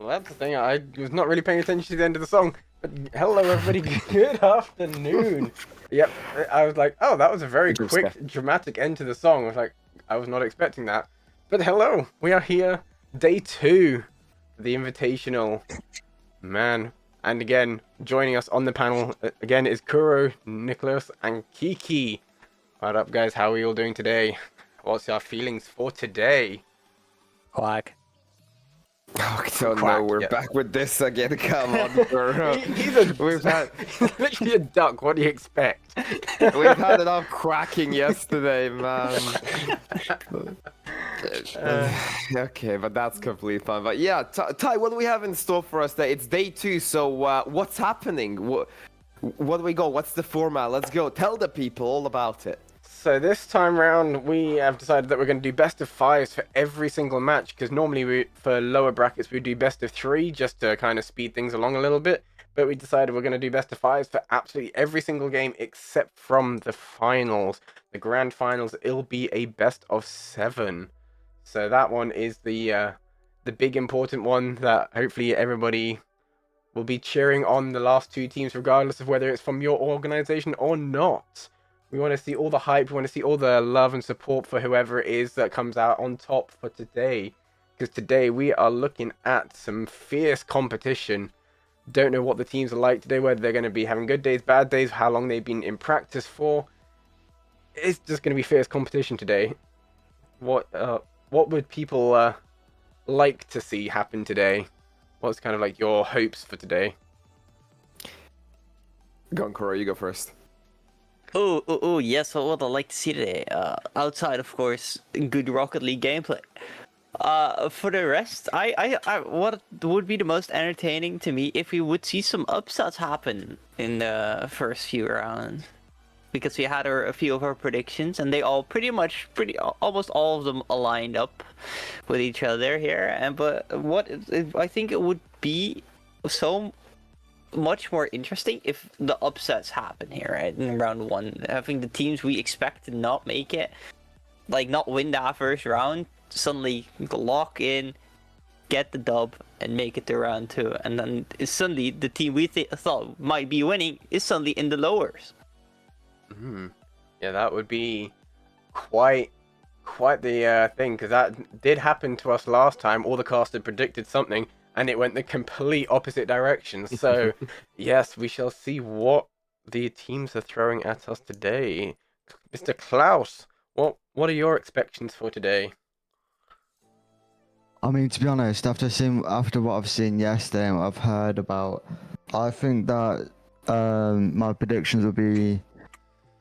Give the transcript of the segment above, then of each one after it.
Well, that's the thing. I was not really paying attention to the end of the song. But hello, everybody. Good afternoon. Yep. I was like, oh, that was a very quick, dramatic end to the song. I was like, I was not expecting that. But hello, we are here, day 2, the Invitational. Man. And again, joining us on the panel again is Kuro, Nicholas, and Kiki. What up, guys? How are you all doing today? What's your feelings for today? Quack. Oh, so no, we're back with this again. Come on, bro. He's literally a duck. What do you expect? We've had enough quacking yesterday, man. Okay, but that's completely fine. But yeah, Ty, what do we have in store for us today? It's day 2, so what's happening? What do we go? What's the format? Let's go. Tell the people all about it. So this time round, we have decided that we're going to do best of 5s for every single match, because normally for lower brackets we do best of 3 just to kind of speed things along a little bit, but we decided we're going to do best of 5s for absolutely every single game except from the finals. The grand finals, it'll be a best of 7. So that one is the big important one that hopefully everybody will be cheering on the last 2 teams regardless of whether it's from your organization or not. We want to see all the hype, we want to see all the love and support for whoever it is that comes out on top for today. Because today we are looking at some fierce competition. Don't know what the teams are like today, whether they're going to be having good days, bad days, how long they've been in practice for. It's just going to be fierce competition today. What would people like to see happen today? What's kind of like your hopes for today? Go on, Kuro, you go first. Yes, so what I'd like to see today, outside of course, good Rocket League gameplay. For the rest, I what would be the most entertaining to me if we would see some upsets happen in the first few rounds. Because we had a few of our predictions, and they all almost all of them aligned up with each other here. But I think it would be so much more interesting if the upsets happen here, right? In round 1, having the teams we expect to not make it, like not win that first round, suddenly lock in, get the dub, and make it to round 2, and then suddenly the team we thought might be winning is suddenly in the lowers. Yeah, that would be quite the thing, because that did happen to us last time. All the cast had predicted something, and it went the complete opposite direction. So, yes, we shall see what the teams are throwing at us today. Mr. Klaus, what are your expectations for today? I mean, to be honest, after what I've seen yesterday and what I've heard about, I think that my predictions will be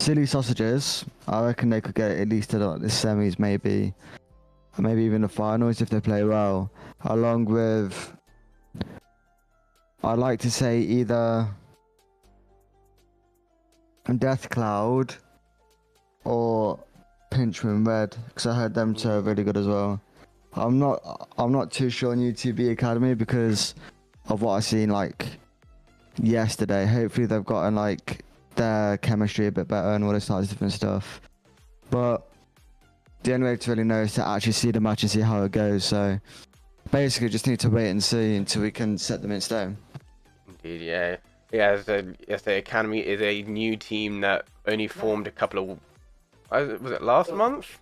silly sausages. I reckon they could get at least to the semis, maybe even the finals if they play well. Along with, I'd like to say either Death Cloud or Pinchman Red, because I heard them two are really good as well. I'm not too sure on UTB Academy because of what I seen like yesterday. Hopefully they've gotten like their chemistry a bit better and all this types of different stuff. But the only way to really know is to actually see the match and see how it goes. So basically, just need to wait and see until we can set them in stone. Indeed, yeah. Yeah, as the Academy is a new team that only formed a couple of... Was it last month?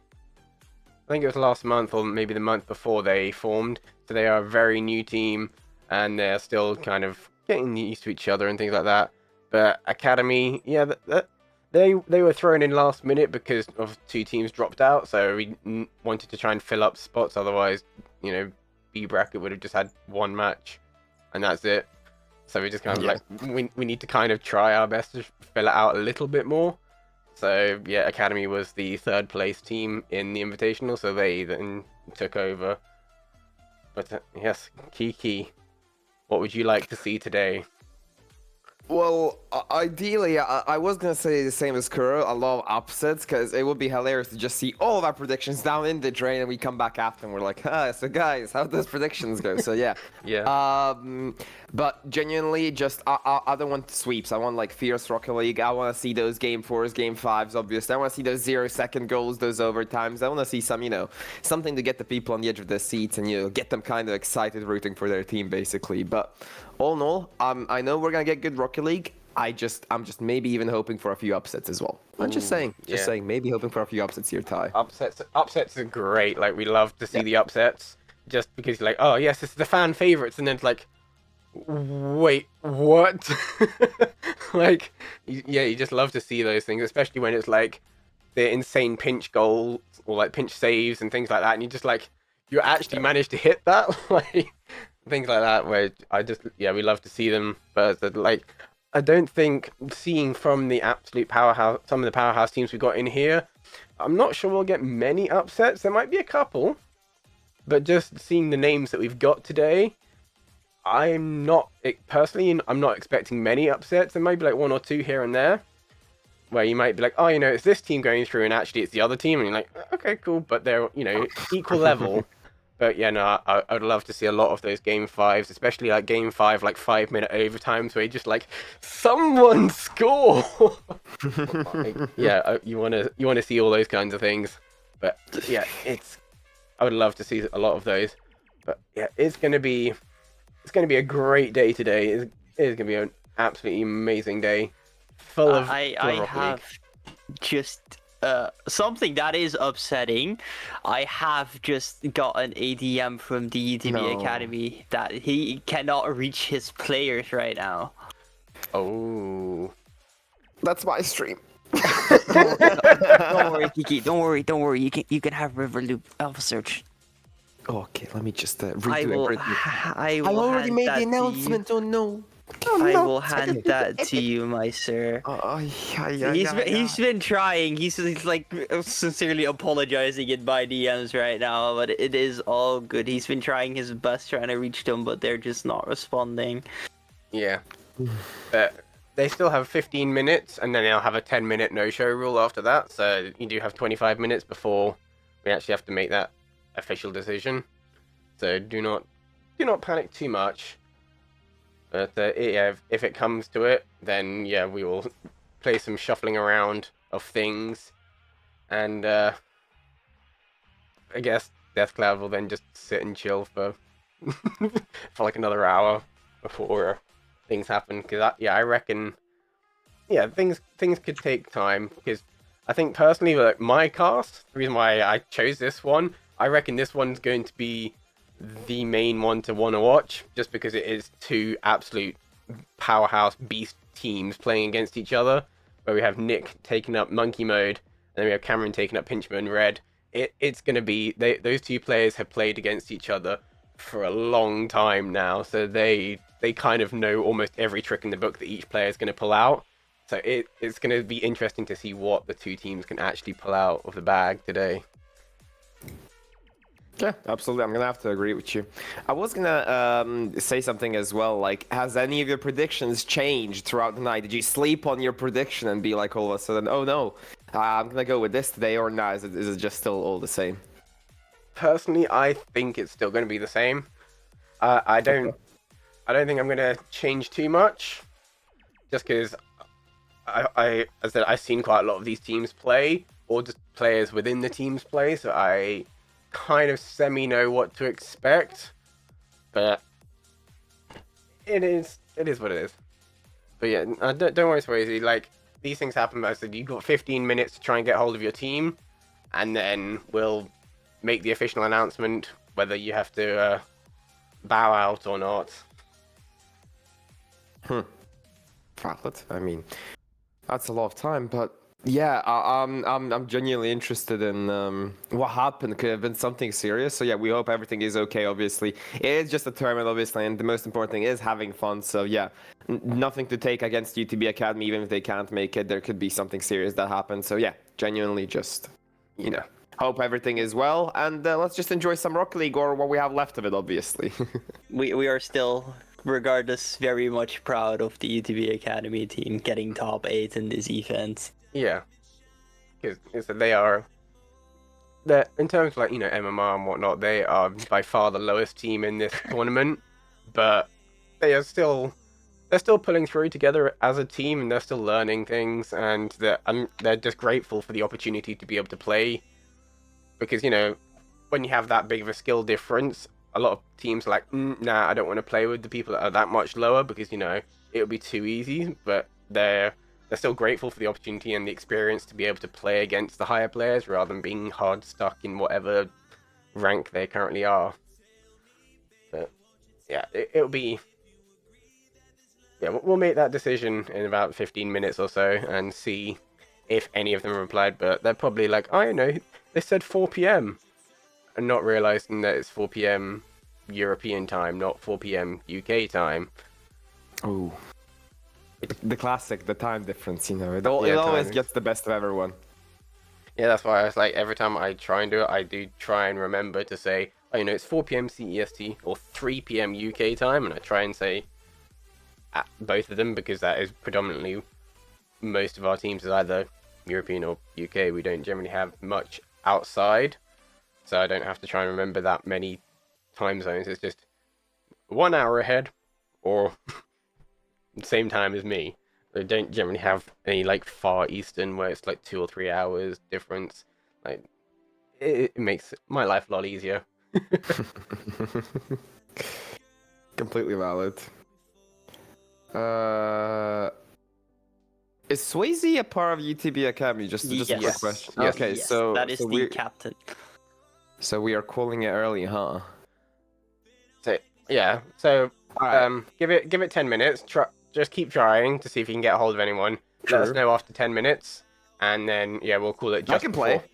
I think it was last month or maybe the month before they formed. So they are a very new team and they're still kind of getting used to each other and things like that. But Academy, yeah, they were thrown in last minute because of two teams dropped out. So we wanted to try and fill up spots. Otherwise, you know, B bracket would have just had one match and that's it. So we just kind of like, we need to kind of try our best to fill it out a little bit more. So yeah, Academy was the third place team in the Invitational, so they then took over. But yes, Kiki, what would you like to see today? Well, ideally, I was gonna say the same as Kuro. A lot of upsets, because it would be hilarious to just see all of our predictions down in the drain, and we come back after and we're like, so guys, how does predictions go? So yeah, Yeah. But genuinely, just I don't want sweeps. I want like fierce Rocket League. I want to see those game 4s, game 5s. Obviously, I want to see those 0-second goals, those overtimes. I want to see some, something to get the people on the edge of their seats and get them kind of excited, rooting for their team, basically. But all in all, I know we're gonna get good Rocket League. I'm just maybe even hoping for a few upsets as well. I'm just saying, maybe hoping for a few upsets here, Ty. Upsets are great. Like we love to see the upsets, just because you're like, oh yes, this is the fan favorites, and then it's like, wait, what? Like, yeah, you just love to see those things, especially when it's like the insane pinch goals or like pinch saves and things like that, and you just like, you actually managed to hit that, like things like that. Where we love to see them, but like, I don't think seeing from the absolute powerhouse, some of the powerhouse teams we've got in here, I'm not sure we'll get many upsets. There might be a couple, but just seeing the names that we've got today, I'm not expecting many upsets. There might be like one or two here and there, where you might be like, oh, it's this team going through, and actually it's the other team, and you're like, okay, cool, but they're, equal level. But yeah, no, I would love to see a lot of those game 5s, especially like game 5, like 5-minute overtimes, where you just like, someone score. You want to see all those kinds of things. But yeah, I would love to see a lot of those. But yeah, it's gonna be a great day today. It's gonna be an absolutely amazing day, full of I have just something that is upsetting. I have just got an ADM from the UTB Academy that he cannot reach his players right now. Oh, that's my stream. Don't worry, Kiki. Don't worry. You can have Riverloop Alpha Search. Okay, let me just redo it. I already made the announcement. Oh no. I will hand that to you, my sir. He's been trying. He's like sincerely apologizing in my DMs right now, but it is all good. He's been trying his best trying to reach them, but they're just not responding. Yeah. They still have 15 minutes, and then they'll have a 10-minute no-show rule after that. So you do have 25 minutes before we actually have to make that official decision. So do not panic too much. But if it comes to it, then yeah, we will play some shuffling around of things, and I guess Deathcloud will then just sit and chill for for like another hour before things happen. Because I reckon, things could take time. Because I think personally, like my cast, the reason why I chose this one, I reckon this one's going to be the main one to want to watch, just because it is two absolute powerhouse beast teams playing against each other, where we have Nick taking up Monkey Mode, and then we have Cameron taking up Pinchman Red. It's going to be, those two players have played against each other for a long time now, so they kind of know almost every trick in the book that each player is going to pull out. So it's going to be interesting to see what the two teams can actually pull out of the bag today. Yeah, absolutely. I'm gonna have to agree with you. I was gonna say something as well. Like, has any of your predictions changed throughout the night? Did you sleep on your prediction and be like all of a sudden, oh no, I'm gonna go with this today, or not? Is it just still all the same? Personally, I think it's still going to be the same. I don't think I'm going to change too much, just because as I said, I've seen quite a lot of these teams play, or just players within the teams play, so I kind of semi know what to expect. But it is what it is. But yeah, don't worry, Swayze. Like, these things happen. I said you've got 15 minutes to try and get hold of your team, and then we'll make the official announcement whether you have to bow out or not. Valid. I mean, that's a lot of time, but yeah, I'm genuinely interested in what happened. Could have been something serious. So yeah, we hope everything is okay. Obviously, it is just a tournament, obviously, and the most important thing is having fun. So yeah, nothing to take against UTB Academy, even if they can't make it. There could be something serious that happens. So yeah, genuinely just, hope everything is well, and let's just enjoy some Rocket League, or what we have left of it, obviously. We are still, regardless, very much proud of the UTB Academy team getting top 8 in this event. Yeah, because they're in terms of, like, MMR and whatnot, they are by far the lowest team in this tournament, but they're still pulling through together as a team, and they're still learning things, and they're just grateful for the opportunity to be able to play, because when you have that big of a skill difference, a lot of teams are like, nah, I don't want to play with the people that are that much lower, because it'll be too easy. But they're still grateful for the opportunity and the experience to be able to play against the higher players rather than being hard stuck in whatever rank they currently are. But yeah, it'll be. Yeah, we'll make that decision in about 15 minutes or so and see if any of them replied. But they're probably like, they said 4 p.m. and not realizing that it's 4 p.m. European time, not 4 p.m. UK time. Oh. The classic, the time difference, it always gets the best of everyone. Yeah, that's why I was like, every time I try and do it, I do try and remember to say, it's 4 p.m. CEST or 3 p.m. UK time, and I try and say both of them, because that is predominantly most of our teams is either European or UK. We don't generally have much outside, so I don't have to try and remember that many time zones. It's just 1 hour ahead or same time as me. They don't generally have any like Far Eastern where it's like 2 or 3 hours difference. Like, it makes my life a lot easier. Completely valid. Is Swayze a part of UTB Academy? Just a quick question. Yes. Okay, yes, so that is so the captain. So we are calling it early, huh? So yeah, so Alright. give it 10 minutes. Just keep trying to see if you can get a hold of anyone. Let us Sure. know after 10 minutes, and then we'll call it. I can play. Before.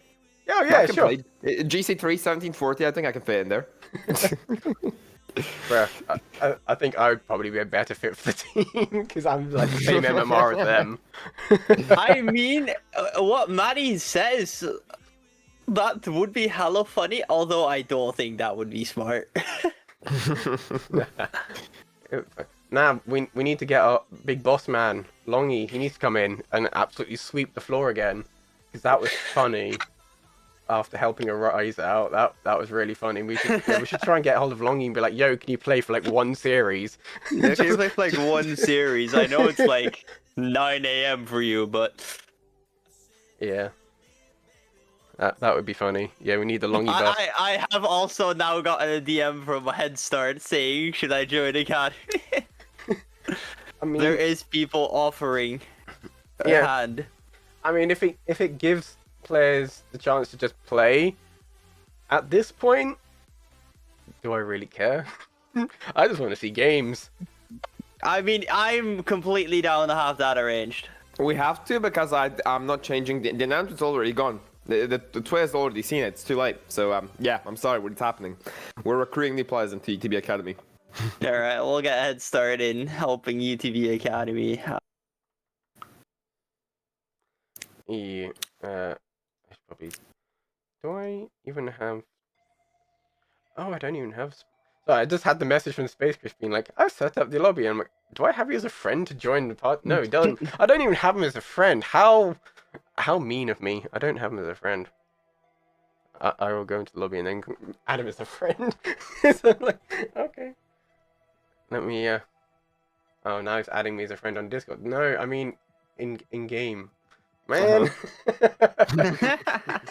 Oh yeah, I can sure. play. GC3 1740. I think I can fit in there. Bruh, I think I would probably be a better fit for the team because I'm like the same MMR as them. I mean, what Maddie says, that would be hella funny, although I don't think that would be smart. Now we need to get our big boss man, Longy. He needs to come in and absolutely sweep the floor again, because that was funny. After helping a Rise out, that was really funny. We should try and get hold of Longy and be like, "Yo, can you play for like one series?" Yeah, can you play for like one series? I know it's like 9 a.m. for you, but yeah, that would be funny. Yeah, we need the Longy buff. I have also now gotten a DM from Head Start saying, "Should I join Academy?" I mean, there is people offering a hand. I mean, if it gives players the chance to just play, at this point, do I really care? I just want to see games. I mean, I'm completely down to have that arranged. We have to, because I'm not changing. The announcement's already gone. The Twitter's already seen it. It's too late. So yeah, I'm sorry, but it's happening. We're recruiting new players into UTB Academy. Alright, we'll get a head start in helping UTB Academy. Yeah, I should probably. Do I even have? Oh, I don't even have. So I just had the message from Space Chris being like, "I've set up the lobby." And I'm like, "Do I have you as a friend to join the party?" No, he doesn't. I don't even have him as a friend. How How mean of me. I don't have him as a friend. I will go into the lobby and then add him as a friend. So I'm like, okay. Let me, Oh, now it's adding me as a friend on Discord. No, I mean, in game. Man!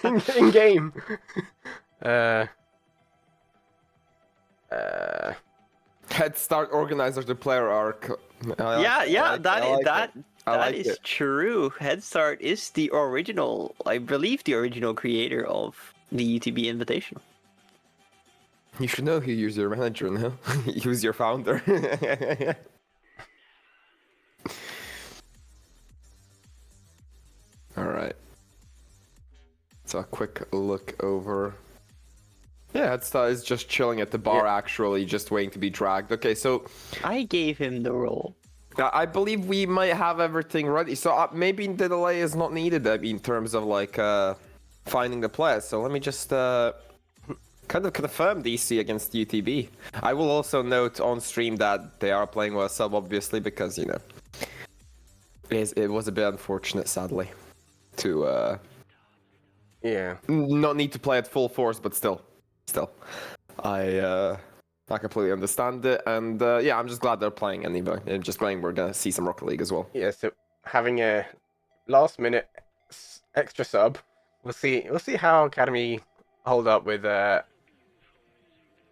In game! Uh... Head Start organizer the player arc. That like is it. true. Head Start is the original, I believe, the original creator of the UTB Invitational. You should know who's your manager now. Who's your founder. Alright. So a quick look over. Yeah, Headstart is just chilling at the bar, actually, just waiting to be dragged. Okay, so I gave him the role. I believe we might have everything ready. So maybe the delay is not needed in terms of like finding the players. So let me just kind of confirm DC against UTB. I will also note on stream that they are playing well sub, obviously, because you know it was a bit unfortunate, sadly, to Yeah. not need to play at full force, but still, I completely understand it, and yeah, I'm just glad they're playing anyway. And just playing, we're gonna see some Rocket League as well. Yeah, so having a last minute extra sub. We'll see how Academy hold up with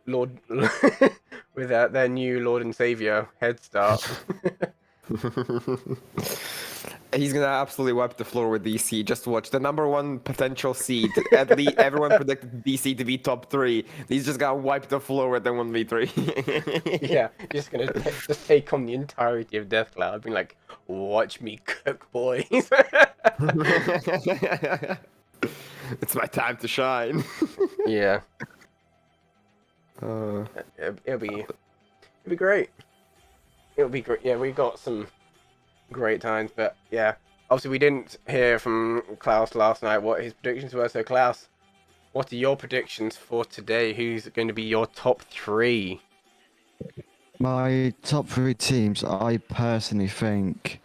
Lord with their new Lord and Savior Head Start. He's gonna absolutely wipe the floor with DC. Just watch the #1 potential seed. At least everyone predicted DC to be top 3. He's just gonna wipe the floor with the 1v3. Yeah, just gonna just take on the entirety of Death Cloud, being like, "Watch me cook, boys." It's my time to shine. Yeah. It'll be great. It'll be great. Yeah, we got some great times, but yeah, obviously we didn't hear from Klaus last night what his predictions were. So Klaus, what are your predictions for today? Who's going to be your top 3? My top 3 teams, I personally think,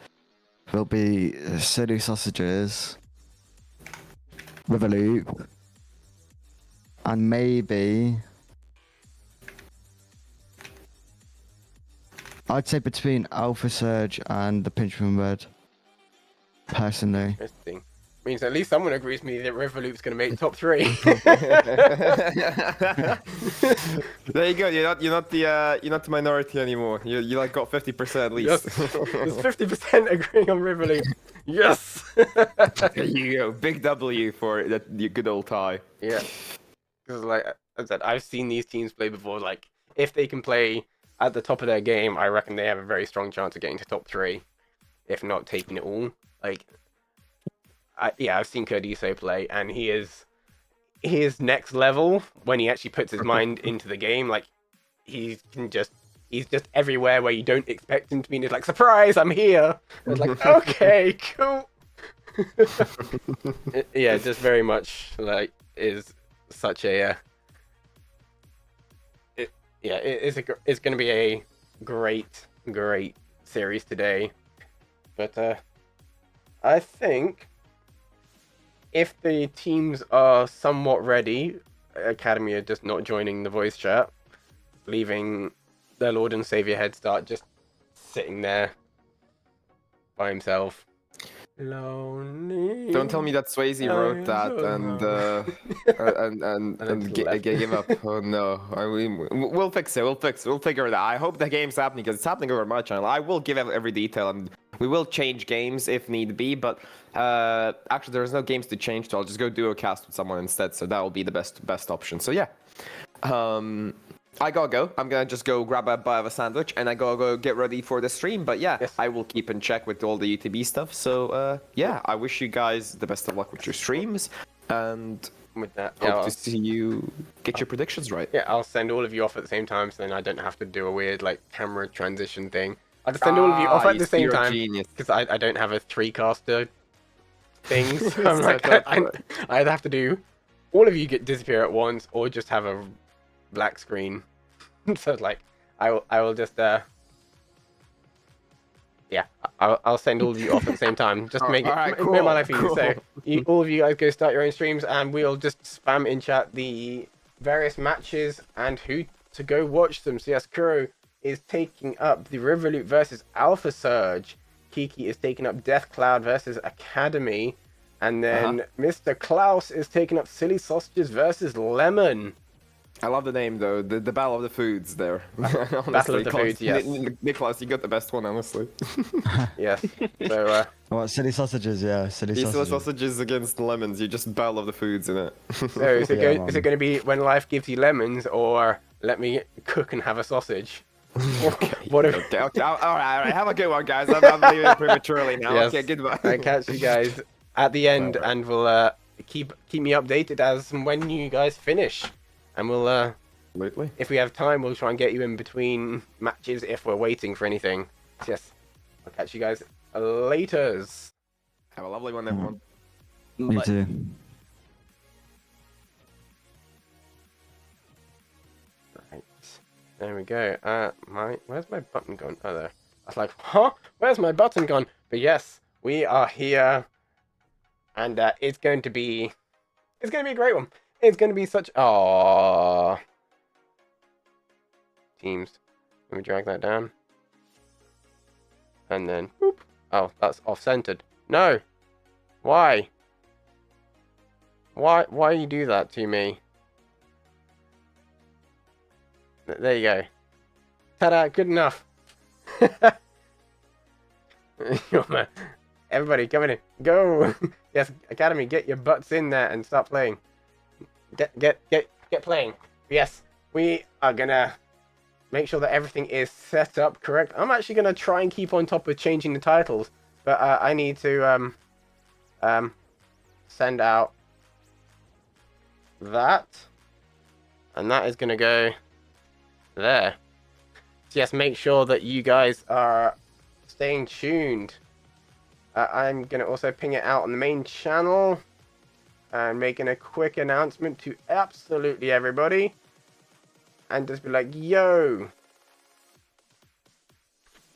will be Silly Sausages, Revolut, and maybe I'd say between Alpha Surge and the Pinchman Red. Personally. Interesting. Means at least someone agrees with me that Revolut's going to make top 3. There you go. You're not the minority anymore. You like got 50% at least. Yes. There's 50% agreeing on Revolut. Yes. There you go. Big W for that your good old tie. Yeah. Because like I said, I've seen these teams play before. Like if they can play at the top of their game, I reckon they have a very strong chance of getting to top 3, if not taking it all. Like, I've seen Kurdiso play, and he is next level when he actually puts his mind into the game. Like, he's just everywhere where you don't expect him to be. And he's like, surprise, I'm here. It's like, okay, cool. Yeah, just very much like is such a. It's going to be a great series today. But I think if the teams are somewhat ready, Academy are just not joining the voice chat, leaving their Lord and Savior Head Start just sitting there by himself. Lonely. Don't tell me that Swayze wrote that and gave up. Oh no! We'll fix it. We'll figure it out. I hope the game's happening because it's happening over my channel. I will give every detail and we will change games if need be. But actually, there's no games to change, so I'll just go do a cast with someone instead. So that will be the best option. So yeah. I gotta go. I'm gonna just go grab a bite of a sandwich and I gotta go get ready for the stream. But yeah, yes. I will keep in check with all the UTB stuff. So yeah, I wish you guys the best of luck with your streams and with that, hope to see you get your predictions right. Yeah, I'll send all of you off at the same time, so then I don't have to do a weird like camera transition thing. I'll just send all of you off at the same time because I don't have a 3-caster thing. So I'm like, I'd have to do all of you disappear at once or just have a black screen. So like I will just yeah I'll send all of you off at the same time. Just to make it Alright, make my cool, life easy. cool. So all of you guys go start your own streams, and we'll just spam in chat the various matches and who to go watch them. So yes, Kuro is taking up the Revolut versus Alpha Surge. Kiki is taking up Death Cloud versus Academy. And then Mr. Klaus is taking up Silly Sausages versus Lemon. I love the name though, the Battle of the Foods there. Battle of the Foods, yes. Nicholas, you got the best one, honestly. Yes. So, What, silly sausages? Yeah, silly These sausages. sausages against lemons, you just Battle of the Foods in it. so is it, Yeah, is it going to be when life gives you lemons, or let me cook and have a sausage? What if... Okay, alright, have a good one, guys. I'm leaving prematurely now. Yes. Okay, goodbye. I catch you guys at the end, and we'll keep me updated as and when you guys finish, and we'll Absolutely. if we have time, we'll try and get you in between matches if we're waiting for anything. So yes, I'll catch you guys laters. Have a lovely one, everyone. Me too. Right, there we go. Where's my button gone? Oh, there. I was like, huh? Where's my button gone? But yes, we are here, and it's going to be a great one. It's going to be such... Aww. Teams. Let me drag that down. And then... Boop. Oh, that's off-centered. No! Why? Why you do that to me? There you go. Ta-da! Good enough. Everybody, come in. Go! Yes, Academy, get your butts in there and start playing. Get playing. Yes, we are gonna make sure that everything is set up correct. I'm actually gonna try and keep on top of changing the titles, but I need to send out that, and that is gonna go there. So yes, make sure that you guys are staying tuned. I'm gonna also ping it out on the main channel. And making a quick announcement to absolutely everybody. And just be like, yo!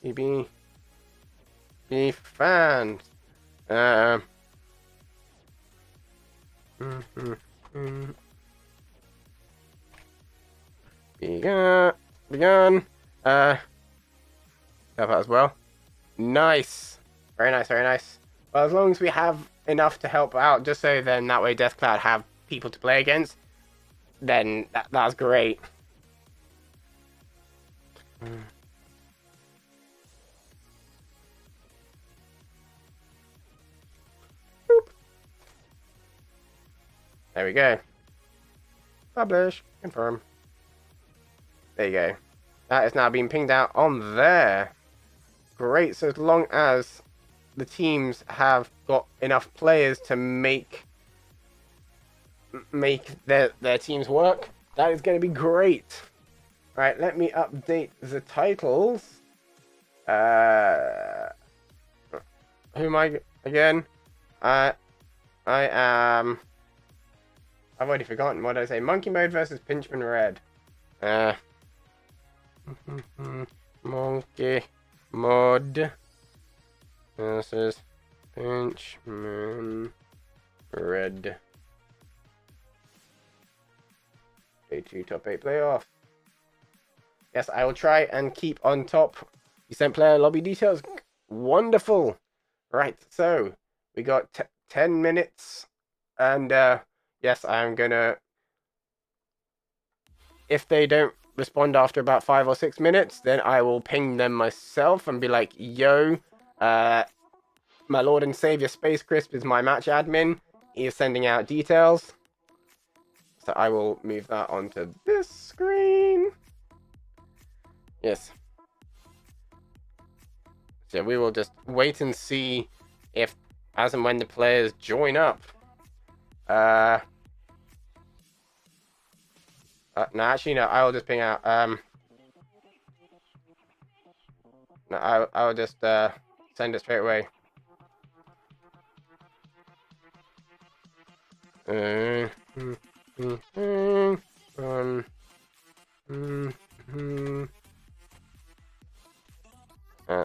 Be fans. Begun. Have that as well. Nice. Very nice, very nice. Well, as long as we have enough to help out, just so then that way Death Cloud have people to play against, then that's great. Boop. There we go. Publish. Confirm. There you go. That is now being pinged out on there. Great. So as long as the teams have got enough players to make their teams work, that is going to be great. Right, let me update the titles. Who am I again? I am... I've already forgotten. What did I say? Monkey Mode versus Pinchman Red. Monkey Mode versus Pinchman Red. Day 2 top 8 playoff. Yes, I will try and keep on top. You sent player lobby details. Wonderful. Right, so we got 10 minutes. And yes, I'm gonna... If they don't respond after about 5 or 6 minutes, then I will ping them myself and be like, yo, my lord and savior Space Crisp is my match admin. He is sending out details. So I will move that onto this screen. Yes. So we will just wait and see if, as and when the players join up. No, actually, no, I will just ping out. No, I will just send it straight away.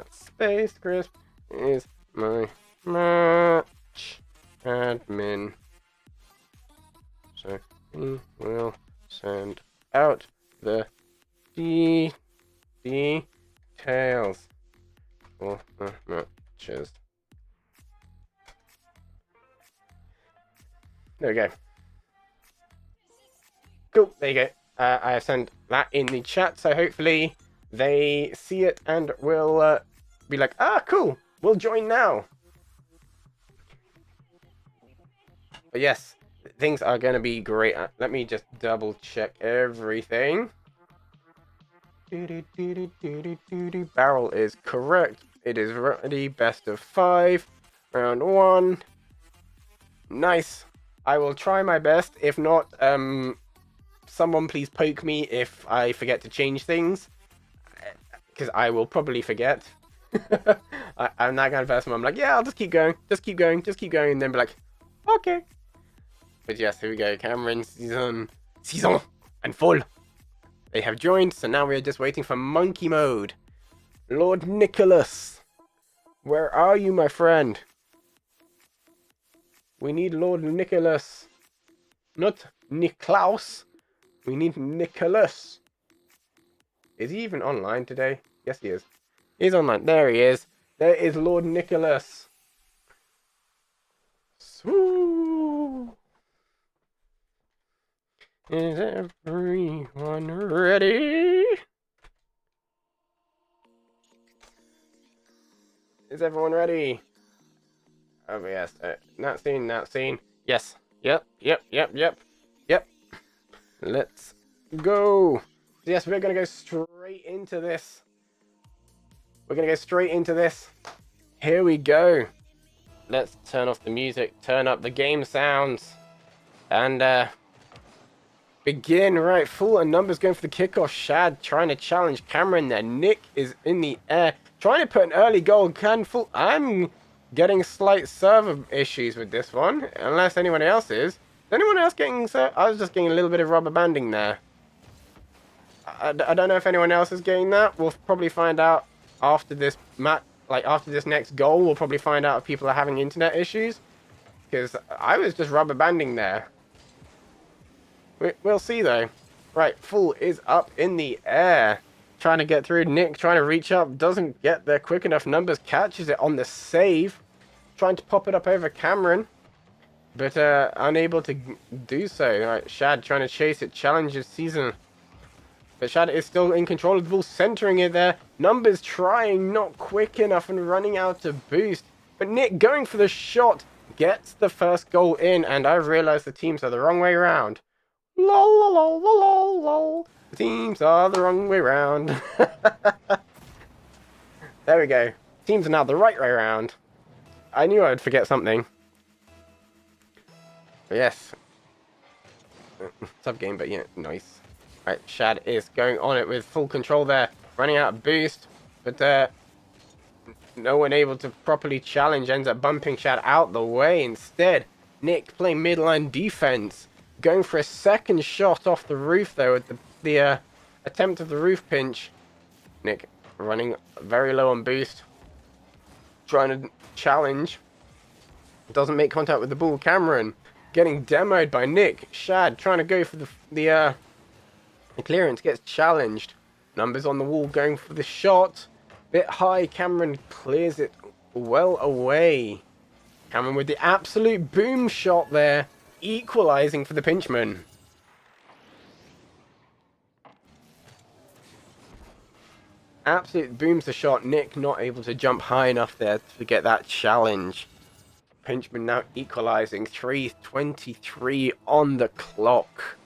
Space Crisp is my match admin. So we will send out the details for the matches. There we go. Cool, there you go. I have sent that in the chat, so hopefully they see it and will be like, ah, cool, we'll join now. But yes, things are going to be great. Let me just double check everything. Barrel is correct. It is ready. Best of 5. Round 1. Nice. I will try my best. If not, someone please poke me if I forget to change things. Because I will probably forget. I'm that kind of person where I'm like, yeah, I'll just keep going. Just keep going. Just keep going. And then be like, okay. But yes, here we go. Cameron, season, and full. They have joined, so now we are just waiting for monkey mode. Lord Nicholas, where are you, my friend? We need Lord Nicholas. Not Niklaus. We need Nicholas. Is he even online today? Yes, he is. He's online. There he is. There is Lord Nicholas. Swoo. Is everyone ready? Is everyone ready? Oh yes, not seen. Yes. Yep. Let's go. So yes, we're gonna go straight into this. Here we go. Let's turn off the music, turn up the game sounds, and begin. Right, full and numbers going for the kickoff. Shad trying to challenge Cameron there. Nick is in the air, trying to put an early goal. I'm getting slight server issues with this one, unless anyone else is. Is anyone else getting... I was just getting a little bit of rubber banding there. I don't know if anyone else is getting that. We'll probably find out after this after this next goal. We'll probably find out if people are having internet issues. Because I was just rubber banding there. We'll see though. Right, full is up in the air. Trying to get through. Nick trying to reach up. Doesn't get there quick enough. Numbers catches it on the save. Trying to pop it up over Cameron. But unable to do so. Right, Shad trying to chase it. Challenges season. But Shad is still in control of the ball. Centering it there. Numbers trying. Not quick enough and running out of boost. But Nick going for the shot. Gets the first goal in. And I've realized the teams are the wrong way around. Lol, lol, lol, lol, lol. The teams are the wrong way round. There we go. Teams are now the right way around. I knew I would forget something. But yes. Sub game, but yeah, nice. Right, Shad is going on it with full control there. Running out of boost. But no one able to properly challenge. Ends up bumping Shad out the way instead. Nick playing midline defense. Going for a second shot off the roof though with the attempt of the roof pinch. Nick running very low on boost. Trying to challenge. Doesn't make contact with the ball. Cameron getting demoed by Nick. Shad trying to go for the clearance. Gets challenged. Numbers on the wall going for the shot. Bit high. Cameron clears it well away. Cameron with the absolute boom shot there. Equalizing for the Pinchman. Absolute booms the shot. Nick not able to jump high enough there to get that challenge. Pinchman now equalizing. 3:23 on the clock.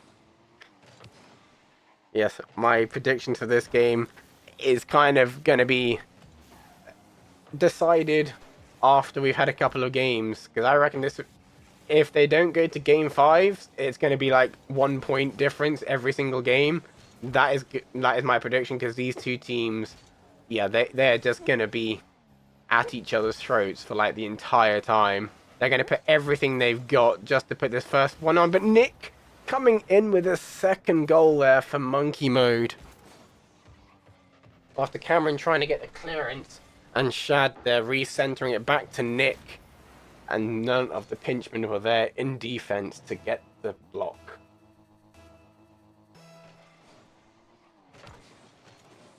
Yes, my prediction for this game is kind of going to be decided after we've had a couple of games. Because I reckon this... If they don't go to game 5, it's going to be like 1 point difference every single game. That is my prediction, because these two teams, yeah, they're just going to be at each other's throats for like the entire time. They're going to put everything they've got just to put this first one on. But Nick coming in with a second goal there for monkey mode. After Cameron trying to get the clearance And Shad there recentering it back to Nick. And none of the pinchmen were there in defense to get the block.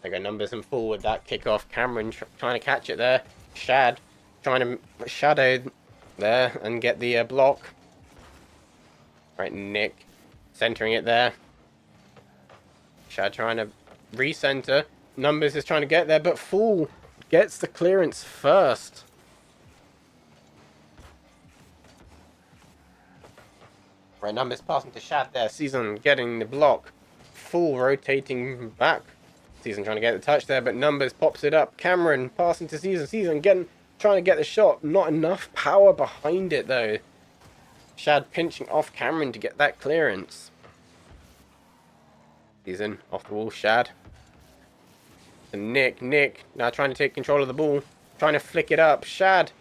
They go numbers in full with that kickoff. Cameron trying to catch it there. Shad trying to shadow there and get the block. Right, Nick centering it there. Shad trying to recenter. Numbers is trying to get there, but Fool gets the clearance first. Right, Numbers passing to Shad there. Season getting the block. Fool rotating back. Season trying to get the touch there, but Numbers pops it up. Cameron passing to Season. Season trying to get the shot. Not enough power behind it though. Shad pinching off Cameron to get that clearance. Season off the wall. Shad. And Nick now trying to take control of the ball. Trying to flick it up. Shad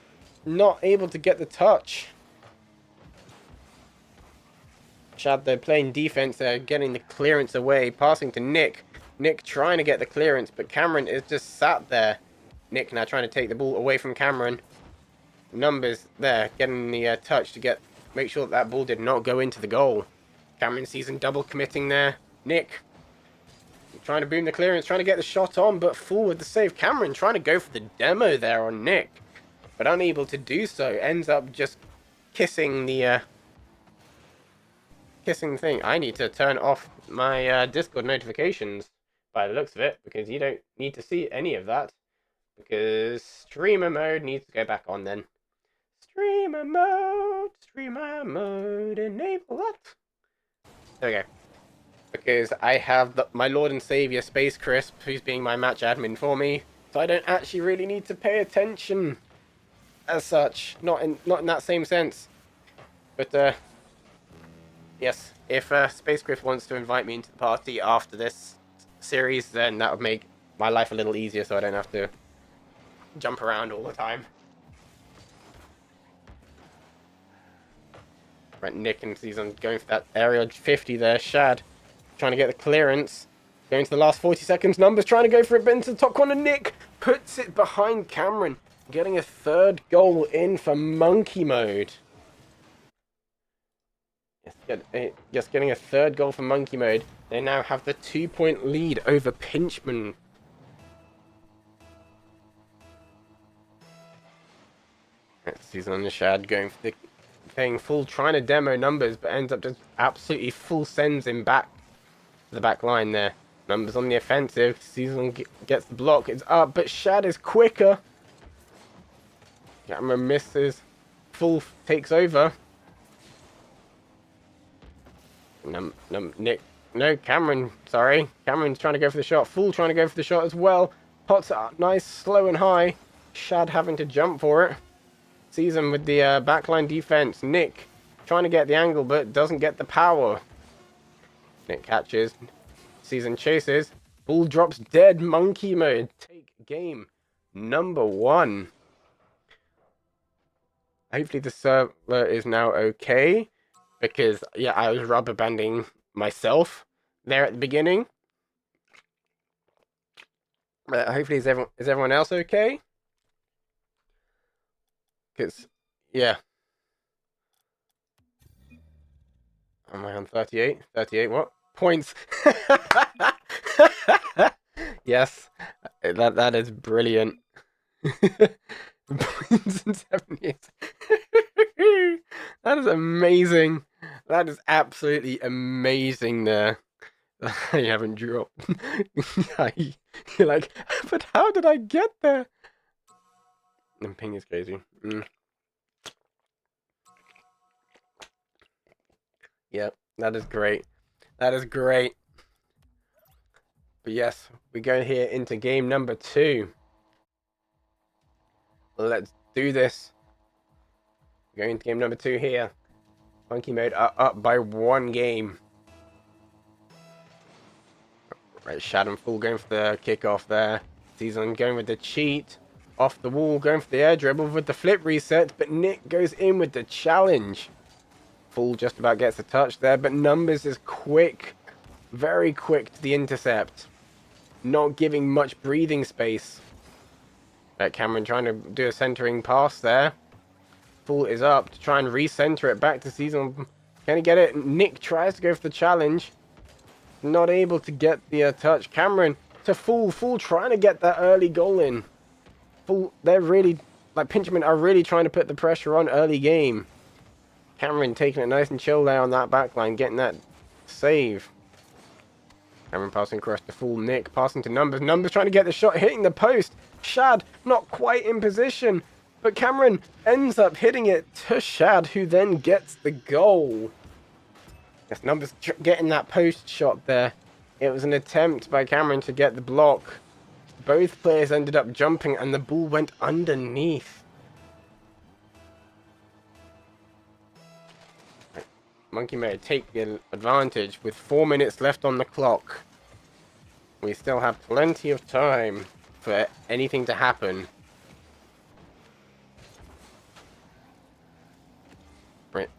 not able to get the touch. Shad though playing defense there, getting the clearance away. Passing to Nick. Nick trying to get the clearance, but Cameron is just sat there. Nick now trying to take the ball away from Cameron. Numbers there, getting the touch to make sure that ball did not go into the goal. Cameron Season double committing there. Nick trying to boom the clearance, trying to get the shot on, but Fool with the save. Cameron trying to go for the demo there on Nick, but unable to do so. Ends up just kissing the thing. I need to turn off my Discord notifications by the looks of it, because you don't need to see any of that, because streamer mode needs to go back on then. Streamer mode, enable that. There we go. Because I have my Lord and Savior Space Crisp, who's being my match admin for me, so I don't actually really need to pay attention as such. Not in that same sense. But yes, if Space Crisp wants to invite me into the party after this series, then that would make my life a little easier, so I don't have to jump around all the time. Right, Nick and Season going for that aerial 50 there. Shad trying to get the clearance. Going to the last 40 seconds. Numbers trying to go for it, but into the top corner. Nick puts it behind Cameron. Getting a third goal in for Monkey Mode. Yes, getting a third goal for Monkey Mode. They now have the 2-point lead over Pinchman. Season on the Shad going for the thing. Full trying to demo Numbers, but ends up just absolutely full sends him back to the back line there. Numbers on the offensive. Season gets the block. It's up, but Shad is quicker. Cameron misses. Full takes over. Nick. No, Cameron. Sorry. Cameron's trying to go for the shot. Full trying to go for the shot as well. Pots it up nice, slow and high. Shad having to jump for it. Season with the backline defense. Nick trying to get the angle, but doesn't get the power. Nick catches. Season chases. Ball drops dead. Monkey Mode. Take game number 1. Hopefully the server is now okay. Because, yeah, I was rubber banding myself there at the beginning. But hopefully is everyone else okay? Because, yeah. Am I on 38? 38 what? Points. Yes. That is brilliant. Points and 78. That is amazing. That is absolutely amazing there. You haven't dropped. You're like, but how did I get there? And ping is crazy. Yep, that is great. That is great. But yes, we go here into game number 2. Let's do this. Going into game number 2 here. Monkey Mode are up by 1 game. Right, Shadow Full going for the kickoff there. Season going with the cheat. Off the wall, going for the air dribble with the flip reset. But Nick goes in with the challenge. Full just about gets a touch there. But Numbers is quick. Very quick to the intercept. Not giving much breathing space. Cameron trying to do a centering pass there. Full is up to try and recenter it back to Season. Can he get it? Nick tries to go for the challenge. Not able to get the touch. Cameron to Full. Full trying to get that early goal in. Full, they're really, like, Pinchman are really trying to put the pressure on early game. Cameron taking it nice and chill there on that back line, getting that save. Cameron passing across to Full. Nick passing to Numbers. Numbers trying to get the shot, hitting the post. Shad not quite in position, but Cameron ends up hitting it to Shad, who then gets the goal. Yes, Numbers getting that post shot there. It was an attempt by Cameron to get the block. Both players ended up jumping and the ball went underneath. Monkey may take the advantage with 4 minutes left on the clock. We still have plenty of time for anything to happen. Right.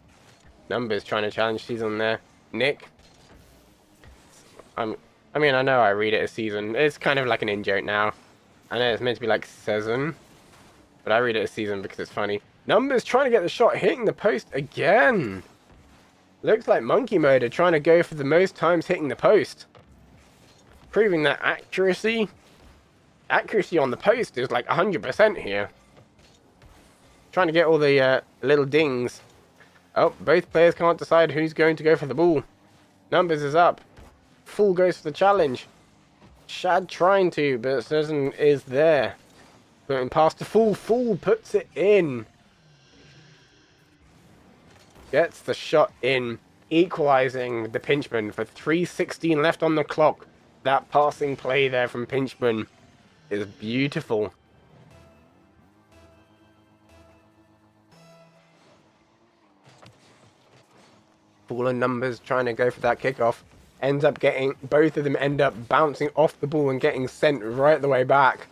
Numbers trying to challenge Season there. Nick. I mean, I know I read it as Season. It's kind of like an in-joke now. I know it's meant to be like Season, but I read it as Season because it's funny. Numbers trying to get the shot, hitting the post again. Looks like Monkey Mode are trying to go for the most times hitting the post. Proving that accuracy on the post is like 100% here. Trying to get all the little dings. Oh, both players can't decide who's going to go for the ball. Numbers is up. Full goes for the challenge. Shad trying to, but Susan is there. Putting past to Full. Full puts it in. Gets the shot in. Equalizing the Pinchman for 3:16 left on the clock. That passing play there from Pinchman is beautiful. Full and Numbers trying to go for that kickoff. Ends up getting, both of them end up bouncing off the ball and getting sent right the way back.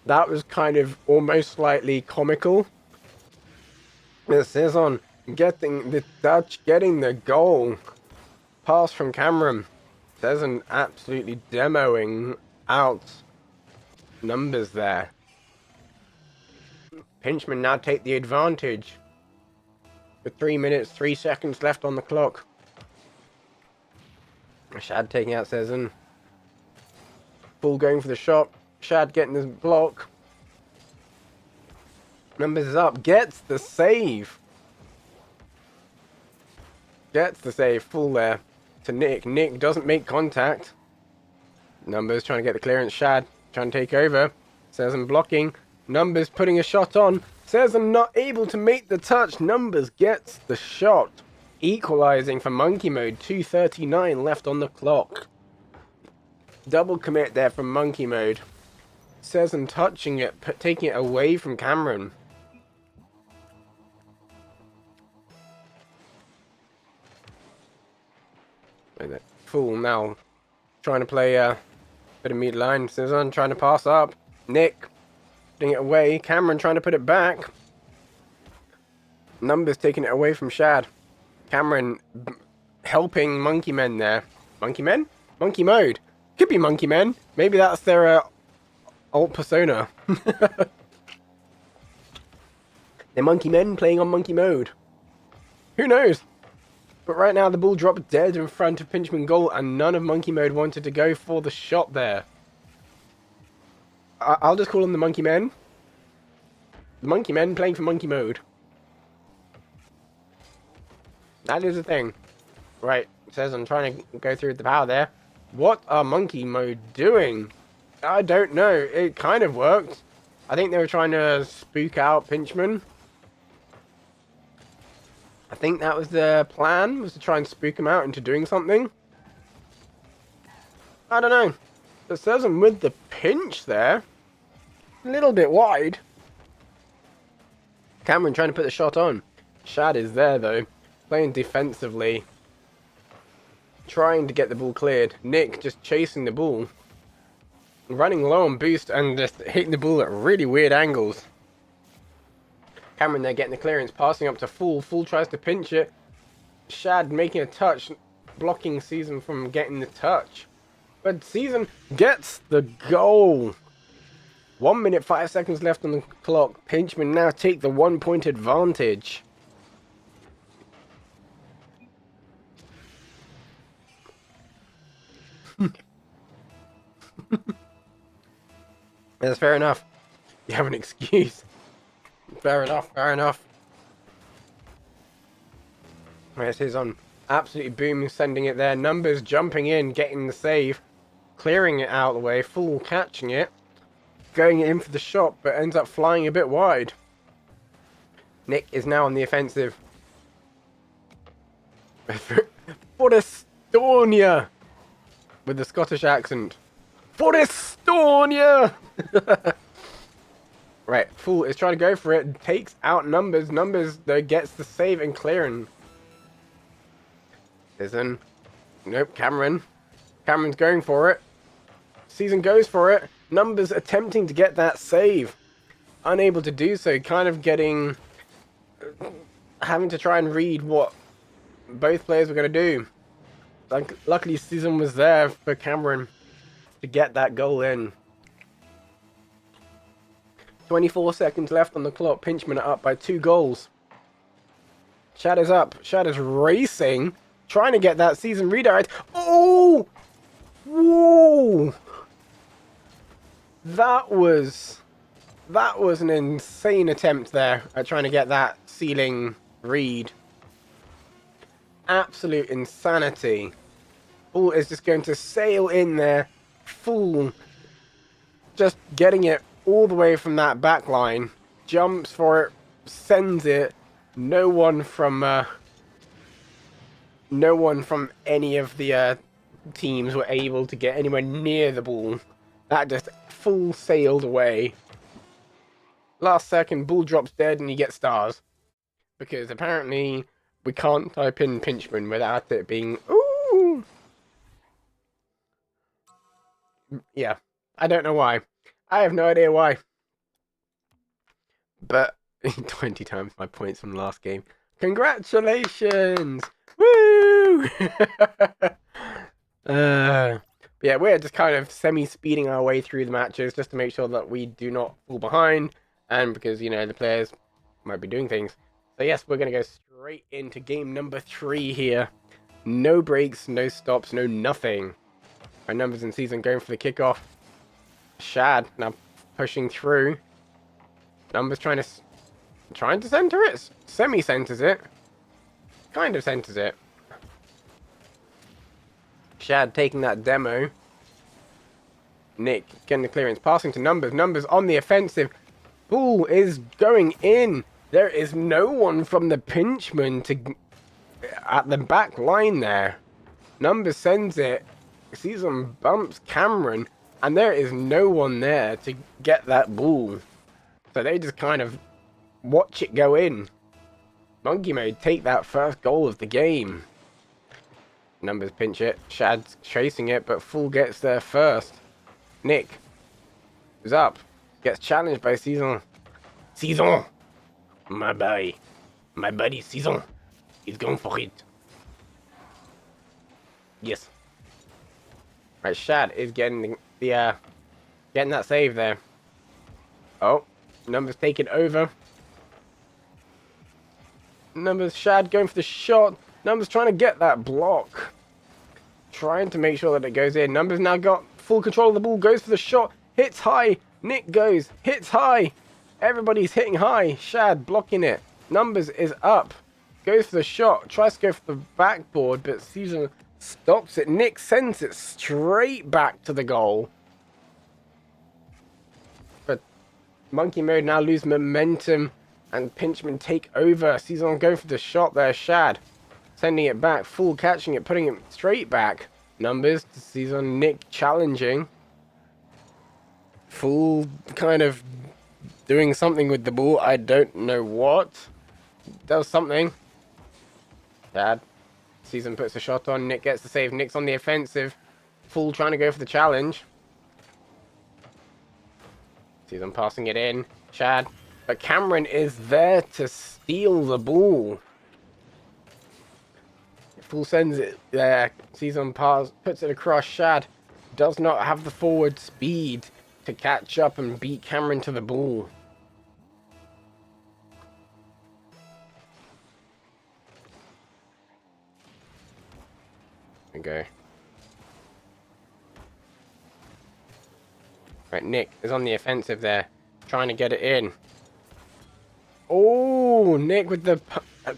That was kind of almost slightly comical. This is on getting the Dutch, getting the goal. Pass from Cameron. There's an absolutely demoing out Numbers there. Pinchman now take the advantage. With 3 minutes, 3 seconds left on the clock. Shad taking out Cezanne. Full going for the shot. Shad getting the block. Numbers is up. Gets the save. Gets the save. Full there to Nick. Nick doesn't make contact. Numbers trying to get the clearance. Shad trying to take over. Cezanne blocking. Numbers putting a shot on. Cezanne not able to make the touch. Numbers gets the shot. Equalizing for Monkey Mode. 2:39 left on the clock. Double commit there from Monkey Mode. Cezanne touching it, taking it away from Cameron. Full now. Trying to play a bit of mid line. Cezanne trying to pass up. Nick putting it away. Cameron trying to put it back. Numbers taking it away from Shad. Cameron helping Monkey Men there. Monkey Men? Monkey Mode. Could be Monkey Men. Maybe that's their alt persona. They're Monkey Men playing on Monkey Mode. Who knows? But right now the ball dropped dead in front of Pinchman goal and none of Monkey Mode wanted to go for the shot there. I'll just call them the Monkey Men. The Monkey Men playing for Monkey Mode. That is the thing. Right, it says I'm trying to go through the power there. What are Monkey Mode doing? I don't know. It kind of worked. I think they were trying to spook out Pinchman. I think that was the plan, was to try and spook him out into doing something. I don't know. It says him with the pinch there. A little bit wide. Cameron trying to put the shot on. Shad is there though. Playing defensively. Trying to get the ball cleared. Nick just chasing the ball. Running low on boost and just hitting the ball at really weird angles. Cameron there getting the clearance. Passing up to Full. Full tries to pinch it. Shad making a touch. Blocking Season from getting the touch. But Season gets the goal. 1 minute 5 seconds left on the clock. Pinchman now take the 1-point advantage. That's fair enough. You have an excuse. Fair enough, fair enough. This is on absolutely booming, sending it there. Numbers jumping in, getting the save, clearing it out of the way, full catching it, going in for the shot, but ends up flying a bit wide. Nick is now on the offensive. For Estonia! With the Scottish accent. For Estonia! Right, Fool is trying to go for it, takes out Numbers. Numbers, though, gets the save and clearing. Season. Nope, Cameron. Cameron's going for it. Season goes for it. Numbers attempting to get that save. Unable to do so, kind of getting... having to try and read what both players were going to do. Like, luckily, Season was there for Cameron to get that goal in. 24 seconds left on the clock. Pinchman are up by 2 goals. Shad is up. Shad is racing. Trying to get that Season redirect. Oh! Whoa! That was an insane attempt there at trying to get that ceiling read. Absolute insanity. Ball is just going to sail in there. Full. Just getting it all the way from that back line. Jumps for it. Sends it. No one from any of the teams were able to get anywhere near the ball. That just full sailed away. Last second, ball drops dead and you get stars. Because apparently we can't type in Pinchman without it being ooh. Yeah, I don't know why. I have no idea why. But 20 times my points from last game. Congratulations! Woo! Yeah, we're just kind of semi-speeding our way through the matches just to make sure that we do not fall behind, and because, you know, the players might be doing things. So yes, we're going to go straight into game number 3 here. No breaks, no stops, no nothing. Our Numbers in Season going for the kickoff. Shad now pushing through. Numbers trying to center it. Semi-centers it. Kind of centers it. Shad taking that demo. Nick getting the clearance, passing to Numbers. Numbers on the offensive. Ball is going in. There is no one from the Pinchman at the back line there. Numbers sends it. Season bumps Cameron, and there is no one there to get that ball. So they just kind of watch it go in. Monkey Mode take that first goal of the game. Numbers pinch it. Shad's chasing it, but Full gets there first. Nick is up. Gets challenged by Season. Season! My buddy Season. He's going for it. Yes. Right, Shad is getting getting that save there. Oh, Numbers taking over. Numbers, Shad going for the shot. Numbers trying to get that block. Trying to make sure that it goes in. Numbers now got full control of the ball. Goes for the shot. Hits high. Nick goes. Hits high. Everybody's hitting high. Shad blocking it. Numbers is up. Goes for the shot. Tries to go for the backboard, but Season stops it. Nick sends it straight back to the goal. But Monkey Mode now lose momentum. And Pinchman take over. Season going for the shot there. Shad sending it back. Full catching it. Putting it straight back. Numbers to Season. Nick challenging. Full kind of doing something with the ball. I don't know what. Does something. Shad. Season puts a shot on. Nick gets the save. Nick's on the offensive. Full trying to go for the challenge. Season passing it in. Shad. But Cameron is there to steal the ball. Full sends it there. Season pass, puts it across. Shad does not have the forward speed to catch up and beat Cameron to the ball. There we go. Right, Nick is on the offensive there, trying to get it in. Oh, Nick with the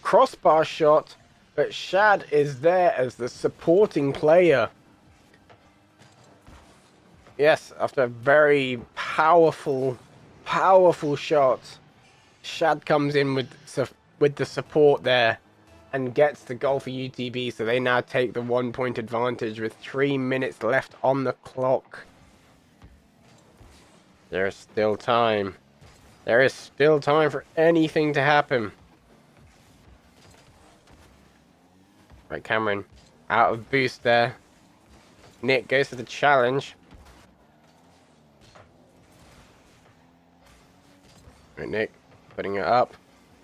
crossbar shot, but Shad is there as the supporting player. Yes, after a very powerful shot, Shad comes in with the support there and gets the goal for UTB, so they now take the 1 point advantage with 3 minutes left on the clock. There's still time. There is still time for anything to happen. Right, Cameron out of boost there. Nick goes for the challenge. Right, Nick putting it up.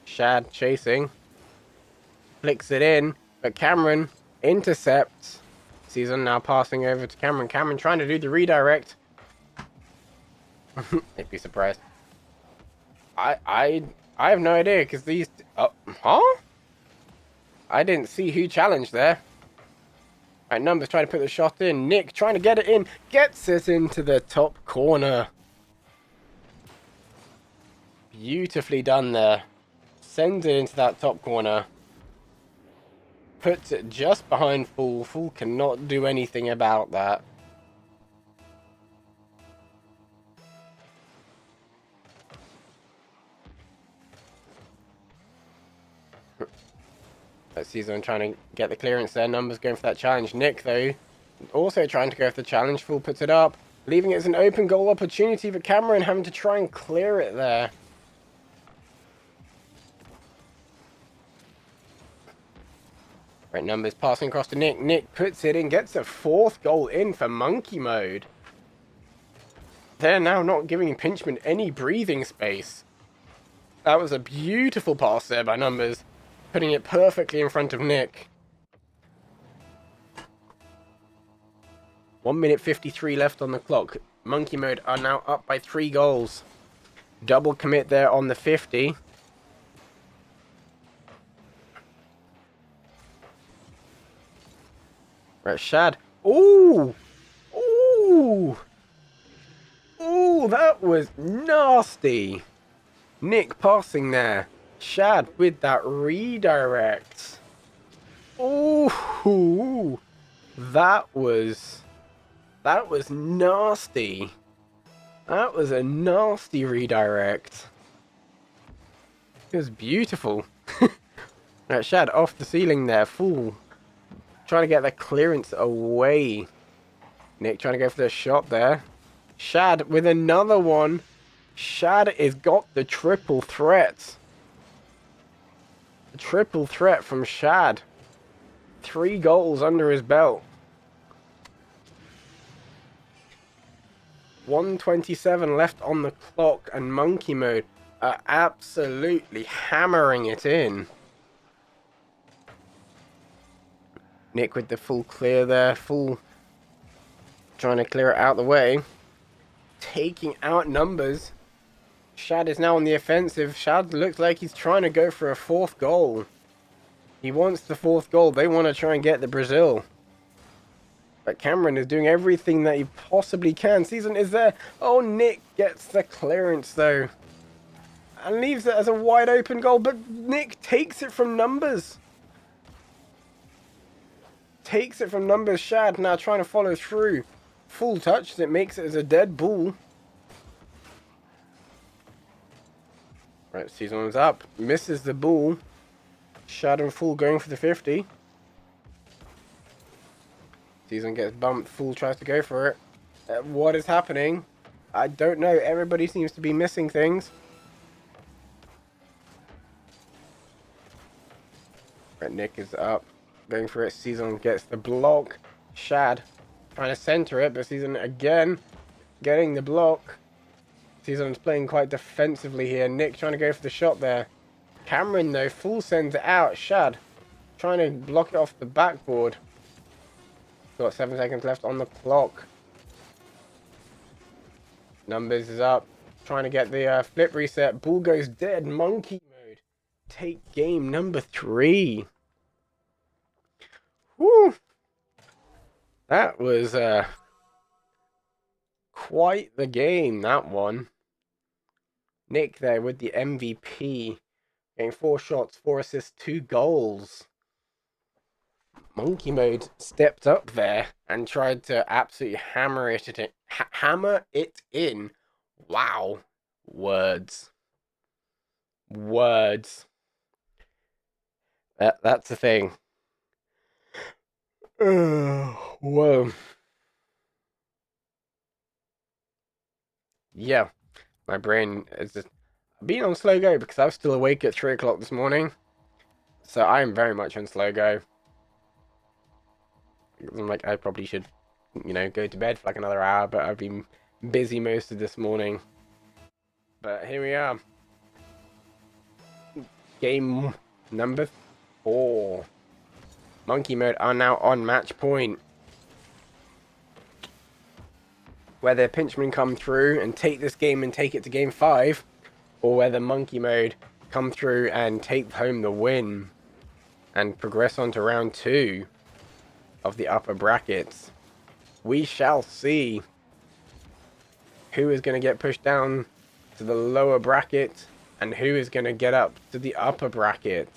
Shad chasing. Flicks it in, but Cameron intercepts. Season now passing over to Cameron. Cameron trying to do the redirect. They'd be surprised. I have no idea because these. Huh? I didn't see who challenged there. Right, Numbers trying to put the shot in. Nick trying to get it in. Gets it into the top corner. Beautifully done there. Sends it into that top corner. Puts it just behind Fool. Fool cannot do anything about that. Season trying to get the clearance there. Numbers going for that challenge. Nick, though, also trying to go for the challenge. Fool puts it up, leaving it as an open goal opportunity for Cameron, having to try and clear it there. Right, Numbers passing across to Nick. Nick puts it in, gets a 4th goal in for Monkey Mode. They're now not giving Pinchman any breathing space. That was a beautiful pass there by Numbers, putting it perfectly in front of Nick. 1 minute 53 left on the clock. Monkey Mode are now up by 3 goals. Double commit there on the 50. Right, Shad. Ooh! Ooh! Ooh, that was nasty. Nick passing there. Shad with that redirect. Ooh! That was nasty. That was a nasty redirect. It was beautiful. Right, Shad off the ceiling there. Fool. Trying to get the clearance away. Nick trying to go for the shot there. Shad with another one. Shad has got the triple threat. The triple threat from Shad. 3 goals under his belt. 1:27 left on the clock, and Monkey Mode are absolutely hammering it in. Nick with the full clear there, full trying to clear it out the way. Taking out Numbers. Shad is now on the offensive. Shad looks like he's trying to go for a 4th goal. He wants the 4th goal. They want to try and get the Brazil. But Cameron is doing everything that he possibly can. Season is there. Oh, Nick gets the clearance though. And leaves it as a wide open goal. But Nick takes it from Numbers. Takes it from Numbers. Shad now trying to follow through. Full touches it, makes it as a dead ball. Right, Season is up. Misses the ball. Shad and Full going for the 50. Season gets bumped. Fool tries to go for it. What is happening? I don't know. Everybody seems to be missing things. Right, Nick is up. Going for it. Season gets the block. Shad trying to center it, but Season again getting the block. Season's playing quite defensively here. Nick trying to go for the shot there. Cameron though, Fool sends it out. Shad trying to block it off the backboard. Got 7 seconds left on the clock. Numbers is up. Trying to get the flip reset. Bull goes dead. Monkey mode. Take game number 3. Woo! That was quite the game, that one. Nick there with the MVP. Getting 4 shots, 4 assists, 2 goals. Monkey mode stepped up there and tried to absolutely hammer it in. Wow. Words. That's the thing. Whoa. Yeah, my brain is just being on slow go because I was still awake at 3 o'clock this morning. So I am very much on slow go. I'm like, I probably should, go to bed for like another hour, but I've been busy most of this morning. But here we are. Game number 4. Monkey mode are now on match point. Whether Pinchman come through and take this game and take it to game 5, or whether Monkey mode come through and take home the win and progress on to round 2 of the upper brackets. We shall see who is going to get pushed down to the lower bracket and who is going to get up to the upper bracket.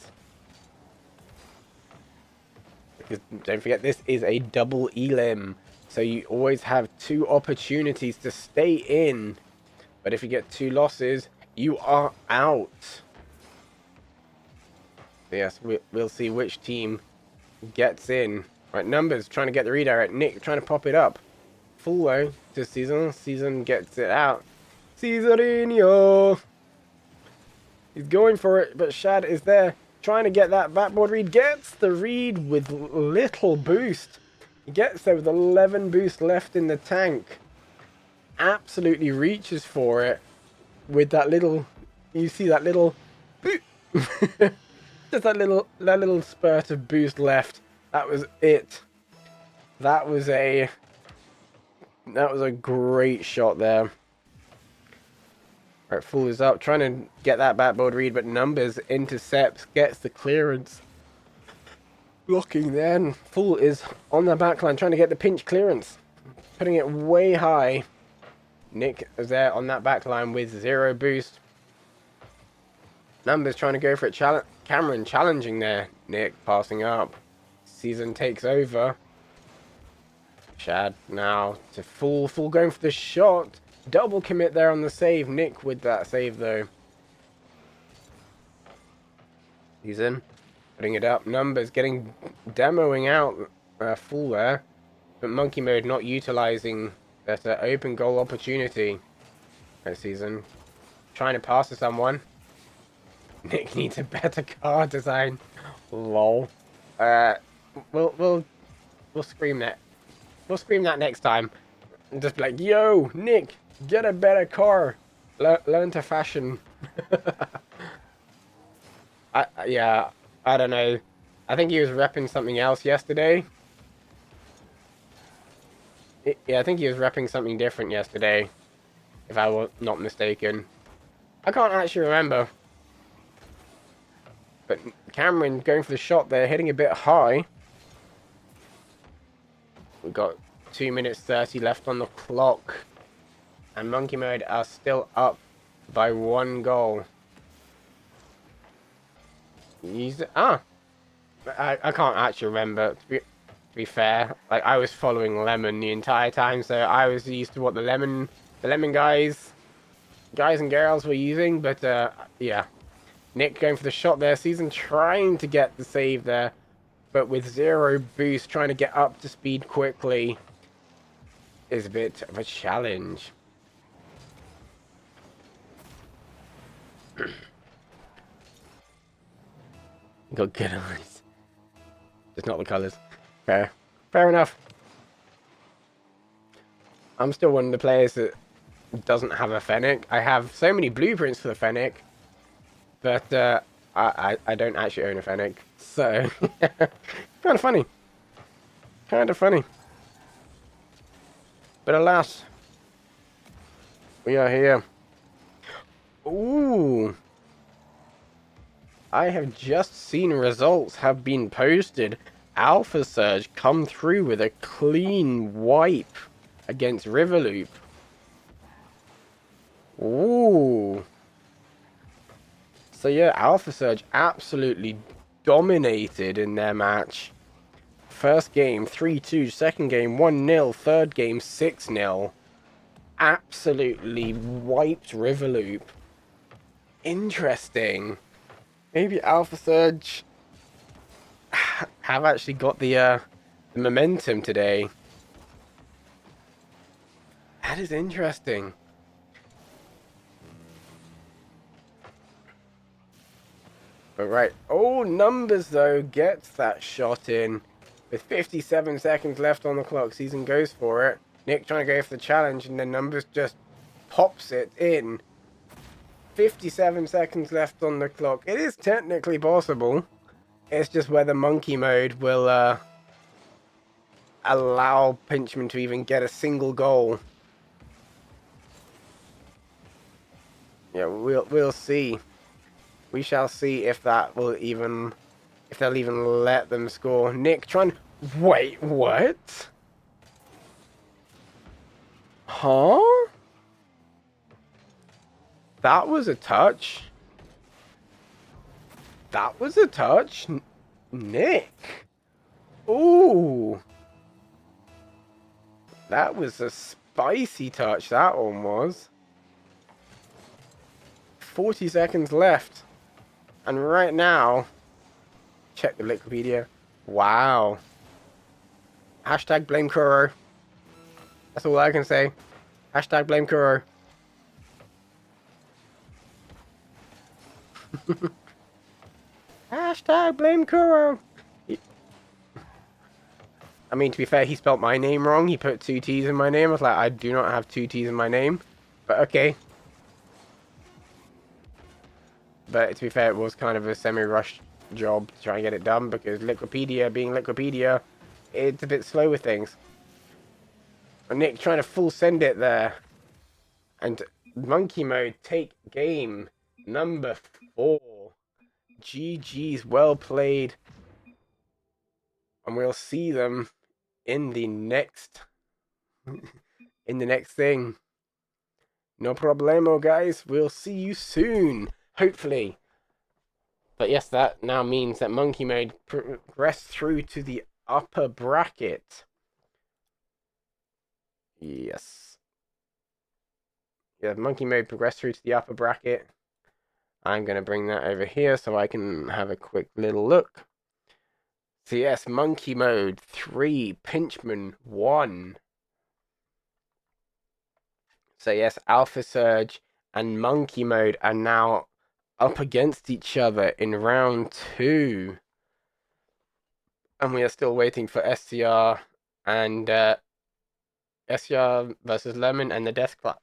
Because don't forget, this is a double elim, so you always have 2 opportunities to stay in. But if you get 2 losses, you are out. Yes, we'll see which team gets in. Right, Numbers trying to get the redirect. Nick trying to pop it up. Full though to Season. Season gets it out. Cesarinho. He's going for it, but Shad is there trying to get that backboard read. Gets the read with little boost. He gets there with 11 boost left in the tank. Absolutely reaches for it with that little. You see that little. Just that little spurt of boost left. That was it. That was a great shot there. Right, Fool is up, trying to get that backboard read, but Numbers intercepts, gets the clearance. Blocking then. Fool is on the backline, trying to get the pinch clearance. Putting it way high. Nick is there on that backline with 0 boost. Numbers trying to go for it. Cameron challenging there. Nick passing up. Season takes over. Shad now to Fool. Fool going for the shot. Double commit there on the save. Nick with that save though. He's in. Putting it up. Numbers demoing out Fool there. But Monkey mode not utilizing that open goal opportunity. This season. Trying to pass to someone. Nick needs a better car design. Lol. We'll scream that. We'll scream that next time. And just be like, yo, Nick, get a better car. Learn to fashion. Yeah, I don't know. I think he was repping something else yesterday. Yeah, I think he was repping something different yesterday. If I was not mistaken. I can't actually remember. But Cameron going for the shot there, hitting a bit high. We've got 2 minutes 30 left on the clock. And Monkey Mode are still up by 1 goal. I can't actually remember, to be fair. Like, I was following Lemon the entire time, so I was used to what the Lemon guys and girls were using, but yeah. Nick going for the shot there. Season trying to get the save there, but with 0 boost, trying to get up to speed quickly is a bit of a challenge. Got good eyes. Just not the colours. Fair. Fair enough. I'm still one of the players that doesn't have a Fennec. I have so many blueprints for the Fennec, but I don't actually own a Fennec. So, kind of funny. Kind of funny. But alas, We are here. Ooh. I have just seen results have been posted. Alpha Surge come through with a clean wipe against Riverloop. Ooh. So yeah, Alpha Surge absolutely dominated in their match. First game 3-2, second game 1-0, third game 6-0. Absolutely wiped Riverloop. Interesting. Maybe Alpha Surge have actually got the momentum today. That is interesting. But right. Oh, Numbers, though, gets that shot in. With 57 seconds left on the clock, Season goes for it. Nick trying to go for the challenge, and then Numbers just pops it in. 57 seconds left on the clock. It is technically possible. It's just whether Monkey Mode will allow Pinchman to even get a single goal. Yeah, we'll see. We shall see if that will even, if they'll even let them score. Nick trying. Wait, what? Huh? That was a touch. That was a touch. Nick. Ooh. That was a spicy touch, that one was. 40 seconds left. And right now, check the Wikipedia. Wow. Hashtag blame Kuro. That's all I can say. Hashtag blame Kuro. Hashtag blame Kuro. I mean, to be fair, he spelt my name wrong. He put 2 T's in my name. I was like, I do not have 2 T's in my name. But okay. But to be fair, it was kind of a semi-rushed job to try and get it done, because Wikipedia, being Wikipedia, it's a bit slow with things. And Nick trying to full send it there. And Monkey Mode take game number 4. GG's, well played. And we'll see them in the next thing. No problemo, guys. We'll see you soon, hopefully. But yes, that now means that Monkey Mode progressed through to the upper bracket. Yes. Yeah, Monkey Mode progressed through to the upper bracket. I'm going to bring that over here so I can have a quick little look. So yes, Monkey Mode 3, Pinchman 1. So yes, Alpha Surge and Monkey Mode are now up against each other in round 2. And we are still waiting for SCR and SCR versus Lemon and the Death Cloud.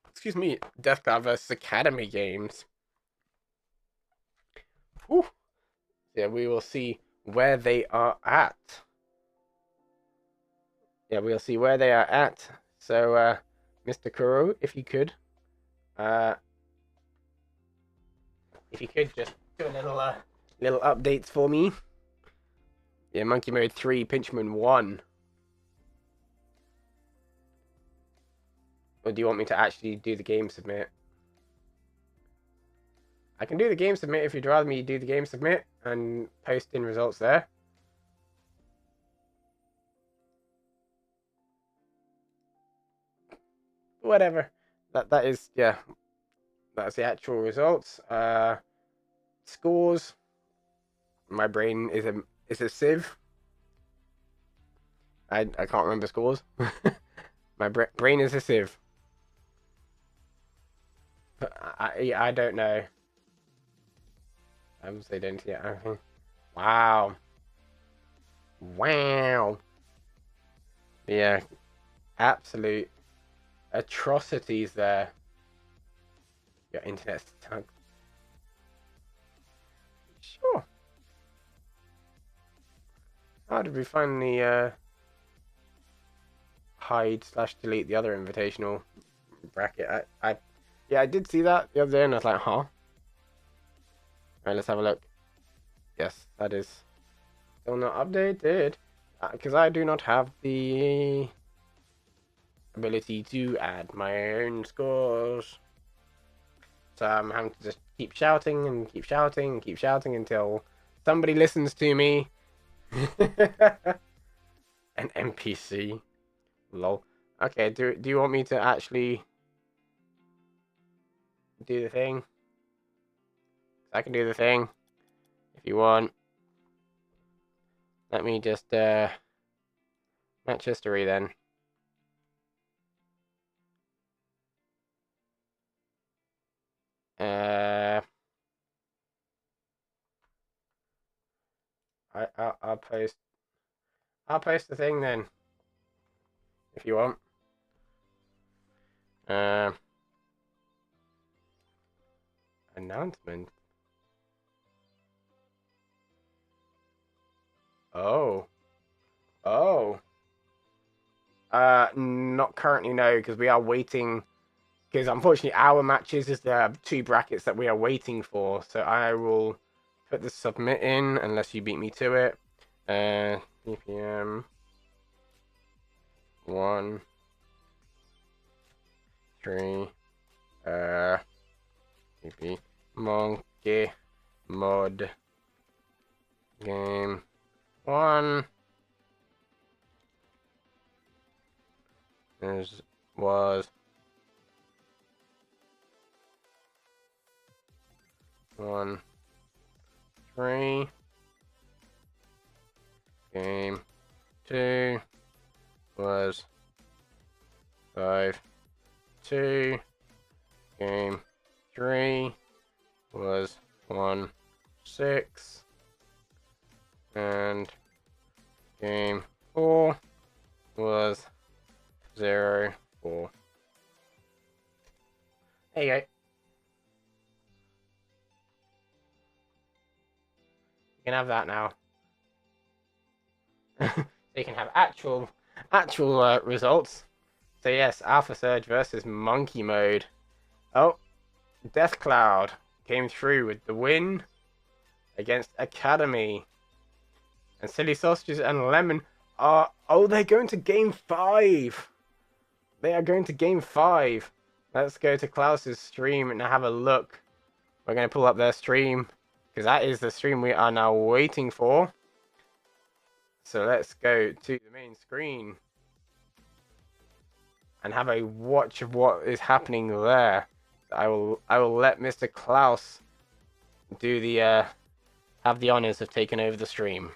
Excuse me, Death Cloud versus Academy games. Whew. Yeah, we will see where they are at. Yeah, we'll see where they are at. So, Mr. Kuro, if you could just do a little updates for me. Yeah, Monkey Mode 3, Pinchman 1. Or do you want me to actually do the game submit? I can do the game submit if you'd rather me do the game submit and post in results there. Whatever. That is, yeah. That's the actual results. Scores. My brain is a sieve. I can't remember scores. My brain is a sieve. I don't know. They don't yet. Wow. Wow. Yeah. Absolute atrocities there. Your internet's stuck. Sure. How did we finally hide/delete the other invitational bracket. Yeah, I did see that the other day, and I was like, huh. Alright, let's have a look. Yes, that is still not updated because I do not have the ability to add my own scores. So I'm having to just keep shouting and keep shouting and keep shouting until somebody listens to me. An NPC. Lol. Okay, do you want me to actually do the thing? I can do the thing if you want. Let me just match history then. Uh I'll post the thing then if you want. Uh announcement. Oh. Oh. Not currently, no, because we are waiting. Because unfortunately, our matches is the 2 brackets that we are waiting for. So I will put the submit in unless you beat me to it. CPM 1 3 CP monkey mod game 1 was 1 3 game 2 was 5 2 game 3 was 1 6 and game 4 was 0 4. There you go. You can have that now. So you can have actual results. So yes, Alpha Surge versus Monkey Mode. Oh, Death Cloud came through with the win against Academy. And Silly Sausages and Lemon are... Oh, they're going to Game 5. They are going to Game 5. Let's go to Klaus's stream and have a look. We're going to pull up their stream, because that is the stream we are now waiting for. So let's go to the main screen and have a watch of what is happening there. I will let Mr. Klaus do the have the honors of taking over the stream.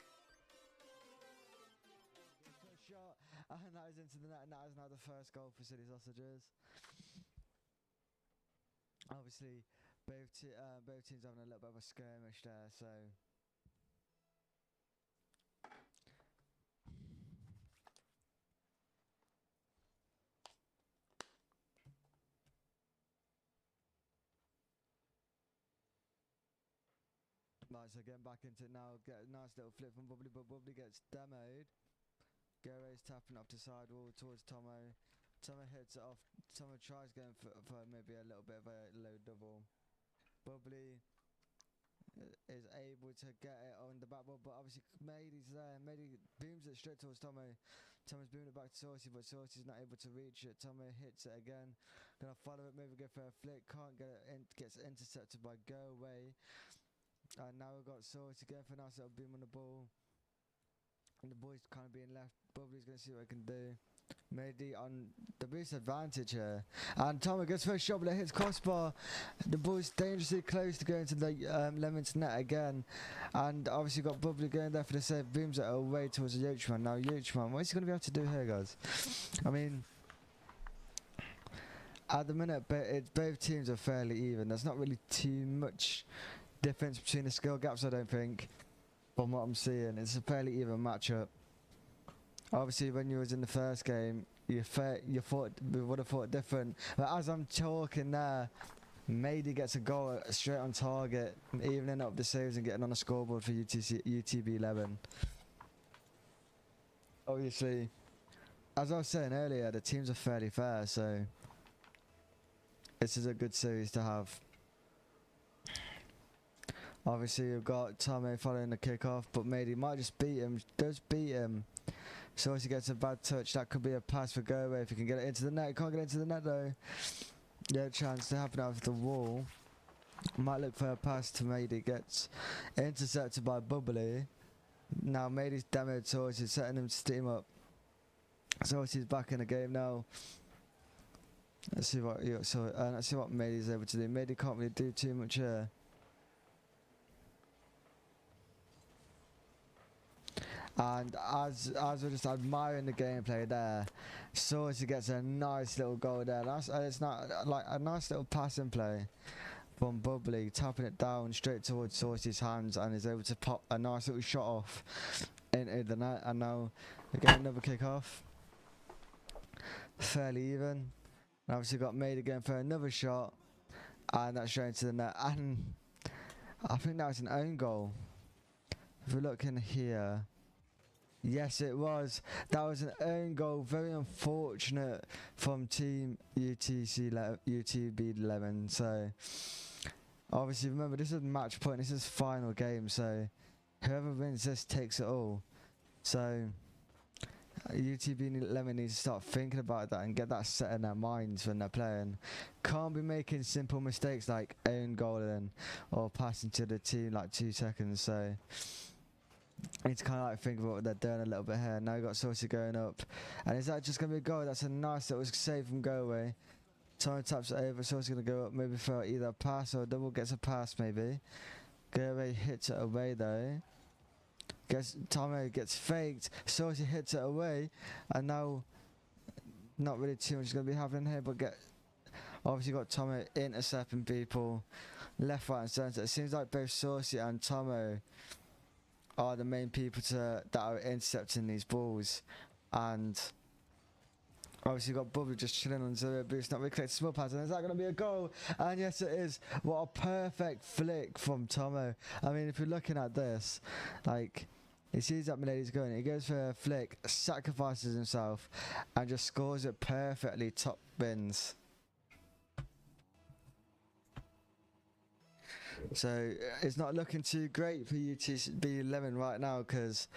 And that is into the net, and that is now the first goal for City Sausages. Obviously, both teams having a little bit of a skirmish there, so. Right, so getting back into it now, get a nice little flip from Bubbly, but Bubbly gets demoed. Gary's tapping off the sidewall towards Tomo. Tomo hits it off. Tomo tries going for maybe a little bit of a low double. Bubbly is able to get it on the back ball, but obviously Mady's there. Mady booms it straight towards Tomo. Tomo's booming it back to Saucy, but Saucy's not able to reach it. Tomo hits it again. Gonna follow it, maybe go for a flick. Can't get it in, gets intercepted by Go Away. And now we've got Saucy going for a nice little boom on the ball. And the boys kind of being left. Bubbly's going to see what he can do. Mady on the boost advantage here. And Tomo gets first shot, but it hits crossbar. The boys dangerously close to going to the Lemon's net again. And obviously got Bubbly going there for the save. Booms it away towards the Yochman. Now Yochman, what is he going to be able to do here, guys? I mean, at the minute, both teams are fairly even. There's not really too much difference between the skill gaps, I don't think. From what I'm seeing, it's a fairly even matchup. Obviously, when you was in the first game, we would have thought different. But as I'm talking there, Mady gets a goal straight on target, evening up the saves and getting on the scoreboard for UTB 11. Obviously, as I was saying earlier, the teams are fairly fair, so this is a good series to have. Obviously, you've got Tommy following the kickoff, but maybe might just beat him. Does beat him. So once he gets a bad touch, that could be a pass for Go Away if he can get it into the net. Can't get into the net though. Yeah, chance to happen out of the wall. Might look for a pass to Mady. Gets intercepted by Bubbly. Now Mady's damaged, so he's setting him to steam up. So he's back in the game now. Let's see what Mady's able to do. Mady can't really do too much here. And as we're just admiring the gameplay there, Saucy gets a nice little goal there. It's not like a nice little passing play from Bubbly, tapping it down straight towards Saucy's hands, and is able to pop a nice little shot off into the net. And now again another kick off, fairly even. And obviously got made again for another shot, and that's straight into the net. And I think that was an own goal. If we look in here. Yes, it was. That was an own goal. Very unfortunate from Team UTB 11. So, obviously, remember, this is match point. This is final game. So, whoever wins this takes it all. So, UTB 11 needs to start thinking about that and get that set in their minds when they're playing. Can't be making simple mistakes like own goaling or passing to the team like 2 seconds. So, I need to kind of like think about what they're doing a little bit here. Now we got Saucy going up. And is that just going to be a goal? That's a nice little save from Go Away. Tommy taps it over. Saucy going to go up maybe for either a pass or a double. Gets a pass maybe. Go Away hits it away though. Tommy gets faked. Saucy hits it away. And now not really too much is going to be happening here. But obviously got Tommy intercepting people. Left, right and centre. It seems like both Saucy and Tommy are the main people that are intercepting these balls. And obviously you've got Bubbly just chilling on 0 boost, not really collecting small pads. And is that going to be a goal? And yes it is. What a perfect flick from Tomo. I mean, if you're looking at this, like, he sees that Milady's going, he goes for a flick, sacrifices himself, and just scores it perfectly, top bins. So it's not looking too great for UTB 11 right now because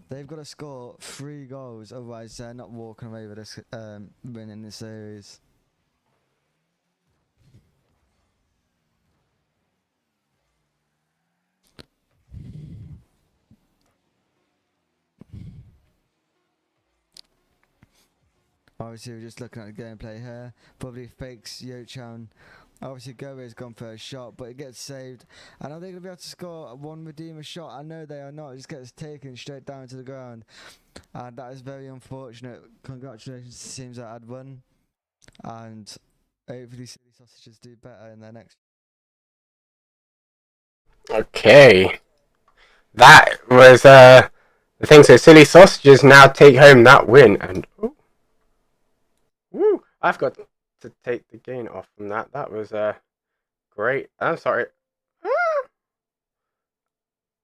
they've got to score 3 goals, otherwise they're not walking away with this winning this series. Obviously we're just looking at the gameplay here. Probably fakes Yochan. Obviously Goe's gone for a shot, but it gets saved. And are they going to be able to score one redeemer shot? I know they are not. It just gets taken straight down to the ground. And that is very unfortunate. Congratulations to the teams that had won. And hopefully Silly Sausages do better in their next. Okay. That was the thing. So Silly Sausages now take home that win. And woo! I've got to take the gain off from that. That was great. I'm sorry.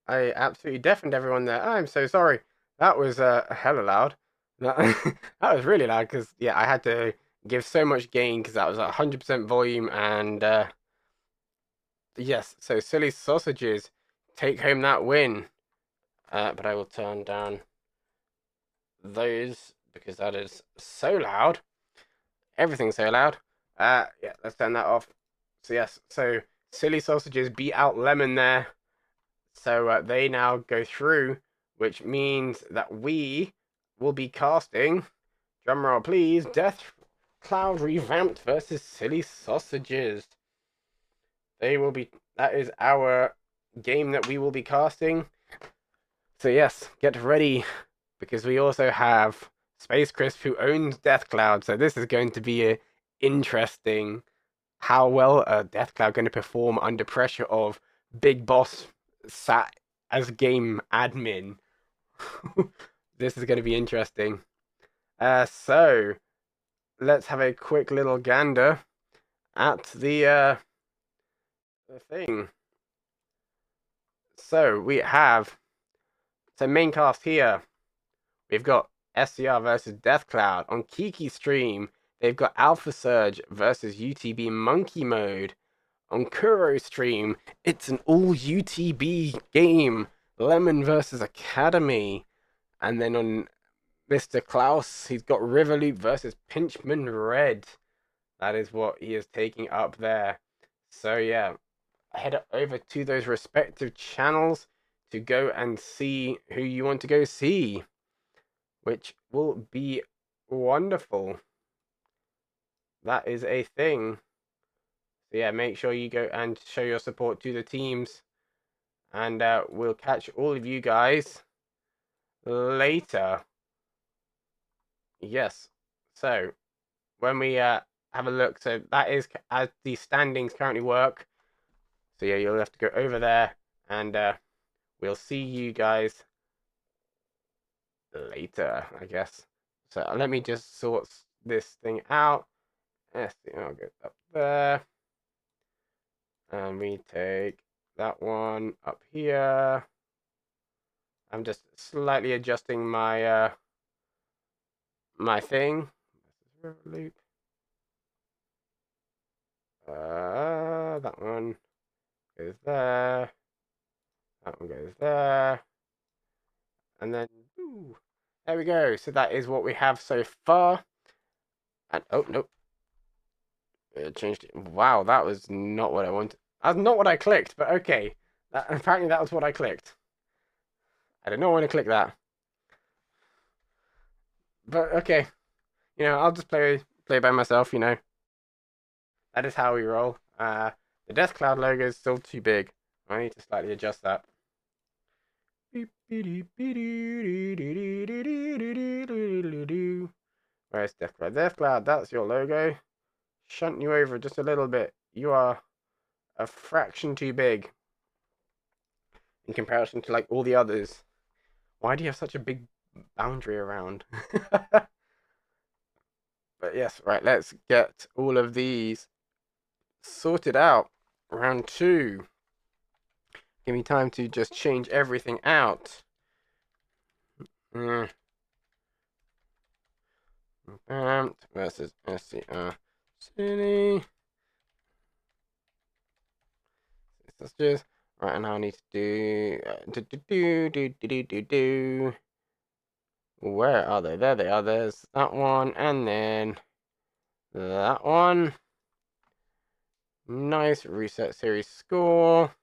I absolutely deafened everyone there. I'm so sorry. That was hella loud. That, that was really loud because yeah, I had to give so much gain because that was 100% volume and yes. So Silly Sausages take home that win. But I will turn down those because that is so loud. Everything's so loud. Yeah, let's turn that off. So yes, so Silly Sausages beat out Lemon there. So they now go through, which means that we will be casting, drumroll please, Death Cloud Revamped versus Silly Sausages. They will be, that is our game that we will be casting. So yes, get ready, because we also have Space Crisp who owns Death Cloud, so this is going to be interesting. How well Death Cloud going to perform under pressure of Big Boss sat as game admin. This is going to be interesting. So let's have a quick little gander at the thing. So we have main cast here. We've got SCR versus Death Cloud on Kiki stream. they've got Alpha Surge versus UTB Monkey Mode. On Kuro stream, it's an all UTB game. Lemon versus Academy. And then on Mr. Klaus, he's got Riverloop versus Pinchman Red. That is what he is taking up there. So yeah, head over to those respective channels to go and see who you want to go see, which will be wonderful. That is a thing. So yeah, make sure you go and show your support to the teams, and we'll catch all of you guys later. Yes. So when we have a look, so that is as the standings currently work. So yeah, you'll have to go over there, and we'll see you guys later, I guess. So let me just sort this thing out. Yes, I'll go up there. And we take that one up here. I'm just slightly adjusting my my thing. Loop. That one goes there. That one goes there. And then, ooh, there we go. So that is what we have so far. And oh nope, it changed it. Wow, that was not what I wanted. That's not what I clicked. But okay, apparently that was what I clicked. I did not want to click that. But okay, I'll just play by myself. That is how we roll. The Death Cloud logo is still too big. I need to slightly adjust that. Where's Death Cloud? Death Cloud, that's your logo. Shunt you over just a little bit. You are a fraction too big in comparison to like all the others. Why do you have such a big boundary around? But yes, right, let's get all of these sorted out. Round 2. Give me time to just change everything out. Versus SCR City. Sausages. Right, and now I need to do. Where are they? There they are. There's that one, and then that one. Nice reset series score.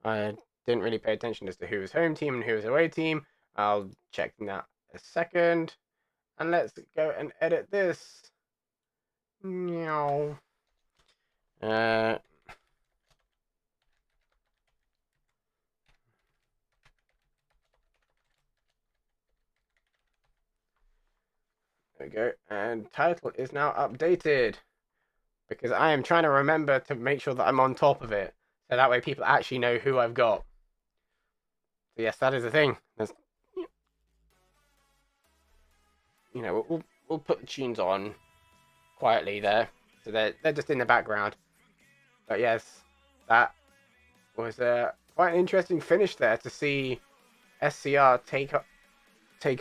I didn't really pay attention as to who was home team and who was away team. I'll check that a second. And let's go and edit this. Meow. There we go. And title is now updated, because I am trying to remember to make sure that I'm on top of it, so that way people actually know who I've got. So yes, that is the thing. We'll put the tunes on quietly there, so they're just in the background. But yes, that was quite an interesting finish there to see SCR take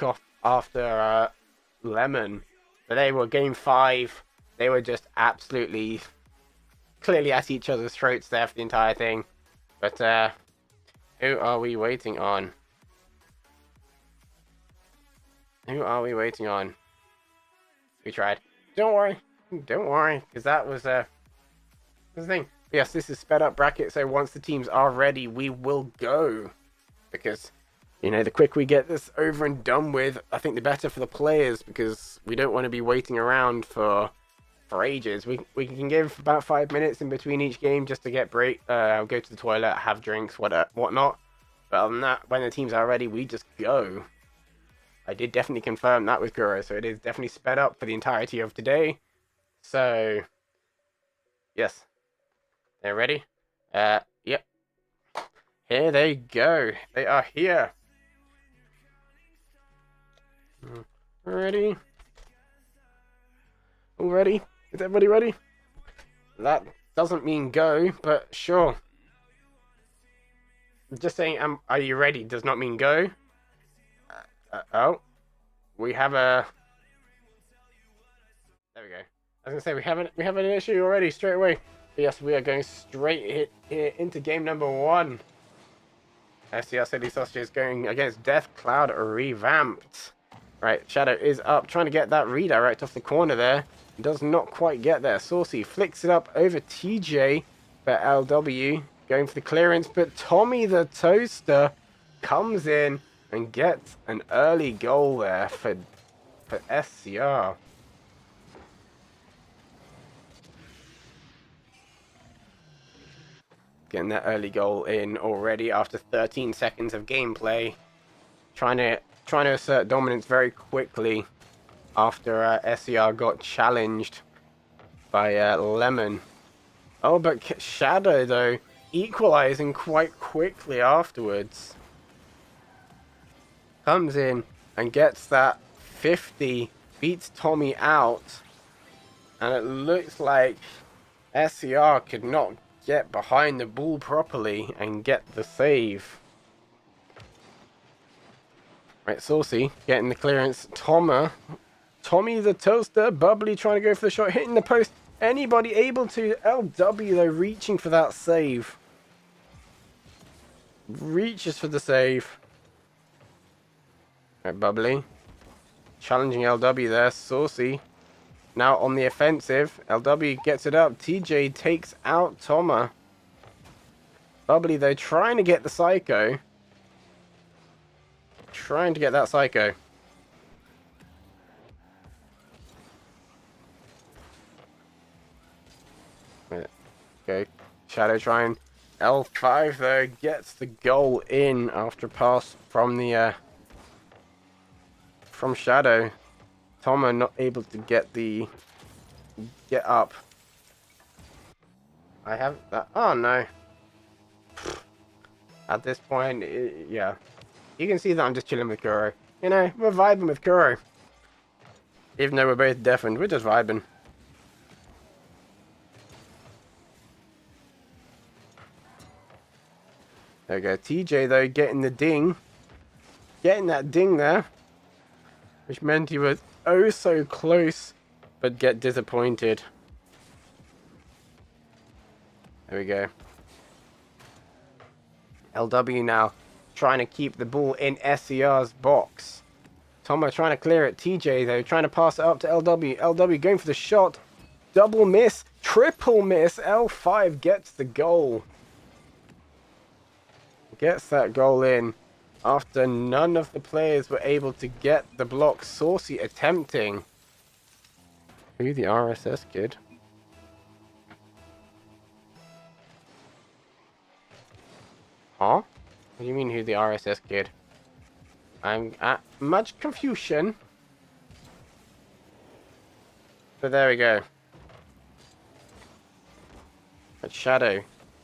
off after Lemon. But they were game 5. They were just absolutely clearly at each other's throats there for the entire thing. But who are we waiting on? Who are we waiting on? We tried. Don't worry, because that was the thing. But yes, this is sped up bracket, so once the teams are ready, we will go. Because the quicker we get this over and done with, I think the better for the players, because we don't want to be waiting around for ages. We can give about 5 minutes in between each game just to get break, go to the toilet, have drinks, whatnot. But other than that, when the teams are ready, we just go. I did definitely confirm that with Kuro, so it is definitely sped up for the entirety of today. So, yes. They're ready? Yep. Here they go. They are here. Ready? All ready? Is everybody ready? That doesn't mean go, but sure. Just saying, are you ready does not mean go. Oh. We have a There we go. I was gonna say we have an issue already straight away. But yes, we are going straight here into game number 1. SCR City Sausages going against Death Cloud Revamped. Right, Shadow is up, trying to get that redirect off the corner there. Does not quite get there. Saucy flicks it up over TJ for LW, going for the clearance, but Tommy the Toaster comes in and gets an early goal there for SCR. Getting that early goal in already after 13 seconds of gameplay. Trying to assert dominance very quickly after SCR got challenged by Lemon. Oh, but Shadow, though, equalizing quite quickly afterwards. Comes in and gets that 50, beats Tommy out. And it looks like SCR could not get behind the ball properly and get the save. Right, Saucy getting the clearance. Tommy the Toaster, Bubbly trying to go for the shot, hitting the post. Anybody able to? LW though, reaching for that save. Reaches for the save. Right, Bubbly. Challenging LW there. Saucy. Now on the offensive. LW gets it up. TJ takes out Toma. Bubbly though, trying to get the Psycho. Trying to get that Psycho. Okay, Shadow trying. L5 though gets the goal in after a pass from the from Shadow. Toma not able to get up. I have that. Oh no. At this point, yeah, you can see that I'm just chilling with Kuro. You know, we're vibing with Kuro. Even though we're both deafened, we're just vibing. There we go. TJ, though, getting the ding. Getting that ding there. Which meant he was oh so close, but get disappointed. There we go. LW now trying to keep the ball in SCR's box. Tomo trying to clear it. TJ, though, trying to pass it up to LW. LW going for the shot. Double miss. Triple miss. L5 gets the goal. Gets that goal in after none of the players were able to get the block. Saucy attempting. Who the RSS kid? Huh? What do you mean who the RSS kid? I'm at much confusion. But there we go. But Shadow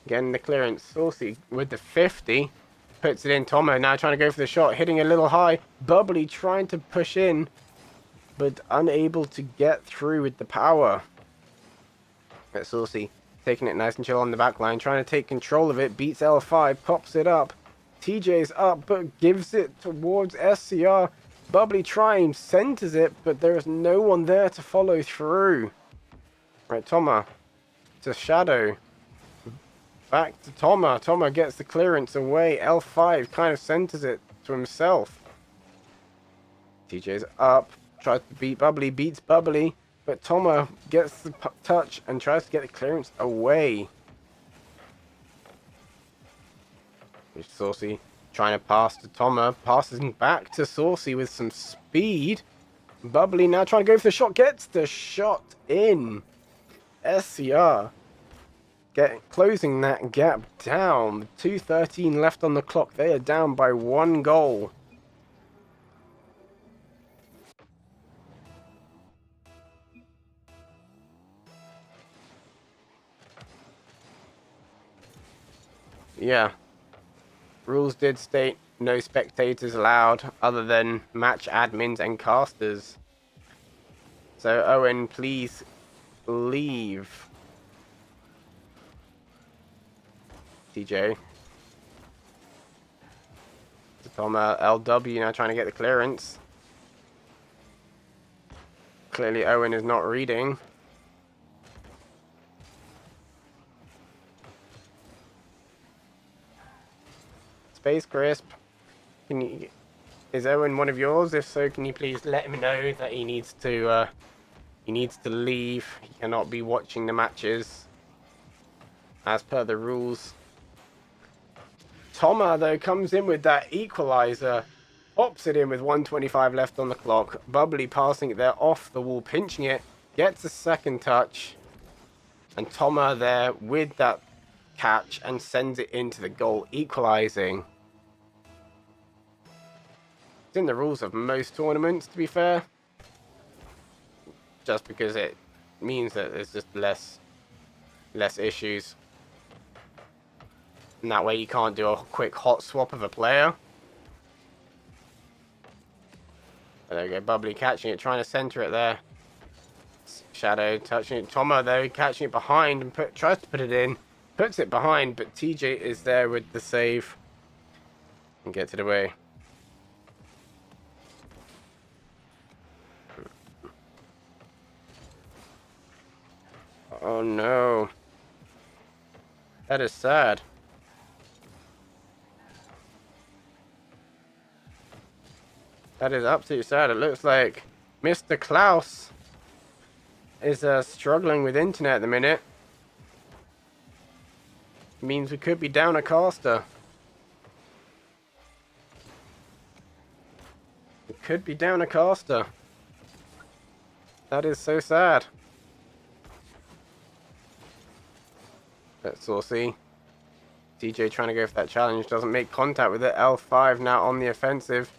getting the clearance. Saucy with the 50. Puts it in. Tomo now trying to go for the shot. Hitting a little high. Bubbly trying to push in. But unable to get through with the power. But Saucy taking it nice and chill on the back line. Trying to take control of it. Beats L5. Pops it up. TJ's up but gives it towards SCR. Bubbly trying. Centers it. But there is no one there to follow through. Right, Toma. To Shadow. Back to Toma. Toma gets the clearance away. L5 kind of centers it to himself. TJ's up. Tries to beat Bubbly. Beats Bubbly. But Toma gets the touch and tries to get the clearance away. Saucy trying to pass to Toma. Passing back to Saucy with some speed. Bubbly now trying to go for the shot. Gets the shot in. SCR. Closing that gap down. 2:13 left on the clock. They are down by 1 goal. Yeah. Rules did state no spectators allowed other than match admins and casters. So Owen, please leave. TJ. Tom LW now trying to get the clearance. Clearly Owen is not reading. Space Crisp. Is Owen one of yours? If so, can you please let him know that he needs to leave. He cannot be watching the matches as per the rules. Toma, though, comes in with that equalizer. Pops it in with 1:25 left on the clock. Bubbly passing it there off the wall, pinching it. Gets a second touch. And Toma there with that catch and sends it into the goal, equalizing. It's in the rules of most tournaments, to be fair. Just because it means that there's just less issues. And that way you can't do a quick hot swap of a player. There we go, Bubbly catching it, trying to center it there. Shadow touching it. Toma, though, catching it behind and tries to put it in. Puts it behind, but TJ is there with the save. And gets it away. Oh no. That is sad. That is absolutely sad. It looks like Mr. Klaus is struggling with internet at the minute. Means we could be down a caster. We could be down a caster. That is so sad. That's Saucy. TJ trying to go for that challenge. Doesn't make contact with it. L5 now on the offensive.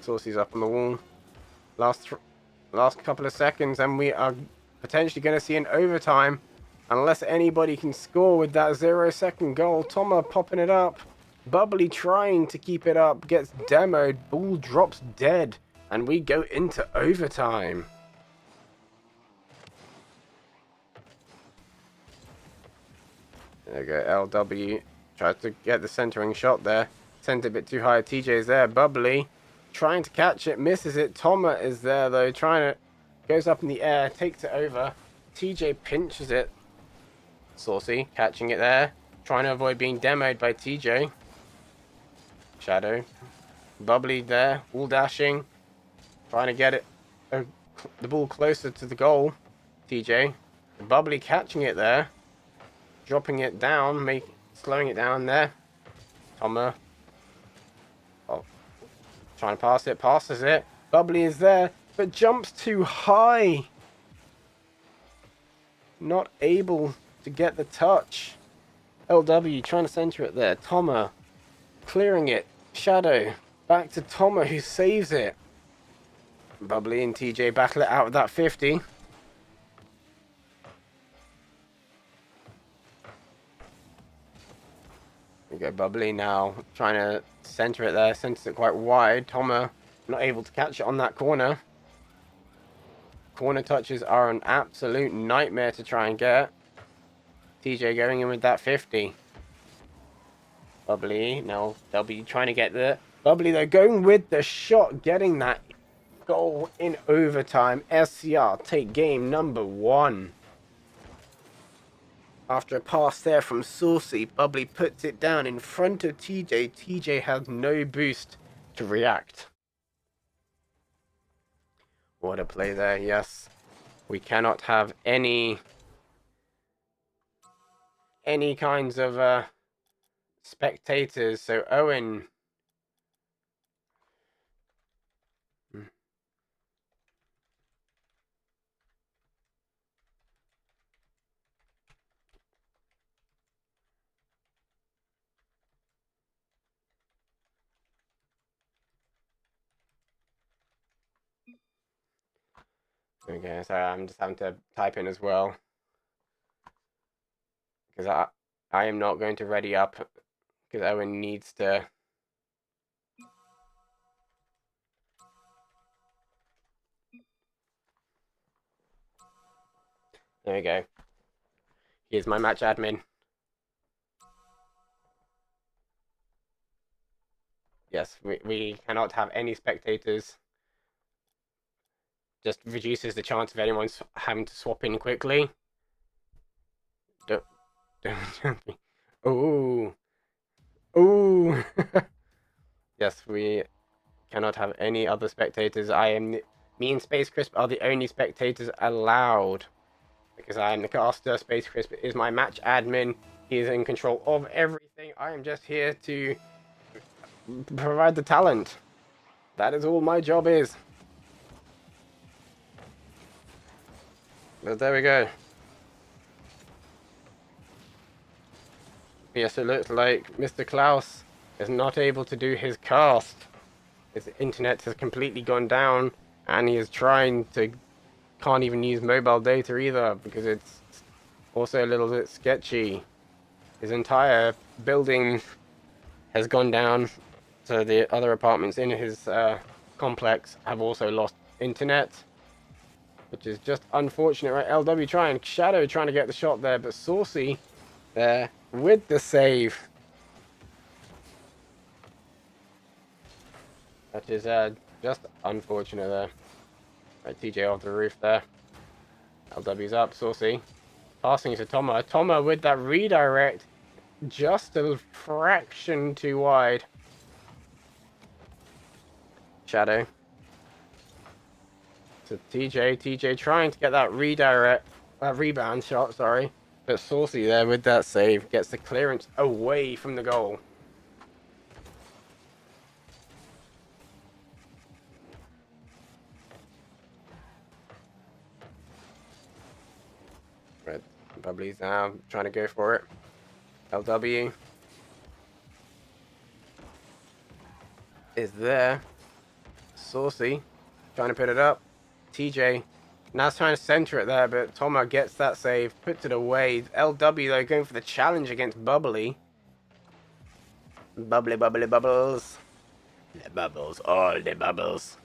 Saucy's up on the wall. Last couple of seconds and we are potentially going to see an overtime. Unless anybody can score with that 0-second goal. Toma popping it up. Bubbly trying to keep it up. Gets demoed. Ball drops dead. And we go into overtime. There we go. LW tries to get the centering shot there. Sent it a bit too high. TJ's there. Bubbly trying to catch it. Misses it. Toma is there though. Trying to... Goes up in the air. Takes it over. TJ pinches it. Saucy catching it there. Trying to avoid being demoed by TJ. Shadow. Bubbly there. Wall dashing. Trying to get it. The ball closer to the goal. TJ. Bubbly catching it there. Dropping it down. Slowing it down there. Toma. Oh. Trying to pass it. Passes it. Bubbly is there. But jumps too high. Not able to get the touch. LW trying to center it there. Toma clearing it. Shadow back to Toma who saves it. Bubbly and TJ battle it out with that 50. There we go. Bubbly now trying to center it there. Centers it quite wide. Toma not able to catch it on that corner. Corner touches are an absolute nightmare to try and get. TJ going in with that 50. Bubbly, now they'll be trying to get the... Bubbly, they're going with the shot, getting that goal in overtime. SCR take game number 1. After a pass there from Saucy, Bubbly puts it down in front of TJ. TJ has no boost to react. What a play there, yes. We cannot have any kinds of spectators. So Owen, okay, so I'm just having to type in as well because I am not going to ready up because Owen needs to. There we go. Here's my match admin. Yes, we cannot have any spectators. Just reduces the chance of anyone having to swap in quickly. Don't jump me. Ooh. Ooh. Yes, we cannot have any other spectators. Me and Space Crisp are the only spectators allowed. Because I am the caster, Space Crisp is my match admin. He is in control of everything. I am just here to provide the talent. That is all my job is. But there we go. Yes, it looks like Mr. Klaus is not able to do his cast. His internet has completely gone down, and he is trying to... Can't even use mobile data either, because it's also a little bit sketchy. His entire building has gone down, so the other apartments in his complex have also lost internet, which is just unfortunate, right? LW trying, Shadow trying to get the shot there, but Saucy there with the save. That is just unfortunate there. Right, TJ off the roof there. LW's up, Saucy. Passing to Toma. Toma with that redirect, just a fraction too wide. Shadow. To TJ. TJ trying to get that rebound shot, sorry. But Saucy there with that save gets the clearance away from the goal. Red Bubbly's now trying to go for it. LW is there. Saucy trying to put it up. TJ now trying to center it there, but Toma gets that save, puts it away. LW though going for the challenge against Bubbly. Bubbly, bubbly, bubbles. The bubbles, all the bubbles.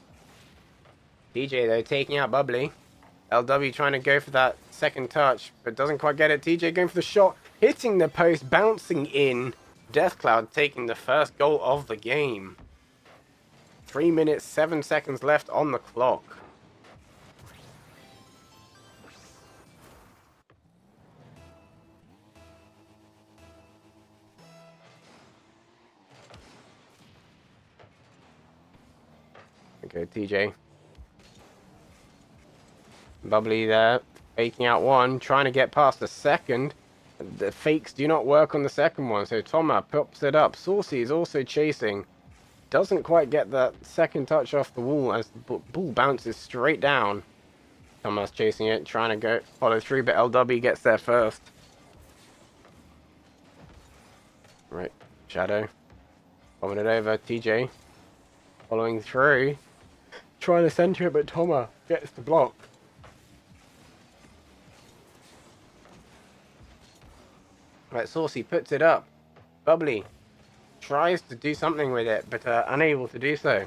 TJ though taking out Bubbly. LW trying to go for that second touch, but doesn't quite get it. TJ going for the shot, hitting the post, bouncing in. Deathcloud taking the first goal of the game. 3 minutes, 7 seconds left on the clock. Okay, TJ. Bubbly there, faking out one, trying to get past the second. The fakes do not work on the second one, so Toma pops it up. Saucy is also chasing. Doesn't quite get that second touch off the wall as the ball bounces straight down. Toma's chasing it, trying to go follow through, but LW gets there first. Right, Shadow. Bombing it over, TJ. Following through. Trying to center it, but Toma gets the block. Right, Saucy puts it up. Bubbly tries to do something with it, but unable to do so.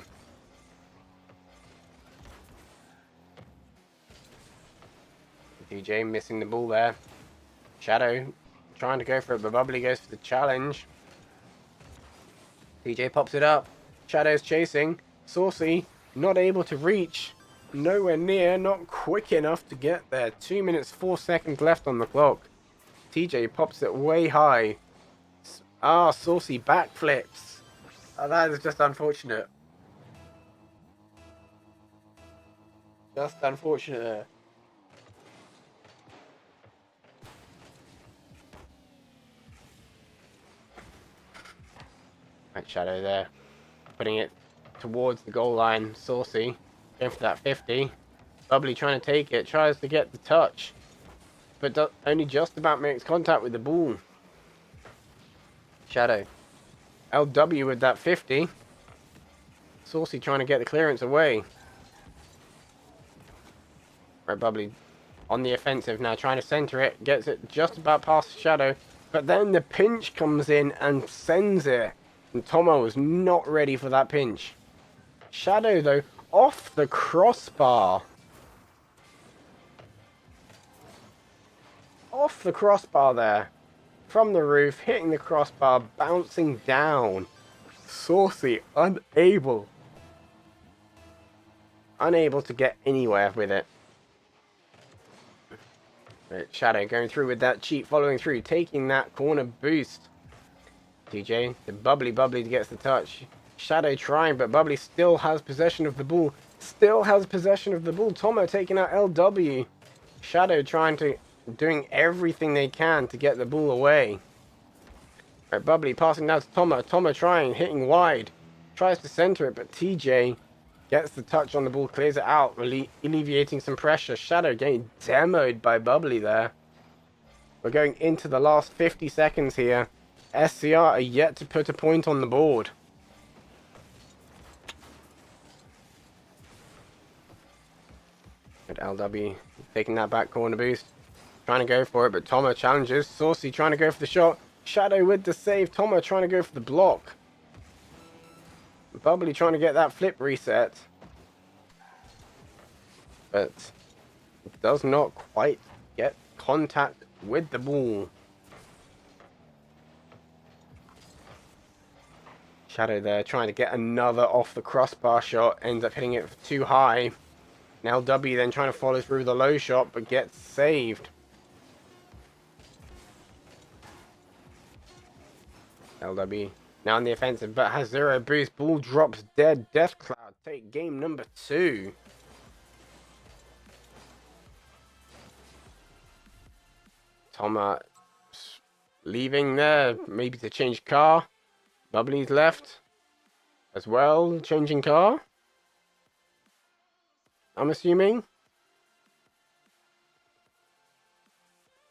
DJ missing the ball there. Shadow trying to go for it, but Bubbly goes for the challenge. DJ pops it up. Shadow's chasing. Saucy not able to reach. Nowhere near, not quick enough to get there. 2 minutes, 4 seconds left on the clock. TJ pops it way high. Saucy backflips. That is just unfortunate. Just unfortunate there. Right, Shadow there. Putting it towards the goal line. Saucy going for that 50. Bubbly trying to take it. Tries to get the touch. But only just about makes contact with the ball. Shadow. LW with that 50. Saucy trying to get the clearance away. Right, Bubbly on the offensive now, trying to center it. Gets it just about past Shadow. But then the pinch comes in and sends it. And Tomo was not ready for that pinch. Shadow, though, off the crossbar. Off the crossbar there. From the roof, hitting the crossbar, bouncing down. Saucy, unable unable to get anywhere with it. But Shadow going through with that cheat, following through, taking that corner boost. TJ, the Bubbly gets the touch. Shadow trying, but Bubbly still has possession of the ball. Tomo taking out LW. Shadow doing everything they can to get the ball away. Right, Bubbly passing now to Tomo. Tomo trying, hitting wide. Tries to center it, but TJ gets the touch on the ball, clears it out, alleviating some pressure. Shadow getting demoed by Bubbly there. We're going into the last 50 seconds here. SCR are yet to put a point on the board. But LW taking that back corner boost. Trying to go for it, but Tomo challenges. Saucy trying to go for the shot. Shadow with the save. Tomo trying to go for the block. Bubbly trying to get that flip reset. But it does not quite get contact with the ball. Shadow there trying to get another off the crossbar shot. Ends up hitting it too high. Now LW then trying to follow through the low shot, but gets saved. LW now on the offensive, but has 0 boost. Ball drops dead. Death Cloud take game number 2. Toma leaving there, maybe to change car. Bubbly's left as well, changing car. I'm assuming.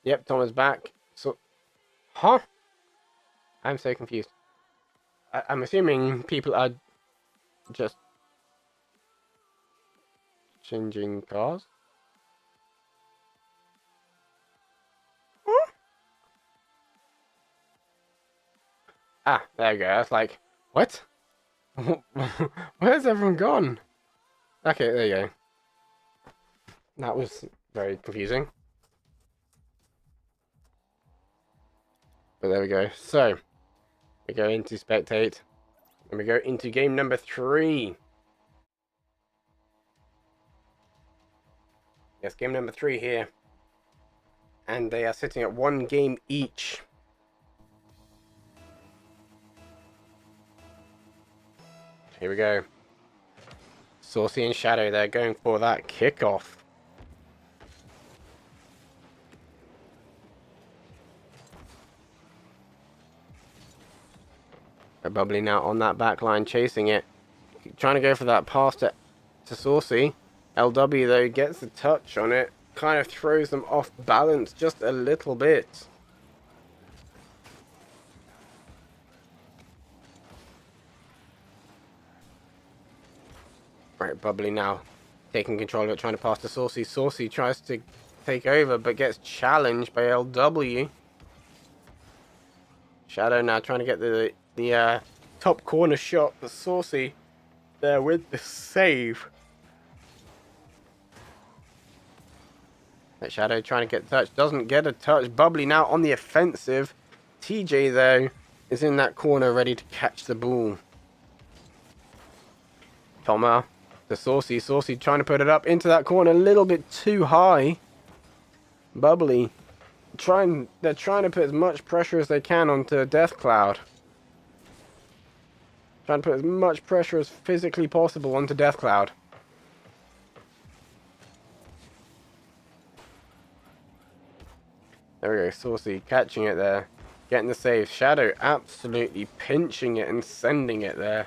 Yep, Toma's back. So, huh? I'm so confused. I'm assuming people are just changing cars. Huh? Ah, there you go. That's like, what? Where's everyone gone? Okay, there you go. That was very confusing. But there we go. So, we go into spectate. And we go into game number 3. Yes, game number 3 here. And they are sitting at 1 game each. Here we go. Saucy and Shadow, they're going for that kickoff. They're Bubbly now on that back line, chasing it. Trying to go for that pass to Saucy. LW, though, gets the touch on it. Kind of throws them off balance just a little bit. Right, Bubbly now taking control of it, trying to pass to Saucy. Saucy tries to take over, but gets challenged by LW. Shadow now trying to get the top corner shot, but Saucy there with the save. That Shadow trying to get a touch, doesn't get a touch. Bubbly now on the offensive. TJ though is in that corner ready to catch the ball. Toma to Saucy. Saucy trying to put it up into that corner a little bit too high. Bubbly they're trying to put as much pressure as they can onto Death Cloud. Trying to put as much pressure as physically possible onto Death Cloud. There we go, Saucy catching it there. Getting the save. Shadow absolutely pinching it and sending it there.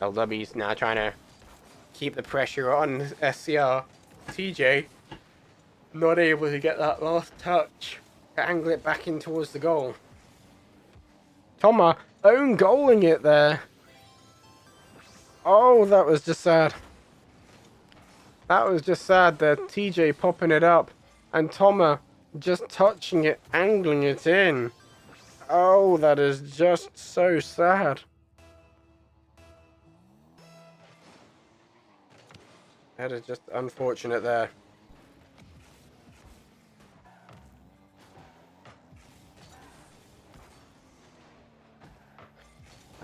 LW's now trying to keep the pressure on SCR. TJ not able to get that last touch to angle it back in towards the goal. Toma own goaling it there. Oh, that was just sad. That was just sad there. TJ popping it up and Toma just touching it, angling it in. Oh, that is just so sad. That is just unfortunate there.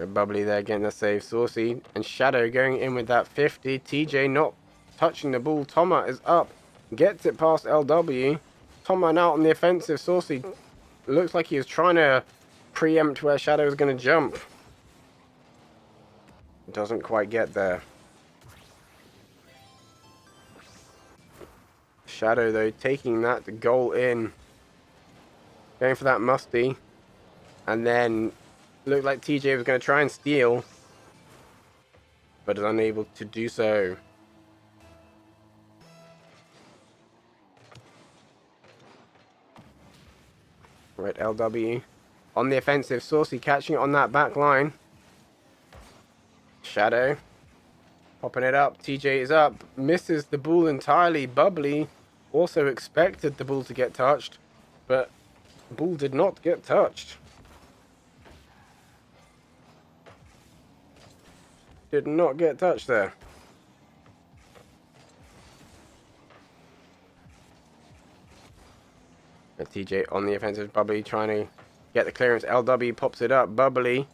Bubbly there getting the save. Saucy and Shadow going in with that 50. TJ not touching the ball. Toma is up. Gets it past LW. Toma now on the offensive. Saucy looks like he was trying to preempt where Shadow is going to jump. Doesn't quite get there. Shadow, though, taking that goal in. Going for that musty. And then looked like TJ was going to try and steal. But is unable to do so. Right, LW. On the offensive. Saucy catching it on that back line. Shadow. Popping it up. TJ is up. Misses the ball entirely. Bubbly also expected the ball to get touched. But the ball did not get touched. Did not get touched there. But TJ on the offensive. Bubbly trying to get the clearance. LW pops it up. Bubbly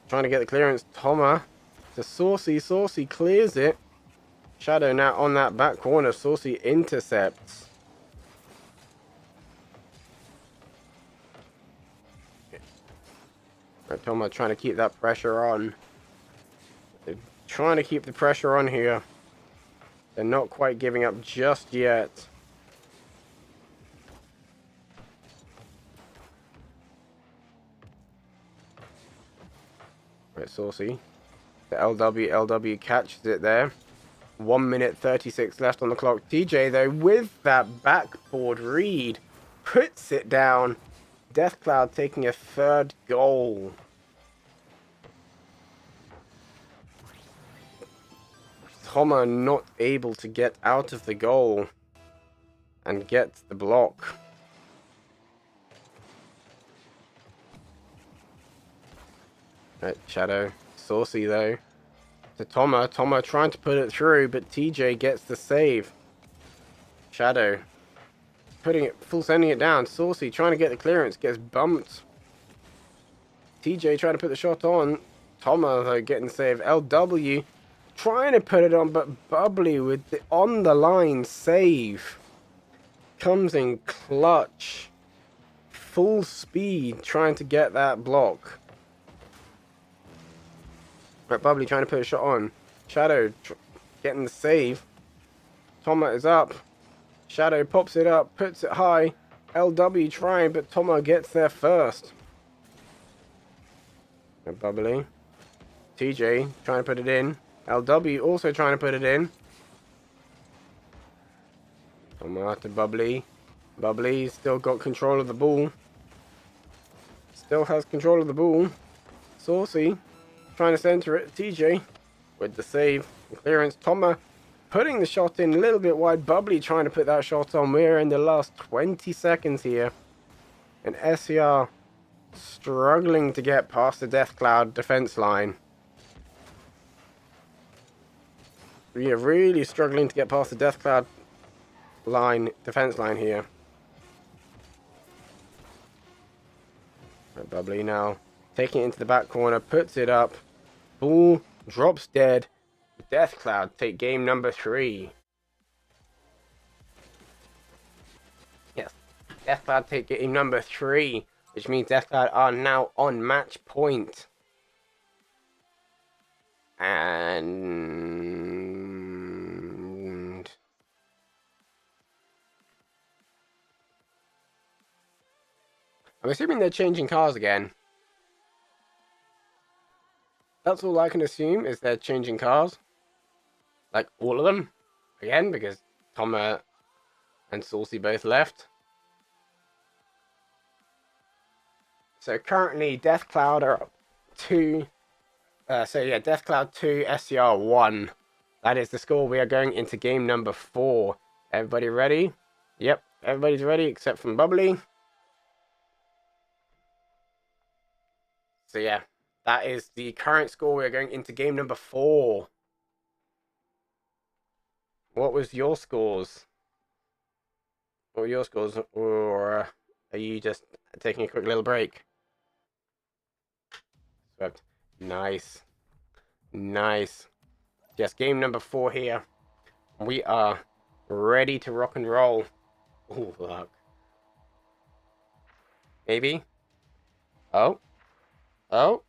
trying to get the clearance. Toma to Saucy. Saucy clears it. Shadow now on that back corner. Saucy intercepts. Right, Toma trying to keep that pressure on. They're trying to keep the pressure on here. They're not quite giving up just yet. Right, Saucy. The LW catches it there. 1 minute 36 left on the clock. TJ, though, with that backboard read, puts it down. Deathcloud taking a third goal. Toma not able to get out of the goal and get the block. Right, Shadow. Saucy, though. To Toma. Toma trying to put it through, but TJ gets the save. Shadow. Putting it, full sending it down. Saucy trying to get the clearance. Gets bumped. TJ trying to put the shot on. Toma, though, getting the save. LW trying to put it on, but Bubbly with the on the line save. Comes in clutch. Full speed trying to get that block. Right, Bubbly trying to put a shot on. Shadow getting the save. Toma is up. Shadow pops it up, puts it high. LW trying, but Toma gets there first. And Bubbly. TJ trying to put it in. LW also trying to put it in. Toma to Bubbly. Bubbly still got control of the ball. Still has control of the ball. Saucy trying to center it. TJ with the save and clearance. Toma putting the shot in a little bit wide. Bubbly trying to put that shot on. We're in the last 20 seconds here. And SCR struggling to get past the Deathcloud defense line. We are really struggling to get past the Deathcloud defense line here. Right, Bubbly now taking it into the back corner, puts it up. Ball drops dead. Deathcloud take game number 3. Yes, Deathcloud take game number 3, which means Deathcloud are now on match point. And I'm assuming they're changing cars again. That's all I can assume, is they're changing cars. Like, all of them. Again, because Toma and Saucy both left. So currently, Deathcloud are up 2. Deathcloud 2, SCR 1. That is the score. We are going into game number 4. Everybody ready? Yep, everybody's ready except from Bubbly. So yeah, that is the current score. We are going into game number 4. What was your scores? What were your scores? Or are you just taking a quick little break? Swept. Nice. Nice. Just game number 4 here. We are ready to rock and roll. Oh, fuck. Maybe? Oh? Oh?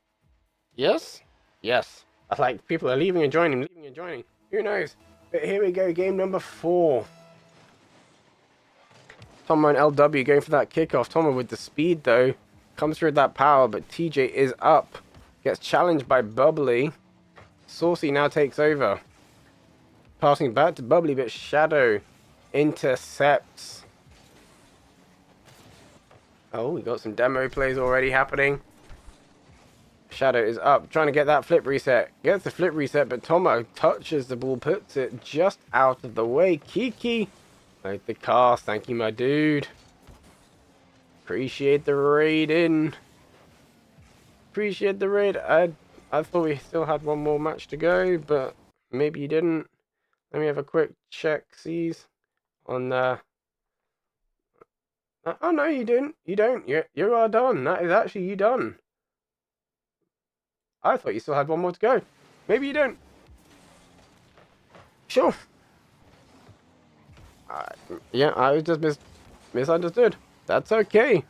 Yes? Yes. I like people are leaving and joining, Who knows? But here we go, game number 4. Tomo and LW going for that kickoff. Tomo with the speed though. Comes through with that power, but TJ is up. Gets challenged by Bubbly. Saucy now takes over. Passing back to Bubbly, but Shadow intercepts. Oh, we got some demo plays already happening. Shadow is up, trying to get that flip reset. Gets the flip reset, but Tomo touches the ball, puts it just out of the way. Kiki, like the cast. Thank you, my dude. Appreciate the raid in. Appreciate the raid. I thought we still had one more match to go, but maybe you didn't. Let me have a quick check, sees on oh no, you didn't. You don't. You are done. That is actually you done. I thought you still had one more to go. Maybe you don't. Sure. Yeah, I was just misunderstood. That's okay.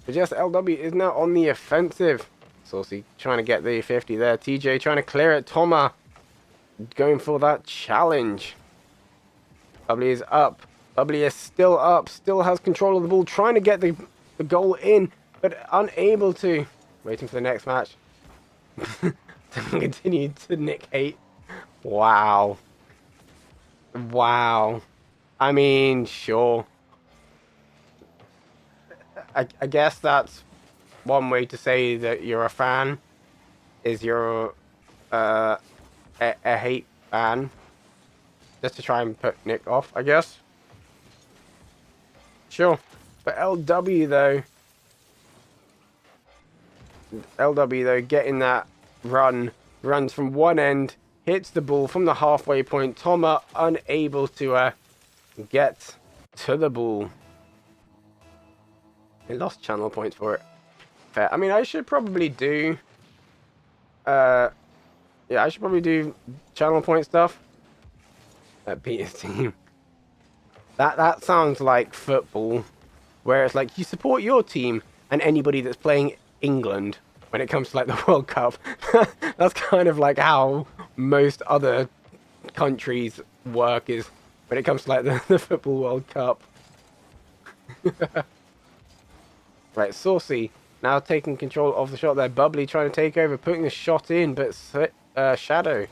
But yes, LW is now on the offensive. Saucy trying to get the 50 there. TJ trying to clear it. Toma going for that challenge. Bubbly is up. Bubbly is still up. Still has control of the ball. Trying to get the goal in, but unable to. Waiting for the next match. Continue to nick 8. Wow. Wow. I mean, sure. I guess that's one way to say that you're a fan. Is you're a hate fan. Just to try and put Nick off, I guess. Sure. But LW though, getting that runs from one end, hits the ball from the halfway point. Toma unable to get to the ball. He lost channel points for it. Fair. I mean, I should probably do yeah, I should probably do channel point stuff at Peter's team. That sounds like football, where it's like you support your team and anybody that's playing England when it comes to like the World Cup. That's kind of like how most other countries work, is when it comes to like the football World Cup. Right, Saucy now taking control of the shot there. Bubbly trying to take over, putting the shot in, but Shadow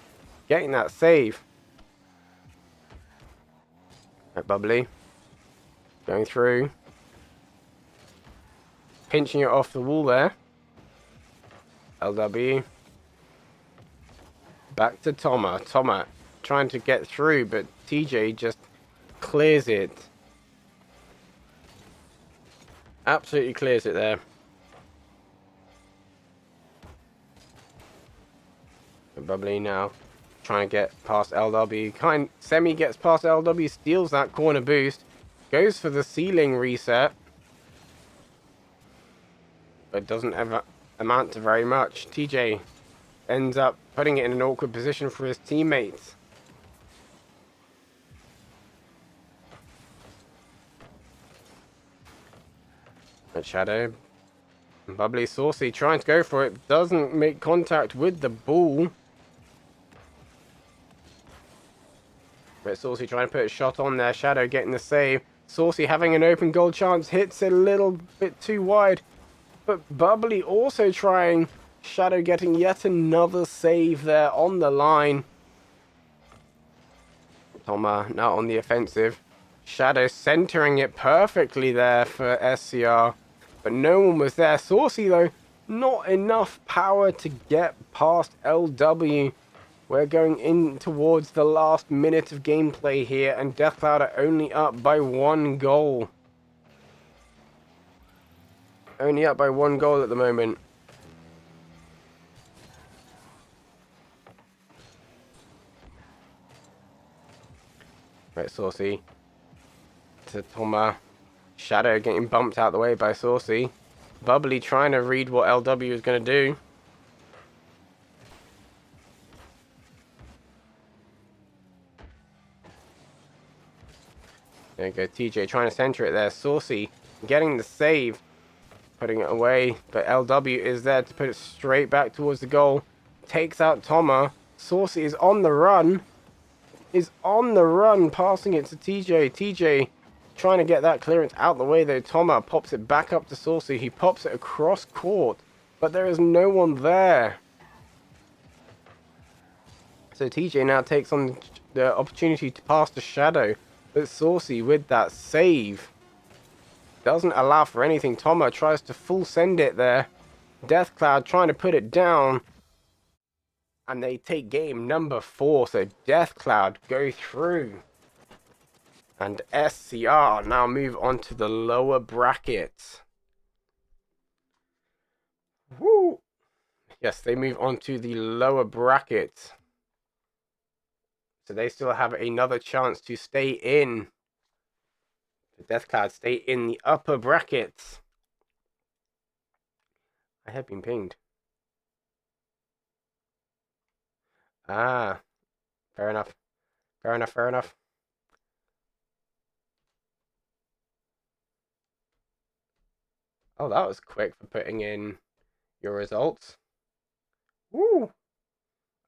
getting that save. Right, Bubbly going through, pinching it off the wall there. LW back to Toma. Toma trying to get through, but TJ just clears it. Absolutely clears it there. And Bubbly now trying to get past LW. Semi gets past LW, steals that corner boost, goes for the ceiling reset, but doesn't ever amount to very much. TJ ends up putting it in an awkward position for his teammates. But Shadow, Bubbly, Saucy trying to go for it, doesn't make contact with the ball. But Saucy trying to put a shot on there. Shadow getting the save. Saucy having an open goal chance, hits it a little bit too wide. But Bubbly also trying. Shadow getting yet another save there on the line. Toma now on the offensive. Shadow centering it perfectly there for SCR. But no one was there. Saucy though, not enough power to get past LW. We're going in towards the last minute of gameplay here, and Deathcloud are only up by 1 goal. Only up by 1 goal at the moment. Right, Saucy to Toma. Shadow getting bumped out the way by Saucy. Bubbly trying to read what LW is going to do. There you go, TJ trying to center it there. Saucy getting the save, putting it away, but LW is there to put it straight back towards the goal. Takes out Toma. Saucy is on the run. Passing it to TJ. TJ trying to get that clearance out the way though. Toma pops it back up to Saucy. He pops it across court, but there is no one there. So TJ now takes on the opportunity to pass to Shadow, but Saucy with that save doesn't allow for anything. Toma tries to full send it there. Deathcloud trying to put it down, and they take game number 4. So Deathcloud go through, and SCR now move on to the lower bracket. Woo! Yes, they move on to the lower bracket. So they still have another chance to stay in. The Deathcloud stay in the upper brackets. I have been pinged. Ah, fair enough. Fair enough, fair enough. Oh, that was quick for putting in your results. Woo!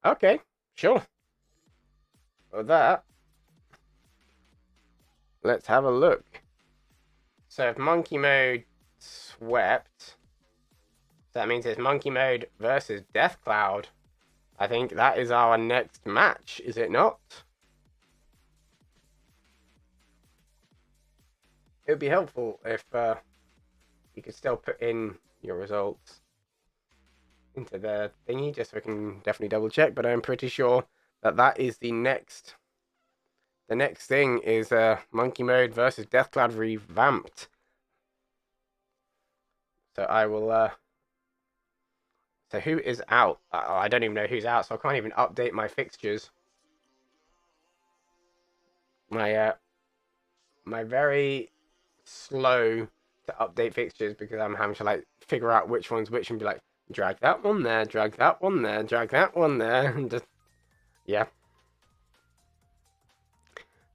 Okay, sure. For that, let's have a look. So if Monkey Mode swept, that means it's Monkey Mode versus Deathcloud. I think that is our next match, is it not? It would be helpful if you could still put in your results into the thingy, just so we can definitely double check, but I'm pretty sure that that is the next. The next thing is Monkey Mode versus Deathcloud revamped. So I will so who is out? I don't even know who's out, so I can't even update my fixtures. My my very slow to update fixtures, because I'm having to like figure out which one's which and be like, drag that one there, drag that one there, drag that one there, and just, yeah.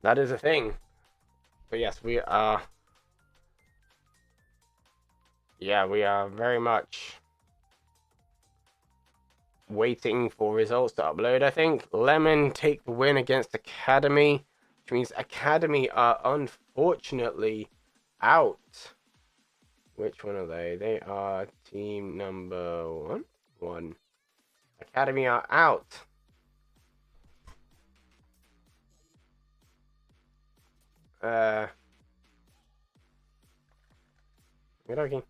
That is a thing. But yes, we are, yeah, we are very much waiting for results to upload, I think. Lemon take the win against Academy, which means Academy are unfortunately out. Which one are they? They are team number 1. Academy are out. Good okay.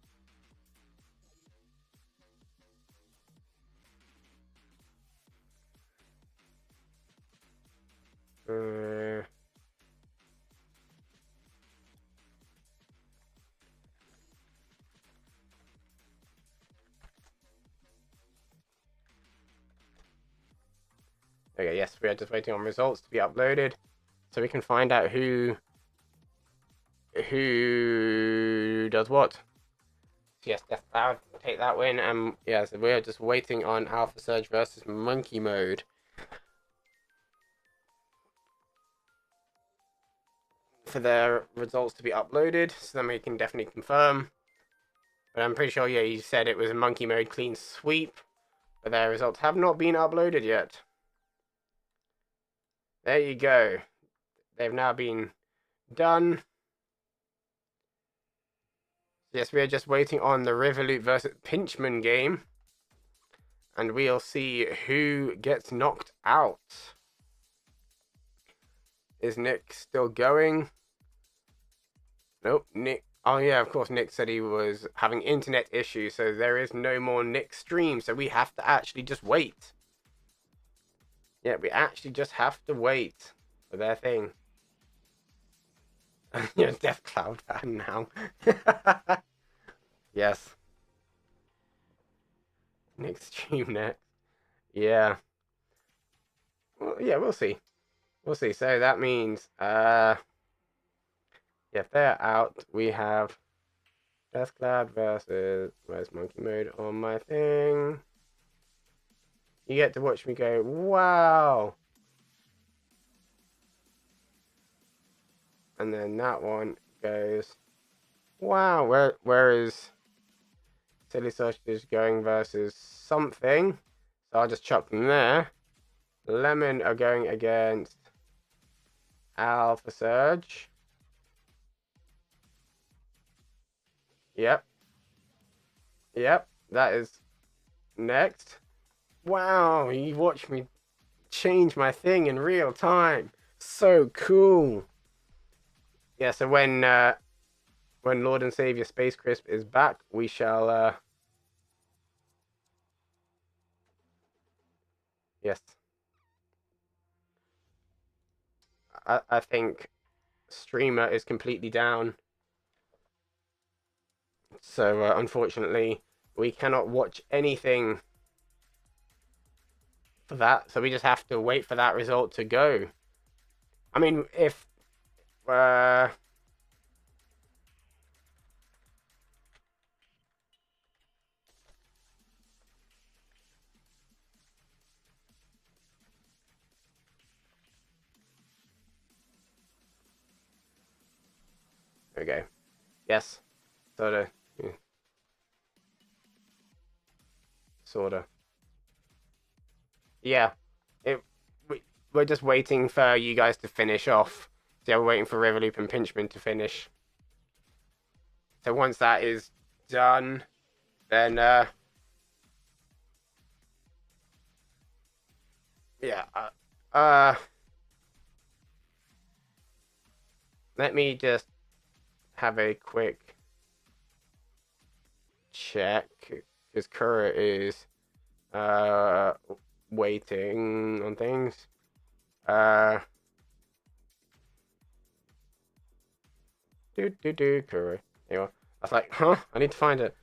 Okay, yes, we are just waiting on results to be uploaded, so we can find out who does what. So yes, Deathcloud take that win, and yes, we are just waiting on Alpha Surge versus Monkey Mode for their results to be uploaded, so then we can definitely confirm. But I'm pretty sure, yeah, you said it was a Monkey Mode clean sweep, but their results have not been uploaded yet. There you go. They've now been done. Yes, we are just waiting on the Revolut versus Pinchman game, and we'll see who gets knocked out. Is Nick still going? Nope, Nick. Oh yeah, of course, Nick said he was having internet issues, so there is no more Nick stream, so we have to actually just wait. Yeah, we actually just have to wait for their thing. You're a Deathcloud fan now. Yes. Nick stream next. Yeah. Well, yeah, we'll see. We'll see. So that means, yeah, if they're out, we have Deathcloud versus, where's Monkey Mode on my thing? You get to watch me go, wow! And then that one goes. Wow, where is Silly Sausages going versus something? So I'll just chuck them there. Lemon are going against Alpha Surge. Yep. Yep, that is next. Wow, you watched me change my thing in real time. So cool. Yeah, so when Lord and Savior Space Crisp is back, we shall yes. I think streamer is completely down. So unfortunately, we cannot watch anything for that. So we just have to wait for that result to go. I mean, if okay, yes, sorta, yeah. Sorta, yeah. It we're just waiting for you guys to finish off. So yeah, we're waiting for Revolup and Pinchman to finish. So once that is done, then yeah, let me just have a quick check because Kura is waiting on things. Kura. There you are. I was like, huh? I need to find it.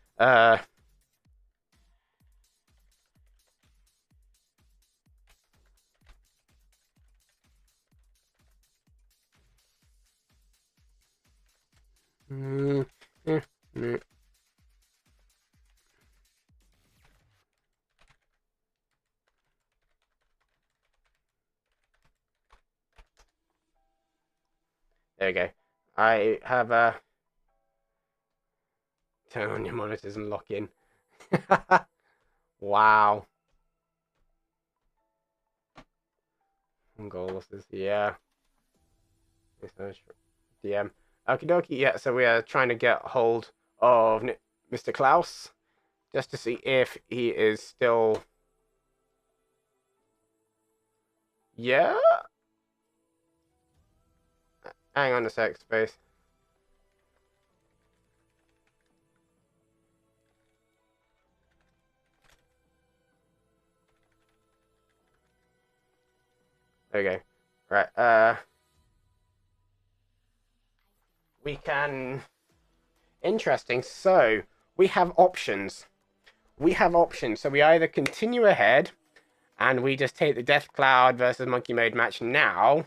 Mm, eh, mm. There we go. I have turn on your monitors and lock in. Wow. Goal losses, yeah. DM. Okie dokie, yeah, so we are trying to get hold of Mr. Klaus just to see if he is still. Yeah? Hang on a sec, Space. Okay. Right, we can. Interesting. So, we have options. We have options. So, we either continue ahead and we just take the Death Cloud versus Monkey Mode match now,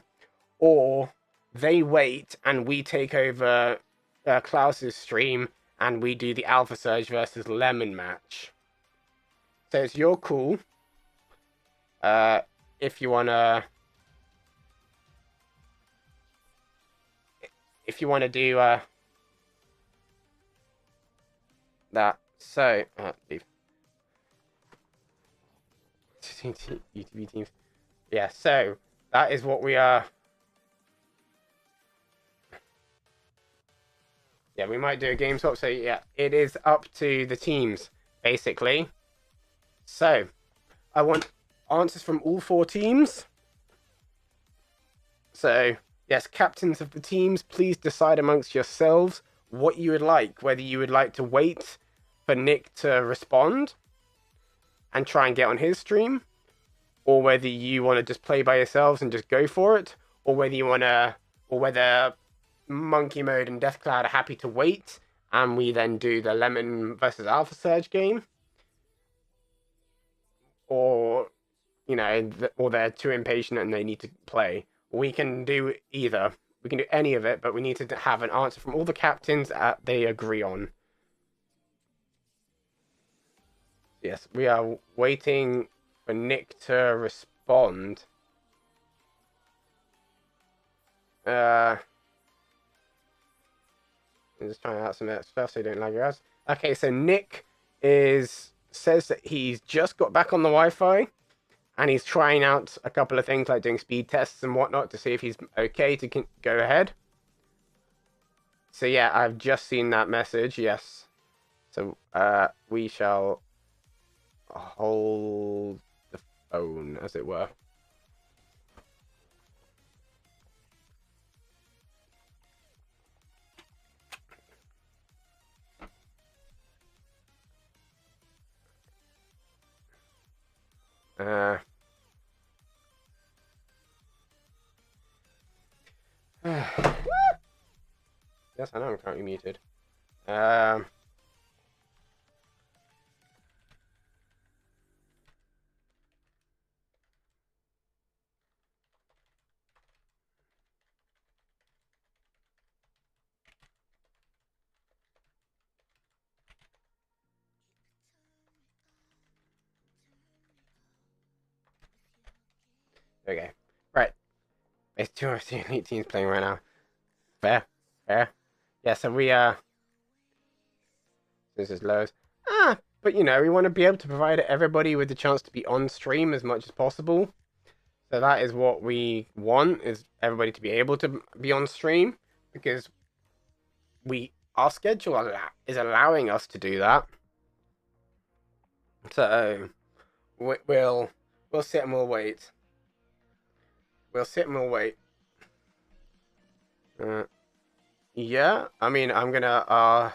or they wait and we take over Klaus's stream and we do the Alpha Surge versus Lemon match. So it's your call. If you wanna do that. So leave. UTB teams. Yeah, so that is what we are. Yeah, we might do a game swap. So yeah, it is up to the teams, basically. So I want answers from all 4 teams. So yes, captains of the teams, please decide amongst yourselves what you would like. Whether you would like to wait for Nick to respond and try and get on his stream, or whether you want to just play by yourselves and just go for it, or whether Monkey Mode and Death Cloud are happy to wait and we then do the Lemon versus Alpha Surge game, or or they're too impatient and they need to play. We can do either. We can do any of it, but we need to have an answer from all the captains that they agree on. Yes, we are waiting for Nick to respond. I'm just trying out some stuff so you don't lag your ass. Okay, so Nick says that he's just got back on the Wi-Fi and he's trying out a couple of things like doing speed tests and whatnot to see if he's okay to go ahead. So yeah, I've just seen that message. Yes. So we shall hold the phone, as it were. Yes, I know I'm currently muted. Okay. Right. It's two of the elite teams playing right now. Fair. Fair. Yeah, so we this is lows. But you know, we want to be able to provide everybody with the chance to be on stream as much as possible. So that is what we want, is everybody to be able to be on stream, because our schedule is allowing us to do that. So we'll sit and we'll wait. We'll sit and we'll wait. Yeah, I mean, I'm gonna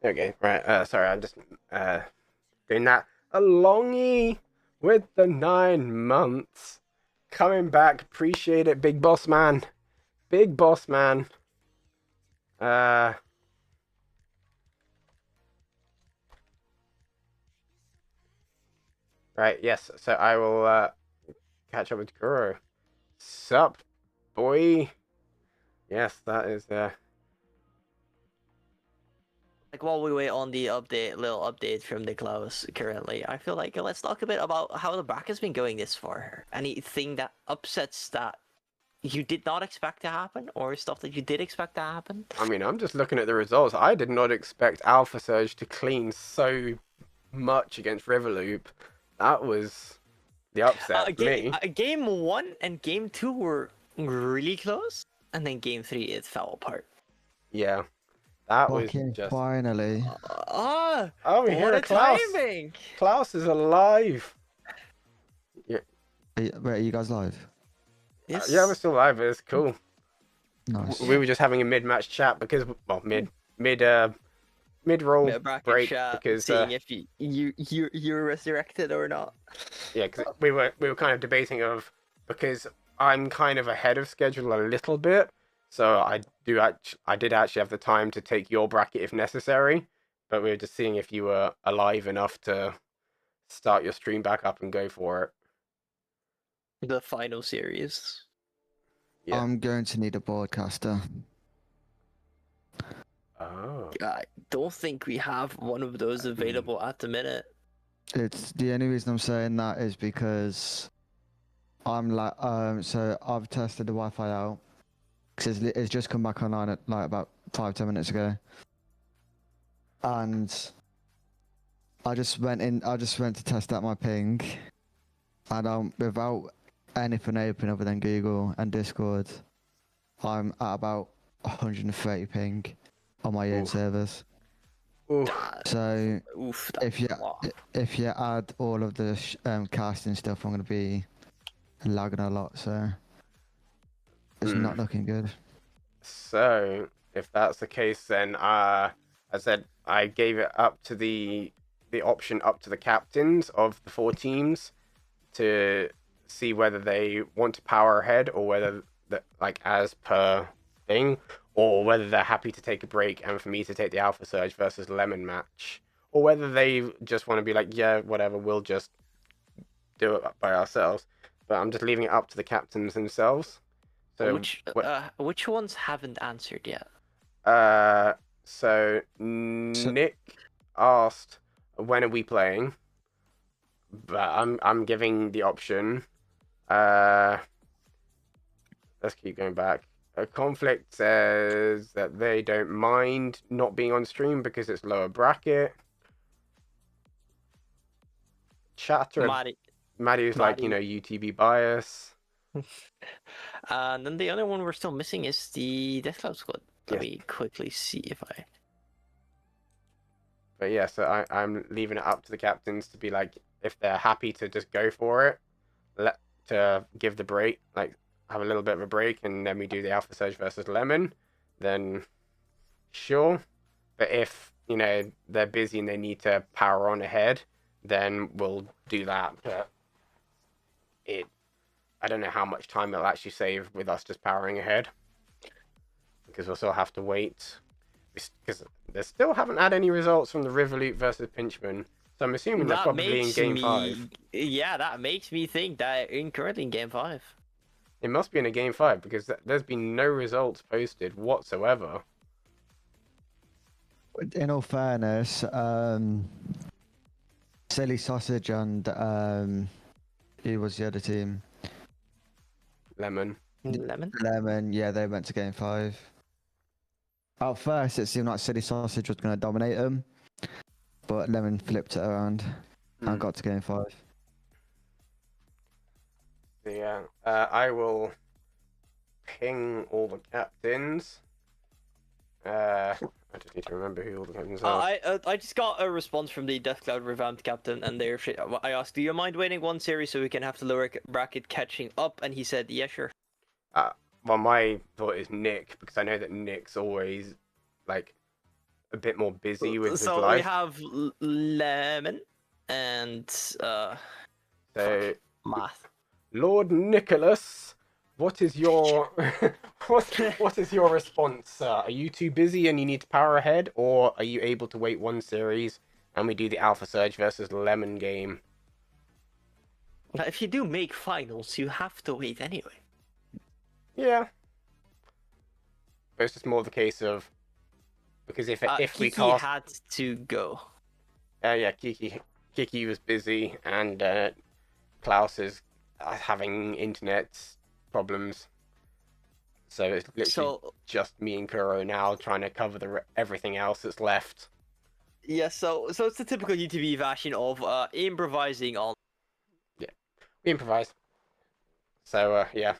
okay, right, sorry, I'm just doing that. A longie with the 9 months. Coming back, appreciate it, big boss man. Big boss man. Right, yes, so I will catch up with Guru. Sup, boy? Yes, that is Like while we wait on the little update from Niklaus currently, I feel like let's talk a bit about how the bracket's been going this far. Anything that upsets that you did not expect to happen, or stuff that you did expect to happen? I mean, I'm just looking at the results. I did not expect Alpha Surge to clean so much against Riverloop. That was the upset for me. Game 1 and game 2 were really close, and then game 3 it fell apart. Yeah, that was Fucking just. finally. Oh, we what hear a Klaus. timing! Klaus is alive. Wait, are you guys live? Yes. Yeah, we're still live. It's cool. Nice. We were just having a mid-match chat because, well, mid-roll bracket break chat, because seeing if you're resurrected or not. yeah, because we were kind of debating because I'm kind of ahead of schedule a little bit, so I did actually have the time to take your bracket if necessary, but we were just seeing if you were alive enough to start your stream back up and go for it. The final series. Yeah. I'm going to need a broadcaster. Oh. I don't think we have one of those available at the minute. It's the only reason I'm saying that is because I'm like so I've tested the Wi-Fi out because it's just come back online at like about 5-10 minutes ago, and I just went to test out my ping, and without anything open other than Google and Discord, I'm at about 130 ping on my own Oof. servers. Oof. So Oof. if you add all of the casting stuff, I'm gonna be lagging a lot. So it's not looking good. So, if that's the case, then I said I gave it up to the option up to the captains of the 4 teams to see whether they want to power ahead or whether that like as per thing, or whether they're happy to take a break and for me to take the Alpha Surge versus Lemon match, or whether they just want to be like, yeah, whatever, we'll just do it by ourselves. But I'm just leaving it up to the captains themselves. So which ones haven't answered yet? So Nick asked, when are we playing? But I'm giving the option. Let's keep going back. A conflict says that they don't mind not being on stream because it's lower bracket. Chatter, Maddie's like, you know, UTB bias. And then the other one we're still missing is the Death Cloud squad. Let me quickly see if I. But yeah, so I'm leaving it up to the captains to be like, if they're happy to just go for it, to give the break, like have a little bit of a break, and then we do the Alpha Surge versus Lemon, then sure. But if, you know, they're busy and they need to power on ahead, then we'll do that. But I don't know how much time it'll actually save with us just powering ahead, because we'll still have to wait. Because they still haven't had any results from the Revolut versus Pinchman. So I'm assuming they're probably in Game 5. Yeah, that makes me think that currently in Game 5. It must be in a Game 5, because there's been no results posted whatsoever. In all fairness, Silly Sausage and who was the other team? Lemon. Lemon, yeah, they went to Game 5. At first, it seemed like Silly Sausage was going to dominate them, but Lemon flipped it around and got to Game 5. Yeah, I will ping all the captains. I just need to remember who all the captains are. I just got a response from the Death Cloud revamped captain, and I asked, "Do you mind waiting one series so we can have the lower bracket catching up?" And he said, "Yeah, sure." Well, my thought is Nick, because I know that Nick's always like a bit more busy with his life. So we have Lemon and so math. Lord Nicholas, what is your what is your response, sir? Are you too busy and you need to power ahead, or are you able to wait one series and we do the Alpha Surge versus Lemon game? If you do make finals, you have to wait anyway. Yeah. But it's just more the case of, because if we Kiki cast, had to go. yeah, Kiki was busy, and Klaus is having internet problems, so it's literally just me and Kuro now trying to cover everything else that's left. Yeah, so it's the typical UTB version of improvising on. Yeah, we improvise. So yeah,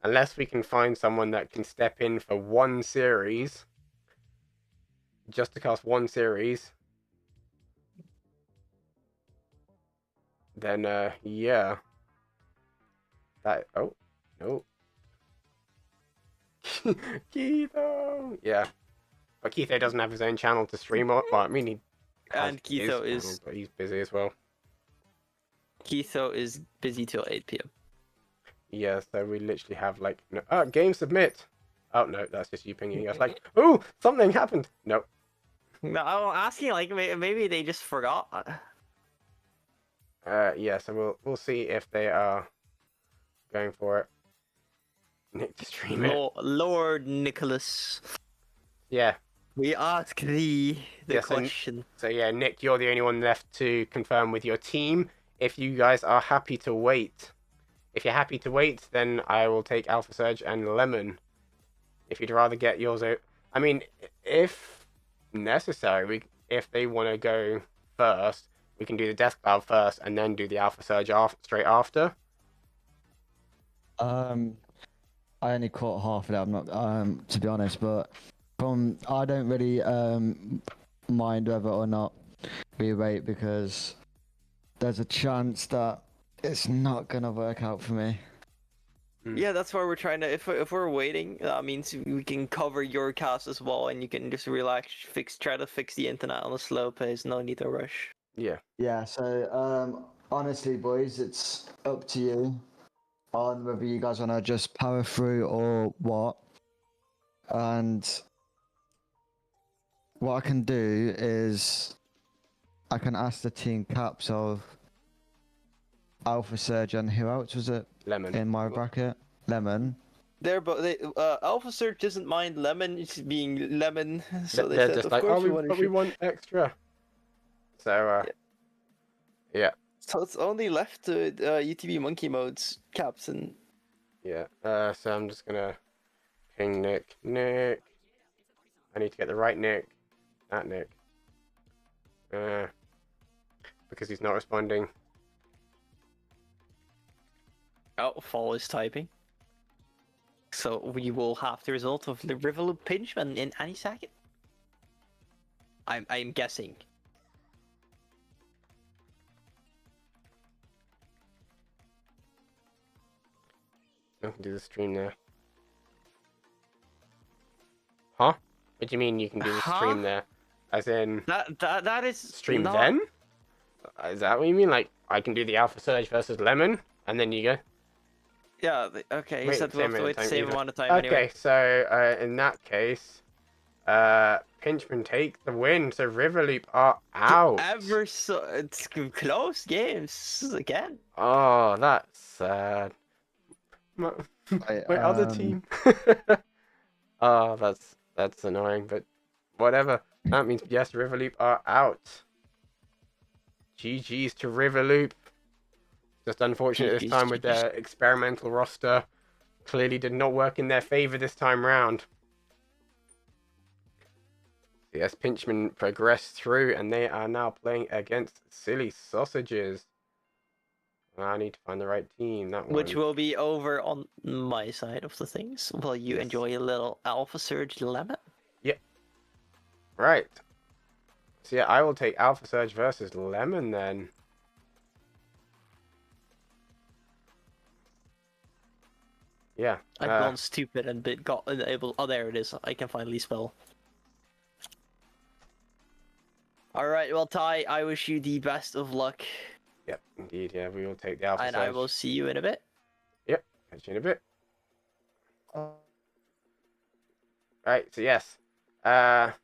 unless we can find someone that can step in for one series, just to cast one series, then yeah. Oh no. Keitho! Yeah. But Keitho doesn't have his own channel to stream on. Well, I mean, he and Keitho is channel, but he's busy as well. Keitho is busy till 8 p.m. Yeah, so we literally have like game submit. Oh no, that's just you pinging us like, oh, something happened. No. No, I'm asking like maybe they just forgot. Yeah, so we'll see if they are going for it. Nick to stream it. Lord Nicholas. Yeah. We ask thee the question. So yeah, Nick, you're the only one left to confirm with your team. If you guys are happy to wait. If you're happy to wait, then I will take Alpha Surge and Lemon. If you'd rather get yours out. I mean, if necessary, if they want to go first, we can do the Death Cloud first and then do the Alpha Surge straight after. I only caught half of it. I'm not, to be honest, but I don't really mind whether or not we wait, because there's a chance that it's not gonna work out for me. Yeah, that's why we're trying to. If we're waiting, that means we can cover your cast as well, and you can just relax, try to fix the internet on a slow pace. No need to rush. Yeah. Yeah. So honestly, boys, it's up to you on whether you guys want to just power through or what. And what I can do is I can ask the team caps of Alpha Surge and who else was it Lemon. in my bracket? Lemon. Alpha Surge doesn't mind Lemon being Lemon, so they They're said, just of like, course oh, we want but we want extra. So, yeah. So it's only left to UTB Monkey Mode's caps and Yeah. So I'm just gonna ping Nick. Nick. I need to get the right Nick. That Nick. Because he's not responding. Fall is typing. So we will have the result of the Riverloop Pinchman in any second. I'm guessing. I can do the stream there. Huh? What do you mean you can do the stream Huh? there? As in That is stream not... then? Is that what you mean? Like I can do the Alpha Surge versus Lemon, and then you go. Yeah. Okay. He Wait, said we have to wait the same either. amount of time Okay, anyway. so in that case, Pinchman take the win. So Riverloop are out. Ever so it's close games again. Oh, that's sad. My, Right, my other team. Oh, that's annoying, but whatever. That means yes, Riverloop are out. GG's to Riverloop. Just unfortunate this GG's, time with their experimental roster. Clearly did not work in their favor this time round. Yes, Pinchman progressed through, and they are now playing against Silly Sausages. I need to find the right team. That one. Which will be over on my side of the things. Will you Yes. enjoy a little Alpha Surge Lemon? Right. So yeah, I will take Alpha Surge versus Lemon then. Yeah. I've gone stupid and got unable. Oh, there it is. I can finally spell. All right, well, Ty, I wish you the best of luck, Yep, indeed. Yeah, we will take the Alpha and Surge. I will see you in a bit. Yep, catch you in a bit. Right. So yes, I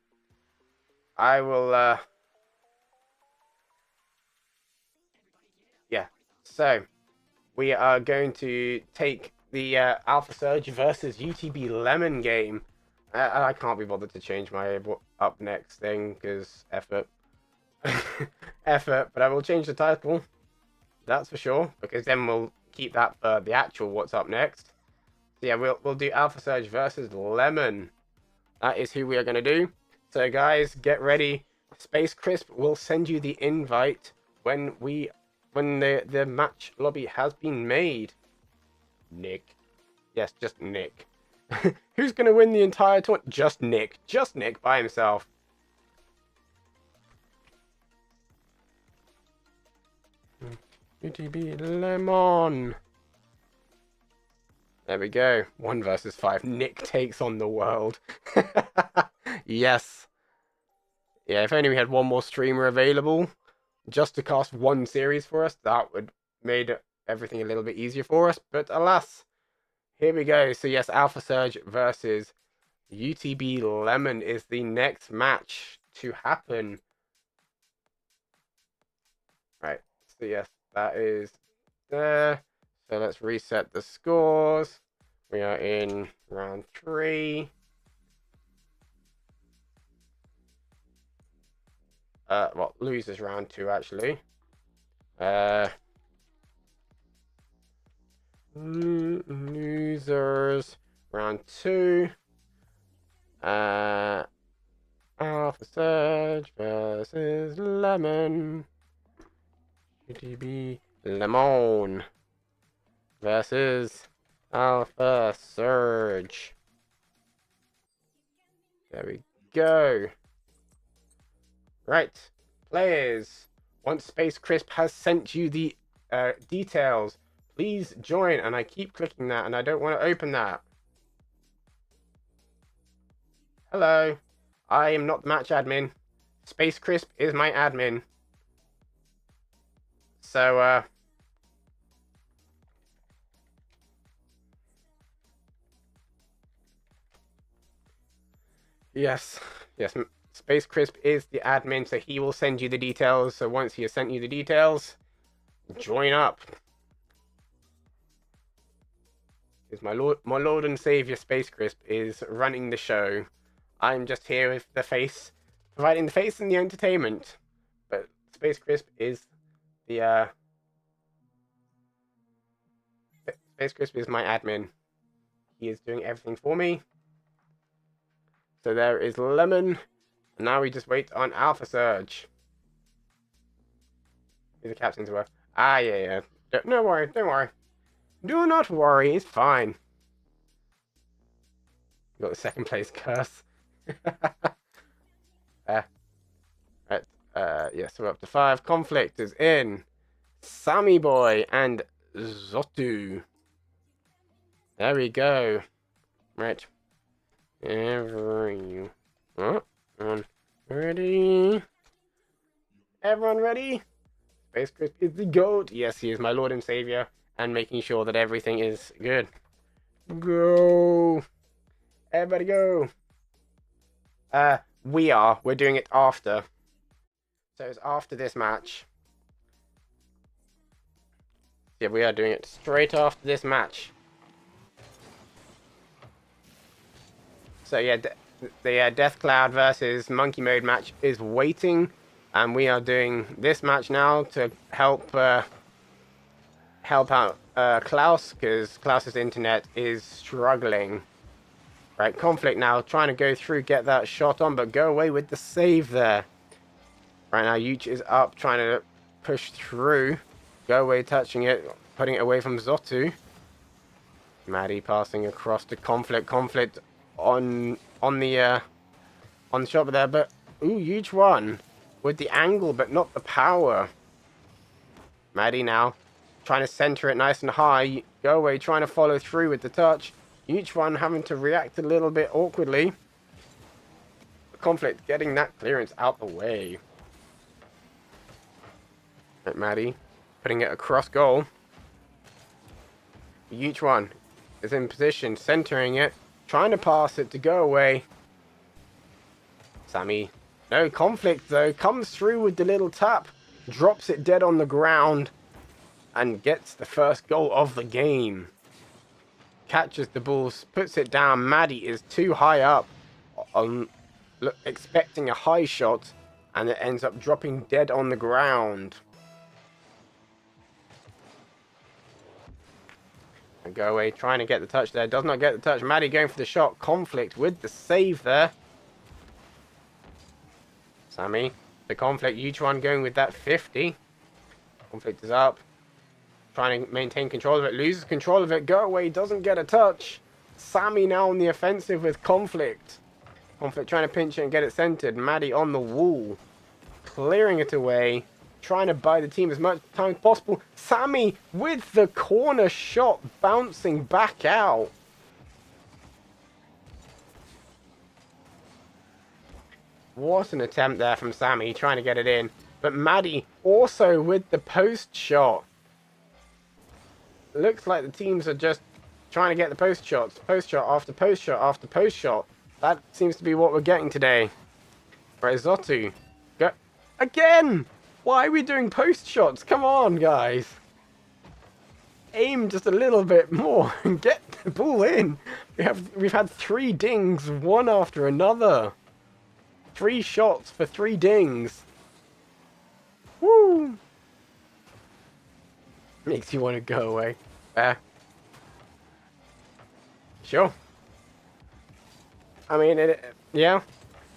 will. Yeah. So we are going to take the Alpha Surge versus UTB Lemon game. I can't be bothered to change my up next thing because effort. Effort, but I will change the title. That's for sure, because then we'll keep that for the actual what's up next. So yeah, we'll do Alpha Surge versus Lemon. That is who we are gonna do. So guys, get ready. Space Crisp will send you the invite when the match lobby has been made. Nick. Yes, just Nick. Who's gonna win the entire tournament? Just Nick. Just Nick by himself. UTB Lemon. There we go. 1 versus 5. Nick takes on the world. Yes. Yeah, if only we had one more streamer available just to cast one series for us, that would made everything a little bit easier for us. But alas, here we go. So yes, Alpha Surge versus UTB Lemon is the next match to happen. Right. So yes, that is there. So let's reset the scores. We are in round 3. Well, losers round 2 actually. Losers round 2. Alpha Surge versus Lemon. UTB Lemon versus Alpha Surge. There we go. Right, players. Once Space Crisp has sent you the details, please join. And I keep clicking that, and I don't want to open that. Hello, I am not the match admin. Space Crisp is my admin. So, yes, yes. Space Crisp is the admin, so he will send you the details. So once he has sent you the details, join up. Is my lord and savior Space Crisp is running the show. I'm just here with the face, providing the face and the entertainment. But Space Crisp is the Space Crisp is my admin. He is doing everything for me. So there is Lemon. And now we just wait on Alpha Surge. Who's the captain's work? Ah, yeah. No worry, don't worry. Do not worry, it's fine. You got the second place curse. Right. Yes, we're up to 5. Conflict is in. Sammy Boy and Zotu. There we go. Right. Everyone ready? Everyone ready? Space Crisp is the GOAT. Yes, he is my lord and savior. And making sure that everything is good. Go. Everybody go. We're doing it after. So it's after this match. Yeah, we are doing it straight after this match. So yeah, the Death Cloud versus Monkey Mode match is waiting, and we are doing this match now to help out Klaus, because Klaus's internet is struggling. Right, Conflict now trying to go through, get that shot on, but go away with the save there. Right now, Yuch is up, trying to push through. Go away, touching it, putting it away from Zotu. Maddie passing across to Conflict. Conflict on the shot there, but huge one with the angle, but not the power. Maddie now trying to center it nice and high. Go away, trying to follow through with the touch. Each one having to react a little bit awkwardly. Conflict getting that clearance out the way. Right, Maddie putting it across goal. Each one is in position, centering it, trying to pass it to go away. Sammy, no Conflict though, comes through with the little tap, drops it dead on the ground, and gets the first goal of the game. Catches the ball, puts it down. Maddie is too high up, expecting a high shot, and it ends up dropping dead on the ground. And go away, trying to get the touch there. Does not get the touch. Maddie going for the shot. Conflict with the save there. Sammy, the Conflict, each one going with that 50. Conflict is up. Trying to maintain control of it. Loses control of it. Go away. Doesn't get a touch. Sammy now on the offensive with Conflict. Conflict trying to pinch it and get it centered. Maddie on the wall. Clearing it away. Trying to buy the team as much time as possible. Sammy with the corner shot bouncing back out. What an attempt there from Sammy trying to get it in. But Maddie also with the post shot. Looks like the teams are just trying to get the post shots. Post shot after post shot after post shot. That seems to be what we're getting today. Right, Zotu. Go again! Why are we doing post shots? Come on, guys. Aim just a little bit more and get the ball in. We've had 3 dings, one after another. 3 shots for 3 dings. Woo! Makes you want to go away. Sure. I mean, yeah.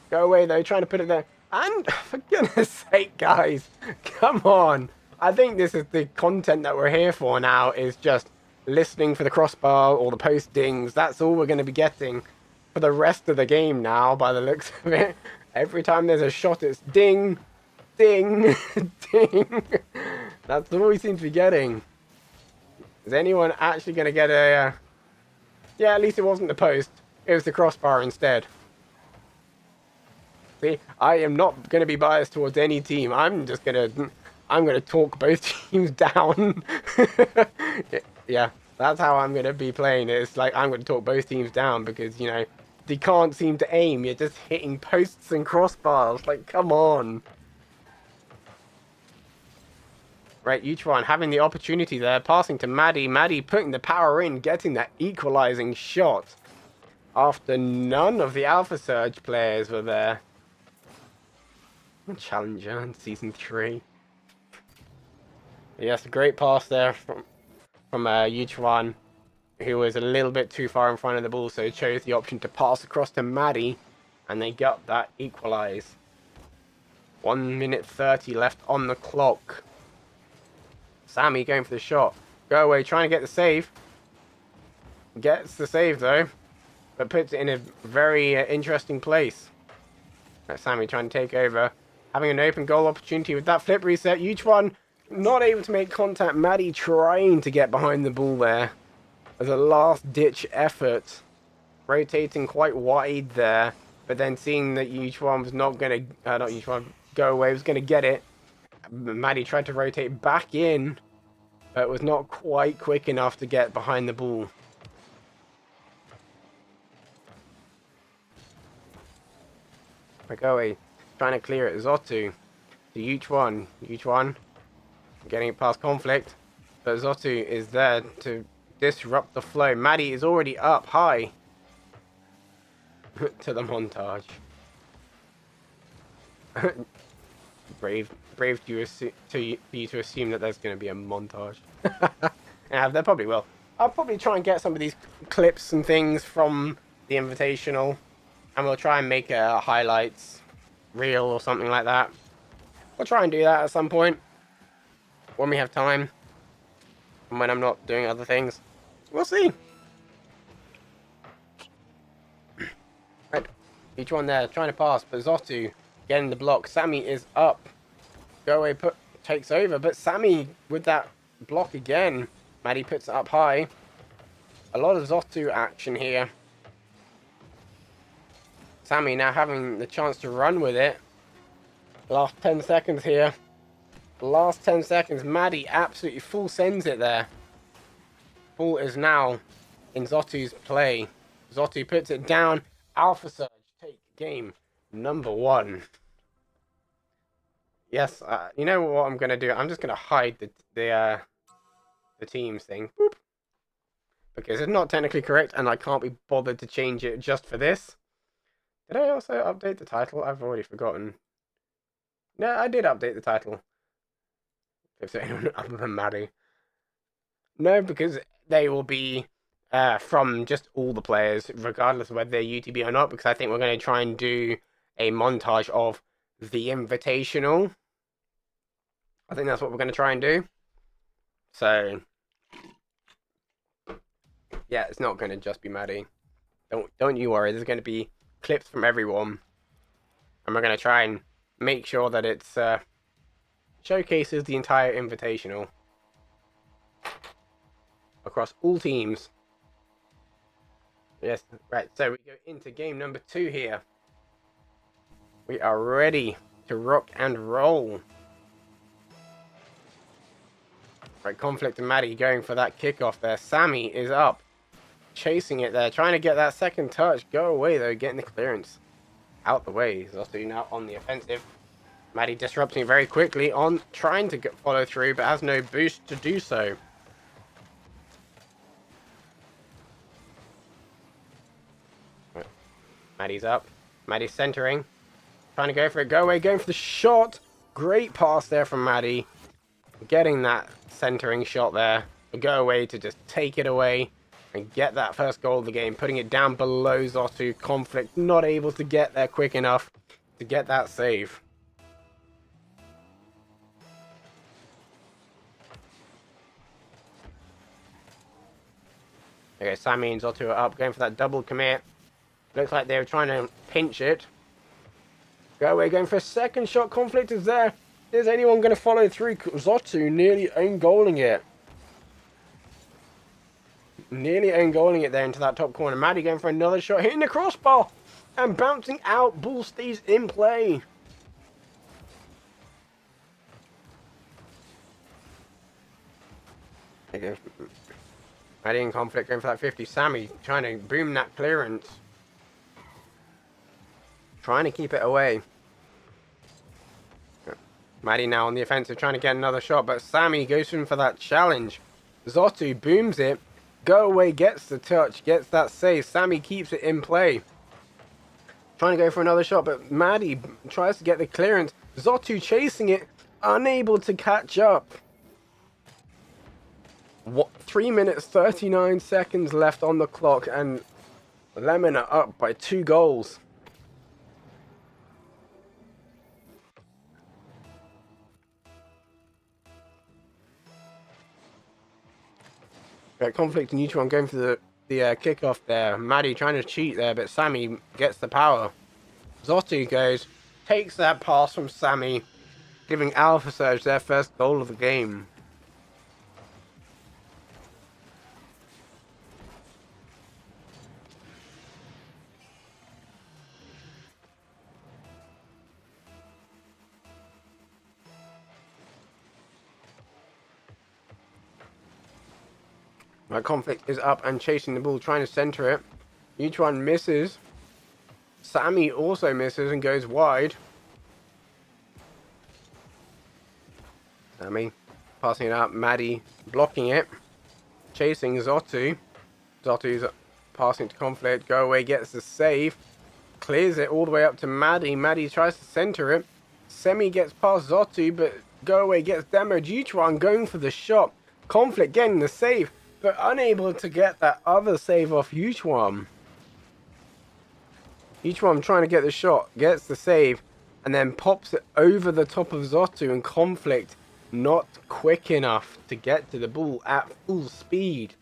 Go away, though. Trying to put it there. And, for goodness sake, guys. Come on. I think this is the content that we're here for now, is just listening for the crossbar or the post dings. That's all we're going to be getting for the rest of the game now, by the looks of it. Every time there's a shot, it's ding, ding, ding. That's all we seem to be getting. Is anyone actually going to get a... Yeah, at least it wasn't the post. It was the crossbar instead. See, I am not going to be biased towards any team. I'm I'm going to talk both teams down. Yeah, that's how I'm going to be playing it. It's like I'm going to talk both teams down because, you know, they can't seem to aim. You're just hitting posts and crossbars. Like, come on. Right, Yuchuan having the opportunity there, passing to Maddie. Maddie putting the power in, getting that equalizing shot. After none of the Alpha Surge players were there. Challenger in Season 3. Yes, a great pass there from Yuchuan, who was a little bit too far in front of the ball, so chose the option to pass across to Maddie, and they got that equalize. 1 minute 30 left on the clock. Sammy going for the shot. Go away, trying to get the save. Gets the save though, but puts it in a very interesting place. Right, Sammy trying to take over. Having an open goal opportunity with that flip reset. Yuchuan not able to make contact. Maddie trying to get behind the ball there as a last ditch effort. Rotating quite wide there, but then seeing that Yuchuan was not going to, not Yuchuan, go away, was going to get it. Maddie tried to rotate back in, but was not quite quick enough to get behind the ball. Magoe trying to clear it. Zotu to Yuchuan. Yuchuan getting it past Conflict, but Zotu is there to disrupt the flow. Maddie is already up high to the montage. brave to you to assume that there's going to be a montage. Yeah, there probably will. I'll probably try and get some of these clips and things from the Invitational, and we'll try and make a highlights reel or something like that. We'll try and do that at some point when we have time and when I'm not doing other things. We'll see. Right, each one there trying to pass, but Zotu getting the block. Sammy is up. Go away, takes over, but Sammy with that block again. Maddie puts it up high. A lot of Zotu action here. Sammy now having the chance to run with it. Last 10 seconds here. Last 10 seconds. Maddie absolutely full sends it there. Ball is now in Zotu's play. Zotu puts it down. Alpha Surge take game number 1. Yes, you know what I'm going to do? I'm just going to hide the teams thing. Boop. Because it's not technically correct and I can't be bothered to change it just for this. Did I also update the title? I've already forgotten. No, I did update the title. If there's anyone other than Maddie. No, because they will be from just all the players, regardless of whether they're UTB or not, because I think we're going to try and do a montage of the Invitational. I think that's what we're going to try and do. So, yeah, it's not going to just be Maddie. Don't you worry, there's going to be clips from everyone. And we're going to try and make sure that it's showcases the entire Invitational across all teams. Yes, right, so we go into game number 2 here. We are ready to rock and roll. Right, Conflict and Maddie going for that kickoff there. Sammy is up, chasing it there, trying to get that second touch. Go away though, getting the clearance out the way. He's also now on the offensive. Maddie disrupting very quickly on trying to follow through, but has no boost to do so. Right. Maddie's up. Maddie's centering. Trying to go for it. Go away, going for the shot. Great pass there from Maddie. Getting that centering shot there. Go away to just take it away and get that first goal of the game. Putting it down below Zotu. Conflict not able to get there quick enough to get that save. Okay, Sammy and Zotu are up, going for that double commit. Looks like they were trying to pinch it. Go away, going for a second shot. Conflict is there. Is anyone going to follow through? Zotu nearly own goaling it. Nearly own goaling it there into that top corner. Maddie going for another shot, hitting the crossbar and bouncing out. Ball stays in play. Right, Maddie in conflict going for that 50. Sammy trying to boom that clearance. Trying to keep it away. Maddie now on the offensive, trying to get another shot, but Sammy goes in for that challenge. Zotu booms it. Go away, gets the touch, gets that save. Sammy keeps it in play. Trying to go for another shot, but Maddie tries to get the clearance. Zotu chasing it, unable to catch up. 3 minutes 39 seconds left on the clock, and Lemon are up by 2 goals. Conflict and Neutron going for the kickoff there. Maddie trying to cheat there, but Sammy gets the power. Zotu goes, takes that pass from Sammy, giving Alpha Surge their first goal of the game. My Conflict is up and chasing the ball, trying to center it. Each one misses. Sammy also misses and goes wide. Sammy passing it out. Maddie blocking it. Chasing Zotu. Zotu's passing to Conflict. Go away, gets the save. Clears it all the way up to Maddie. Maddie tries to center it. Semi gets past Zotu, but Go away gets demoed. Uchwan going for the shot. Conflict getting the save, but unable to get that other save off Uchwan. Uchwan trying to get the shot, gets the save, and then pops it over the top of Zotu, and Conflict not quick enough to get to the ball at full speed.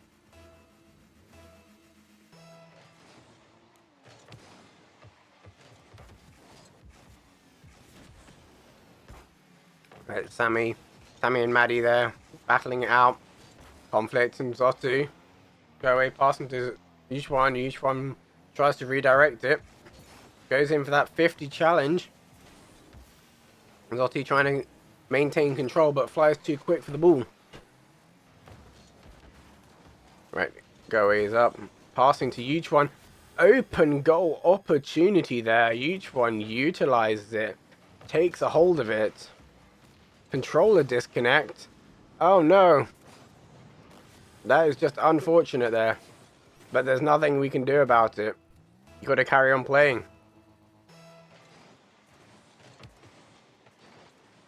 Right, Sammy and Maddie there, battling it out. Conflict and Zotu. Go away, passing to Uchwan. Uchwan tries to redirect it. Goes in for that 50 challenge. Zotu trying to maintain control, but flies too quick for the ball. Right, Go away is up. Passing to Uchwan. Open goal opportunity there. Uchwan utilizes it. Takes a hold of it. Controller disconnect. Oh no. That is just unfortunate there. But there's nothing we can do about it. You gotta carry on playing.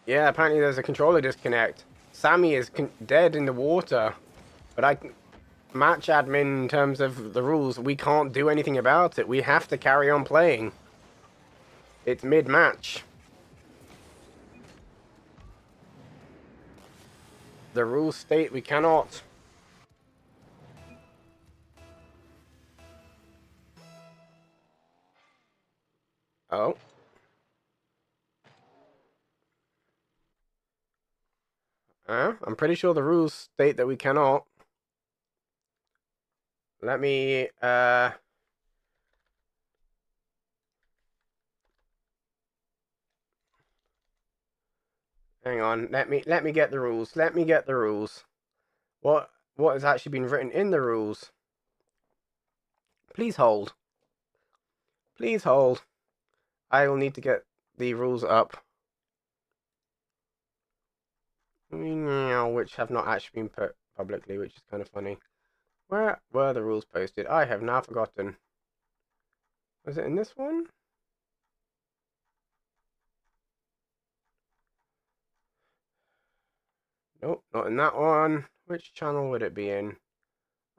Yeah, apparently there's a controller disconnect. Sammy is dead in the water. But match admin, in terms of the rules, we can't do anything about it. We have to carry on playing. It's mid-match. The rules state we cannot. Oh. I'm pretty sure the rules state that we cannot. Let me, hang on. Let me get the rules. Let me get the rules. What has actually been written in the rules? Please hold. Please hold. I will need to get the rules up. Which have not actually been put publicly, which is kind of funny. Where were the rules posted? I have now forgotten. Was it in this one? Nope, not in that one. Which channel would it be in?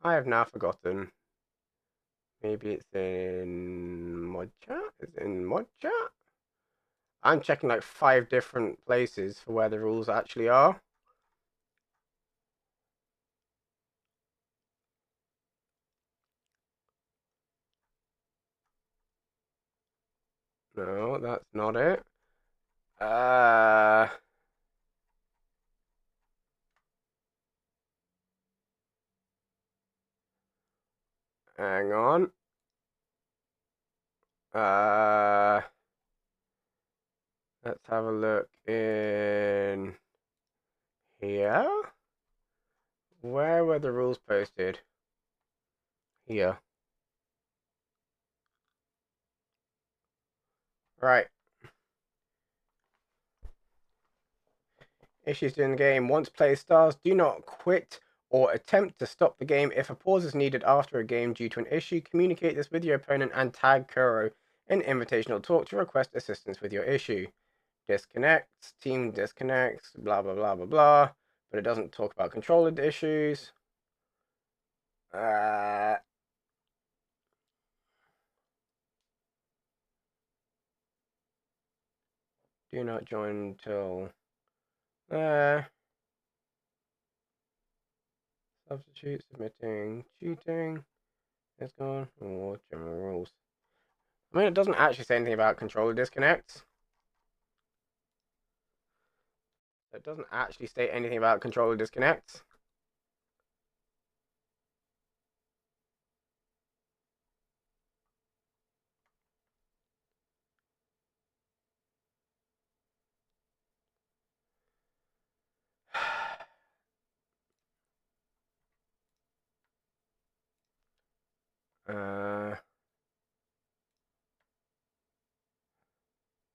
I have now forgotten. Maybe it's in mod chat? Is it in mod chat? I'm checking like 5 different places for where the rules actually are. No, that's not it. Hang on. Let's have a look in here. Where were the rules posted? Here. Right. Issues during the game. Once play starts, do not quit or attempt to stop the game. If a pause is needed after a game due to an issue, communicate this with your opponent and tag Kuro in Invitational Talk to request assistance with your issue. Disconnects, team disconnects, blah, blah, blah, blah, blah. But it doesn't talk about controller issues. Do not join until... substitute, submitting, cheating. It's gone. Or general rules. I mean, it doesn't actually say anything about controller disconnects. It doesn't actually state anything about controller disconnects.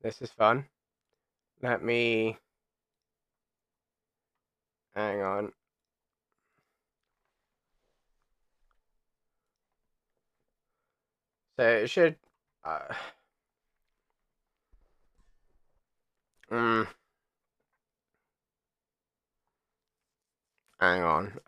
This is fun. Let me... Hang on. So it should... Hang on.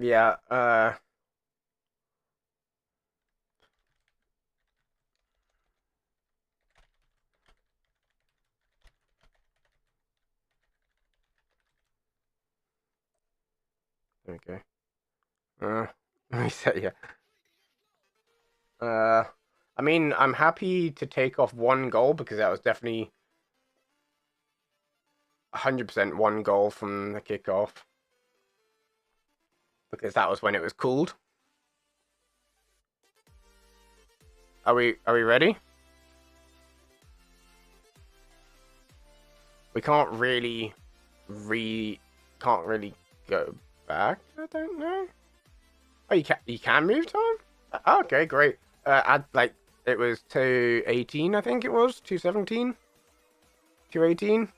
Yeah, okay. Let me say, yeah. I mean, I'm happy to take off one goal because that was definitely 100% one goal from the kickoff. Because that was when it was cooled. Are we ready? We can't really go back. I don't know. Oh, you can move time? Okay, great. Add like it was 218, I think it was 217, 218.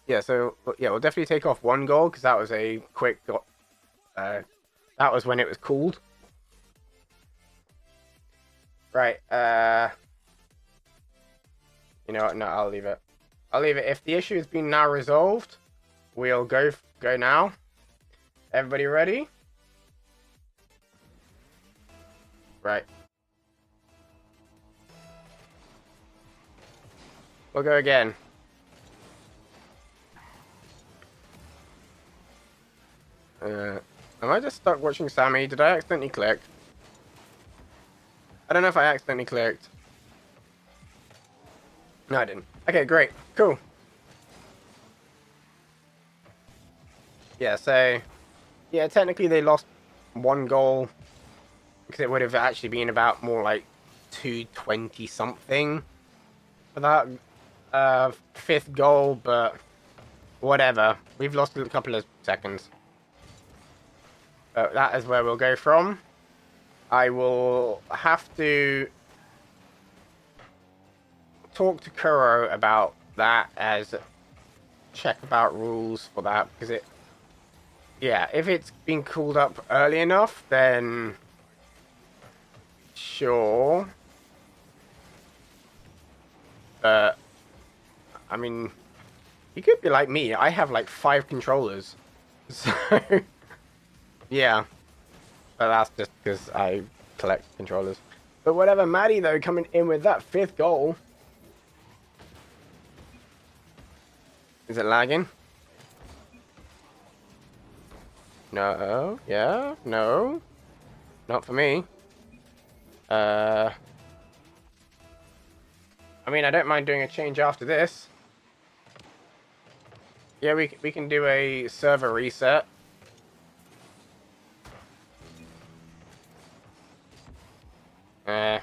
Yeah, so yeah, we'll definitely take off one goal because that was a quick. That was when it was cooled. Right. You know what? No, I'll leave it. I'll leave it. If the issue has been now resolved, we'll go now. Everybody ready? Right. We'll go again. Am I just stuck watching Sammy? Did I accidentally click? I don't know if I accidentally clicked. No, I didn't. Okay, great. Cool. Yeah, so... Yeah, technically they lost one goal. Because it would have actually been about more like 220 something for that fifth goal, but whatever. We've lost a couple of seconds. That is where we'll go from. I will have to talk to Kuro about that as check about rules for that because it... Yeah, if it's been called up early enough, then sure. I mean, you could be like me. I have like 5 controllers. So, yeah. But that's just because I collect controllers. But whatever, Maddie, though, coming in with that 5th goal. Is it lagging? No. Yeah. No. Not for me. I mean, I don't mind doing a change after this. Yeah, we can do a server reset. Uh,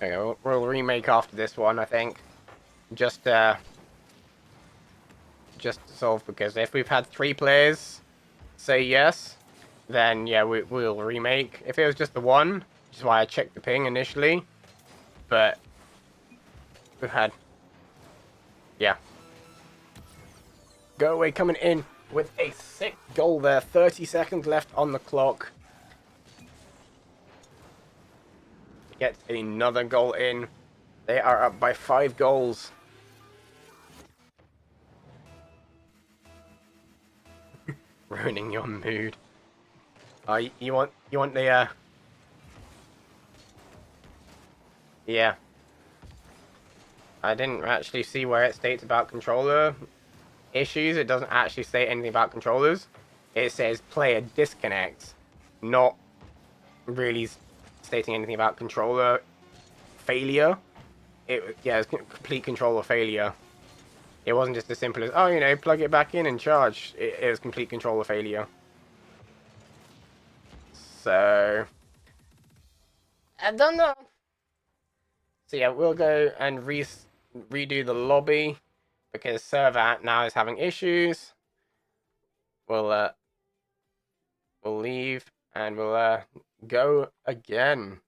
okay, we'll remake after this one, I think. Just to solve, because if we've had 3 players say yes, then yeah, we'll remake. If it was just the one, which is why I checked the ping initially, but we've had, yeah. Go away coming in with a sick goal there. 30 seconds left on the clock. Gets another goal in. They are up by 5 goals. Ruining your mood. You want the yeah. I didn't actually see where it states about controller issues. It doesn't actually say anything about controllers. It says player disconnect, not really stating anything about controller failure. Yeah, it's complete controller failure. It wasn't just as simple as, oh, you know, plug it back in and charge. It was complete controller failure. So I don't know. So yeah, we'll go and redo the lobby because server now is having issues. We'll leave and we'll go again.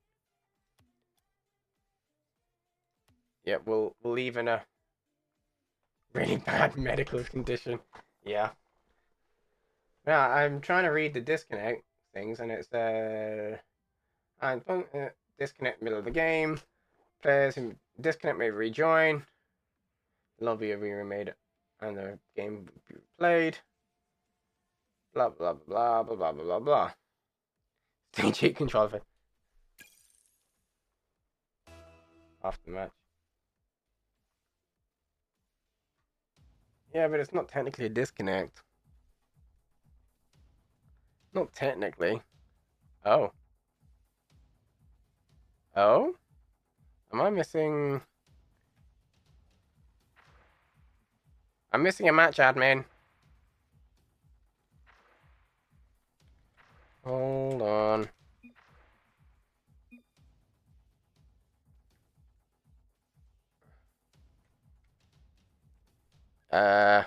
Yeah, we'll leave in a really bad medical condition. Yeah. Now I'm trying to read the disconnect things, and it's and disconnect middle of the game. Players who disconnect may rejoin. Lobby will be remade, and the game will be played. Blah blah blah blah blah blah blah blah. Cheat control for after the match. Yeah, but it's not technically a disconnect. Not technically. Oh. Oh? Am I missing... I'm missing a match admin. Hold on. Huh?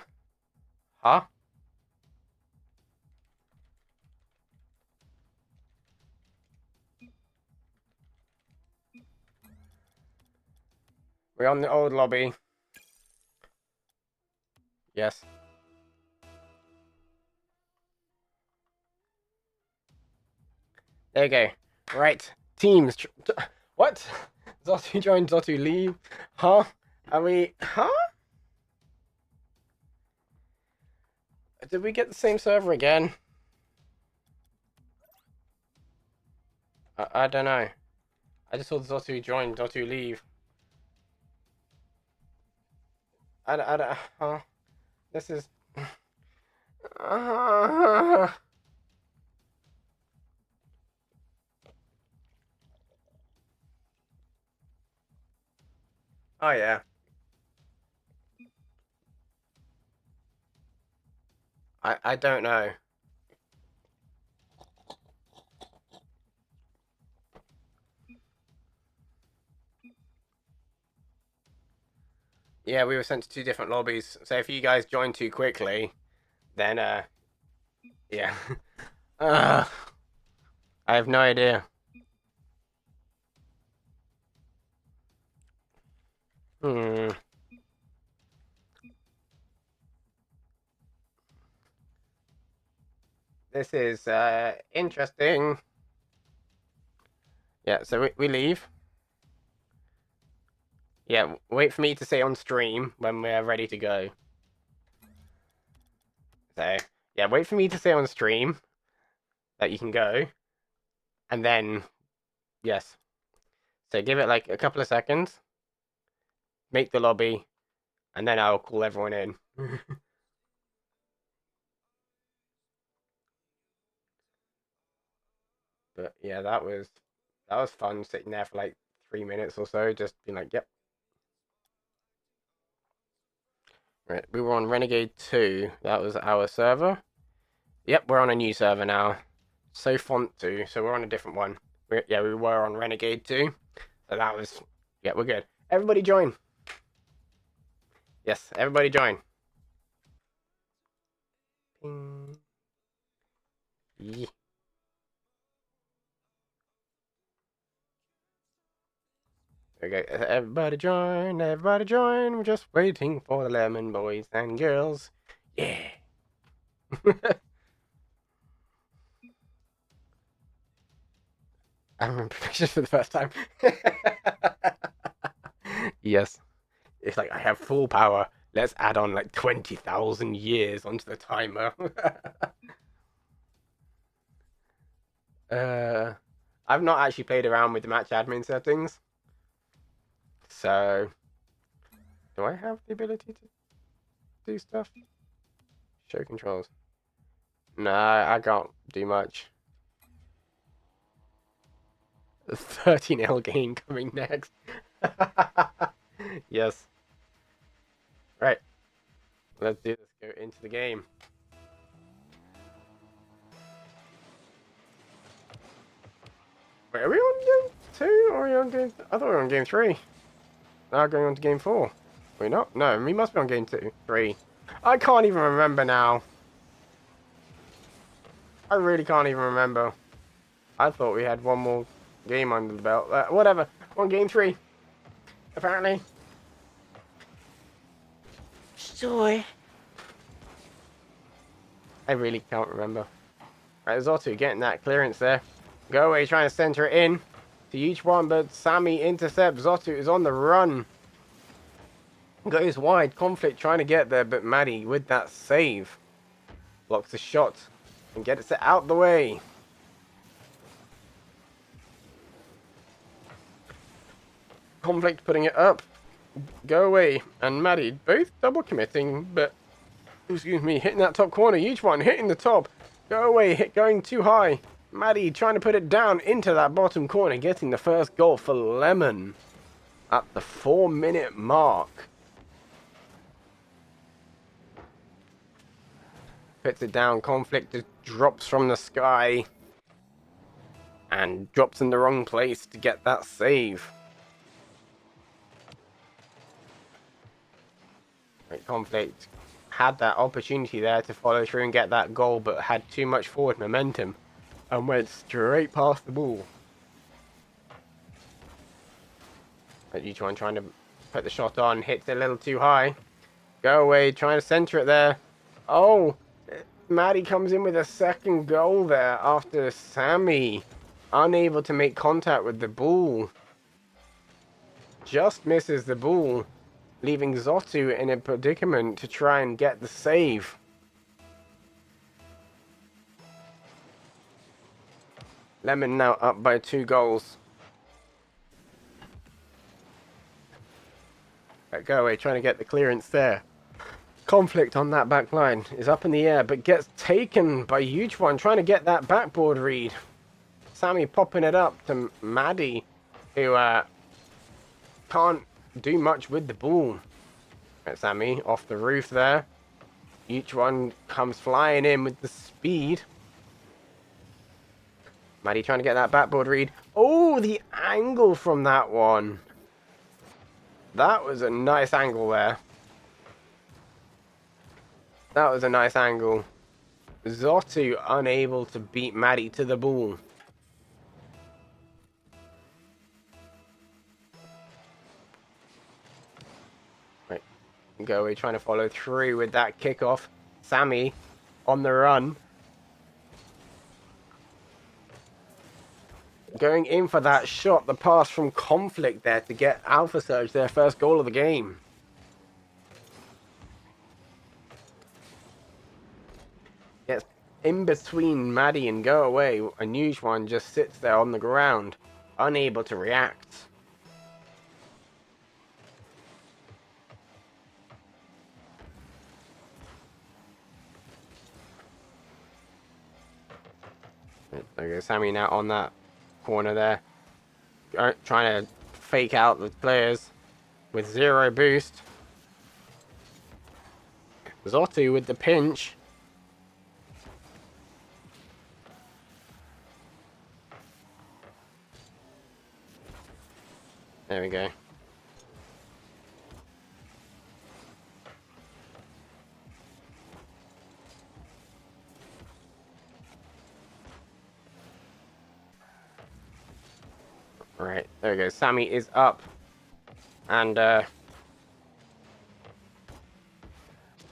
We're on the old lobby. Yes. There you go. Right. Teams. What? Zotu joined, Zotu leave. Huh? Are we... Huh? Did we get the same server again? I don't know. I just saw Zotu join, Zotu leave. I don't... Huh? This is... Oh, yeah. I don't know. Yeah, we were sent to 2 different lobbies. So if you guys joined too quickly, then, yeah. I have no idea. Hmm. This is, interesting. Yeah, so we leave. Yeah, wait for me to say on stream when we're ready to go. So, yeah, wait for me to say on stream that you can go. And then, yes. So give it like a couple of seconds. Make the lobby. And then I'll call everyone in. But yeah, that was fun sitting there for like 3 minutes or so, just being like, yep. Right, we were on Renegade 2. That was our server. Yep, we're on a new server now. So Font 2, so we're on a different one. We were on Renegade 2. So that was, yeah, we're good. Everybody join. Yes, everybody join. Ping. Yeah. Okay, everybody join, everybody join. We're just waiting for the lemon boys and girls. Yeah. I remember pictures for the first time. Yes. It's like, I have full power. Let's add on like 20,000 years onto the timer. uh, I've not actually played around with the match admin settings. So, do I have the ability to do stuff? Show controls. No, I can't do much. 13L game coming next. Yes. Right. Let's do this. Go into the game. Wait, are we on game 2 or are we on game... I thought we were on game 3. Now going on to game 4. Are we not? No, we must be on game 2. 3. I can't even remember now. I really can't even remember. I thought we had one more game under the belt. Whatever. On game 3. Apparently. Joy. I really can't remember. Right, Zotu getting that clearance there. Go away, trying to center it in to each one, but Sammy intercepts. Zotu is on the run. Goes wide. Conflict trying to get there, but Maddie with that save blocks the shot and gets it out the way. Conflict putting it up. Go away. And Maddie both double committing, but excuse me, hitting that top corner. Each one hitting the top. Go away, going too high. Maddie trying to put it down into that bottom corner, getting the first goal for Lemon at the 4-minute mark. Puts it down. Conflict just drops from the sky and drops in the wrong place to get that save. Right, Conflict had that opportunity there to follow through and get that goal, but had too much forward momentum and went straight past the ball. Right, each one trying to put the shot on, hits it a little too high. Go away, trying to center it there. Oh, Maddie comes in with a second goal there after Sammy unable to make contact with the ball. Just misses the ball, leaving Zotu in a predicament to try and get the save. Lemon now up by 2 goals. Right, go away, trying to get the clearance there. Conflict on that back line is up in the air, but gets taken by Huge One, trying to get that backboard read. Sammy popping it up to Maddie, who can't do much with the ball. Right, Sammy off the roof there. Each one comes flying in with the speed. Maddie trying to get that backboard read. Oh, the angle from that one. That was a nice angle there. That was a nice angle. Zotu unable to beat Maddie to the ball. Right. Go away trying to follow through with that kickoff. Sammy on the run. Going in for that shot. The pass from Conflict there to get Alpha Surge their first goal of the game. Gets in between Maddie and Go Away. A Huge One just sits there on the ground, unable to react. There goes Sammy now on that corner there. Trying to fake out the players with 0 boost. Zottu with the pinch. There we go. Right, there we go. Sammy is up. And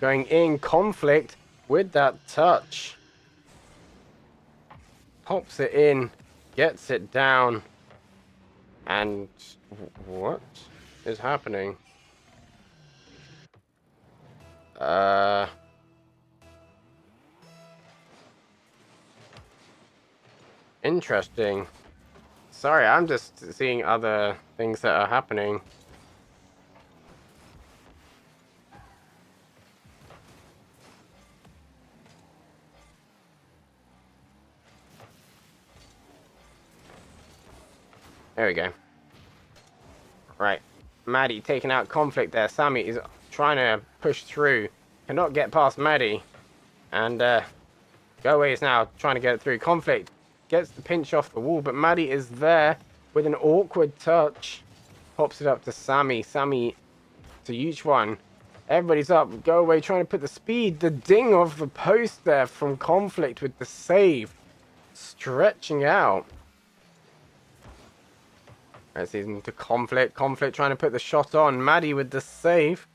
going in conflict with that touch. Pops it in, gets it down. And what is happening? Interesting. Sorry, I'm just seeing other things that are happening. There we go. Right. Maddie taking out conflict there. Sammy is trying to push through. Cannot get past Maddie. And Go Away is now trying to get it through. Conflict gets the pinch off the wall, but Maddie is there with an awkward touch. Pops it up to Sammy. Sammy to each one. Everybody's up. Go Away trying to put the speed. The ding of the post there from Conflict with the save. Stretching out. Let's see into Conflict. Conflict trying to put the shot on. Maddie with the save.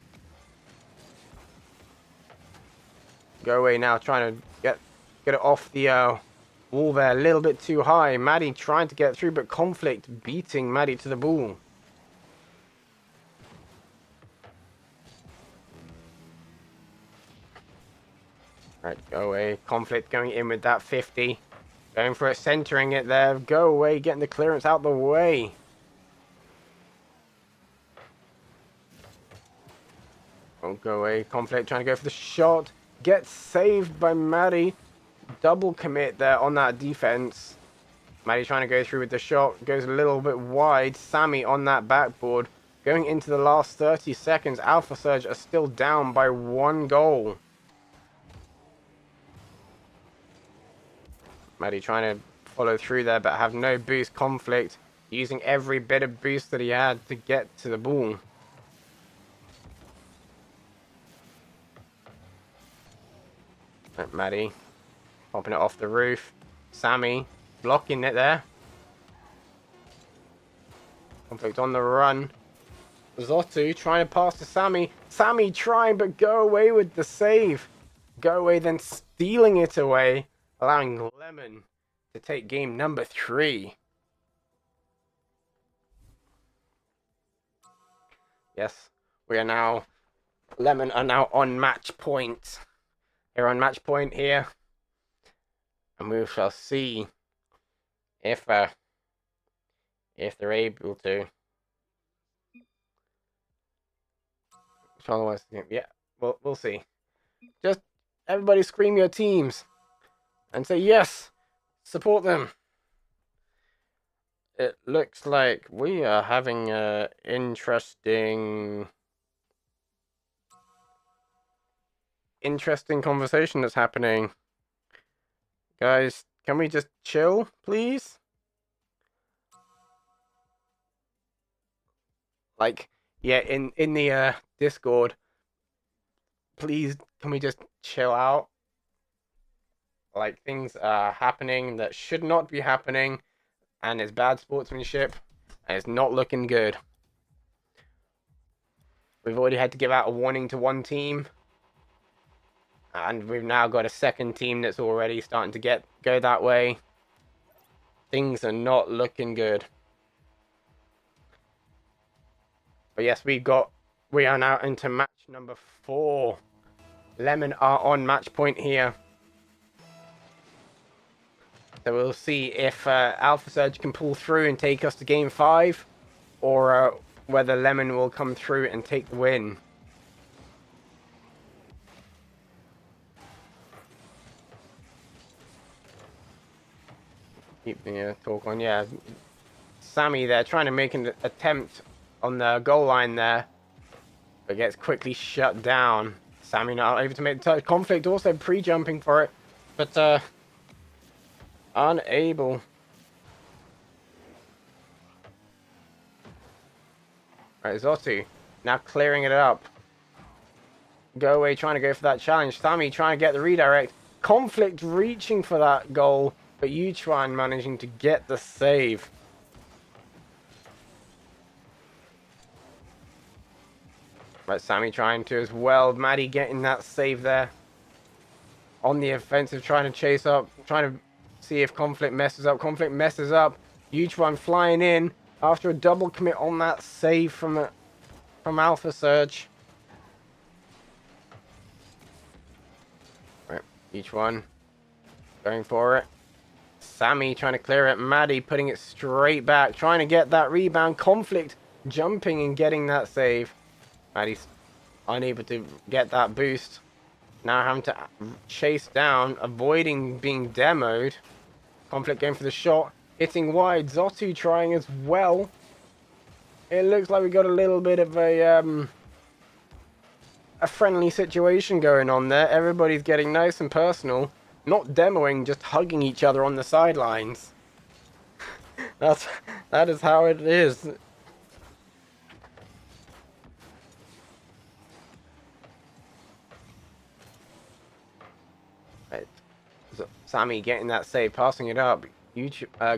Go Away now trying to get it off the wall there. A little bit too high. Maddie trying to get through, but Conflict beating Maddie to the ball. Right, Go Away. Conflict going in with that 50. Going for it, centering it there. Go Away, getting the clearance out the way. Oh, Go Away. Conflict trying to go for the shot. Gets saved by Maddie. Double commit there on that defense. Maddie trying to go through with the shot. Goes a little bit wide. Sammy on that backboard. Going into the last 30 seconds. Alpha Surge are still down by 1 goal. Maddie trying to follow through there, but have no boost. Conflict using every bit of boost that he had to get to the ball. Right, Maddie popping it off the roof. Sammy blocking it there. Conflict on the run. Zottu trying to pass to Sammy. Sammy trying, but Go Away with the save. Go Away then stealing it away, allowing Lemon to take game number 3. Yes, we are now... Lemon are now on match point. They're on match point here. And we shall see if they're able to. Yeah, we'll see. Just everybody scream your teams and say yes, support them. It looks like we are having a interesting conversation that's happening. Guys, can we just chill, please? Like, yeah, in the Discord, please, can we just chill out? Like, things are happening that should not be happening, and it's bad sportsmanship, and it's not looking good. We've already had to give out a warning to one team, and we've now got a second team that's already starting to go that way. Things are not looking good. But yes, we are now into match number 4. Lemon are on match point here. So we'll see if Alpha Surge can pull through and take us to game 5, or whether Lemon will come through and take the win. Keep the talk on. Yeah, Sammy there trying to make an attempt on the goal line there, but gets quickly shut down. Sammy not able to make the touch. Conflict also pre-jumping for it, but unable. Right, Zotu now clearing it up. Go away trying to go for that challenge. Sammy trying to get the redirect. Conflict reaching for that goal, but Yuchuan managing to get the save. Right, Sammy trying to as well. Maddie getting that save there. On the offensive, trying to chase up, trying to see if Conflict messes up. Conflict messes up. Yuchuan flying in after a double commit on that save from Alpha Surge. Right, each one going for it. Sammy trying to clear it. Maddie putting it straight back, trying to get that rebound. Conflict jumping and getting that save. Maddie's unable to get that boost. Now having to chase down, avoiding being demoed. Conflict going for the shot, hitting wide. Zotu trying as well. It looks like we got a little bit of a friendly situation going on there. Everybody's getting nice and personal. Not demoing, just hugging each other on the sidelines. That is how it is. Right. So, Sammy getting that save, passing it up.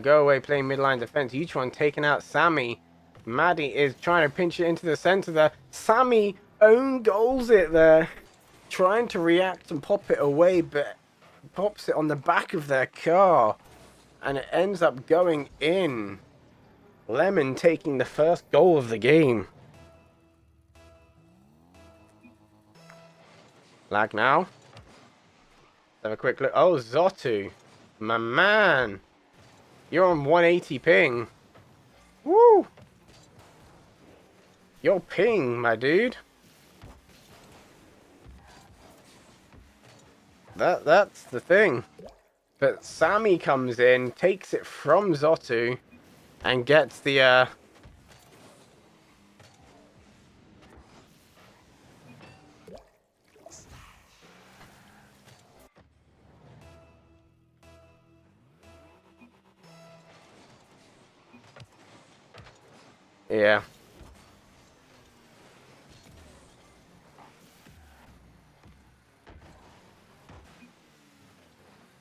Go away, playing midline defense. Yuchuan taking out Sammy. Maddie is trying to pinch it into the center there. Sammy own goals it there. Trying to react and pop it away, but pops it on the back of their car. And it ends up going in. Lemon taking the first goal of the game. Lag now. Let's have a quick look. Oh, Zotu. My man. You're on 180 ping. Woo! Your ping, my dude. That's the thing. But Sammy comes in, takes it from Zotu, and gets the yeah.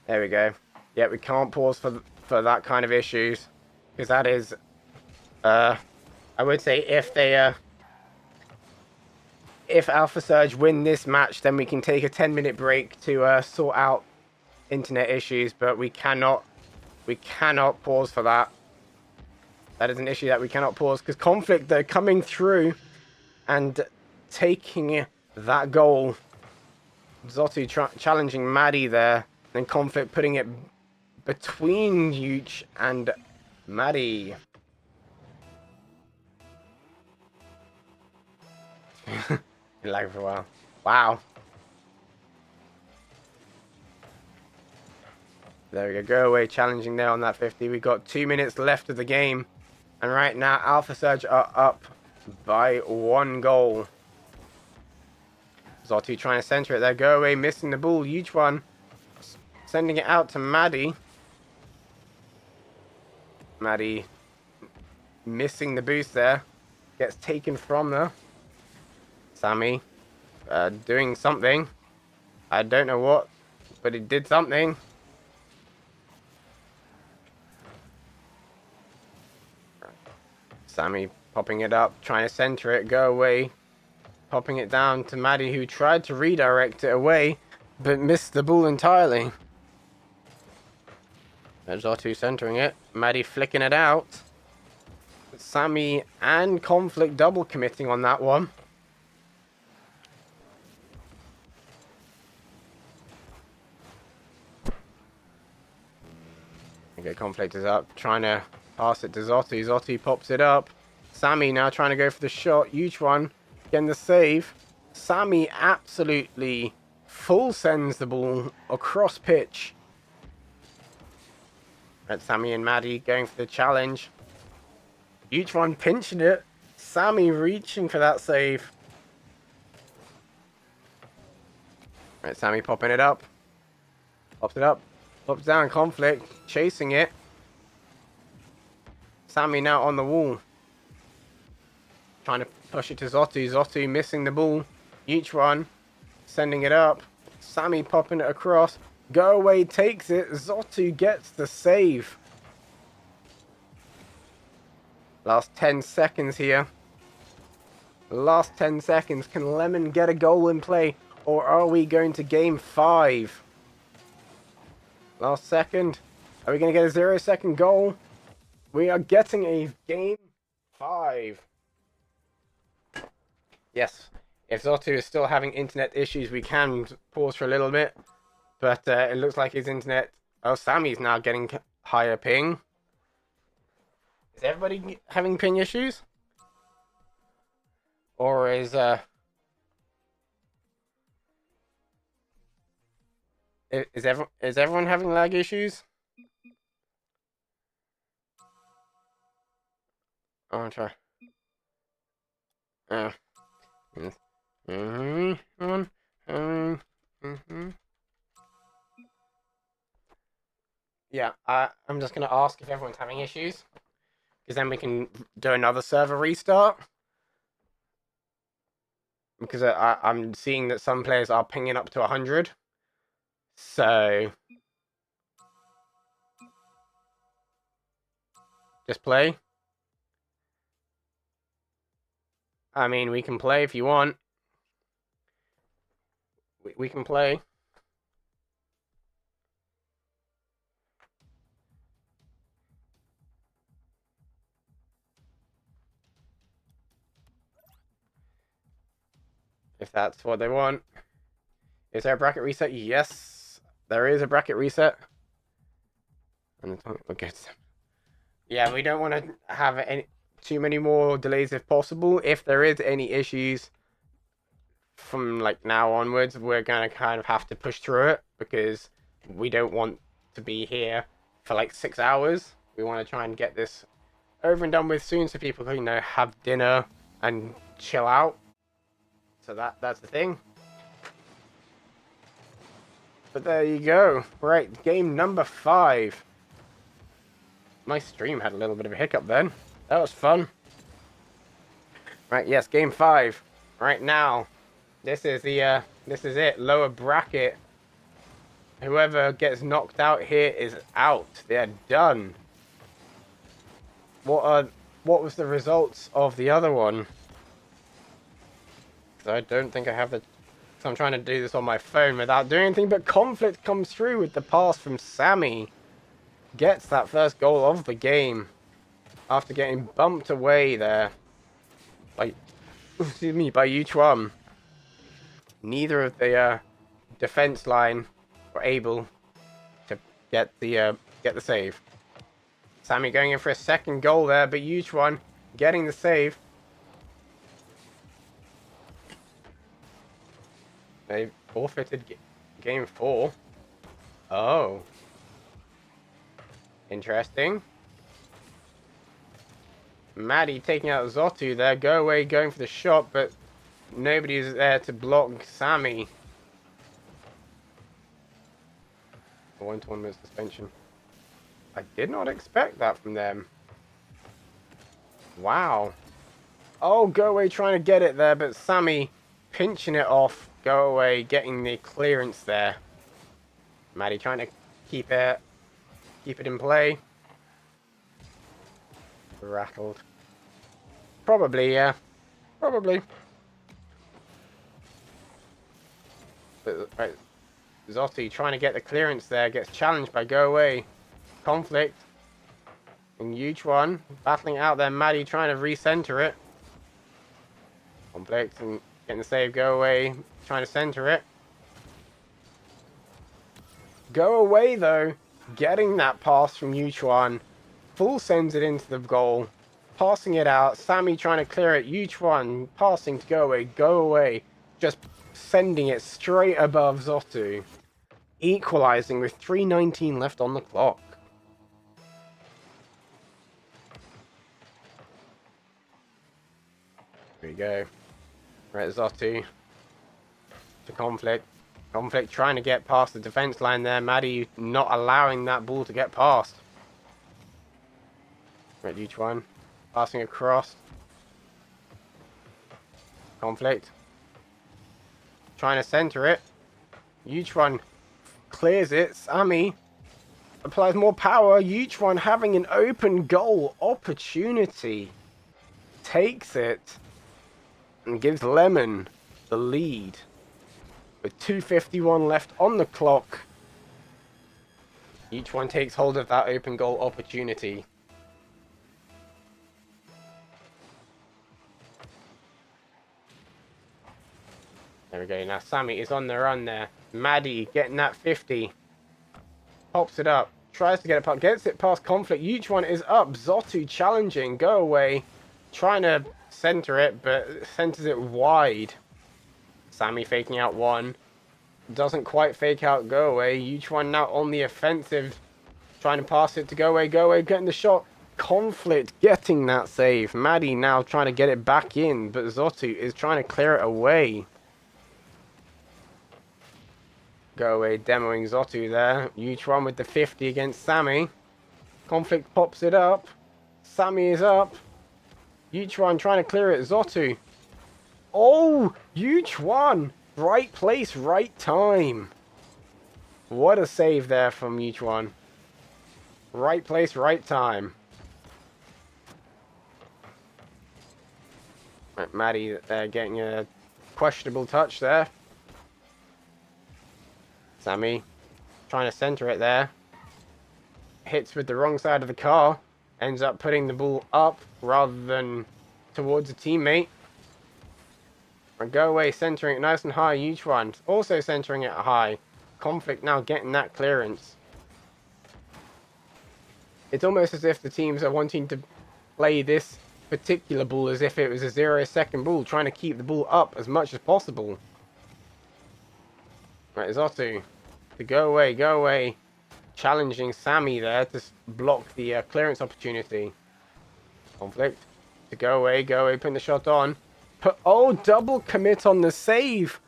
There we go. Yeah, we can't pause for that kind of issues, because that is, I would say if Alpha Surge win this match, then we can take a 10-minute break to sort out internet issues, but we cannot pause for that. That is an issue that we cannot pause, because Conflict, they're coming through and taking that goal. Zotu challenging Maddie there. Then Conflict putting it between Yuch and Maddie. Been lagging for a while. Wow. There we go. Go away challenging there on that 50. We got 2 minutes left of the game. And right now, Alpha Surge are up by 1 goal. Zotu trying to center it there. Go away, missing the ball. Huge one. Sending it out to Maddie. Maddie missing the boost there. Gets taken from her. Sammy doing something. I don't know what, but he did something. Sammy popping it up, trying to center it, go away. Popping it down to Maddie, who tried to redirect it away, but missed the ball entirely. There's R2 centering it. Maddie flicking it out. Sammy and Conflict double committing on that one. Okay, Conflict is up, trying to pass it to Zotu. Zotu pops it up. Sammy now trying to go for the shot. Huge one. Getting the save. Sammy absolutely full sends the ball across pitch. Right, Sammy and Maddie going for the challenge. Each one pinching it. Sammy reaching for that save. Right, Sammy popping it up. Pops it up. Pops down, Conflict. Chasing it. Sammy now on the wall. Trying to push it to Zotu. Zotu missing the ball. Each one sending it up. Sammy popping it across. Go away takes it. Zotu gets the save. Last 10 seconds here. Last 10 seconds. Can Lemon get a goal in play? Or are we going to game 5? Last second. Are we going to get a 0-second goal? We are getting a game 5. Yes. If Zotu is still having internet issues, we can pause for a little bit. But it looks like his internet... Oh, Sammy's now getting higher ping. Is everybody having ping issues? Or is everyone having lag issues? I'll try. Yeah, I'm just gonna ask if everyone's having issues, because then we can do another server restart. Because I'm seeing that some players are pinging up to 100. So just play. I mean, we can play if you want. We can play. If that's what they want. Is there a bracket reset? Yes, there is a bracket reset. Okay. Yeah, we don't want to have too many more delays if possible. If there is any issues from like now onwards, we're gonna kind of have to push through it, because we don't want to be here for like 6 hours. We want to try and get this over and done with soon, so people can, have dinner and chill out. So that's the thing. But there you go. Right, game number 5. My stream had a little bit of a hiccup then. That was fun. Right, yes, game 5. Right now, this is it. Lower bracket. Whoever gets knocked out here is out. They're done. What was the results of the other one? I don't think I have the... So I'm trying to do this on my phone without doing anything, but Conflict comes through with the pass from Sammy. Gets that first goal of the game. After getting bumped away there. By Yuchuan. Neither of the defense line were able to get the save. Sammy going in for a second goal there, but Yuchuan getting the save. They forfeited game 4. Oh. Interesting. Maddie taking out Zotu there. Go away going for the shot, but nobody's there to block Sammy. A 1-1 minute suspension. I did not expect that from them. Wow. Oh, Go away trying to get it there, but Sammy pinching it off. Go away getting the clearance there. Maddie trying to keep it in play. Rattled. Probably, yeah. Probably. But, right. Zotti trying to get the clearance there. Gets challenged by Go Away. Conflict. And Yuchuan battling out there. Maddie trying to recenter it. Conflict and getting the save. Go Away trying to center it. Go Away though. Getting that pass from Yuchuan. Full sends it into the goal. Passing it out. Sammy trying to clear it. Yuchuan passing to Go Away. Go Away. Just sending it straight above Zotu. Equalizing with 3:19 left on the clock. There we go. Right, Zotu to Conflict. Conflict trying to get past the defense line there. Maddie not allowing that ball to get past. Right, each one. Passing across. Conflict. Trying to center it. Each one clears it. Sammy applies more power. Each one having an open goal opportunity. Takes it. And gives Lemon the lead. With 2:51 left on the clock. Each one takes hold of that open goal opportunity. There we go. Now Sammy is on the run there. Maddie getting that 50. Pops it up. Tries to get it past. Gets it past Conflict. Each one is up. Zotu challenging. Go away. Trying to center it, but centers it wide. Sammy faking out one. Doesn't quite fake out Go Away. Each one now on the offensive. Trying to pass it to Go Away. Go Away getting the shot. Conflict getting that save. Maddie now trying to get it back in, but Zotu is trying to clear it away. Go Away demoing Zotu there. Each one with the 50 against Sammy. Conflict pops it up. Sammy is up. Each one trying to clear it. Zotu. Oh, huge one. Right place, right time. What a save there from each one. Right place, right time. Right, Maddie getting a questionable touch there. Sammy trying to center it there. Hits with the wrong side of the car. Ends up putting the ball up rather than towards a teammate. Go Away centering it nice and high. Each one also centering it high. Conflict now getting that clearance. It's almost as if the teams are wanting to play this particular ball as if it was a 0-second ball, trying to keep the ball up as much as possible. Right, Zotu to Go Away. Challenging Sammy there to block the clearance opportunity. Conflict to Go Away, putting the shot on. Oh, double commit on the save.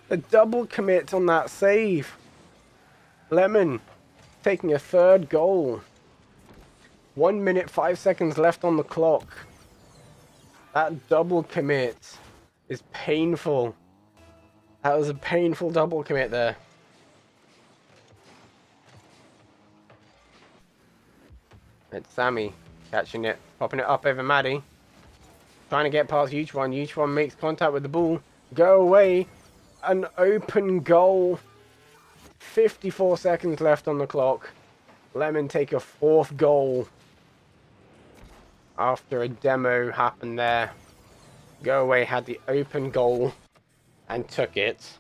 A double commit on that save. Lemon taking a third goal. 1 minute, 5 seconds left on the clock. That double commit is painful. That was a painful double commit there. It's Sammy catching it, popping it up over Maddie. Trying to get past each one. Each one makes contact with the ball. Go Away. An open goal. 54 seconds left on the clock. Lemon take a fourth goal. After a demo happened there. Go Away had the open goal and took it.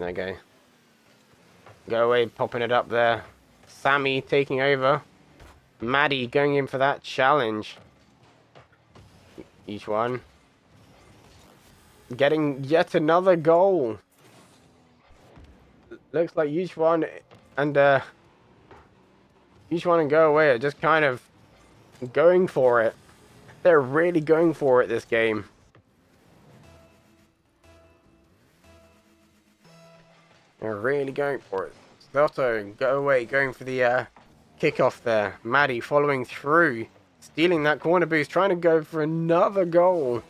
There you go. Go Away popping it up there. Sammy taking over. Maddie going in for that challenge. Each one getting yet another goal. Looks like each one and Go Away are just kind of going for it. They're really going for it this game. They're really going for it. Zotu, Go Away, going for the kickoff there. Maddie following through, stealing that corner boost, trying to go for another goal.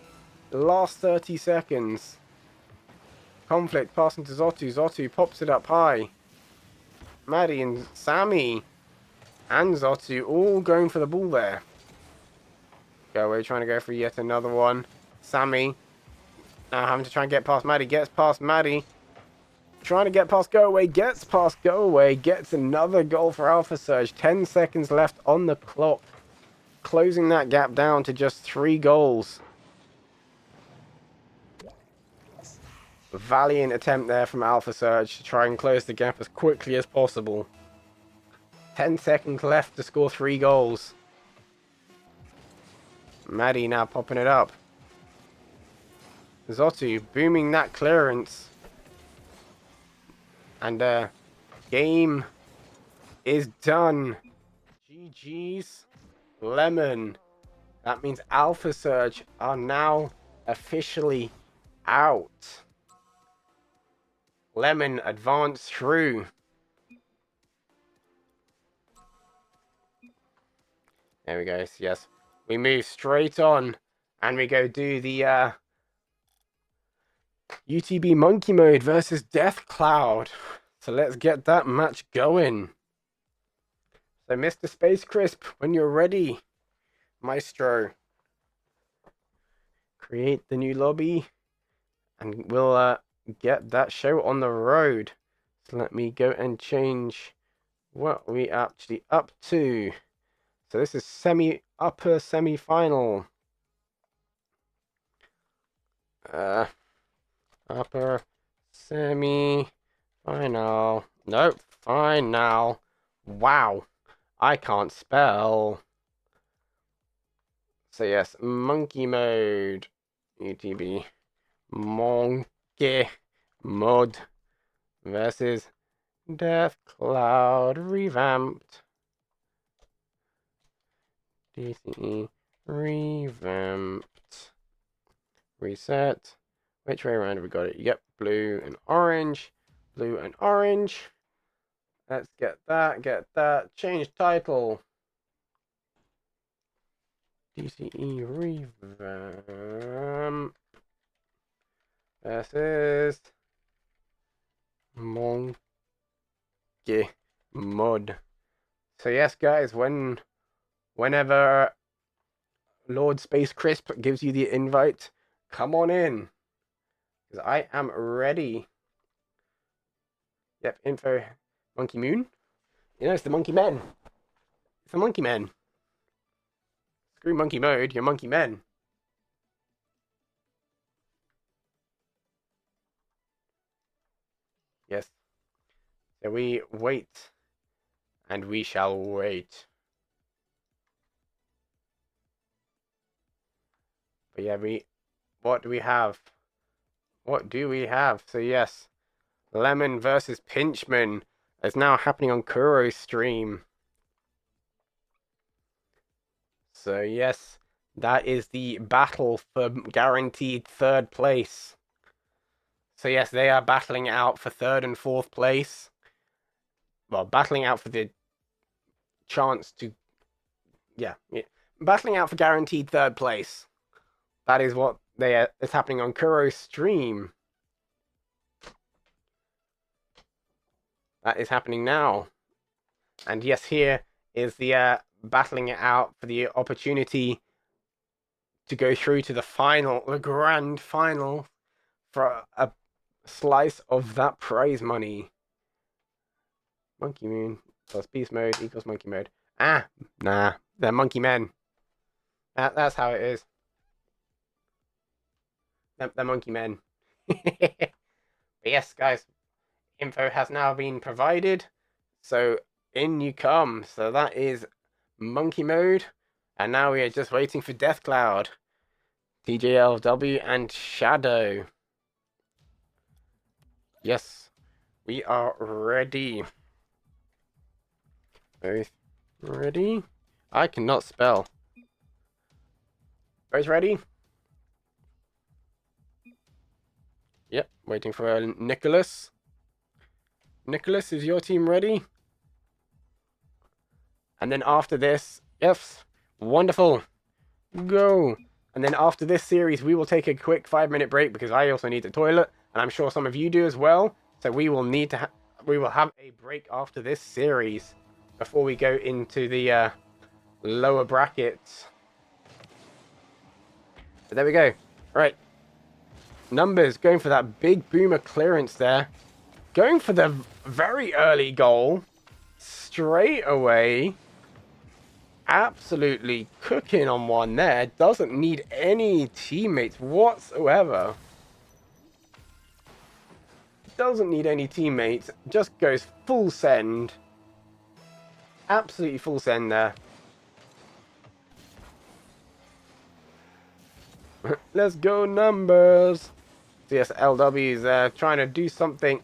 Last 30 seconds. Conflict passing to Zotu. Zotu pops it up high. Maddie and Sammy and Zotu all going for the ball there. Go Away trying to go for yet another one. Sammy now having to try and get past Maddie. Gets past Maddie. Trying to get past Go Away, gets past Go Away, gets another goal for Alpha Surge. 10 seconds left on the clock. Closing that gap down to just 3 goals. Valiant attempt there from Alpha Surge to try and close the gap as quickly as possible. 10 seconds left to score 3 goals. Maddie now popping it up. Zotu booming that clearance. And game is done. GG's Lemon. That means Alpha Surge are now officially out. Lemon advanced through. There we go. Yes. We move straight on and we go do the UTB Monkey Mode versus Death Cloud. So let's get that match going. So Mr. Space Crisp, when you're ready, Maestro, create the new lobby and we'll get that show on the road. So let me go and change what we actually up to. So this is upper semi-final. Upper semi-final. Nope, final. Wow, I can't spell. So yes, monkey mode. UTB. Monkey mode versus Death Cloud revamped. DCE revamped. Reset. Which way around have we got it? Yep, blue and orange. Blue and orange. Let's get that. Change title. DCE revamp versus Monkey Mud. So yes, guys, whenever Lord Space Crisp gives you the invite, come on in, because I am ready. Yep, info, Monkey Moon. You know, it's the Monkey Men. It's the Monkey Men. Screw Monkey Mode, you're Monkey Men. Yes. So we wait, and we shall wait. But yeah, what do we have? What do we have? So yes, Lemon versus Pinchman is now happening on Kuro's stream. So yes, that is the battle for guaranteed third place. So yes, they are battling out for third and fourth place. Well, battling out for the chance to... Yeah. Battling out for guaranteed third place. That is what is happening on Kuro's stream. That is happening now. And yes, here is the battling it out for the opportunity to go through to the final, the grand final, for a slice of that prize money. Monkey Moon plus Beast Mode equals Monkey Mode. Ah, nah, they're Monkey Men. That's how it is. They're Monkey Men. But yes, guys, info has now been provided, so in you come. So that is Monkey Mode, and now we are just waiting for Death Cloud, TJLW, and Shadow. Yes, we are ready. Both ready? I cannot spell. Both ready? Yep, waiting for Nicholas. Nicholas, is your team ready? And then after this, yes, wonderful. Go. And then after this series, we will take a quick 5-minute break because I also need the toilet, and I'm sure some of you do as well. So we will need to we will have a break after this series before we go into the lower brackets. So there we go. Right. Numbers going for that big boomer clearance there. Going for the very early goal. Straight away. Absolutely cooking on one there. Doesn't need any teammates whatsoever. Doesn't need any teammates. Just goes full send. Absolutely full send there. Let's go numbers. So yes, LW is trying to do something.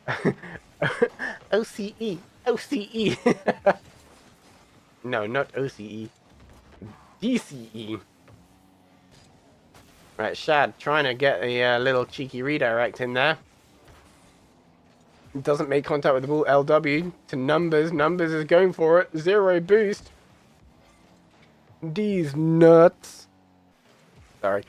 OCE. OCE. No, not OCE. DCE. Right, Shad trying to get a little cheeky redirect in there. Doesn't make contact with the ball. LW to Numbers. Numbers is going for it. 0 boost. These nuts. Sorry.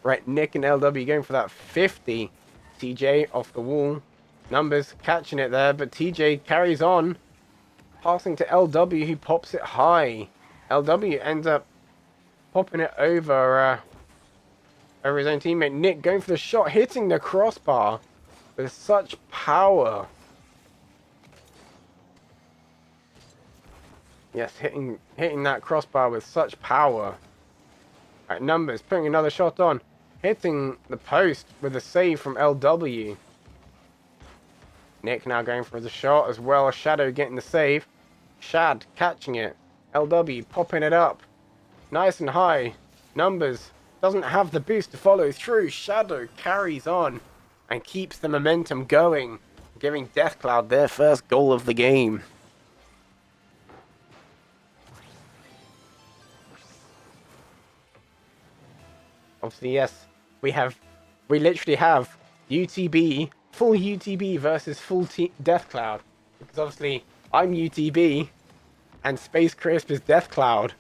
Right, Nick and LW going for that 50. TJ off the wall. Numbers catching it there, but TJ carries on. Passing to LW, who pops it high. LW ends up popping it over his own teammate. Nick going for the shot, hitting the crossbar with such power. Yes, hitting that crossbar with such power. Right, Numbers putting another shot on, hitting the post with a save from LW. Nick now going for the shot as well as Shadow getting the save. Shad catching it. LW popping it up. Nice and high. Numbers doesn't have the boost to follow through. Shadow carries on and keeps the momentum going, giving Deathcloud their first goal of the game. Obviously, yes, we literally have UTB, full UTB versus full Deathcloud. Because obviously, I'm UTB, and Space Crisp is Deathcloud,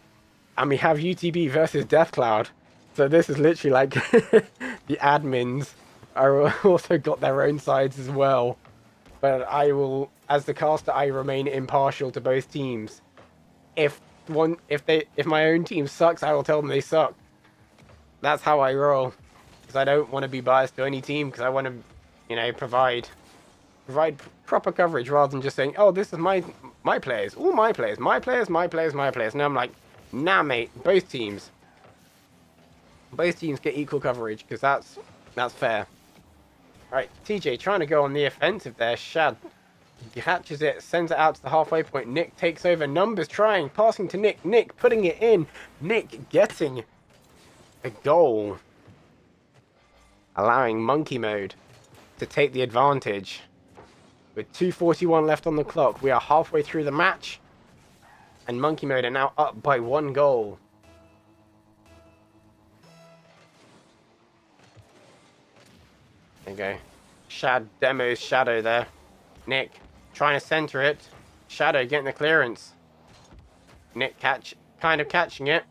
and we have UTB versus Deathcloud. So this is literally like the admins are also got their own sides as well. But I will, as the caster, I remain impartial to both teams. If my own team sucks, I will tell them they suck. That's how I roll, because I don't want to be biased to any team, because I want to, provide proper coverage rather than just saying, oh, this is my players, all my players, my players, my players, my players. And I'm like, nah, mate, both teams get equal coverage, because that's fair. All right, TJ trying to go on the offensive there. Shad catches it, sends it out to the halfway point. Nick takes over. Numbers trying, passing to Nick. Nick putting it in. Nick getting a goal, allowing Monkey Mode to take the advantage. With 2:41 left on the clock, we are halfway through the match, and Monkey Mode are now up by 1 goal. There you go. Shad demos Shadow there. Nick trying to center it. Shadow getting the clearance. Nick kind of catching it.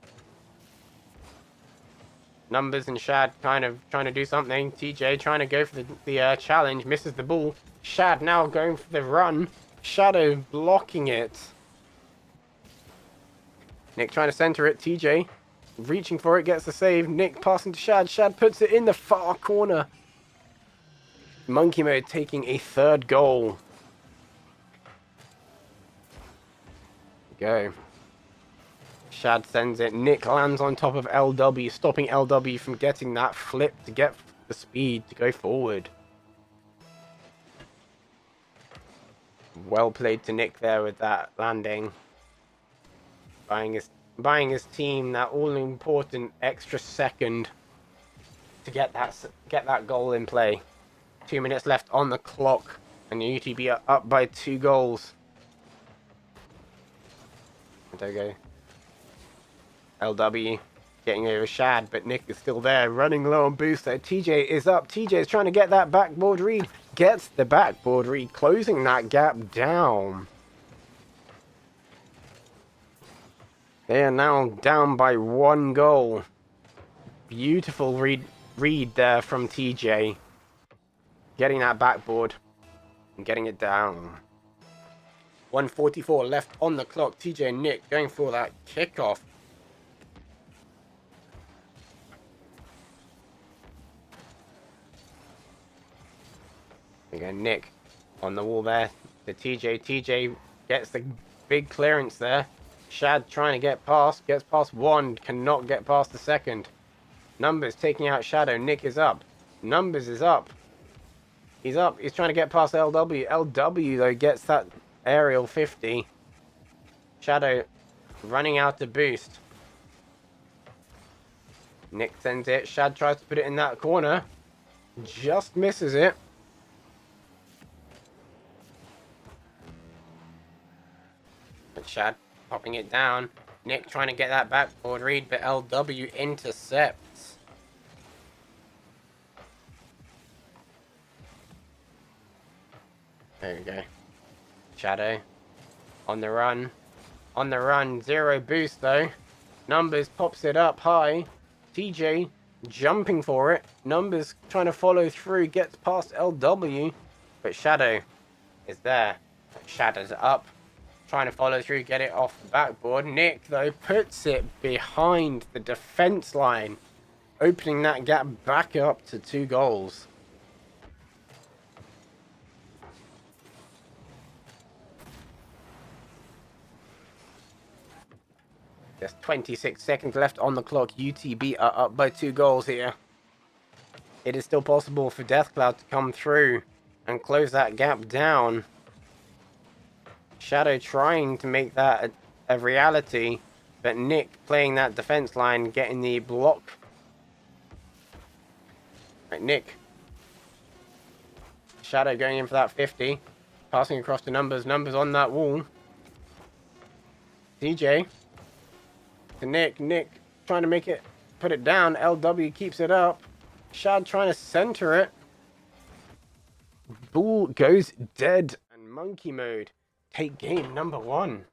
Numbers and Shad kind of trying to do something. TJ trying to go for the challenge, misses the ball. Shad now going for the run. Shadow blocking it. Nick trying to center it. TJ reaching for it, gets the save. Nick passing to Shad. Shad puts it in the far corner. Monkey Mode taking a 3rd goal. Go. Shad sends it. Nick lands on top of LW, stopping LW from getting that flip to get the speed to go forward. Well played to Nick there with that landing. Buying his team that all-important extra second to get that goal in play. 2 minutes left on the clock, and the UTB are up by 2 goals. There we go. LW getting over Shad, but Nick is still there, running low on boost there. TJ is up. TJ is trying to get that backboard read. Gets the backboard read, closing that gap down. They are now down by 1 goal. Beautiful read there from TJ. Getting that backboard and getting it down. 1:44 left on the clock. TJ and Nick going for that kickoff. Again, Nick on the wall there. The TJ. TJ gets the big clearance there. Shad trying to get past. Gets past 1. Cannot get past the 2nd. Numbers taking out Shadow. Nick is up. Numbers is up. He's up. He's trying to get past LW. LW, though, gets that aerial 50. Shadow running out to boost. Nick sends it. Shad tries to put it in that corner. Just misses it. Shad popping it down. Nick trying to get that backboard read, but LW intercepts. There we go. Shadow on the run. On the run, 0 boost though. Numbers pops it up high. TJ jumping for it. Numbers trying to follow through, gets past LW, but Shadow is there. Shadow's up, trying to follow through, get it off the backboard. Nick though puts it behind the defense line, opening that gap back up to 2 goals. There's 26 seconds left on the clock. UTB are up by 2 goals here. It is still possible for Deathcloud to come through and close that gap down. Shadow trying to make that a reality, but Nick playing that defense line, getting the block. Right, Nick. Shadow going in for that 50. Passing across to Numbers. Numbers on that wall. DJ. To Nick. Nick trying to make it, put it down. LW keeps it up. Shad trying to center it. Ball goes dead. And Monkey Mode take game number 1.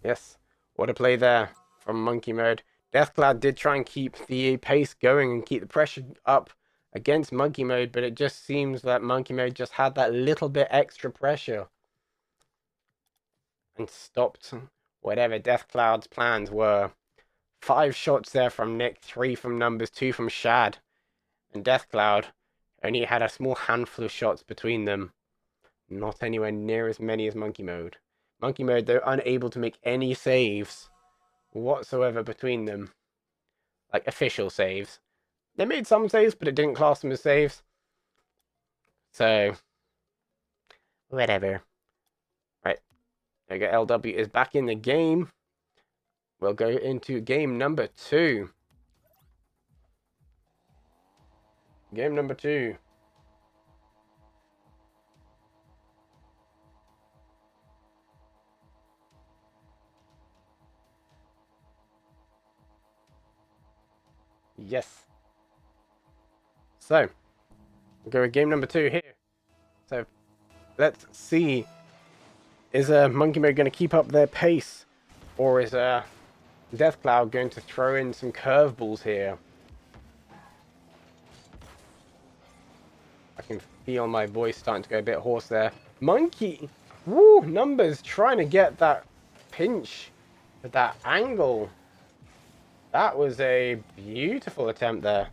Yes, what a play there from Monkey Mode. Deathcloud did try and keep the pace going and keep the pressure up against Monkey Mode, but it just seems that Monkey Mode just had that little bit extra pressure and stopped whatever Deathcloud's plans were. 5 shots there from Nick, 3 from Numbers, 2 from Shad. And Deathcloud only had a small handful of shots between them. Not anywhere near as many as Monkey Mode. Monkey Mode, they're unable to make any saves whatsoever between them. Like, official saves. They made some saves, but it didn't class them as saves. So, whatever. Right. There we go. LW is back in the game. We'll go into game number 2. Game number 2. Yes. So, we'll go with game number 2 here. So, let's see. Is Monkey Mode going to keep up their pace? Or is Deathcloud going to throw in some curveballs here? I can feel my voice starting to go a bit hoarse there. Monkey! Woo! Numbers trying to get that pinch with that angle. That was a beautiful attempt there.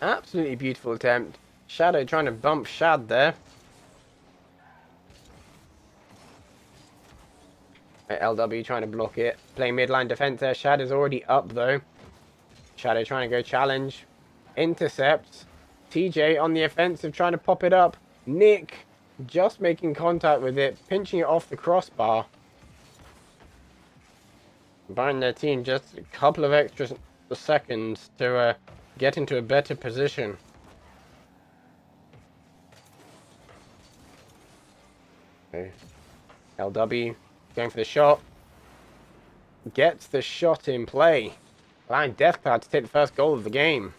Absolutely beautiful attempt. Shadow trying to bump Shad there. LW trying to block it. Playing midline defense there. Shad is already up though. Shadow trying to go challenge. Intercepts. TJ on the offensive trying to pop it up. Nick just making contact with it. Pinching it off the crossbar. Buying their team just a couple of extra seconds to get into a better position. Okay. LW going for the shot. Gets the shot in play. Allowing Deathcloud to take the first goal of the game.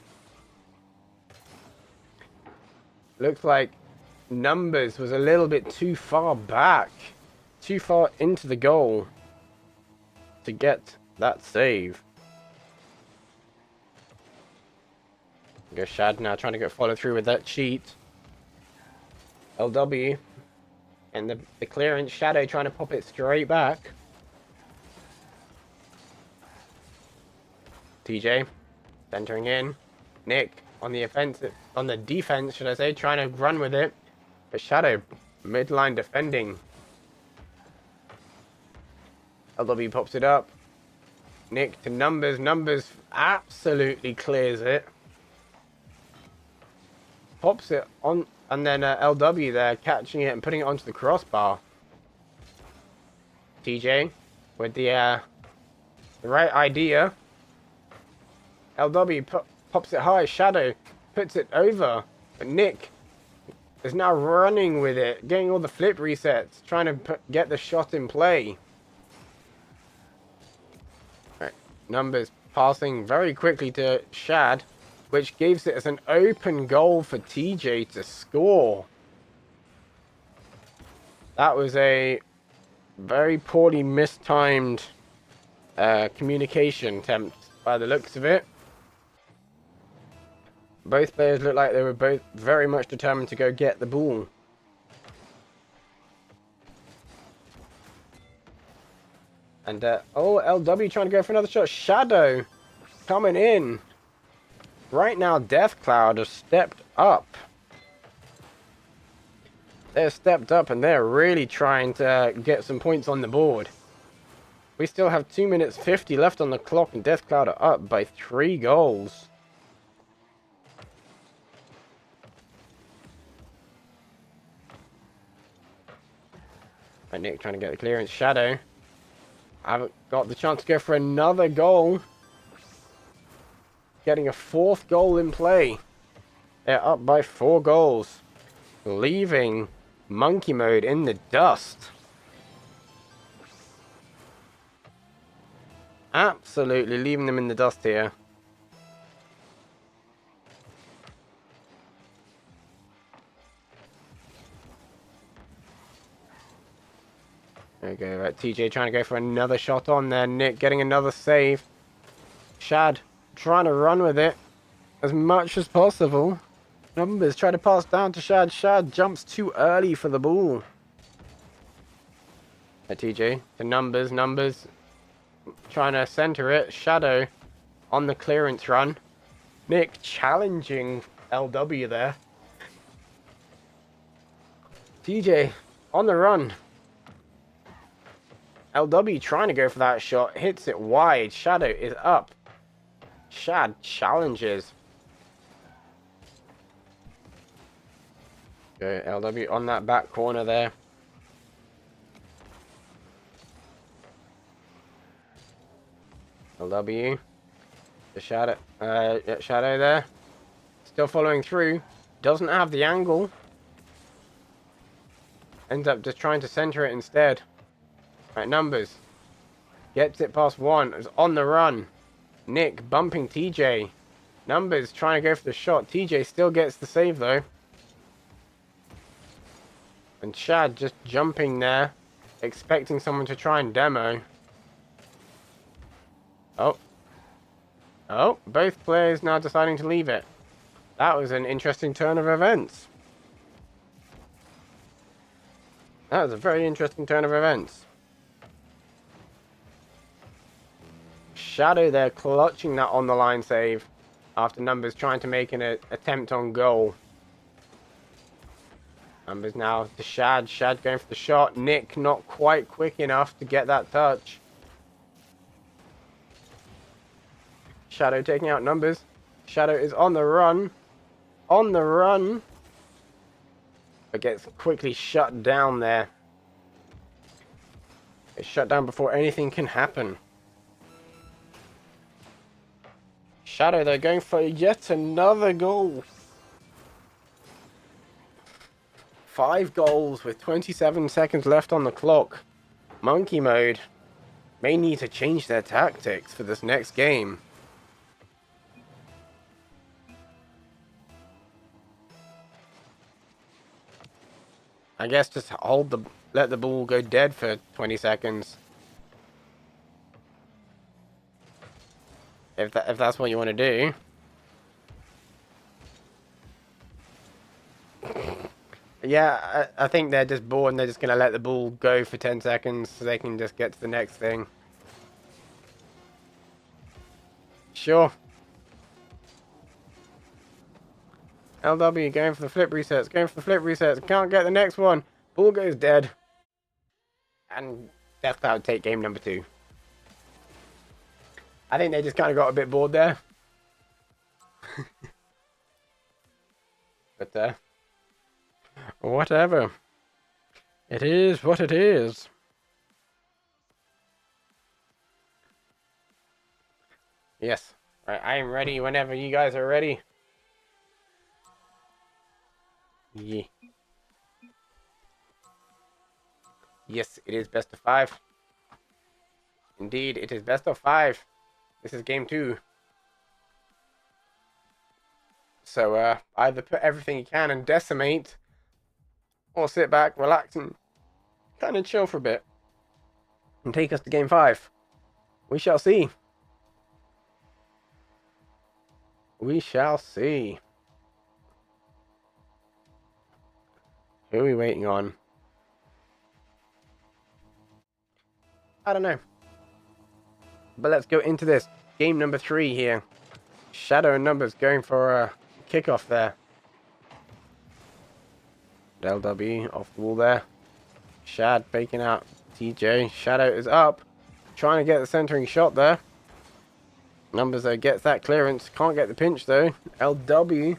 Looks like Numbers was a little bit too far back. Too far into the goal to get that save. Go Shad now trying to get follow through with that cheat. LW and the clearance. Shadow trying to pop it straight back. TJ centering in. Nick on the offensive, on the defense, should I say, trying to run with it. But Shadow midline defending. LW pops it up. Nick to Numbers. Numbers absolutely clears it. Pops it on, and then LW there catching it and putting it onto the crossbar. TJ with the right idea. LW pops it high. Shadow puts it over. But Nick is now running with it, getting all the flip resets, trying to get the shot in play. Right. Numbers passing very quickly to Shad, which gives it as an open goal for TJ to score. That was a very poorly mistimed communication attempt by the looks of it. Both players look like they were both very much determined to go get the ball. And, oh, LW trying to go for another shot. Shadow coming in. Right now, Death Cloud has stepped up. They've stepped up and they're really trying to get some points on the board. We still have 2 minutes 50 left on the clock and Death Cloud are up by 3 goals. Right, Nick trying to get the clearance. Shadow. I haven't got the chance to go for another goal. Getting a 4th goal in play. They're up by 4 goals. Leaving Monkey Mode in the dust. Absolutely leaving them in the dust here. There we go. Right, TJ trying to go for another shot on there. Nick getting another save. Shad trying to run with it as much as possible. Numbers try to pass down to Shad. Shad jumps too early for the ball. TJ to Numbers. Numbers trying to center it. Shadow on the clearance run. Nick challenging LW there. TJ on the run. LW trying to go for that shot. Hits it wide. Shadow is up. Shad challenges. Go LW on that back corner there. LW. The Shadow. Shadow there. Still following through. Doesn't have the angle. Ends up just trying to center it instead. Right, Numbers. Gets it past 1. Is on the run. Nick bumping TJ. Numbers trying to go for the shot. TJ still gets the save though. And Shad just jumping there. Expecting someone to try and demo. Oh. Oh, both players now deciding to leave it. That was an interesting turn of events. That was a very interesting turn of events. Shadow there clutching that on the line save after Numbers trying to make an attempt on goal. Numbers now to Shad. Shad going for the shot. Nick not quite quick enough to get that touch. Shadow taking out Numbers. Shadow is on the run. On the run. But gets quickly shut down there. It's shut down before anything can happen. Shadow, they're going for yet another goal. 5 goals with 27 seconds left on the clock. Monkey Mode may need to change their tactics for this next game. I guess just let the ball go dead for 20 seconds. If that's what you want to do. Yeah, I think they're just bored and they're just going to let the ball go for 10 seconds so they can just get to the next thing. Sure. LW going for the flip resets, going for the flip resets. Can't get the next one. Ball goes dead. And Death Cloud take game number 2. I think they just kind of got a bit bored there. But, whatever. It is what it is. Yes. Right, I am ready whenever you guys are ready. Yeah. Yes, it is best of 5. Indeed, it is best of 5. This is game 2. So, either put everything you can and decimate, or sit back, relax, and kind of chill for a bit. And take us to game 5. We shall see. We shall see. Who are we waiting on? I don't know. But let's go into this. Game number 3 here. Shadow and Numbers going for a kickoff there. LW off the wall there. Shad faking out TJ. Shadow is up. Trying to get the centering shot there. Numbers gets that clearance. Can't get the pinch though. LW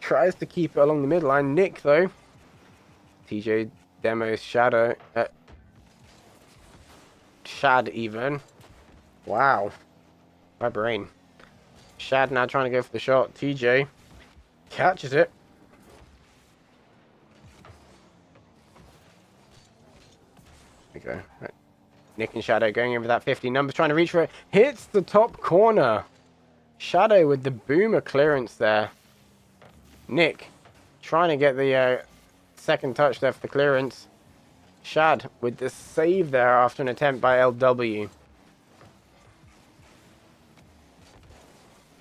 tries to keep it along the midline. Nick though. TJ demos Shadow. Shad even. Wow. My brain. Shad now trying to go for the shot. TJ catches it. There we go. Right. Nick and Shadow going over that 50. Numbers trying to reach for it. Hits the top corner. Shadow with the boomer clearance there. Nick trying to get the second touch there for the clearance. Shad with the save there after an attempt by LW.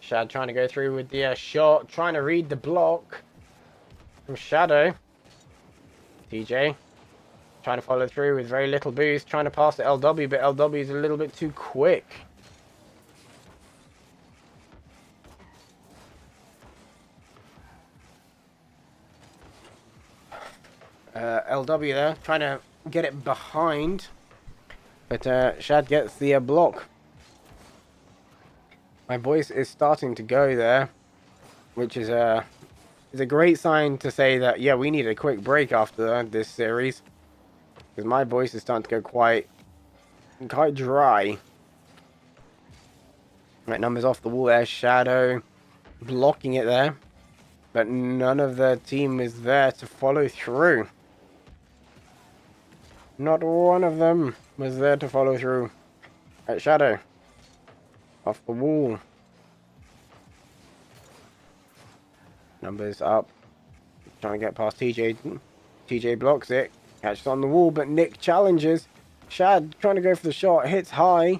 Shad trying to go through with the shot. Trying to read the block from Shadow. TJ trying to follow through with very little boost. Trying to pass to LW, but LW is a little bit too quick. LW there, trying to get it behind. But Shad gets the block. My voice is starting to go there, which is a great sign to say that, yeah, we need a quick break after this series. Because my voice is starting to go quite dry. Right, Numbers off the wall there. Shadow blocking it there. But none of the team is there to follow through. Not one of them was there to follow through. Right, Shadow off the wall. Numbers up. Trying to get past TJ. TJ blocks it. Catches on the wall, but Nick challenges. Shad trying to go for the shot. Hits high.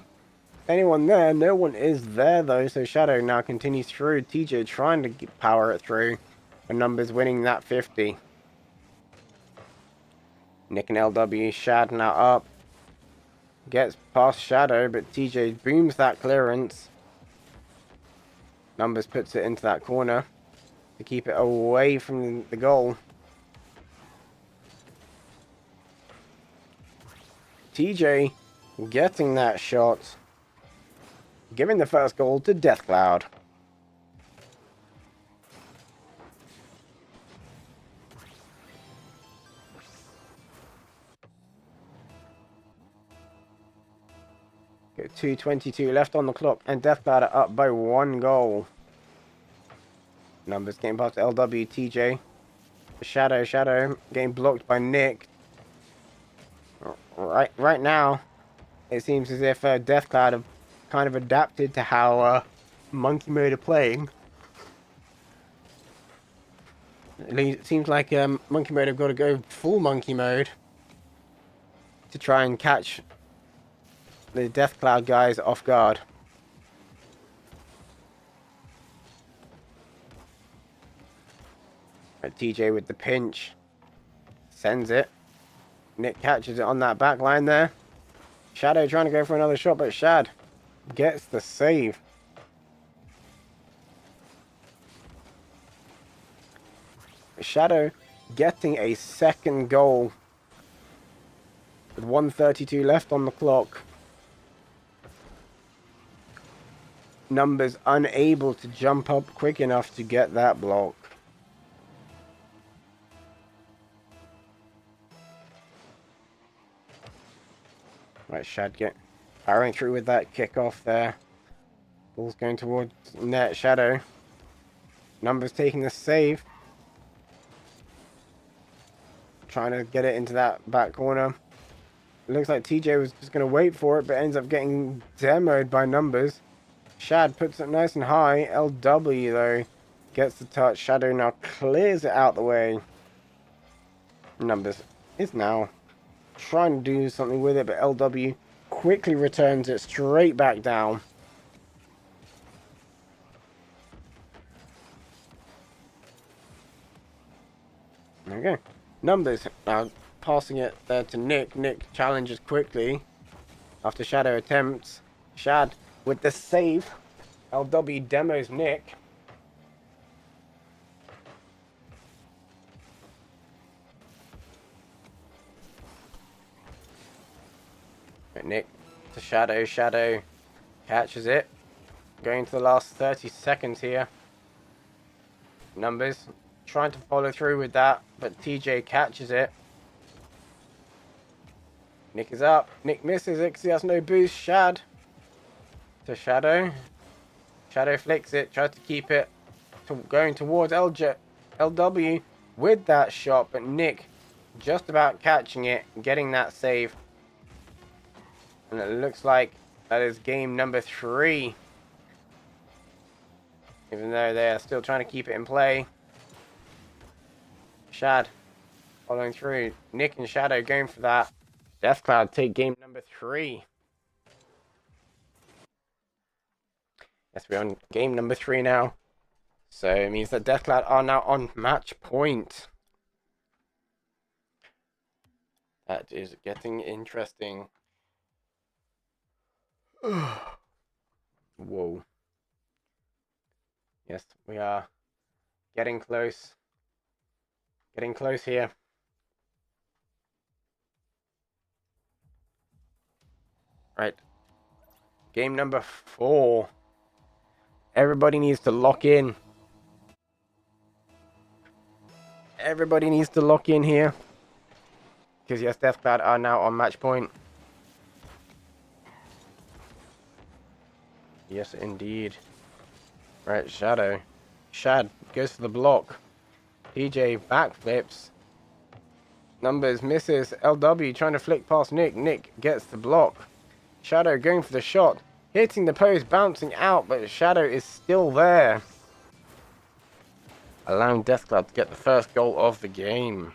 Anyone there? No one is there though. So Shadow now continues through. TJ trying to power it through. And Numbers winning that 50. Nick and LW. Shad now up. Gets past Shadow, but TJ booms that clearance. Numbers puts it into that corner to keep it away from the goal. TJ getting that shot, giving the first goal to Deathcloud. Got 2:22 left on the clock, and Deathcloud are up by 1 goal. Numbers getting past LW, TJ. Shadow getting blocked by Nick. Right now, it seems as if Deathcloud have kind of adapted to how Monkey Mode are playing. It seems like Monkey Mode have got to go full Monkey Mode to try and catch the Deathcloud guys off guard. TJ with the pinch. Sends it. Nick catches it on that back line there. Shadow trying to go for another shot, but Shad gets the save. Shadow getting a second goal with 1:32 left on the clock. Numbers unable to jump up quick enough to get that block. Right, Shad powering through with that kickoff there. Ball's going towards net. Shadow. Numbers taking the save. trying to get it into that back corner. It looks like TJ was just going to wait for it, but ends up getting demoed by Numbers. Shad puts it nice and high. LW, though, gets the touch. Shadow now clears it out the way. Numbers is now trying to do something with it, but LW quickly returns it straight back down. There we go. Numbers now passing it there to Nick. Nick challenges quickly after Shadow attempts. Shad with the save. LW demos Nick. Nick to Shadow. Shadow catches it. Going to the last 30 seconds here. Numbers trying to follow through with that, but TJ catches it. Nick is up. Nick misses it because he has no boost. Shad to Shadow. Shadow flicks it, tries to keep it going towards LW with that shot, but Nick just about catching it, getting that save. And it looks like that is game number 3. Even though they are still trying to keep it in play. Shad following through. Nick and Shadow going for that. Deathcloud take game number 3. Yes, we're on game number 3 now. So it means that Deathcloud are now on match point. That is getting interesting. Whoa. Yes, we are getting close. Getting close here. Right. Game number 4. Everybody needs to lock in. Everybody needs to lock in here. Because yes, Deathcloud are now on match point. Yes, indeed. Right, Shadow. Shad goes for the block. TJ backflips. Numbers misses. LW trying to flick past Nick. Nick gets the block. Shadow going for the shot. Hitting the post, bouncing out, but Shadow is still there. Allowing Deathcloud to get the first goal of the game.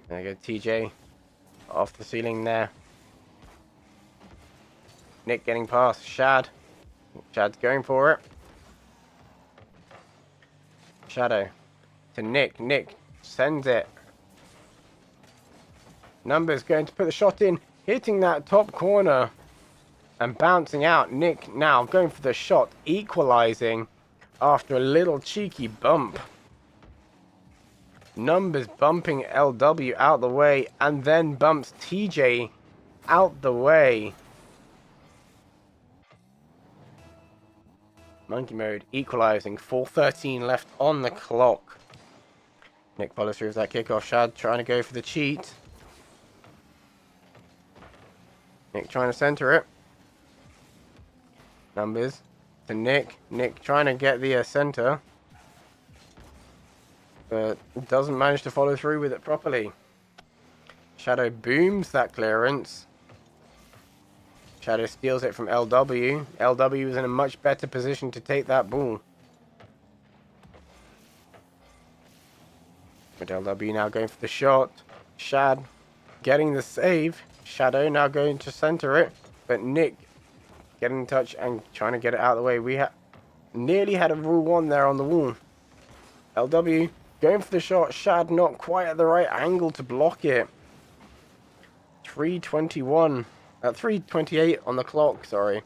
There you go, TJ. Off the ceiling there. Nick getting past Shad. Shad's going for it. Shadow to Nick. Nick sends it. Numbers going to put the shot in. Hitting that top corner. And bouncing out. Nick now going for the shot. Equalizing after a little cheeky bump. Numbers bumping LW out the way. And then bumps TJ out the way. Monkey mode equalizing. 4:13 left on the clock. Nick follows through with that kickoff. Shad trying to go for the cheat. Nick trying to center it. Numbers to Nick. Nick trying to get the center. But doesn't manage to follow through with it properly. Shadow booms that clearance. Shadow steals it from LW. LW is in a much better position to take that ball. But LW now going for the shot. Shad getting the save. Shadow now going to center it. But Nick getting in touch and trying to get it out of the way. We nearly had a rule 1 there on the wall. LW going for the shot. Shad not quite at the right angle to block it. 3:21. 3:28 on the clock, sorry.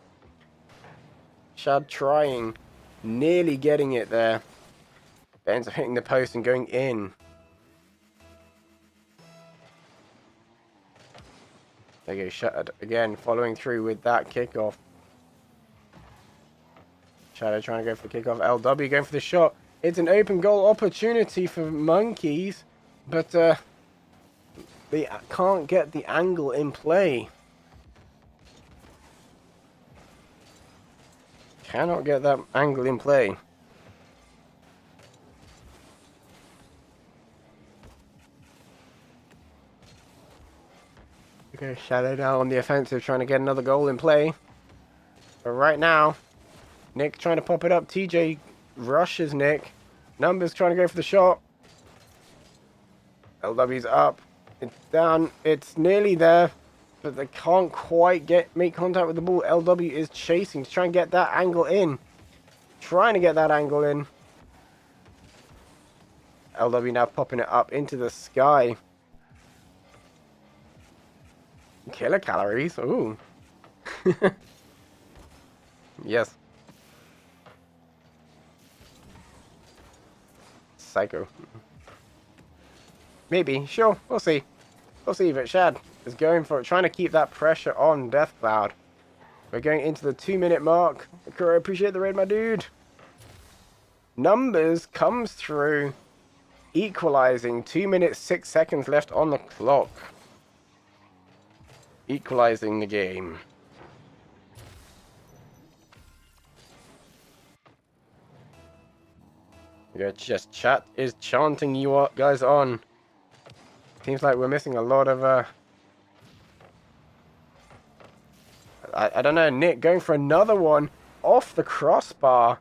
Shad trying. Nearly getting it there. But ends up hitting the post and going in. There you go, Shad again following through with that kickoff. Shadow trying to go for the kickoff. LW going for the shot. It's an open goal opportunity for Monkeys. But they can't get the angle in play. Cannot get that angle in play. Okay, Shadow now on the offensive, trying to get another goal in play. But right now, Nick trying to pop it up. TJ rushes Nick. Numbers trying to go for the shot. LW's up. It's down. It's nearly there. But they can't quite make contact with the ball. LW is chasing to try and get that angle in. Trying to get that angle in. LW now popping it up into the sky. Kilocalories. Ooh. Yes. Psycho. Maybe. Sure. We'll see. We'll see. But Shad is going for it. Trying to keep that pressure on Death Cloud. We're going into the 2-minute mark. Akura, appreciate the raid, my dude. Numbers comes through. Equalizing. 2 minutes, 6 seconds left on the clock. Equalizing the game. Yeah, just chat is chanting you guys on. Seems like we're missing a lot of I don't know, Nick going for another one off the crossbar.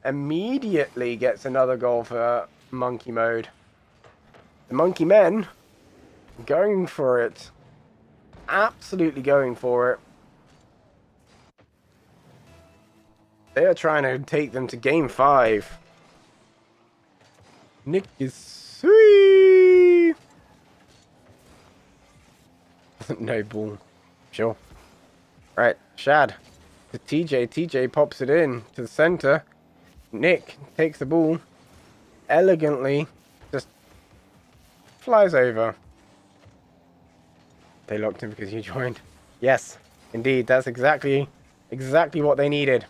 Immediately gets another goal for Monkey Mode. The Monkey Men going for it. Absolutely going for it. They are trying to take them to game 5. Nick is sweet. No ball. Sure. Right, Shad to TJ. TJ pops it in to the center. Nick takes the ball elegantly, just flies over. They locked him because you joined. Yes, indeed, that's exactly what they needed.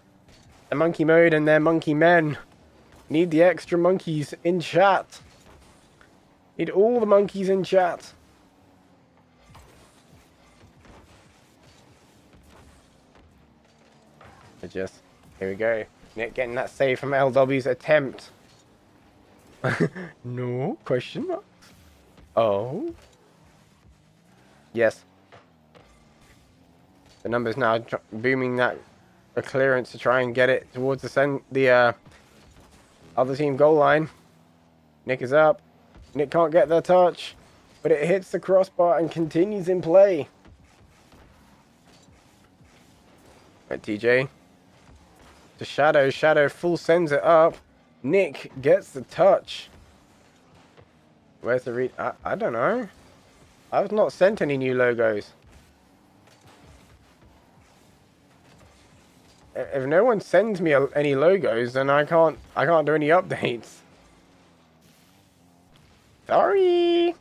The Monkey Mode and their Monkey Men need the extra monkeys in chat. Need all the monkeys in chat. Just here we go. Nick getting that save from LW's attempt. No question mark. Oh. Yes. The numbers now booming that a clearance to try and get it towards the other team goal line. Nick is up. Nick can't get the touch, but it hits the crossbar and continues in play. Right, TJ. To Shadow. Shadow full sends it up. Nick gets the touch. Where's the read? I don't know. I've not sent any new logos. If no one sends me any logos, then I can't do any updates. Sorry.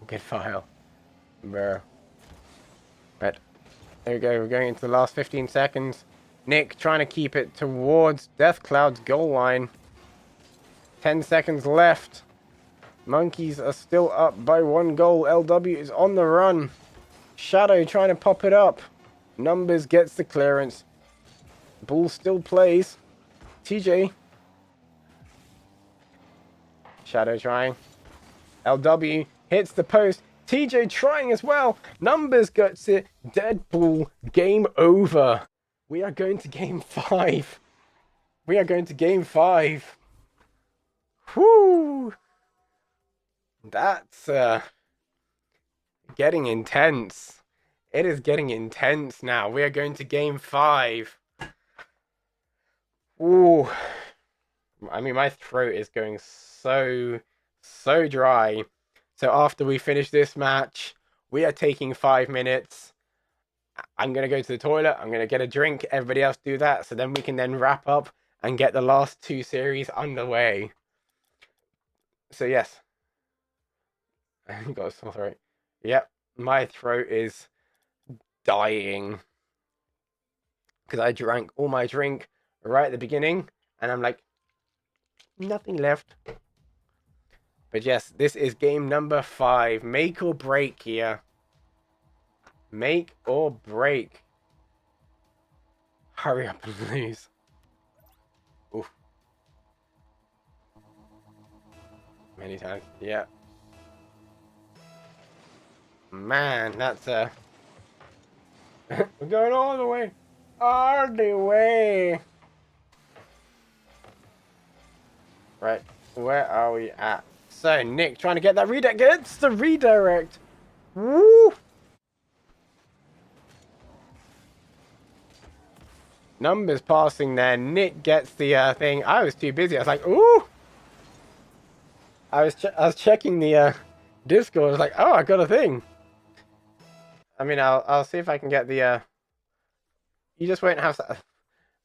Good file. Bruh. Right. There we go. We're going into the last 15 seconds. Nick trying to keep it towards Death Cloud's goal line. 10 seconds left. Monkeys are still up by 1 goal. LW is on the run. Shadow trying to pop it up. Numbers gets the clearance. Ball still plays. TJ. Shadow trying. LW hits the post. TJ trying as well. Numbers gets it. Dead ball. Game over. We are going to game 5. We are going to game 5. Whoo! That's getting intense. It is getting intense now. We are going to game 5. Ooh. I mean, my throat is going so dry. So after we finish this match, we are taking 5 minutes. I'm going to go to the toilet. I'm going to get a drink. Everybody else do that. So then we can then wrap up and get the last 2 series underway. So yes. Got a sore throat. Yep. My throat is dying. Because I drank all my drink right at the beginning. And I'm like, nothing left. But yes, this is game number 5. Make or break here. Make or break. Hurry up and lose. Oof. Many times. Yeah. Man, that's we're going all the way. All the way. Right. Where are we at? So, Nick trying to get that redirect. Gets the redirect. Woo! Numbers passing there. Nick gets the thing. I was too busy. I was like, ooh. I was checking the Discord. I was like, oh, I got a thing. I mean, I'll see if I can get the You just won't have that.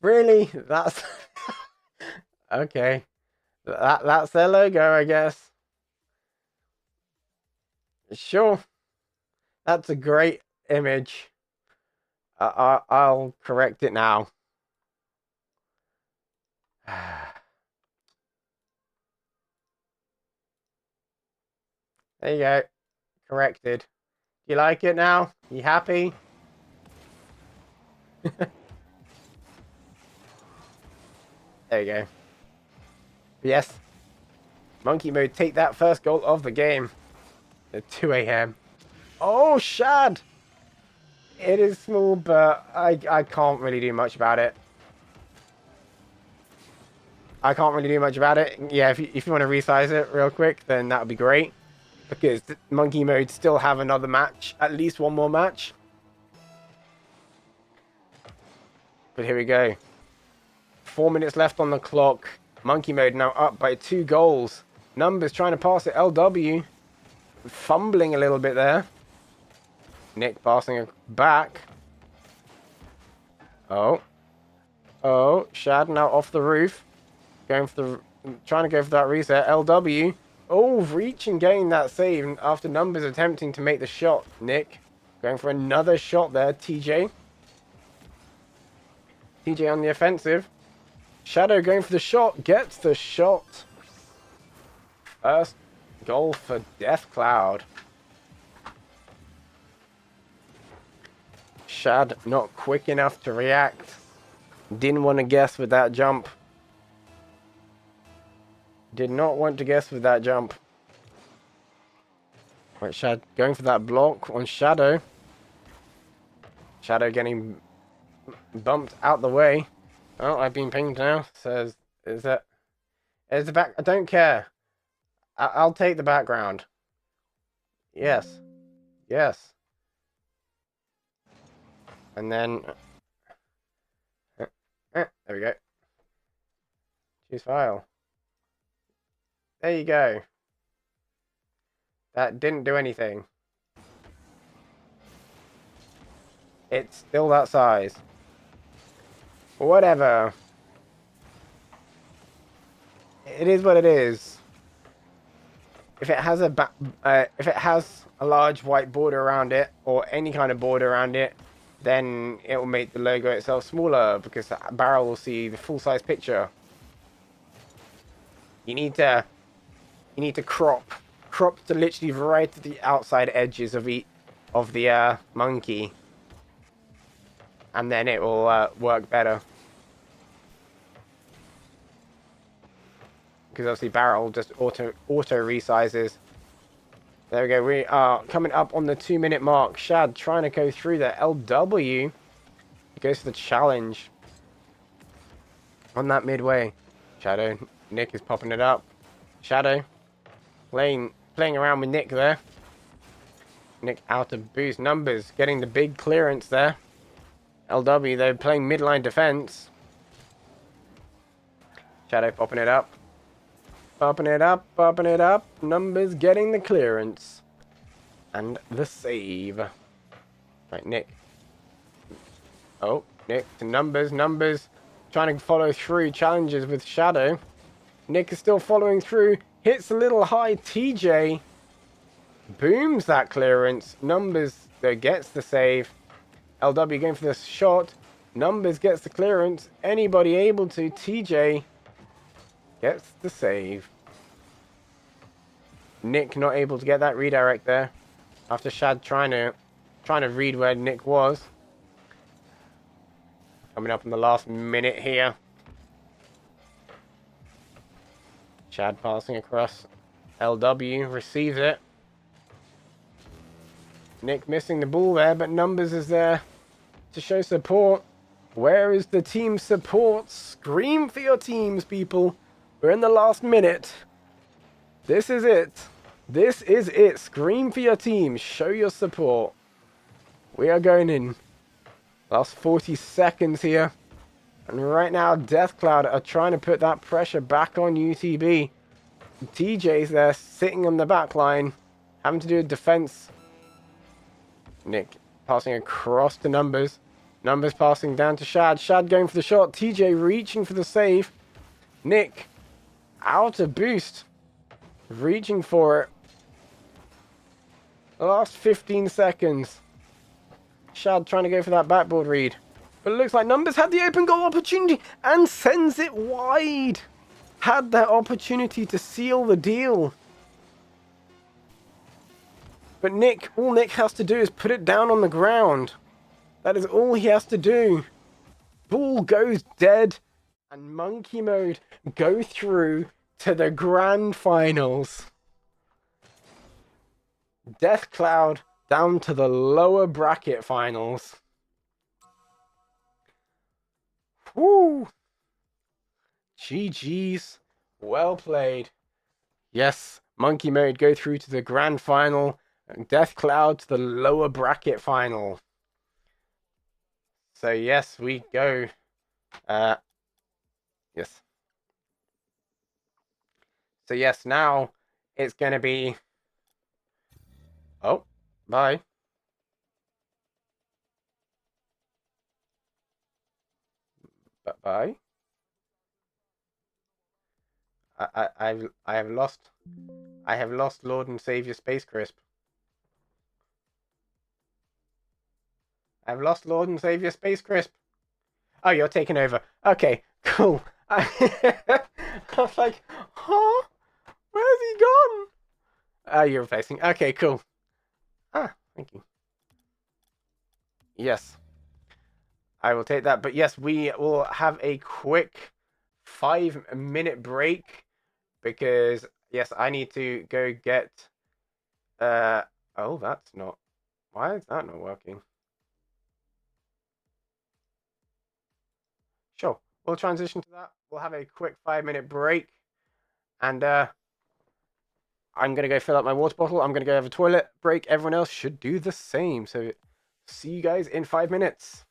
Really? That's okay. That's their logo, I guess. Sure. That's a great image. I'll correct it now. There you go. Corrected. Do you like it now? You happy? There you go. Yes. Monkey Mode take that first goal of the game. At 2 a.m. Oh, Shad! It is small, but I can't really do much about it. I can't really do much about it. Yeah, if you want to resize it real quick, then that would be great. Because Monkey Mode still have another match. At least one more match. But here we go. 4 minutes left on the clock. Monkey Mode now up by 2 goals. Numbers trying to pass it. LW fumbling a little bit there. Nick passing it back. Oh. Oh, Shad now off the roof. Going for the... Trying to go for that reset. LW. Oh, reaching, getting that save after Numbers attempting to make the shot. Nick going for another shot there. TJ. TJ on the offensive. Shadow going for the shot. Gets the shot. First goal for Death Cloud. Shad not quick enough to react. Didn't want to guess with that jump. Did not want to guess with that jump. Right, Shad going for that block on Shadow. Shadow getting bumped out the way. Oh, I've been pinged now. Says, is the back? I don't care. I'll take the background. Yes. Yes. And then... there we go. Choose file. There you go. That didn't do anything. It's still that size. Whatever. It is what it is. If it has a large white border around it, or any kind of border around it, then it will make the logo itself smaller because the barrel will see the full-size picture. You need to crop to literally right at the outside edges of the monkey, and then it will work better. Because obviously barrel just auto resizes. There we go. We are coming up on the 2-minute mark. Shad trying to go through the LW. He goes for the challenge on that midway. Shadow. Nick is popping it up. Shadow playing around with Nick there. Nick out of boost. Numbers getting the big clearance there. LW though playing midline defense. Shadow popping it up. Popping it up, popping it up. Numbers getting the clearance. And the save. Right, Nick. Oh, Nick to Numbers. Numbers trying to follow through challenges with Shadow. Nick is still following through. Hits a little high. TJ booms that clearance. Numbers though gets the save. LW going for the shot. Numbers gets the clearance. Anybody able to. TJ Gets the save. Nick not able to get that redirect there. After Shad trying to read where Nick was. Coming up in the last minute here. Shad passing across. LW receives it. Nick missing the ball there, but Numbers is there to show support. Where is the team support? Scream for your teams, people. We're in the last minute. This is it. This is it. Scream for your team. Show your support. We are going in. Last 40 seconds here. And right now, Deathcloud are trying to put that pressure back on UTB. TJ's there, sitting on the back line, having to do a defense. Nick passing across to Numbers. Numbers passing down to Shad. Shad going for the shot. TJ reaching for the save. Nick out of boost. Reaching for it. The last 15 seconds. Shad trying to go for that backboard read. But it looks like Numbers had the open goal opportunity and sends it wide. Had that opportunity to seal the deal. But Nick, all Nick has to do is put it down on the ground. That is all he has to do. Ball goes dead. And Monkey Mode go through to the grand finals. Deathcloud down to the lower bracket finals. Woo! GG's. Well played. Yes, Monkey Mode go through to the grand final. And Deathcloud to the lower bracket final. So yes, we go. Yes. So yes, now it's going to be... Oh, bye. Bye. I have lost Lord and Savior Space Crisp. I've lost Lord and Savior Space Crisp. Oh, you're taking over. Okay, cool. I was like, huh? Where's he gone? Oh, you're replacing. Okay, cool. Ah, thank you. Yes. I will take that. But yes, we will have a quick 5-minute break. Because, yes, I need to go get... Oh, that's not... Why is that not working? Sure. We'll transition to that. We'll have a quick 5-minute break. And, I'm going to go fill up my water bottle. I'm going to go have a toilet break. Everyone else should do the same. So, see you guys in 5 minutes.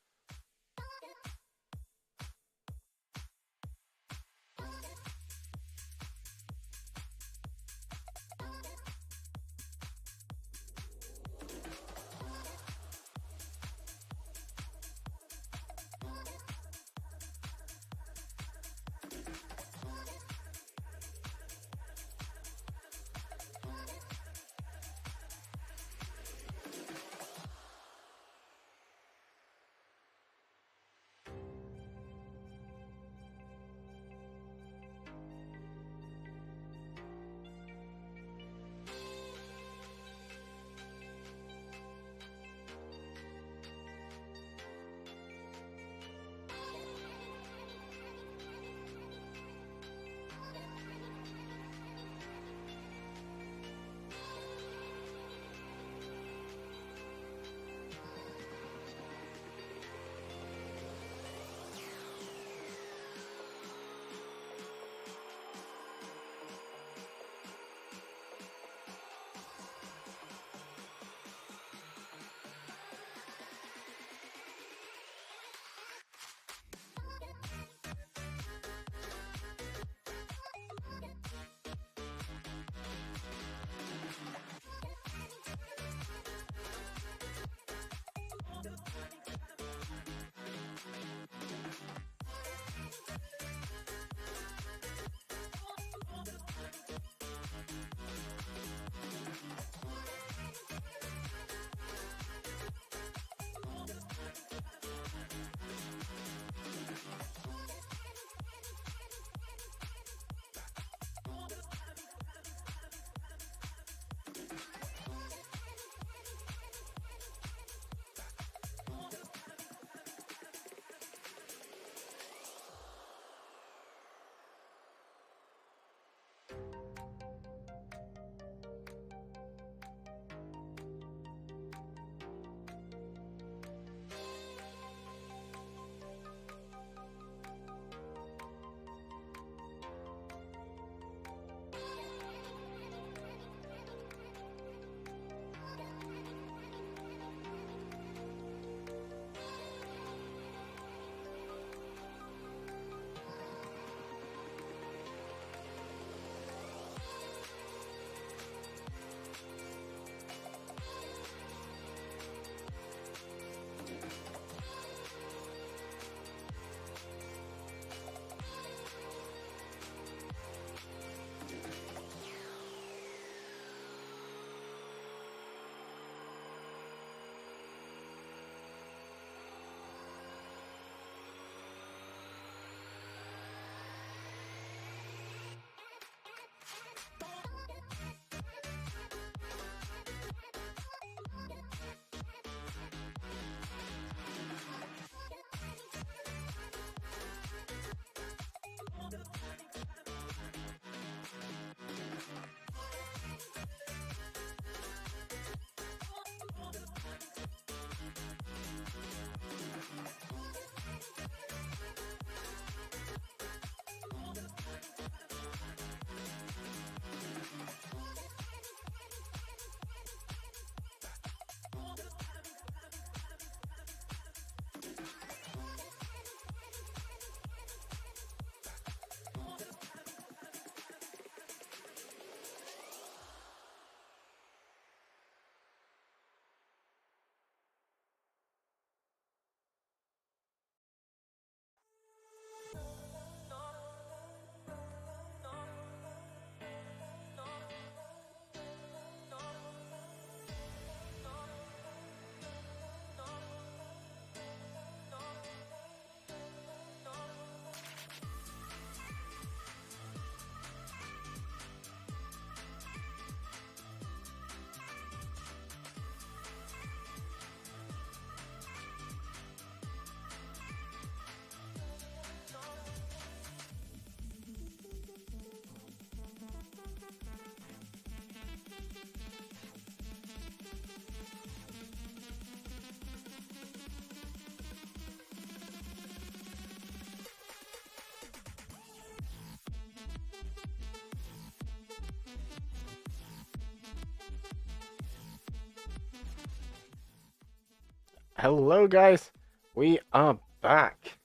Hello, guys. We are back.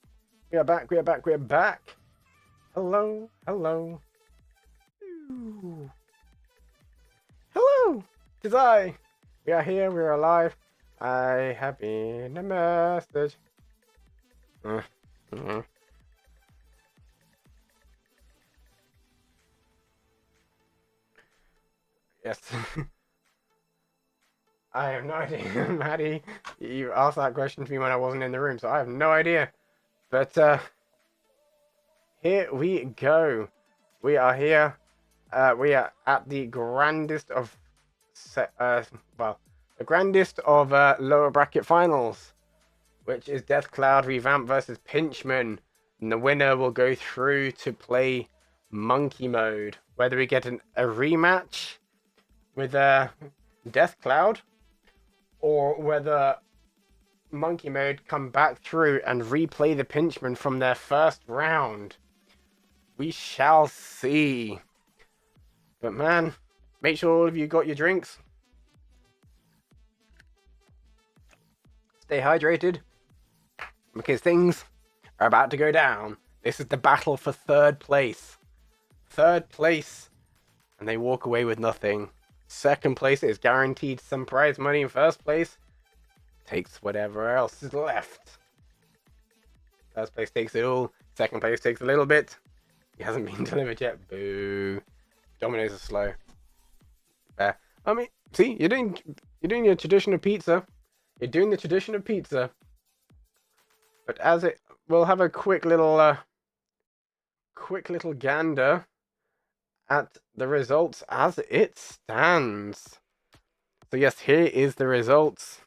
We are back. We are back. We are back. Hello. Hello. Ooh. Hello. Tis I. We are here. We are alive. I have been a message. Yes. I have no idea, Maddie. You asked that question to me when I wasn't in the room, so I have no idea. But here we go. We are here. We are at the grandest of the grandest of lower bracket finals, which is Death Cloud Revamp versus Pinchman. And the winner will go through to play Monkey Mode. Whether we get a rematch with Death Cloud, or whether Monkey Mode come back through and replay the Pinchman from their first round. We shall see. But man, make sure all of you got your drinks. Stay hydrated, because things are about to go down. This is the battle for third place. Third place, and they walk away with nothing. Second place is guaranteed some prize money. In first place, takes whatever else is left. First place takes it all. Second place takes a little bit. He hasn't been delivered yet. Boo. Dominoes are slow. I mean, see, you're doing your traditional pizza. You're doing the tradition of pizza. But we'll have a quick little gander at the results as it stands. So yes, here is the results.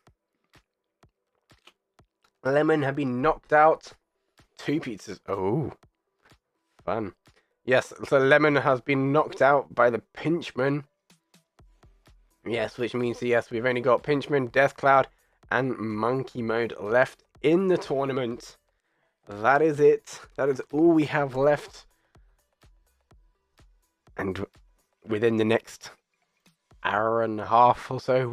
Lemon have been knocked out. 2 pizzas. Oh, fun. Yes, so Lemon has been knocked out by the Pinchman. Yes, which means yes, we've only got Pinchman, Death Cloud, and Monkey Mode left in the tournament. That is it. That is all we have left. And within the next hour and a half or so,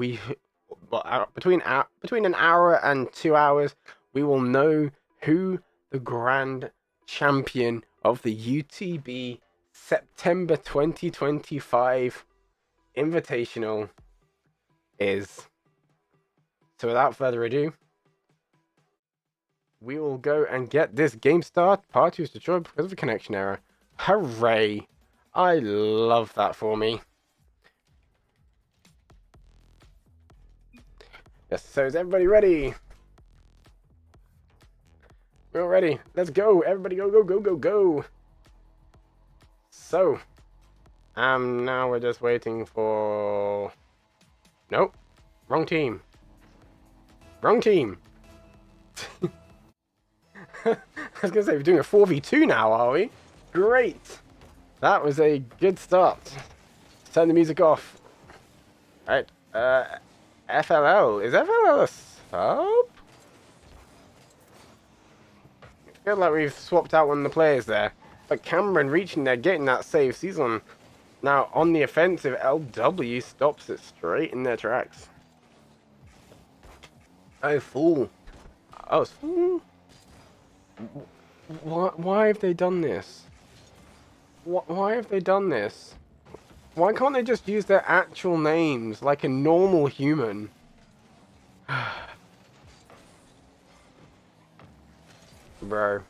between an hour and 2 hours, we will know who the grand champion of the UTB September 2025 Invitational is. So without further ado, we will go and get this game start. Part 2 is destroyed because of a connection error. Hooray! I love that for me. Yes, so is everybody ready? We're all ready. Let's go. Everybody go, go, go, go, go. So, now we're just waiting for... Nope. Wrong team. Wrong team. I was going to say, we're doing a 4v2 now, are we? Great. That was a good start. Turn the music off. Alright. FLL. Is FLL a sub? I feel like we've swapped out one of the players there. But Cameron reaching there, getting that save. Season now on the offensive. LW stops it straight in their tracks. Oh, fool. Oh, it's fool. Why have they done this? Why have they done this? Why can't they just use their actual names like a normal human? Bro.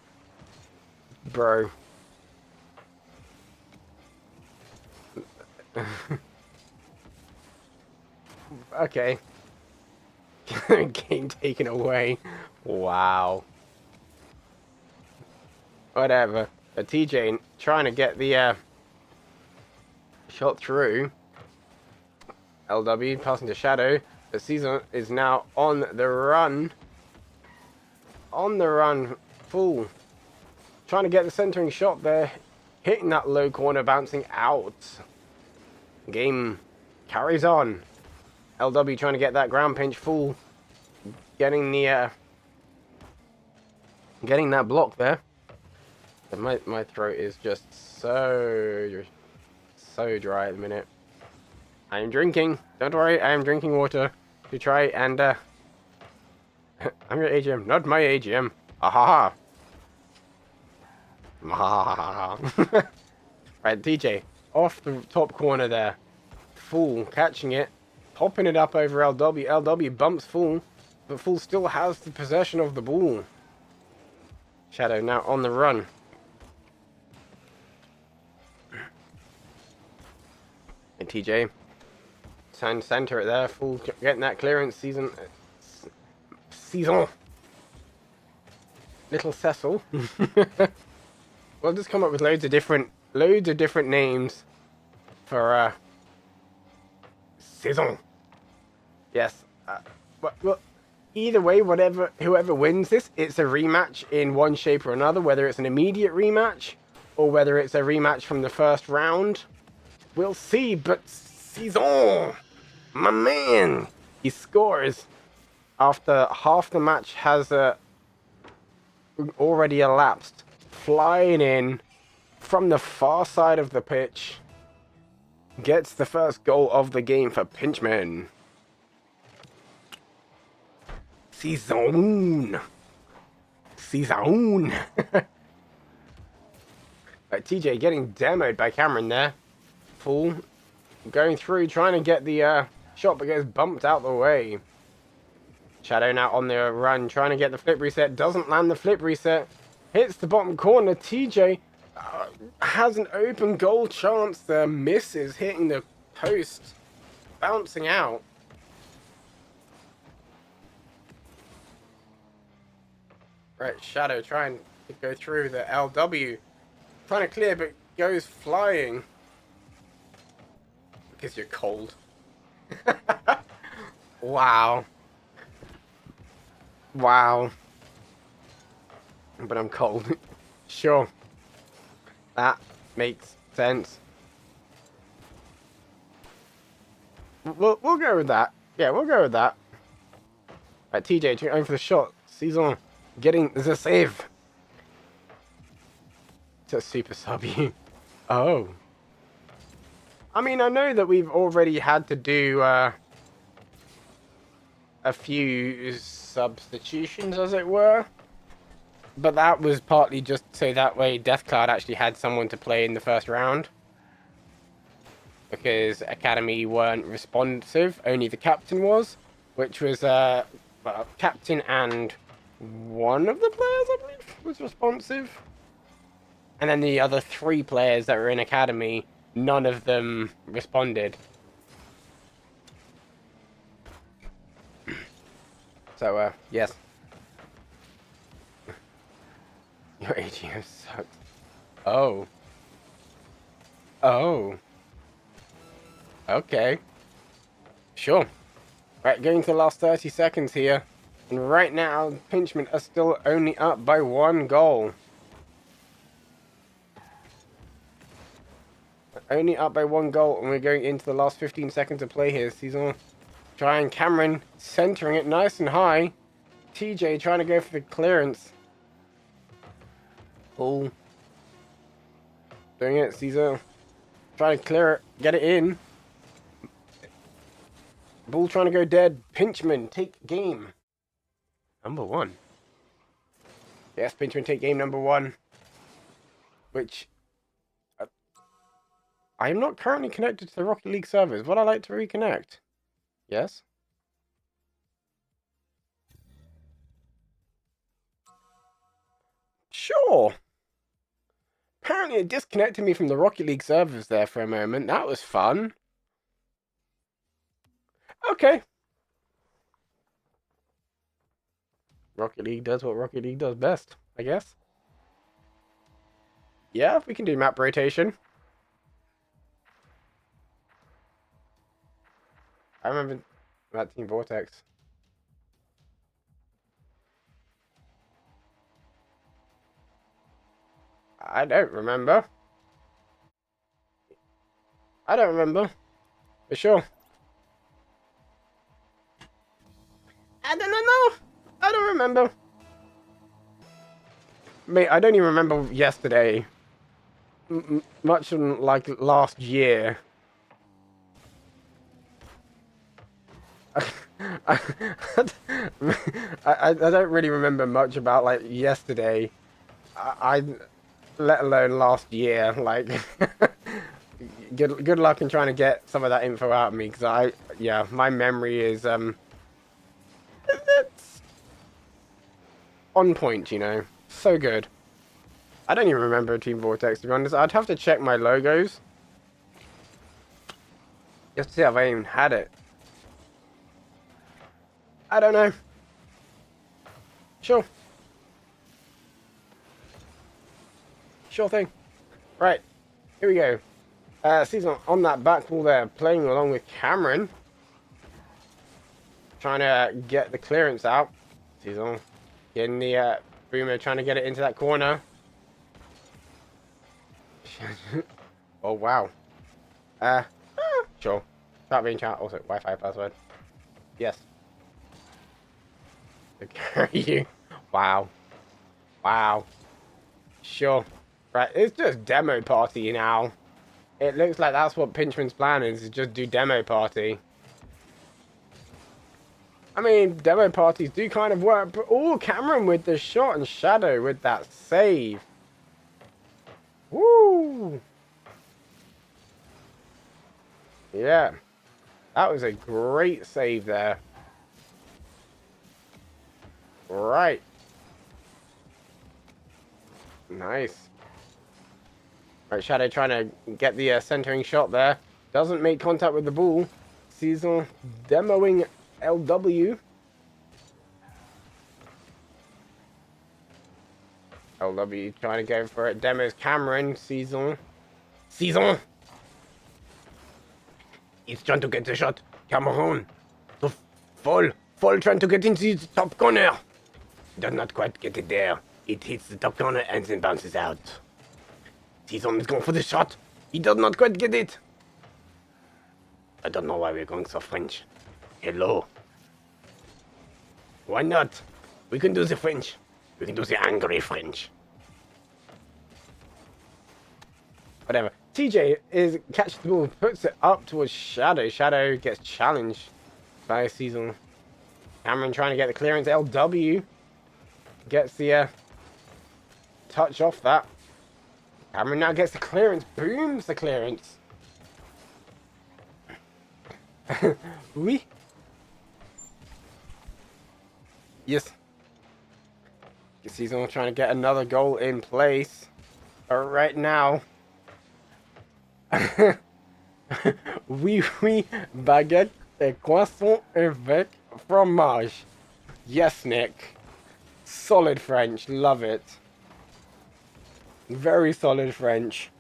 Okay. Game taken away. Wow. Whatever. But TJ trying to get the shot through. LW passing to Shadow. The season is now on the run. On the run. Full. Trying to get the centering shot there. Hitting that low corner, bouncing out. Game carries on. LW trying to get that ground pinch. Full. Getting the getting that block there. My throat is just so dry at the minute. I am drinking. Don't worry, I am drinking water to try and I'm your AGM, not my AGM. Ahaha. Ahaha. Right, DJ, off the top corner there. Fool catching it, popping it up over LW. LW bumps Fool, but Fool still has the possession of the ball. Shadow now on the run. And TJ, center it there. Fool getting that clearance. Season. Little Cecil. We'll just come up with loads of different names for Saison. Yes. Well, either way, whoever wins this, it's a rematch in one shape or another. Whether it's an immediate rematch or whether it's a rematch from the first round, we'll see. But Saison, my man, he scores after half the match has already elapsed, flying in from the far side of the pitch. Gets the first goal of the game for Pinchman. Saison. Right, TJ getting demoed by Cameron there. Fool going through, trying to get the shot, but gets bumped out the way. Shadow now on the run, trying to get the flip reset. Doesn't land the flip reset. Hits the bottom corner. TJ has an open goal chance there. Misses, hitting the post. Bouncing out. Right, Shadow trying to go through the LW. Trying to clear, but goes flying. Because you're cold. Wow. Wow. But I'm cold. Sure. That makes sense. We'll go with that. Yeah, we'll go with that. Right, TJ going for the shot. Saison getting the save. To super sub you. Oh. I mean, I know that we've already had to do a few substitutions, as it were. But that was partly just so that way Deathcloud actually had someone to play in the first round. Because Academy weren't responsive, only the captain was. Which was, well, captain and one of the players, I believe, was responsive. And then the other 3 players that were in Academy, none of them responded. So, yes. Your AGM sucks. Oh. Oh. Okay. Sure. Right, going to the last 30 seconds here. And right now, Pinchman are still only up by 1 goal. Only up by 1 goal, and we're going into the last 15 seconds of play here. Saison trying, Cameron centering it nice and high. TJ trying to go for the clearance. Ball. Doing it, Saison. Trying to clear it, get it in. Ball trying to go dead. Pinchman, take game. Number 1. Yes, Pinchman, take game number 1. Which... I am not currently connected to the Rocket League servers. Would I like to reconnect? Yes? Sure. Apparently it disconnected me from the Rocket League servers there for a moment. That was fun. Okay. Rocket League does what Rocket League does best, I guess. Yeah, we can do map rotation. I remember that Team Vortex. I don't remember. I don't remember. For sure. I don't know. I don't remember. Mate, I don't even remember yesterday. Much like last year. I don't really remember much about like yesterday. I let alone last year. Like, good luck in trying to get some of that info out of me, because yeah, my memory is it's on point, you know, so good. I don't even remember Team Vortex, to be honest. I'd have to check my logos just to see if I even had it. I don't know. Sure. Sure thing. Right. Here we go. Season on that back wall there, playing along with Cameron. Trying to get the clearance out. Season getting the boomer, trying to get it into that corner. Oh, wow. Sure. Start being chat. Also, Wi-Fi password. Yes. To carry you. Wow. Wow. Sure. Right, it's just demo party now. It looks like that's what Pinchman's plan is just do demo party. I mean, demo parties do kind of work, but oh, Cameron with the shot and Shadow with that save. Woo! Yeah. That was a great save there. Right. Nice. Right, Shadow trying to get the centering shot there. Doesn't make contact with the ball. Season demoing LW. LW trying to go for it. Demos Cameron. Season. Season! He's trying to get the shot. Cameron. The fall trying to get into the top corner. Does not quite get it there. It hits the top corner and then bounces out. Season is going for the shot. He does not quite get it. I don't know why we're going so French. Hello. Why not? We can do the French. We can do the angry French. Whatever. TJ is catches the ball, puts it up towards Shadow. Shadow gets challenged by Season. Cameron trying to get the clearance. LW gets the touch off that. Cameron now gets the clearance. Booms the clearance. Oui. Yes. Season trying to get another goal in place. Right now. Oui, oui, baguette et croissant avec fromage. Yes, Nick. Solid French, love it. Very solid French.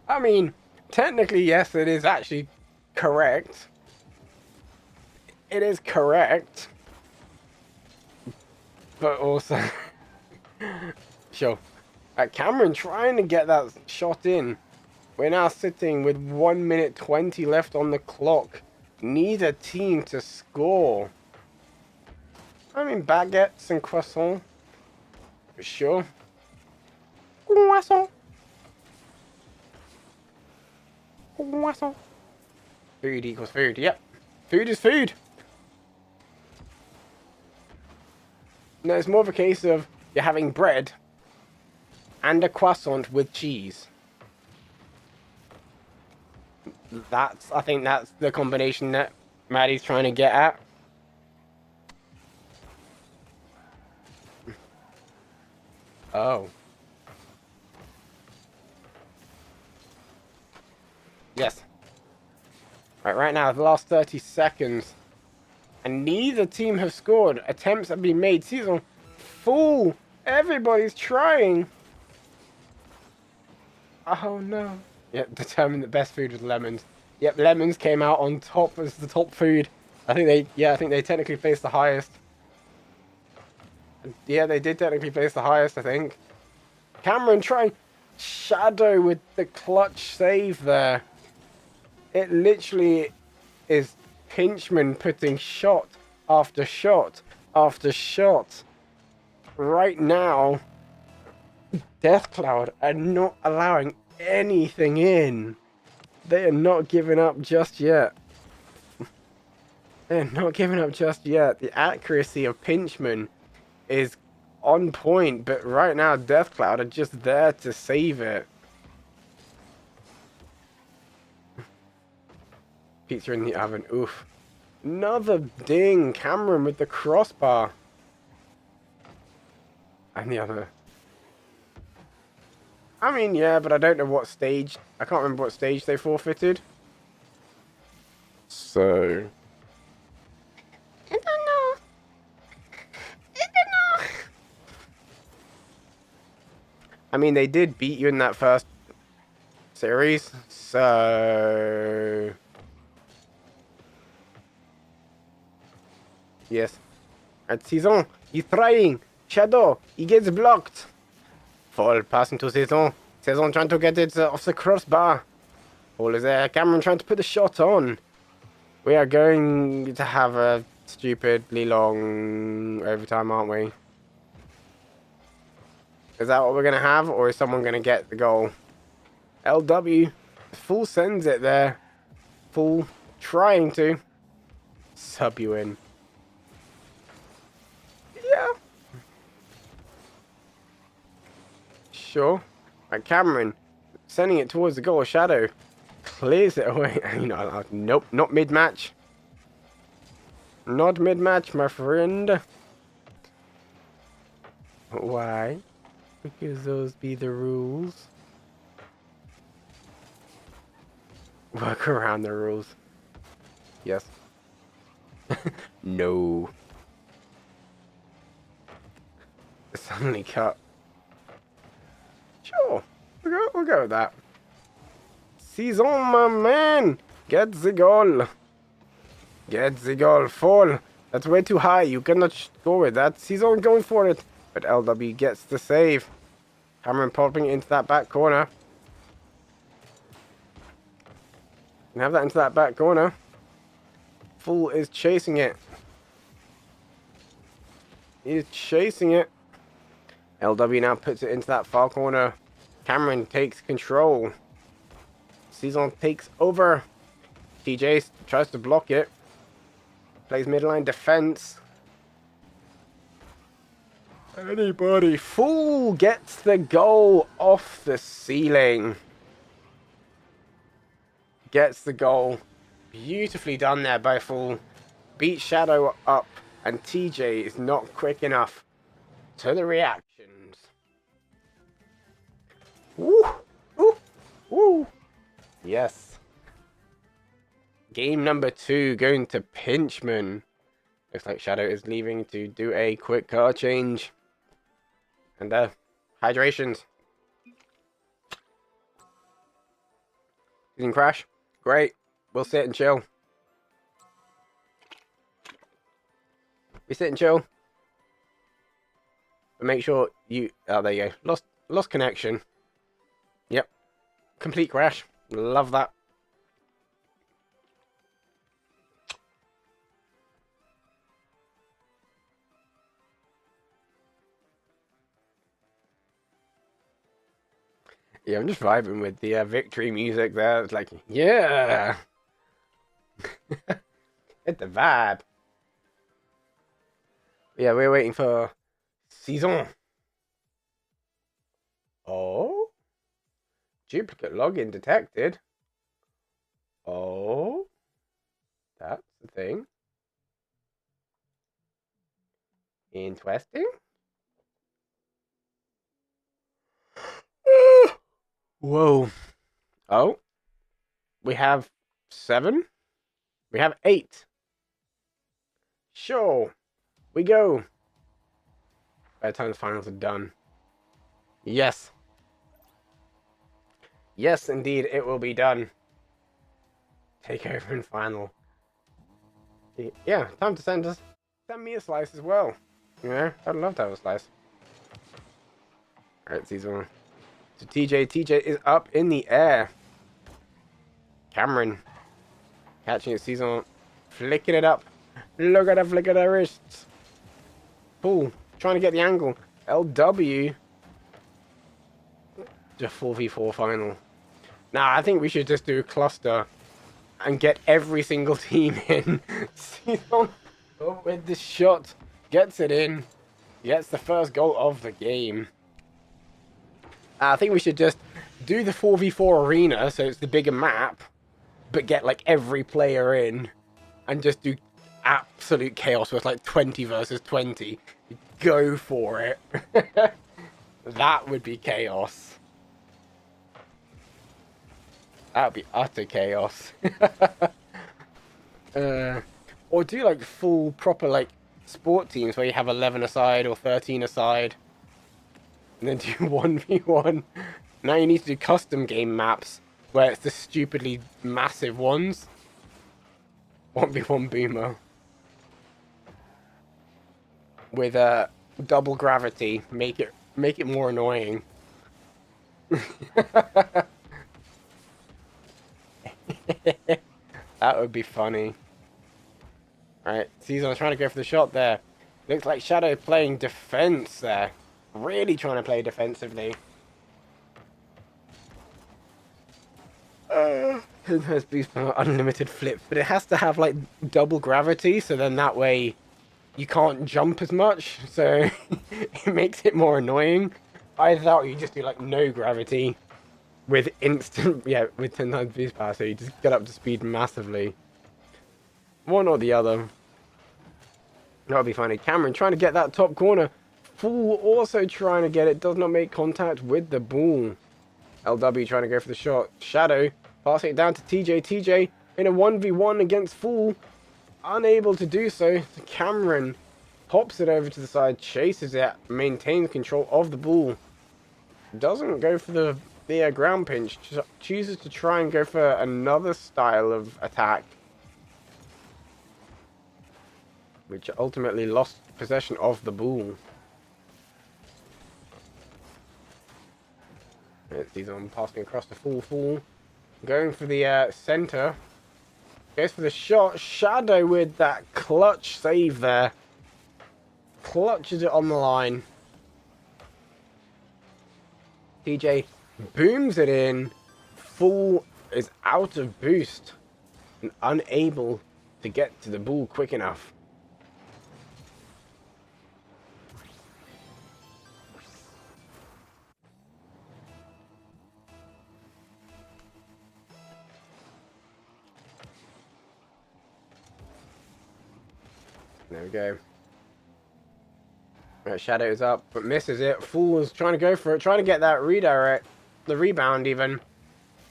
I mean, technically, yes, it is actually correct. It is correct. But also... Sure. Cameron trying to get that shot in. We're now sitting with 1 minute 20 left on the clock. Neither team to score. I mean, baguettes and croissants. For sure. Croissant. Croissant. Food equals food. Yep. Food is food. No, it's more of a case of you're having bread and a croissant with cheese. I think that's the combination that Maddie's trying to get at. Oh. Yes. Right now, the last 30 seconds. And neither team have scored. Attempts have been made. Season full. Everybody's trying. Oh no. Yep, determined the best food was lemons. Yep, lemons came out on top as the top food. I think they technically placed the highest. Yeah, they did technically place the highest, I think. Cameron trying Shadow with the clutch save there. It literally is Pinchman putting shot after shot after shot. Right now, Death Cloud are not allowing anything in. They are not giving up just yet. They're not giving up just yet. The accuracy of Pinchman is on point, but right now Death Cloud are just there to save it. Pizza in the oven. Oof. Another ding. Cameron with the crossbar. And the other. I mean, yeah, but I don't know what stage. I can't remember what stage they forfeited. So. I don't know. I don't know. I mean, they did beat you in that first series, so. Yes. At Saison, he's trying. Shadow, he gets blocked. Fall passing to Saison. Saison trying to get it off the crossbar. Fall is there. Cameron trying to put the shot on. We are going to have a stupidly long overtime, aren't we? Is that what we're going to have, or is someone going to get the goal? LW. Full sends it there. Full trying to sub you in. Yeah. Sure. Right, Cameron sending it towards the goal. Shadow clears it away. You know, nope, not mid-match. Not mid-match, my friend. Why? Because those be the rules. Work around the rules. Yes. No. Suddenly cut. Sure. We'll go with that. Saison, my man. Get the goal. Get the goal. Fall. That's way too high. You cannot score with that. Saison going for it. But LW gets the save. Cameron popping into that back corner. Can have that into that back corner. Fool is chasing it. He's chasing it. LW now puts it into that far corner. Cameron takes control. Saison takes over. TJ tries to block it. Plays midline defense. Anybody. Fool gets the goal off the ceiling. Gets the goal. Beautifully done there by Fool. Beats Shadow up. And TJ is not quick enough to the reactions. Woo! Woo! Woo! Yes. Game number 2 going to Pinchman. Looks like Shadow is leaving to do a quick car change. And hydrations. Didn't crash? Great. We'll sit and chill. We sit and chill. But make sure you... Oh, there you go. Lost connection. Yep. Complete crash. Love that. Yeah, I'm just vibing with the victory music there. It's like, yeah! Hit the vibe. Yeah, we're waiting for Saison. Oh? Duplicate login detected. Oh? That's the thing. Interesting. Whoa. Oh. We have 7. We have 8. Sure. We go. By the time the finals are done. Yes. Yes, indeed, it will be done. Takeover and final. Yeah, time to send me a slice as well. Yeah, I'd love to have a slice. Alright, season. So TJ is up in the air. Cameron catching it, season, flicking it up. Look at her flick at her wrists. Pool trying to get the angle. LW. The 4v4 final. Nah, I think we should just do a cluster and get every single team in. Season with the shot, gets it in, gets the first goal of the game. I think we should just do the 4v4 arena, so it's the bigger map, but get like every player in and just do absolute chaos with like 20 versus 20. Go for it. That would be chaos. That would be utter chaos. Or do like full proper like sport teams where you have 11 aside or 13 aside. And then do 1v1. Now you need to do custom game maps where it's the stupidly massive ones. 1v1 boomer. With double gravity. Make it more annoying. That would be funny. Alright, Season's trying to go for the shot there. Looks like Shadow playing defense there. Really trying to play defensively. It has boost power, unlimited flip, but it has to have like double gravity, so then that way you can't jump as much, so it makes it more annoying. I thought you just do like no gravity with instant, yeah, with 10 times boost power, so you just get up to speed massively. One or the other. That would be funny. Cameron trying to get that top corner. Fool also trying to get it. Does not make contact with the ball. LW trying to go for the shot. Shadow passing it down to TJ. TJ in a 1v1 against Fool. Unable to do so. Cameron pops it over to the side. Chases it. Maintains control of the ball. Doesn't go for the ground pinch. Chooses to try and go for another style of attack, which ultimately lost possession of the ball. He's on passing across the full. Going for the center. Goes for the shot. Shadow with that clutch save there. Clutches it on the line. TJ booms it in. Fool is out of boost and unable to get to the ball quick enough. There we go. Right, Shadow's up, but misses it. Fool is trying to go for it, trying to get that redirect, the rebound even.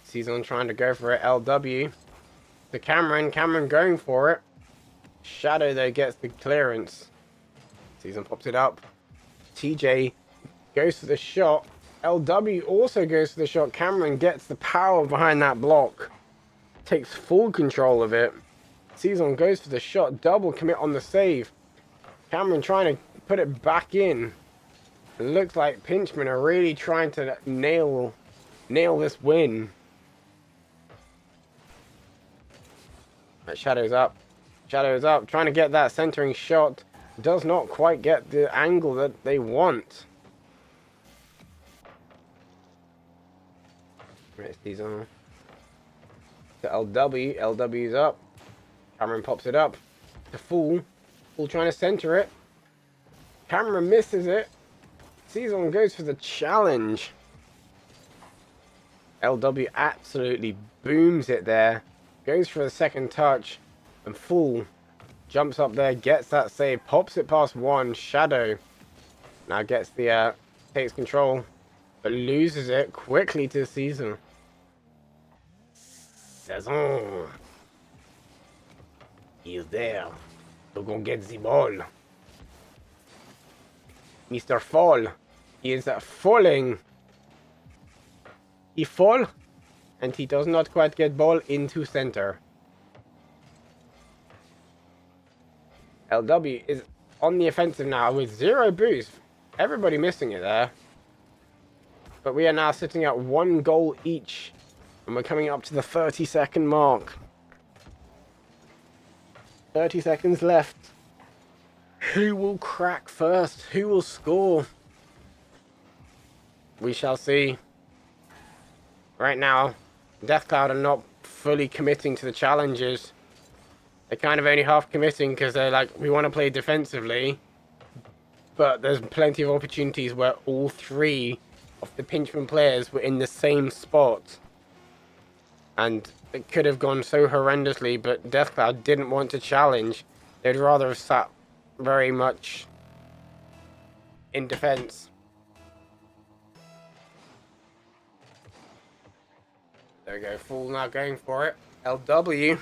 Season trying to go for it. LW to Cameron. Cameron going for it. Shadow though gets the clearance. Season pops it up. TJ goes for the shot. LW also goes for the shot. Cameron gets the power behind that block. Takes full control of it. Season goes for the shot. Double commit on the save. Cameron trying to put it back in. It looks like Pinchmen are really trying to nail this win. But Shadow's up. Shadow's up. Trying to get that centering shot. Does not quite get the angle that they want. Right, Season to LW. LW's up. Cameron pops it up to Fool. Fool trying to center it. Cameron misses it. Season goes for the challenge. LW absolutely booms it there. Goes for the second touch. And Fool jumps up there, gets that save, pops it past one. Shadow now gets the takes control, but loses it quickly to Season. Saison. He is there to go get the ball. Mr. Fall. He is falling. He fall, and he does not quite get ball into center. LW is on the offensive now with 0 boost. Everybody missing it there. But we are now sitting at 1 goal each. And we're coming up to the 30-second mark. 30 seconds left. Who will crack first? Who will score? We shall see. Right now, Deathcloud are not fully committing to the challenges. They're kind of only half committing because they're like, we want to play defensively. But there's plenty of opportunities where all three of the Pinchman players were in the same spot. And it could have gone so horrendously, but Deathcloud didn't want to challenge. They'd rather have sat very much in defense. There we go, Fool now going for it. LW.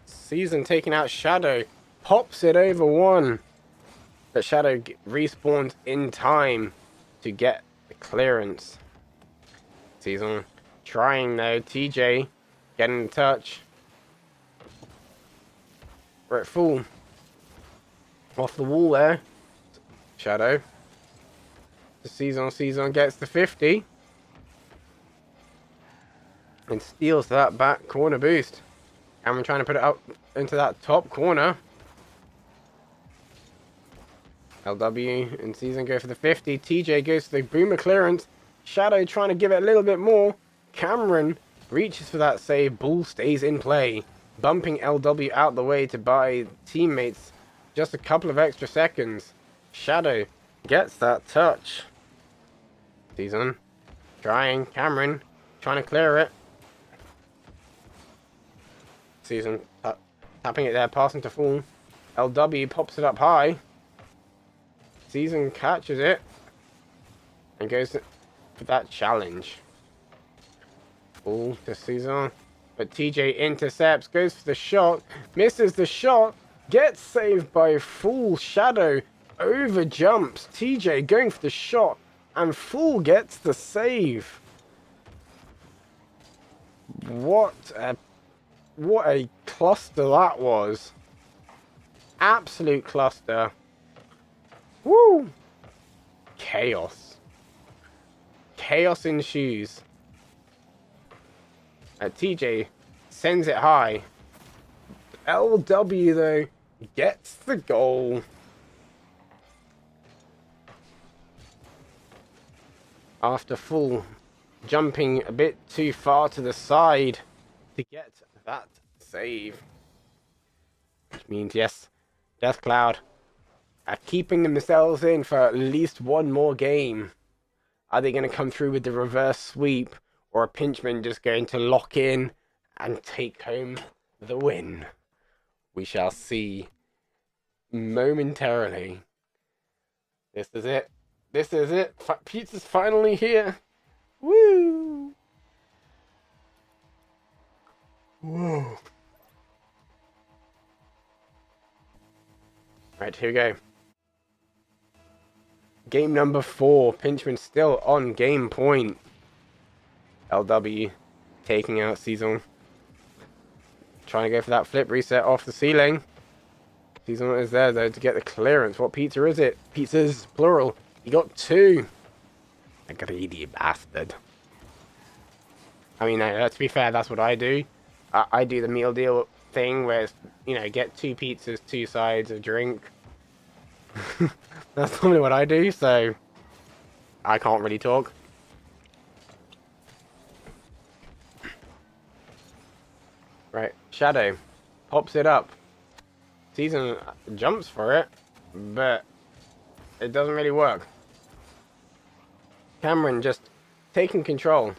Season taking out Shadow. Pops it over one. But Shadow respawns in time to get the clearance. Season trying though. TJ getting in touch. Right, Fool. Off the wall there. Shadow. The Season gets the 50. And steals that back corner boost. Cameron trying to put it up into that top corner. LW and Season go for the 50. TJ goes for the boomer clearance. Shadow trying to give it a little bit more. Cameron reaches for that save. Bull stays in play. Bumping LW out the way to buy teammates just a couple of extra seconds. Shadow gets that touch. Season trying. Cameron trying to clear it. Season tapping it there, passing to Fool. LW pops it up high. Season catches it and goes for that challenge. Fool to Season, but TJ intercepts, goes for the shot, misses the shot, gets saved by Fool. Shadow over jumps. TJ going for the shot, and Fool gets the save. What a cluster that was. Absolute cluster. Woo! Chaos. Chaos ensues. TJ sends it high. LW, though, gets the goal. After Fool jumping a bit too far to the side to get that save. Which means, yes, Deathcloud are keeping themselves in for at least one more game. Are they going to come through with the reverse sweep, or are Pinchman just going to lock in and take home the win? We shall see momentarily. This is it. This is it. Pizza's finally here. Woo! Whoa. Right, here we go. Game number 4. Pinchman still on game point. LW taking out Season. Trying to go for that flip reset off the ceiling. Season is there though to get the clearance. What pizza is it? Pizzas, plural. He got 2. A greedy bastard. I mean, to be fair, that's what I do. I do the meal deal thing where, it's, you know, get 2 pizzas, 2 sides, a drink. That's normally what I do, so I can't really talk. Right, Shadow pops it up. Season jumps for it, but it doesn't really work. Cameron just taking control.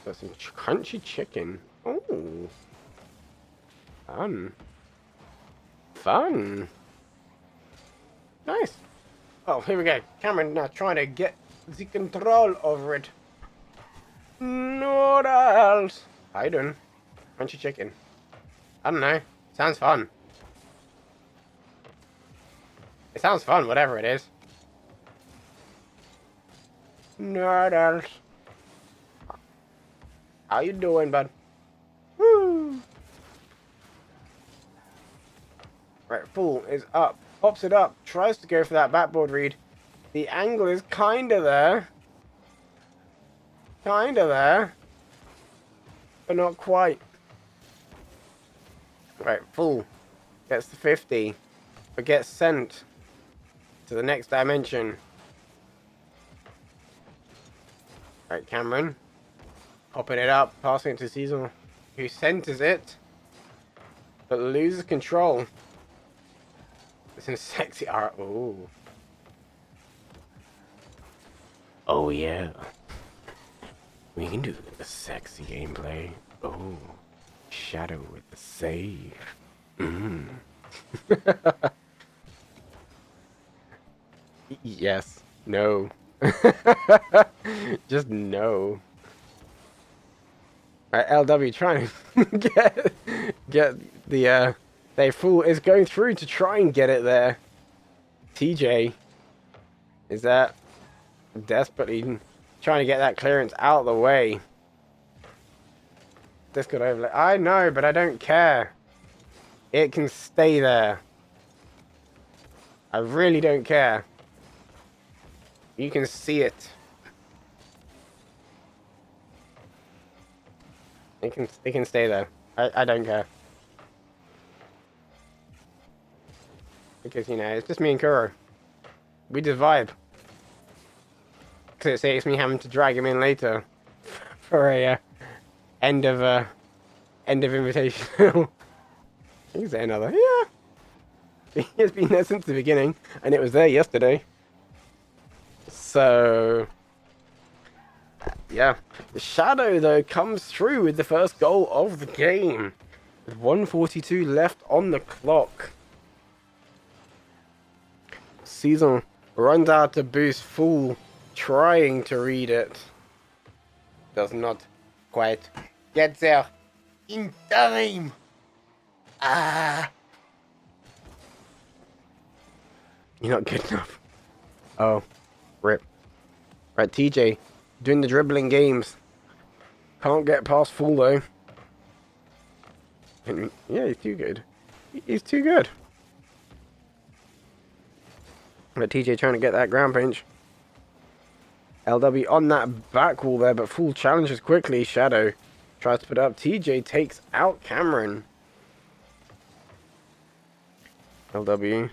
Got some crunchy chicken. Oh, fun. Fun. Nice. Oh, here we go. Cameron now trying to get the control over it. Noodles. How you doing? Crunchy chicken. I don't know. Sounds fun. It sounds fun, whatever it is. Noodles. How you doing, bud? Woo! Right, Fool is up. Pops it up. Tries to go for that backboard read. The angle is kinda there. Kinda there. But not quite. Right, Fool gets the 50. But gets sent to the next dimension. Right, Cameron Popping it up, passing it to Season, who centers it, but loses control. It's in sexy art. Oh. Oh yeah. We can do a sexy gameplay. Oh. Shadow with the save. Yes. No. Just no. Right, LW trying to get the they fool is going through to try and get it there. TJ is that desperately trying to get that clearance out of the way. This could overlay. I know, but I don't care. It can stay there. I really don't care. You can see it. It can stay there. I don't care. Because, you know, it's just me and Kuro. We just vibe. Because it saves me having to drag him in later. For a end of invitation. He's there another. Yeah. He has been there since the beginning. And it was there yesterday. So... yeah. Shadow, though, comes through with the first goal of the game. With 1:42 left on the clock. Season runs out to boost full, trying to read it. Does not quite get there in time. Ah. You're not good enough. Oh. Rip. Right, TJ. Doing the dribbling games. Can't get past full though. And, yeah, he's too good. He's too good. But TJ trying to get that ground pinch. LW on that back wall there, but full challenges quickly. Shadow tries to put it up. TJ takes out Cameron. LW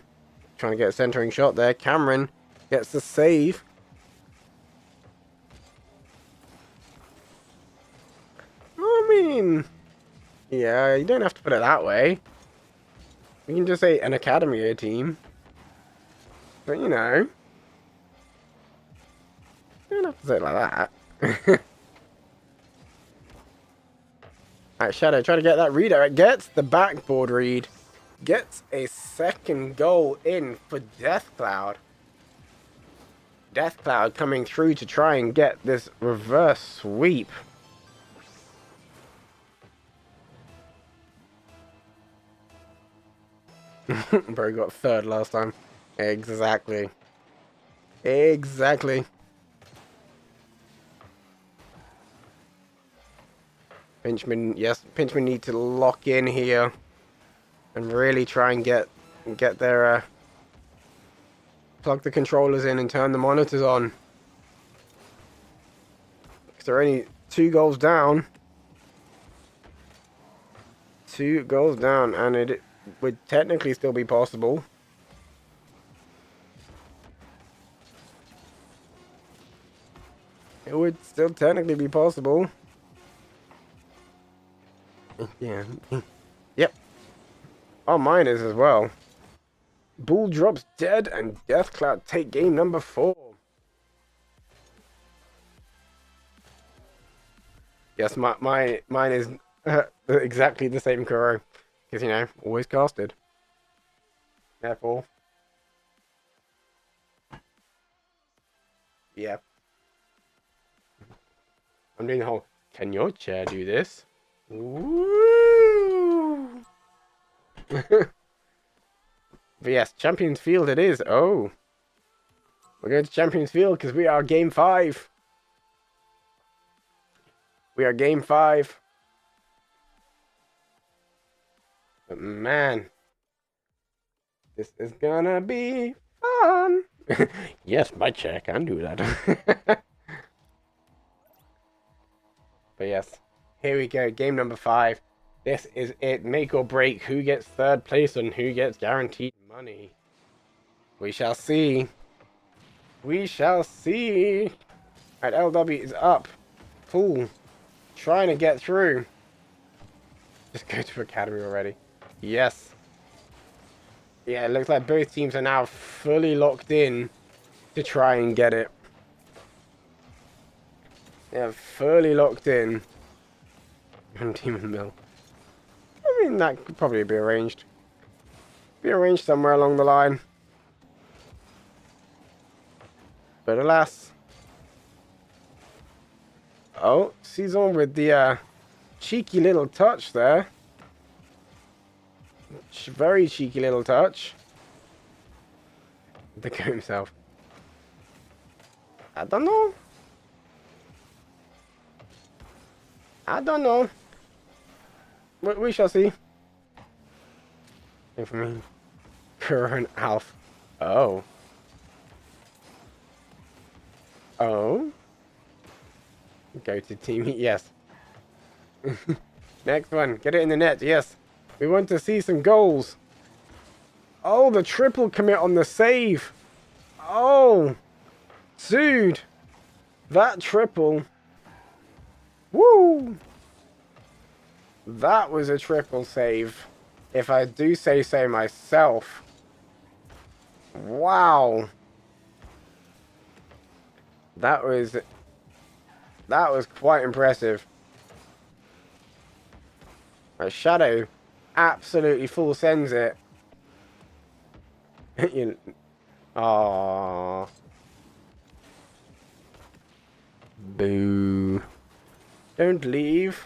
trying to get a centering shot there. Cameron gets the save. I mean, yeah, you don't have to put it that way. You can just say an academy team. But you know, you don't have to say it like that. Alright, Shadow, try to get that redirect. Gets the backboard read. Gets a second goal in for Deathcloud. Deathcloud coming through to try and get this reverse sweep. Bro got third last time. Exactly. Exactly. Pinchman, yes, Pinchman need to lock in here and really try and get their plug the controllers in and turn the monitors on. Because they're only 2 goals down. 2 goals down, and it would technically still be possible. It would still technically be possible. Yeah. Yep. Oh, mine is as well. Bull drops dead and Deathcloud take game number 4. Yes, mine is exactly the same Kuro. Because, you know, always casted. Therefore. Yeah. I'm doing the whole, can your chair do this? Woo! But yes, Champions Field it is. Oh. We're going to Champions Field because we are game 5. We are game 5. But man, this is gonna be fun. Yes, my chair can do that. But yes, here we go. Game number 5. This is it. Make or break. Who gets 3rd place and who gets guaranteed money? We shall see. We shall see. Alright, LW is up. Full. trying to get through. Just go to academy already. Yes. Yeah, it looks like both teams are now fully locked in to try and get it. Yeah, fully locked in. Demon Mill. I mean, that could probably be arranged. Be arranged somewhere along the line. But alas. Oh, Season with the cheeky little touch there. Very cheeky little touch. The guy himself. I don't know. I don't know. We shall see. Think for me. Current Alf. Oh. Oh. Go to team. Yes. Next one. Get it in the net. Yes. We want to see some goals. Oh, the triple commit on the save. Oh. Dude. That triple. Woo. That was a triple save. If I do say so myself. Wow. That was quite impressive. Shadow absolutely full sends it. Aww. Boo. Don't leave.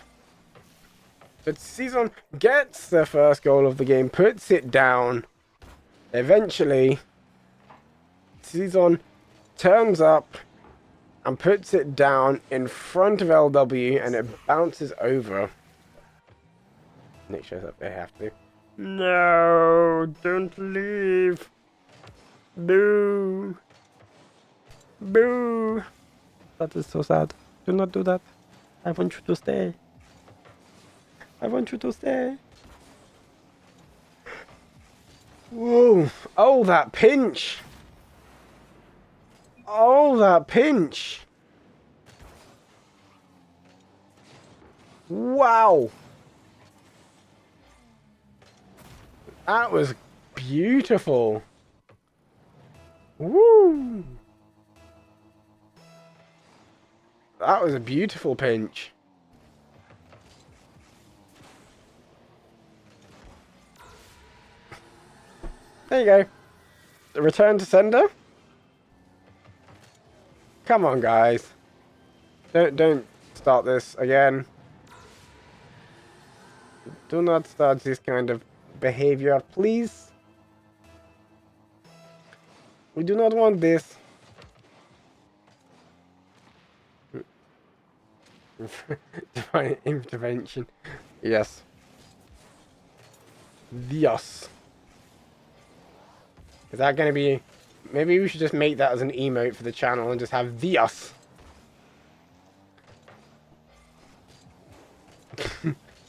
But Season gets the first goal of the game, puts it down. Eventually, Season turns up and puts it down in front of LW, and it bounces over. Nick shows up, they have to. No, don't leave. Boo. Boo. That is so sad. Do not do that. I want you to stay. I want you to stay. Whoa. Oh, that pinch. Oh, that pinch. Wow. That was beautiful. Woo. That was a beautiful pinch. There you go. The return to sender. Come on, guys. Don't start this again. Do not start this kind of behavior, please. We do not want this. Divine intervention. Yes. Dios. Is that going to be... Maybe we should just make that as an emote for the channel and just have Dios.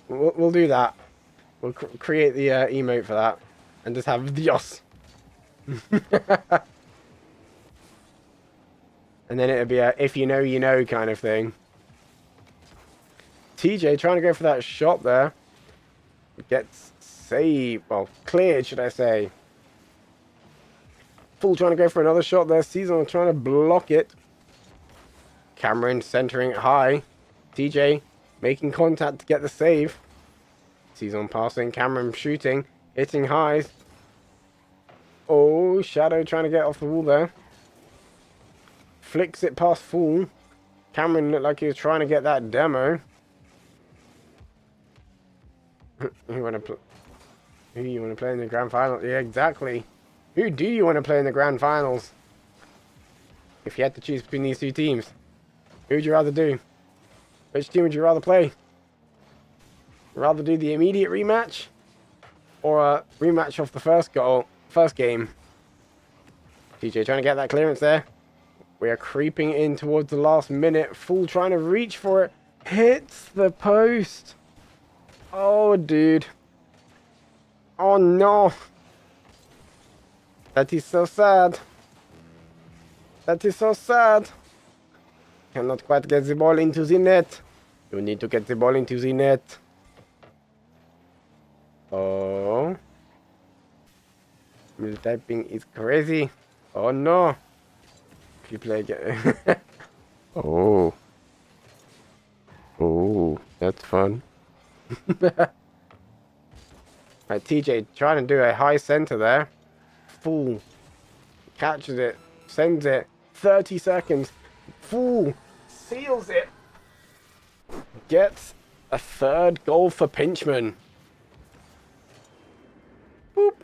We'll do that. We'll create the emote for that and just have Dios. And then it'll be a if you know, you know kind of thing. TJ trying to go for that shot there. Gets saved. Well, cleared, should I say. Full trying to go for another shot there. Season trying to block it. Cameron centering it high. TJ making contact to get the save. Season passing. Cameron shooting. Hitting highs. Oh, Shadow trying to get off the wall there. Flicks it past Fool. Cameron looked like he was trying to get that demo. Who you want to play in the grand final? Yeah, exactly. Who do you want to play in the grand finals? If you had to choose between these two teams, who would you rather do? Which team would you rather play? Rather do the immediate rematch, or a rematch of the first game? TJ trying to get that clearance there. We are creeping in towards the last minute. Fool trying to reach for it. Hits the post. Oh, dude. Oh, no. That is so sad. That is so sad. Cannot quite get the ball into the net. You need to get the ball into the net. Oh. The typing is crazy. Oh no. If you play again. Oh. Oh, that's fun. Right, TJ trying to do a high center there. Fool. Catches it. Sends it. 30 seconds. Fool. Seals it. Gets a third goal for Pinchman. Boop.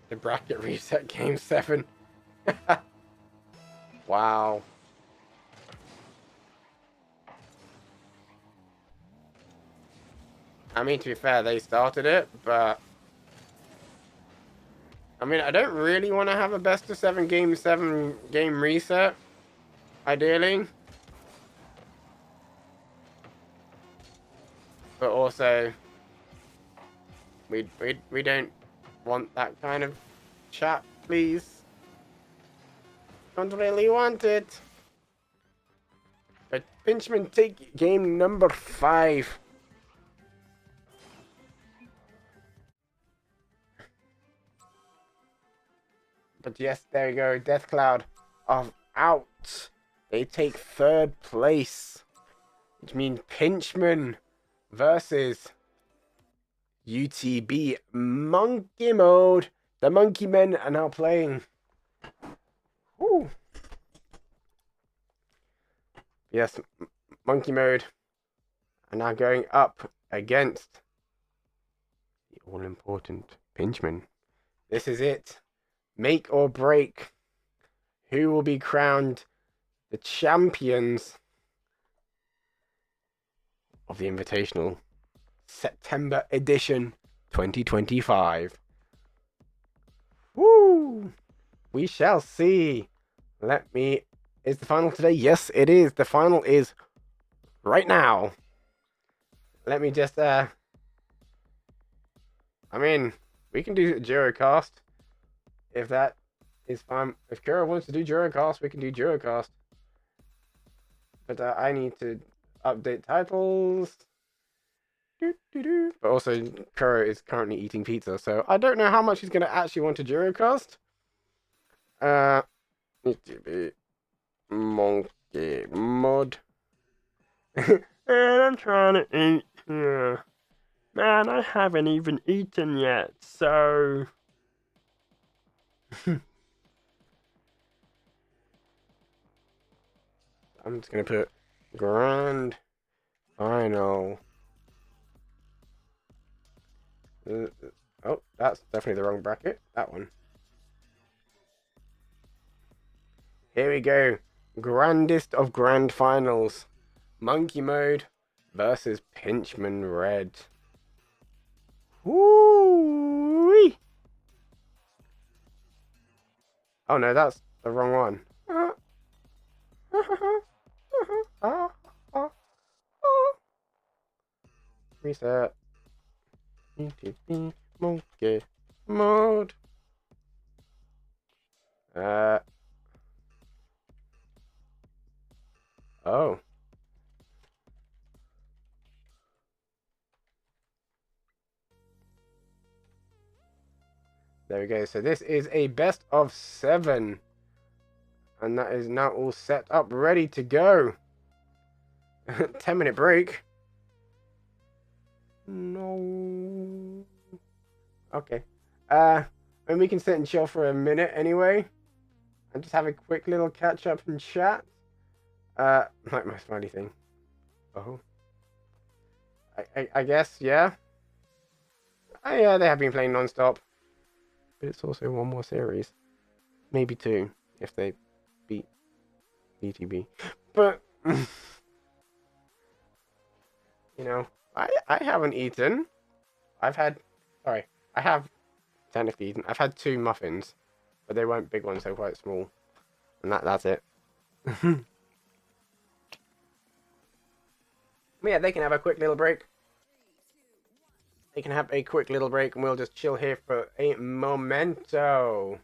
The bracket reset game 7. Wow. I mean, to be fair, they started it, but I mean, I don't really want to have a best of 7 game reset, ideally. But also, we don't want that kind of chat, please. Don't really want it. But Pinchman take game number 5. But yes, there you go. Death Cloud are out. They take 3rd place. Which means Pinchman versus UTB Monkey Mode. The Monkey Men are now playing. Woo. Yes, Monkey Mode are now going up against the all-important Pinchman. This is it. Make or break. Who will be crowned the champions of the Invitational September edition 2025. Woo! We shall see. Is the final today? Yes, it is. The final is right now. Let me just, I mean, we can do Girocast. If that is fine. If Kura wants to do Girocast, we can do Girocast. But I need to update titles. But also, Kuro is currently eating pizza, so I don't know how much he's going to actually want to Girocast. UTB Monkey Mod. And I'm trying to eat here. Man, I haven't even eaten yet, so... I'm just going to put Grand Final. Oh, that's definitely the wrong bracket. That one. Here we go. Grandest of grand finals. Monkey Mode versus Pinchman Red. Woo! Oh no, that's the wrong one. Reset. UTB Monkey Mode. Oh. There we go. So this is a best of 7. And that is now all set up, ready to go. 10-minute break. No. Okay. And we can sit and chill for a minute anyway. And just have a quick little catch up and chat. Like my smiley thing. Oh. I guess, yeah. Oh, yeah, they have been playing non-stop. But it's also one more series. Maybe 2, if they beat UTB. But, you know, I haven't eaten. I have technically eaten. I've had 2 muffins. But they weren't big ones, they were quite small. And that's it. Yeah, they can have a quick little break. They can have a quick little break and we'll just chill here for a momento.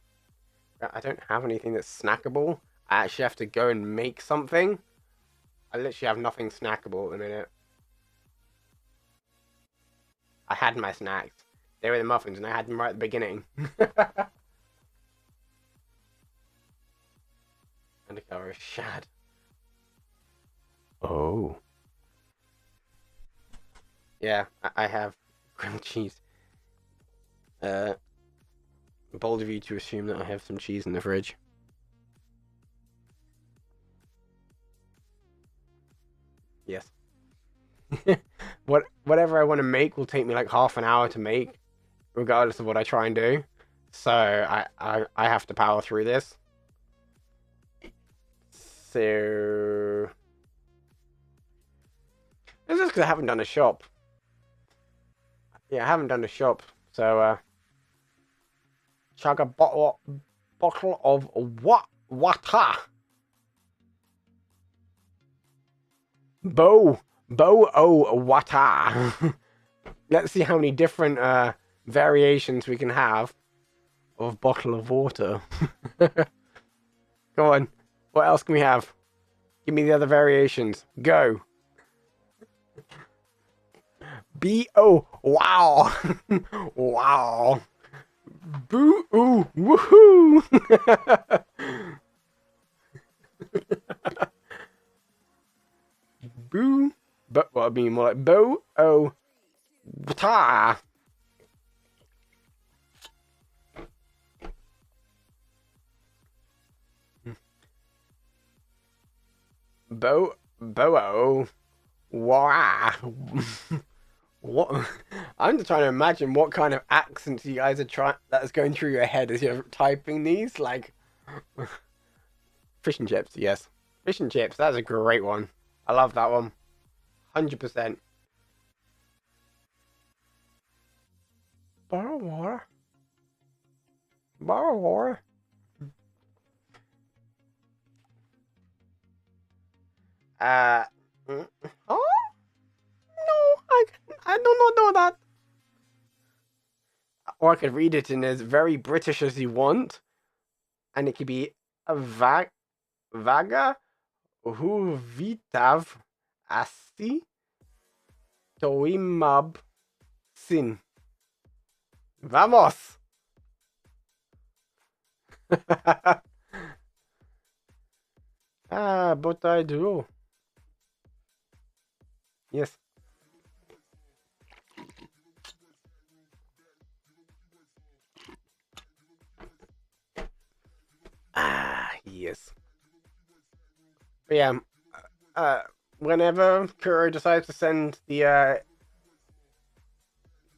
I don't have anything that's snackable. I actually have to go and make something. I literally have nothing snackable at the minute. I had my snacks. They were the muffins, and I had them right at the beginning. Undercover shad. Oh. Yeah, I have grilled cheese. Bold of you to assume that I have some cheese in the fridge. Yes. Whatever I want to make will take me like half an hour to make, regardless of what I try and do. So I have to power through this. So it's just because I haven't done a shop. Yeah, I haven't done a shop. So chug a bottle of water. Bo water. Let's see how many different variations we can have of bottle of water. Go on. What else can we have? Give me the other variations. Go. B-O. Wow. Wow. Boo-oo. Woohoo. Boo. But well, I mean more like bo-o. Ta. Bo-o. Wow. What? I'm just trying to imagine what kind of accents you guys are trying. That's going through your head as you're typing these. Like fish and chips. Yes, fish and chips. That's a great one. I love that one. 100%. Borrow water. Borrow water. Uh. Oh no! I do not know that. Or I could read it in as very British as you want, and it could be a vaga who vitav asti toimab sin. Vamos! But I do. Yes. Yes. But yeah, whenever Kuro decides to send the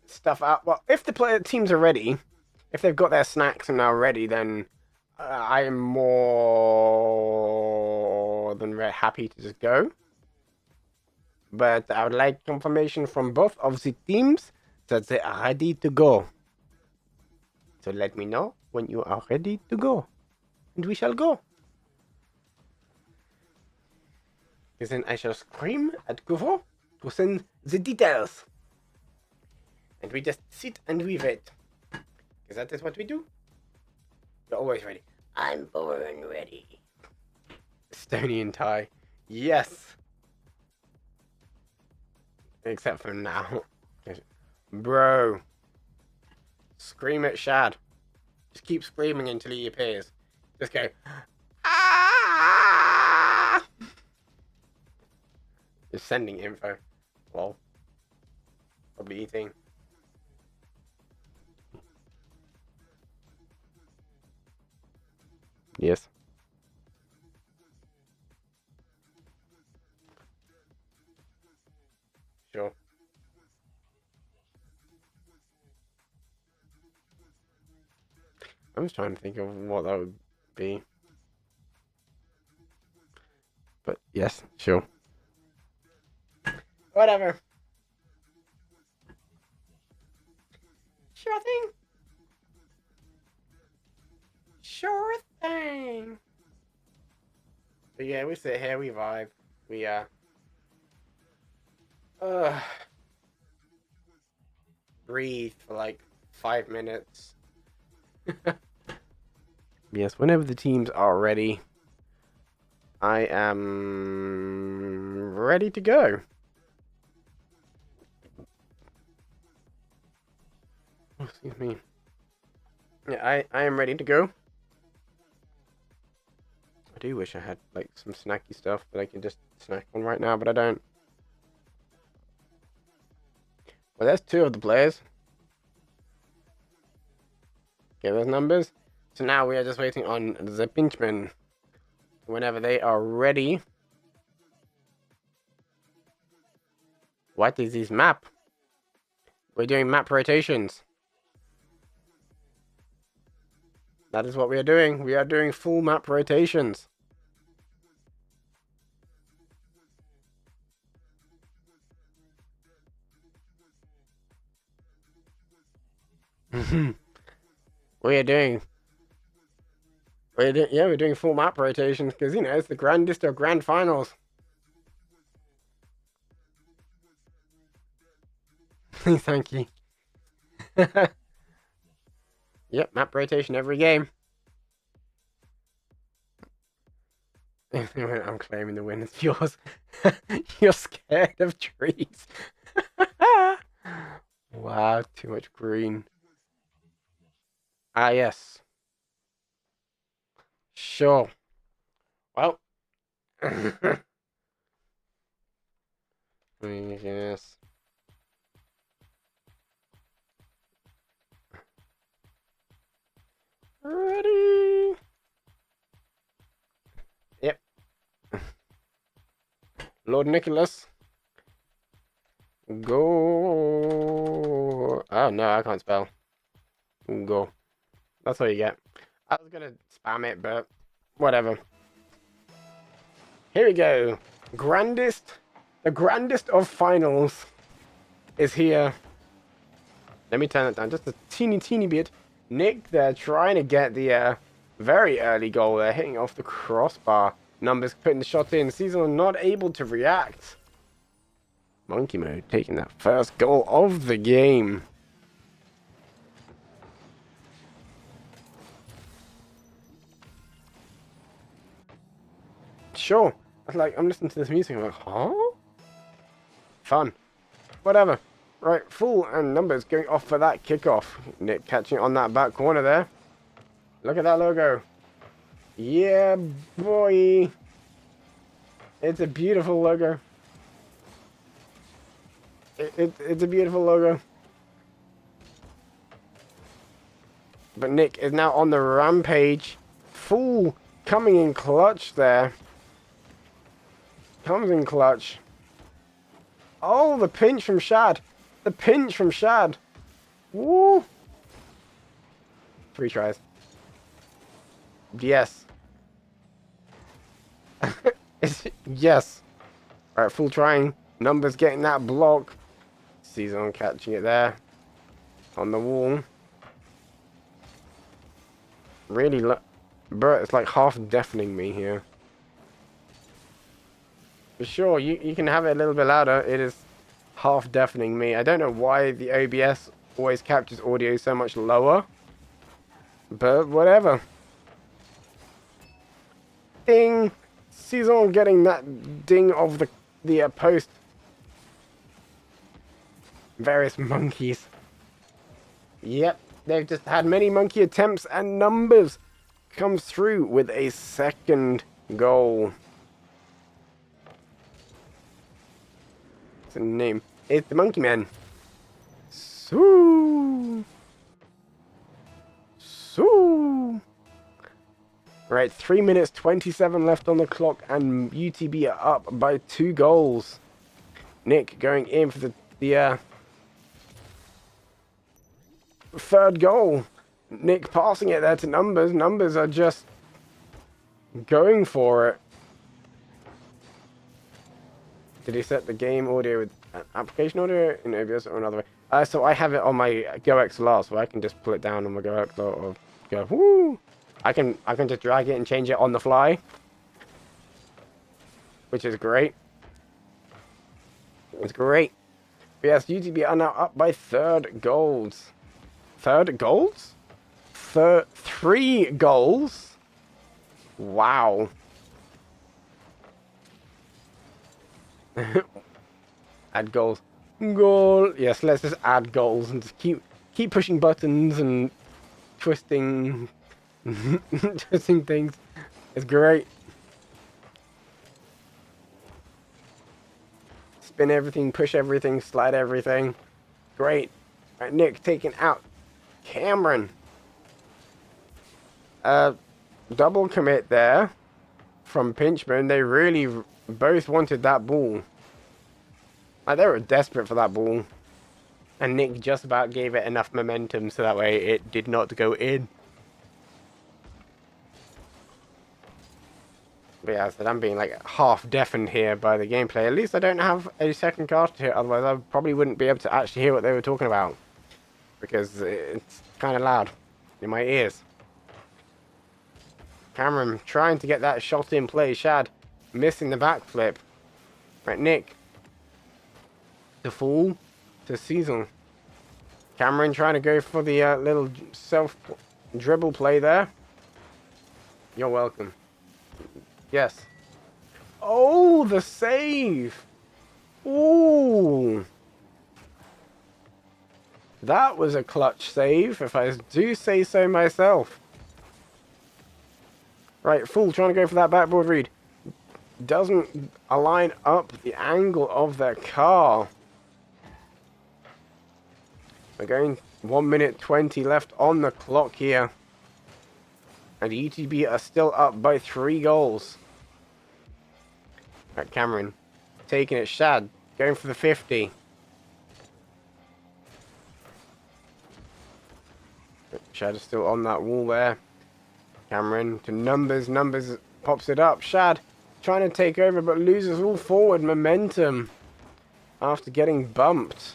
stuff out, well, if the teams are ready, if they've got their snacks and are ready, then I am more than very happy to just go. But I would like confirmation from both of the teams that they are ready to go. So let me know when you are ready to go, and we shall go. Because then I shall scream at Kuro to send the details. And we just sit and we wait. Because that is what we do. You're always ready. I'm born ready. Estonian tie. Yes. Except for now. Bro. Scream at Shad. Just keep screaming until he appears. Just go. Ah! Just sending info. Well. Probably eating. Yes. Sure. I'm just trying to think of what that would be. But yes, sure. Whatever. Sure thing. Sure thing. But yeah, we sit here, we vibe. We breathe for like 5 minutes. Yes, whenever the teams are ready, I am ready to go. Oh, excuse me. Yeah, I am ready to go. I do wish I had like some snacky stuff that I can just snack on right now, but I don't. Well, there's two of the players. Okay, those numbers. So now we are just waiting on the Pinchmen. Whenever they are ready. What is this map? We're doing map rotations. That is what we are doing. We are doing full map rotations. we are doing. We're doing full map rotations because, you know, it's the grandest of grand finals. Thank you. Yep, map rotation every game. I'm claiming the win. It's yours. You're scared of trees. Wow, too much green. Ah, yes. Sure. Well. Yes. Ready. Yep. Lord Nicholas. Go. Oh, no, I can't spell. Go. That's all you get. I was gonna spam it, but whatever. Here we go. The grandest of finals is here. Let me turn it down just a teeny bit. Nick, they're trying to get the very early goal. They're hitting off the crossbar. Numbers putting the shot in. Seasonal not able to react. Monkey Mode taking that first goal of the game. Sure. Like, I'm listening to this music. I'm like, huh? Fun. Whatever. Right, full and Numbers going off for that kickoff. Nick catching it on that back corner there. Look at that logo. Yeah, boy. It's a beautiful logo. It's a beautiful logo. But Nick is now on the rampage. Full coming in clutch there. Comes in clutch. Oh, the pinch from Shad. The pinch from Shad. Woo. 3 tries. Yes. Yes. Alright, full trying. Numbers getting that block. Season catching it there. On the wall. Really, bro, it's like half deafening me here. For sure, you can have it a little bit louder. It is half deafening me. I don't know why the OBS always captures audio so much lower. But whatever. Ding! Season getting that ding of the post. Various monkeys. Yep, they've just had many monkey attempts and Numbers comes through with a second goal. What's the name? It's the Monkey Man. Soo. Right, 3 minutes 27 left on the clock, and UTB are up by 2 goals. Nick going in for the third goal. Nick passing it there to Numbers. Numbers are just going for it. Did he set the game audio with application audio in OBS or another way? So I have it on my Go XLR, so I can just pull it down on my Go XLR or go woo. I can just drag it and change it on the fly, which is great. It's great. But yes, UTB are now up by 3rd goals. 3rd goals? 3 goals? Wow. Add goals. Goal. Yes, let's just add goals and just keep pushing buttons and twisting, twisting things. It's great. Spin everything, push everything, slide everything. Great. Right, Nick taking out Cameron. Double commit there from Pinchman. They really both wanted that ball. Like, they were desperate for that ball. And Nick just about gave it enough momentum so that way it did not go in. But yeah, so I'm being like half deafened here by the gameplay. At least I don't have a second card to hit, otherwise I probably wouldn't be able to actually hear what they were talking about. Because it's kind of loud in my ears. Cameron trying to get that shot in play. Shad missing the backflip. Right, Nick. The fall to Cecil. Cameron trying to go for the little self dribble play there. You're welcome. Yes. Oh, the save. Ooh. That was a clutch save, if I do say so myself. Right, Fool trying to go for that backboard read. Doesn't align up the angle of their car. We're going 1 minute 20 left on the clock here. And UTB are still up by 3 goals. Right, Cameron taking it. Shad going for the 50. Shad is still on that wall there. Cameron to Numbers. Numbers pops it up. Shad trying to take over but loses all forward momentum after getting bumped.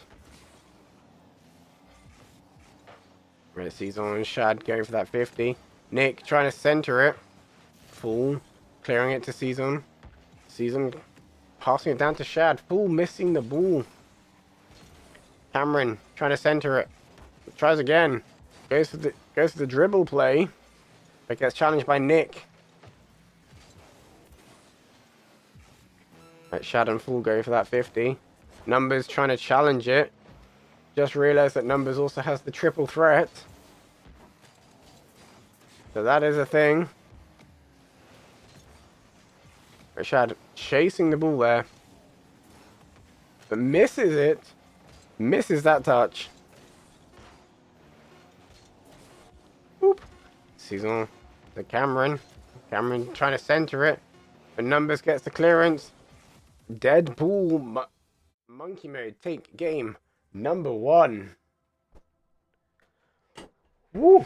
Right, Cecil and Shad going for that 50. Nick trying to center it. Fool clearing it to Season. Season passing it down to Shad. Fool missing the ball. Cameron trying to center it. Tries again. Goes for the dribble play. But gets challenged by Nick. Right, Shad and Fool go for that 50. Numbers trying to challenge it. Just realised that Numbers also has the triple threat. So that is a thing. Shad chasing the ball there. But misses it. Misses that touch. Oop. Season to Cameron. Cameron trying to center it. But Numbers gets the clearance. Dead ball. Monkey mode. Take game number 1. Woo.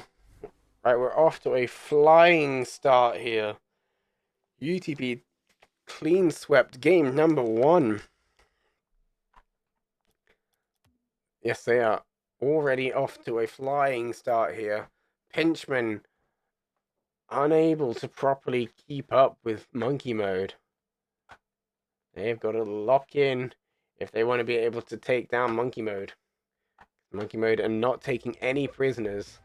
Right, we're off to a flying start here. UTB clean swept game number 1. Yes, they are already off to a flying start here. Pinchman unable to properly keep up with monkey mode. They've got to lock in if they want to be able to take down monkey mode. Monkey mode and not taking any prisoners.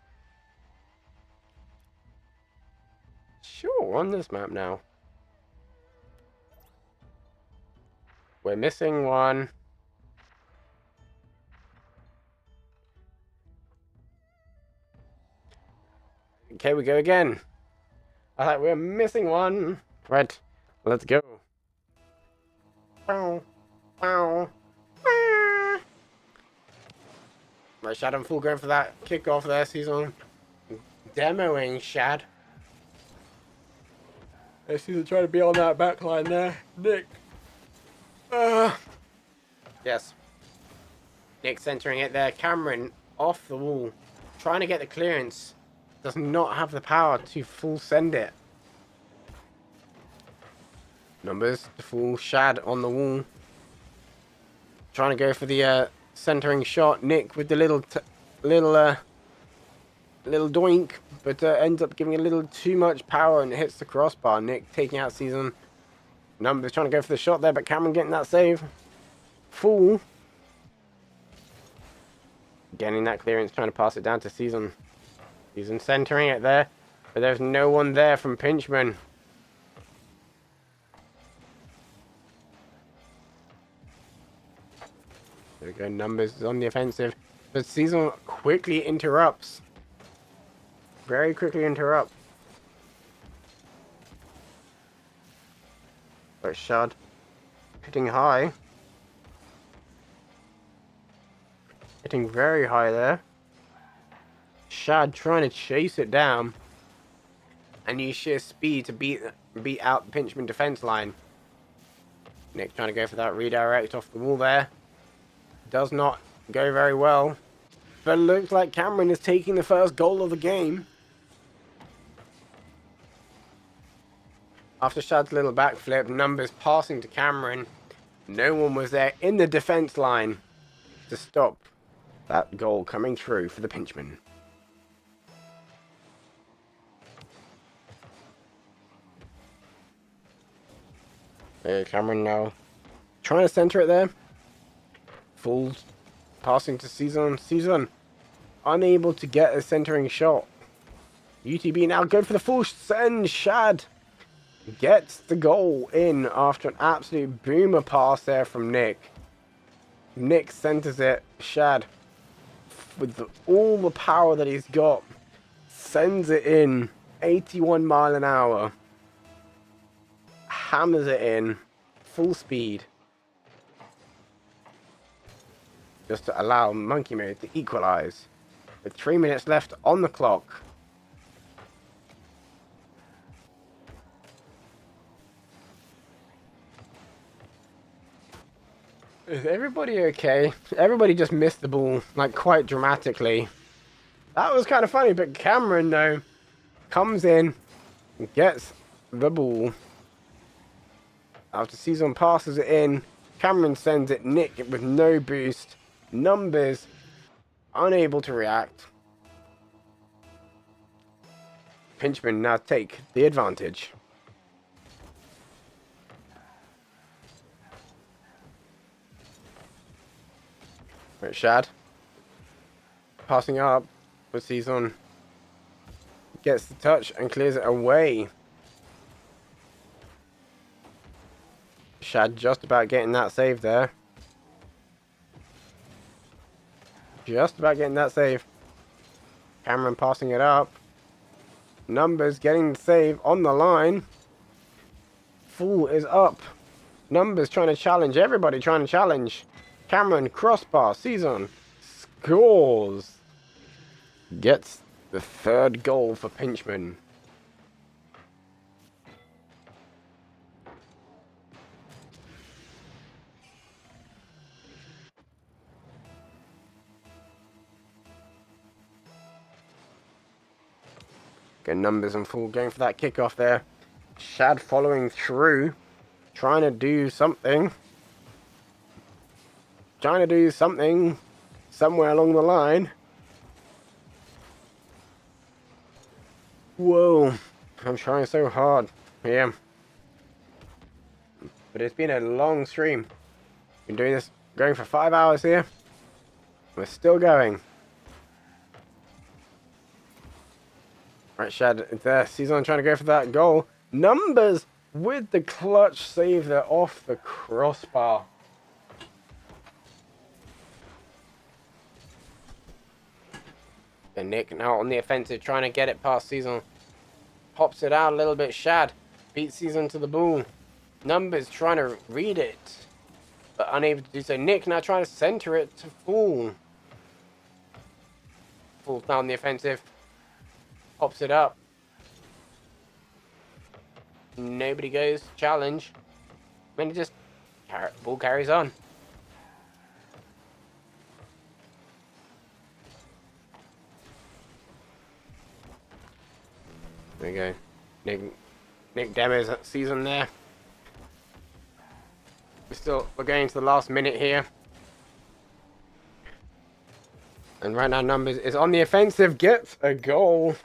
Sure, on this map now. We're missing one. Okay, we go again. I thought we're missing one. Right, let's go. Bow, bow, bow. Right, Shad and Fool going for that kickoff there, Season. Demoing Shad. Season trying to be on that backline there. Nick. Yes. Nick centering it there. Cameron off the wall. Trying to get the clearance. Does not have the power to full send it. Numbers to full. Shad on the wall. Trying to go for the centering shot. Nick with the little doink, but ends up giving a little too much power and hits the crossbar. Nick taking out Season. Numbers trying to go for the shot there, but Cameron getting that save. Fool. Getting that clearance, trying to pass it down to Season. Season centering it there, but there's no one there from Pinchman. Good numbers on the offensive. But Season quickly interrupts. Very quickly interrupts. But Shad hitting high. Hitting very high there. Shad trying to chase it down. And use sheer speed to beat out the Pinchman defense line. Nick trying to go for that redirect off the wall there. Does not go very well. But it looks like Cameron is taking the first goal of the game. After Shad's little backflip, numbers passing to Cameron. No one was there in the defense line to stop that goal coming through for the Pinchman. Cameron now trying to center it there. Full passing to Season. Season unable to get a centering shot. UTB now good for the full send. Shad gets the goal in after an absolute boomer pass there from Nick. Nick centers it. Shad, with all the power that he's got, sends it in. 81 mile an hour. Hammers it in. Full speed. Just to allow Monkey Mode to equalize. With 3 minutes left on the clock. Is everybody okay? Everybody just missed the ball, like, quite dramatically. That was kind of funny, but Cameron, though, comes in, gets the ball. After Season passes it in, Cameron sends it. Nick with no boost. Numbers unable to react. Pinchman now take the advantage. Right, Shad passing up with Season, gets the touch and clears it away. Shad just about getting that save there. Just about getting that save. Cameron passing it up. Numbers getting the save on the line. Fool is up. Numbers trying to challenge. Everybody trying to challenge. Cameron crossbar. Season scores. Gets the third goal for Pinchman. Good numbers and full going for that kickoff there. Shad following through. Trying to do something. Trying to do something somewhere along the line. Whoa. I'm trying so hard. Yeah. But it's been a long stream. Been doing this, going for 5 hours here. We're still going. Right, Shad there. Season trying to go for that goal. Numbers with the clutch save there off the crossbar. And Nick now on the offensive trying to get it past Season. Pops it out a little bit. Shad beats Season to the ball. Numbers trying to read it, but unable to do so. Nick now trying to center it to Fool. Fool's now on the offensive. Pops it up. Nobody goes. Challenge. Then it just ball carries on. There we go. Nick demos that Season there. We're going to the last minute here. And right now Numbers is on the offensive, gets a goal.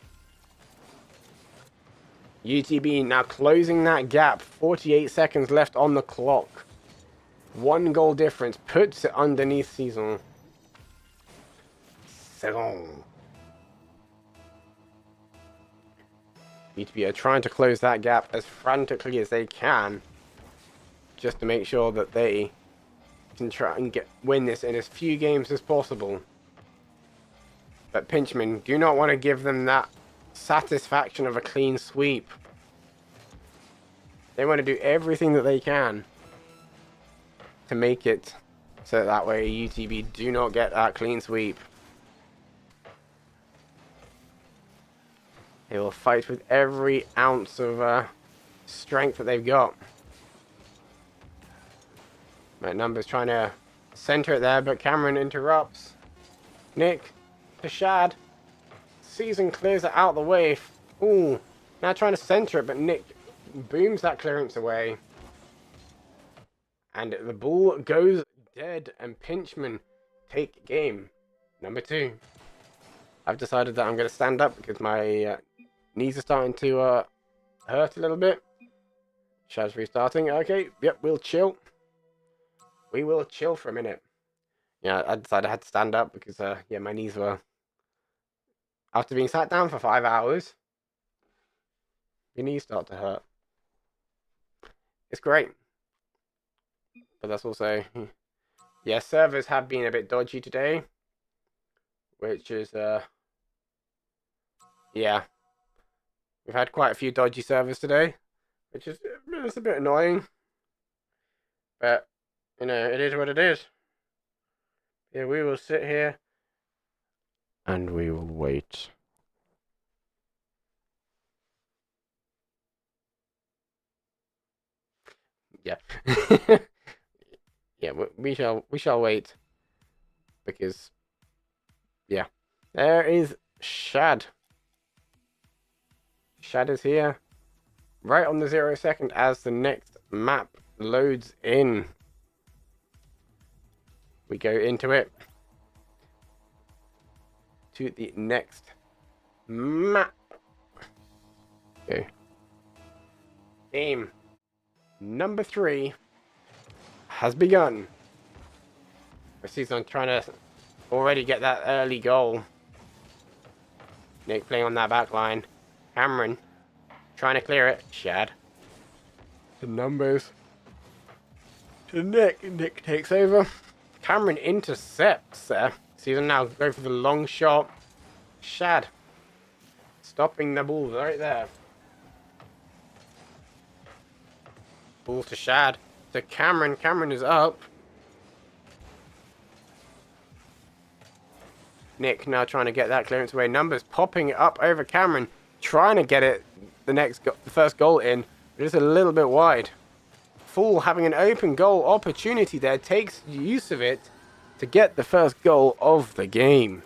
UTB now closing that gap. 48 seconds left on the clock. 1 goal difference puts it underneath Season. UTB are trying to close that gap as frantically as they can, just to make sure that they can try and win this in as few games as possible. But Pinchman do not want to give them that satisfaction of a clean sweep. They want to do everything that they can to make it so that way UTB do not get that clean sweep. They will fight with every ounce of strength that they've got. Right, Numbers trying to center it there, but Cameron interrupts. Nick to Shad. Season clears it out of the way. Ooh, now trying to center it, but Nick booms that clearance away. And the ball goes dead, and Pinchman take game number 2. I've decided that I'm going to stand up because my knees are starting to hurt a little bit. Shad's restarting. Okay, yep, we'll chill. We will chill for a minute. Yeah, I decided I had to stand up because, yeah, my knees were... After being sat down for 5 hours, your knees start to hurt. It's great. But that's also... Yeah, servers have been a bit dodgy today. Which is, yeah. We've had quite a few dodgy servers today. Which is it's a bit annoying. But, you know, it is what it is. Yeah, we will sit here. And we will wait. Yeah. Yeah, we shall wait. Because, yeah. There is Shad. Shad is here. Right on the 0 second as the next map loads in. We go into it. To the next map. Okay. Game number 3 has begun. Season trying to already get that early goal. Nick playing on that back line. Cameron trying to clear it. Shad. The Numbers. To Nick. Nick takes over. Cameron intercepts there. Season now go for the long shot. Shad. Stopping the ball right there. Ball to Shad. To Cameron. Cameron is up. Nick now trying to get that clearance away. Numbers popping it up over Cameron. Trying to get it the first goal in. But it's a little bit wide. Fool having an open goal opportunity there. Takes use of it to get the first goal of the game.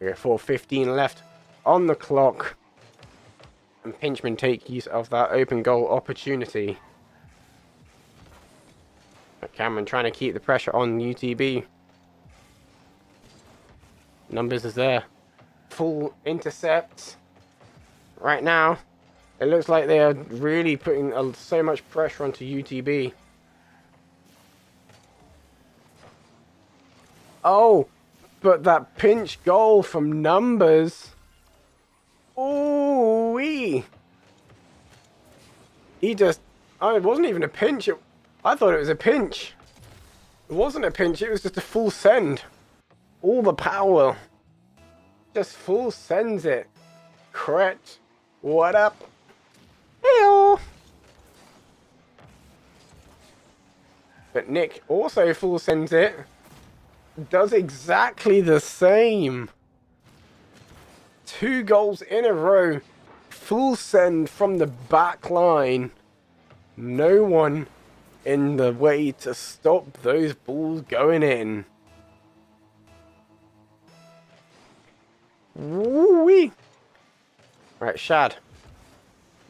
We got 4:15 left on the clock. And Pinchman take use of that open goal opportunity. But Cameron trying to keep the pressure on UTB. Numbers is there. Full intercepts. Right now, it looks like they are really putting so much pressure onto UTB. Oh, but that pinch goal from Numbers. Ooh-wee. He just... Oh, it wasn't even a pinch. I thought it was a pinch. It wasn't a pinch. It was just a full send. All the power. Just full sends it. Correct. What up? Heyo. But Nick also full sends it. Does exactly the same. 2 goals in a row. Full send from the back line. No one in the way to stop those balls going in. Woo-wee. Right, Shad.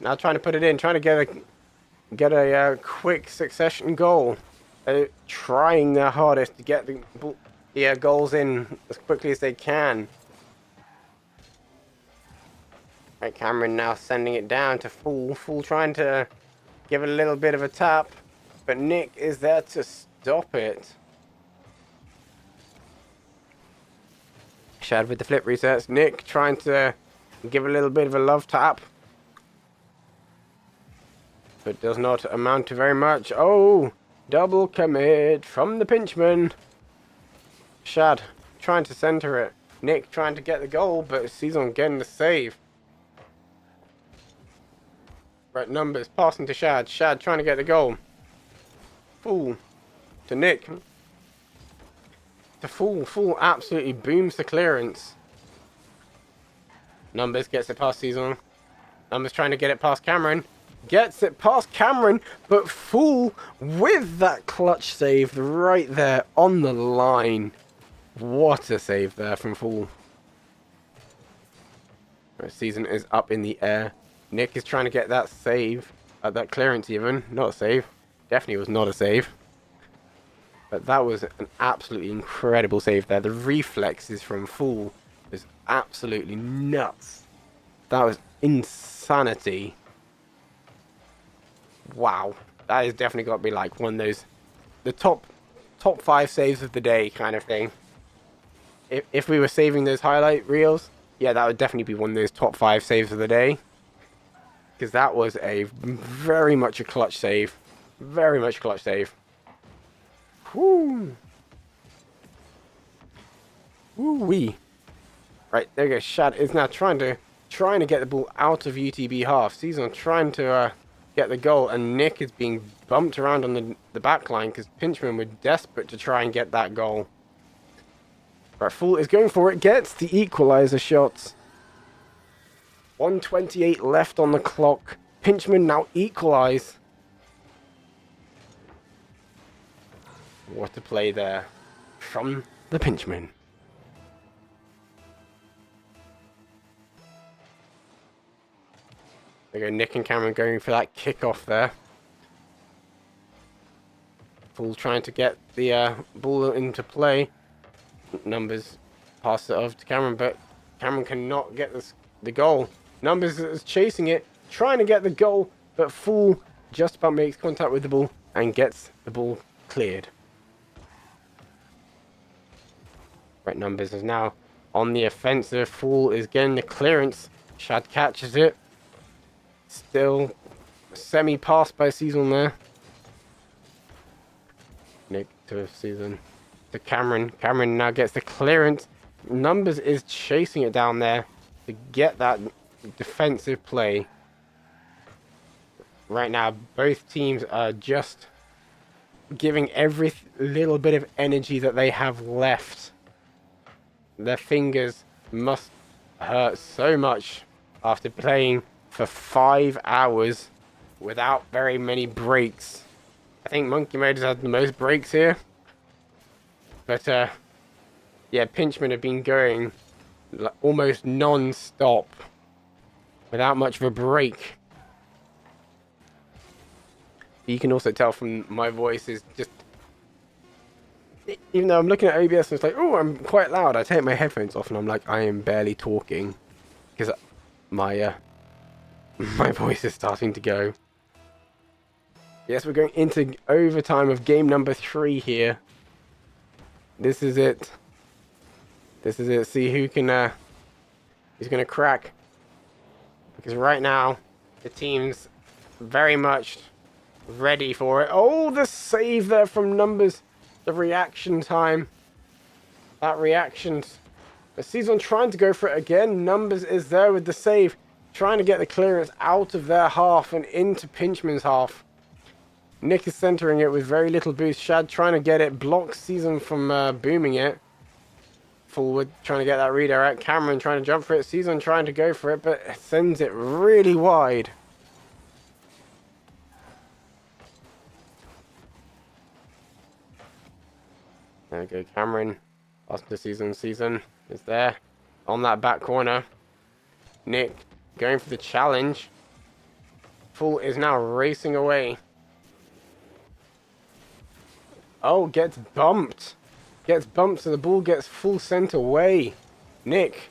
Now trying to put it in. Trying to get a quick succession goal. Trying their hardest to get the goals in as quickly as they can. Right, Cameron now sending it down to Fool. Fool trying to give it a little bit of a tap. But Nick is there to stop it. Shad with the flip resets. Nick trying to give a little bit of a love tap. But does not amount to very much. Oh, double commit from the Pinchman. Shad trying to center it. Nick trying to get the goal, but Season getting the save. Right, Numbers passing to Shad. Shad trying to get the goal. Fool to Nick. The Fool absolutely booms the clearance. Numbers gets it past Season. Numbers trying to get it past Cameron. Gets it past Cameron, but Fool with that clutch save right there on the line. What a save there from Fool. Season is up in the air. Nick is trying to get that save. That clearance even. Not a save. Definitely was not a save. But that was an absolutely incredible save there. The reflexes from Fool was absolutely nuts. That was insanity. Wow. That has definitely got to be like one of those... the top 5 saves of the day kind of thing. If we were saving those highlight reels, yeah, that would definitely be one of those top 5 saves of the day. Because that was a very much a clutch save. Very much a clutch save. Woo! Woo-wee. Right, there we go. Shad is now trying to get the ball out of UTB half. Season trying to get the goal, and Nick is being bumped around on the back line because Pinchman were desperate to try and get that goal. Right, Fool is going for it. Gets the equalizer shot. 1:28 left on the clock. Pinchman now equalize. What a play there from the Pinchman. There go Nick and Cameron going for that kickoff there. Fool trying to get the ball into play. Numbers pass it off to Cameron, but Cameron cannot get the goal. Numbers is chasing it, trying to get the goal, but Fool just about makes contact with the ball and gets the ball cleared. Right, Numbers is now on the offensive. Fool is getting the clearance. Shad catches it. Still semi-pass by Season there. Nick to Season. To Cameron. Cameron now gets the clearance. Numbers is chasing it down there to get that defensive play. Right now, both teams are just giving every little bit of energy that they have left. Their fingers must hurt so much after playing for 5 hours without very many breaks. I think Monkey Mode has had the most breaks here. But, yeah, Pinchman have been going almost non-stop without much of a break. You can also tell from my voice is just... even though I'm looking at OBS and it's like, oh, I'm quite loud, I take my headphones off and I'm like, I am barely talking. Because my voice is starting to go. Yes, we're going into overtime of game number 3 here. This is it. This is it. See who can, who's going to crack. Because right now, the team's very much ready for it. Oh, the save there from Numbers. The reaction time. That reaction. The Season trying to go for it again. Numbers is there with the save. Trying to get the clearance out of their half and into Pinchman's half. Nick is centering it with very little boost. Shad trying to get it. Blocks Season from booming it. Forward trying to get that redirect. Cameron trying to jump for it. Season trying to go for it, but sends it really wide. There we go, Cameron. Passing to Season. Season is there on that back corner. Nick going for the challenge. Fool is now racing away. Oh, gets bumped. Gets bumped, so the ball gets full sent away. Nick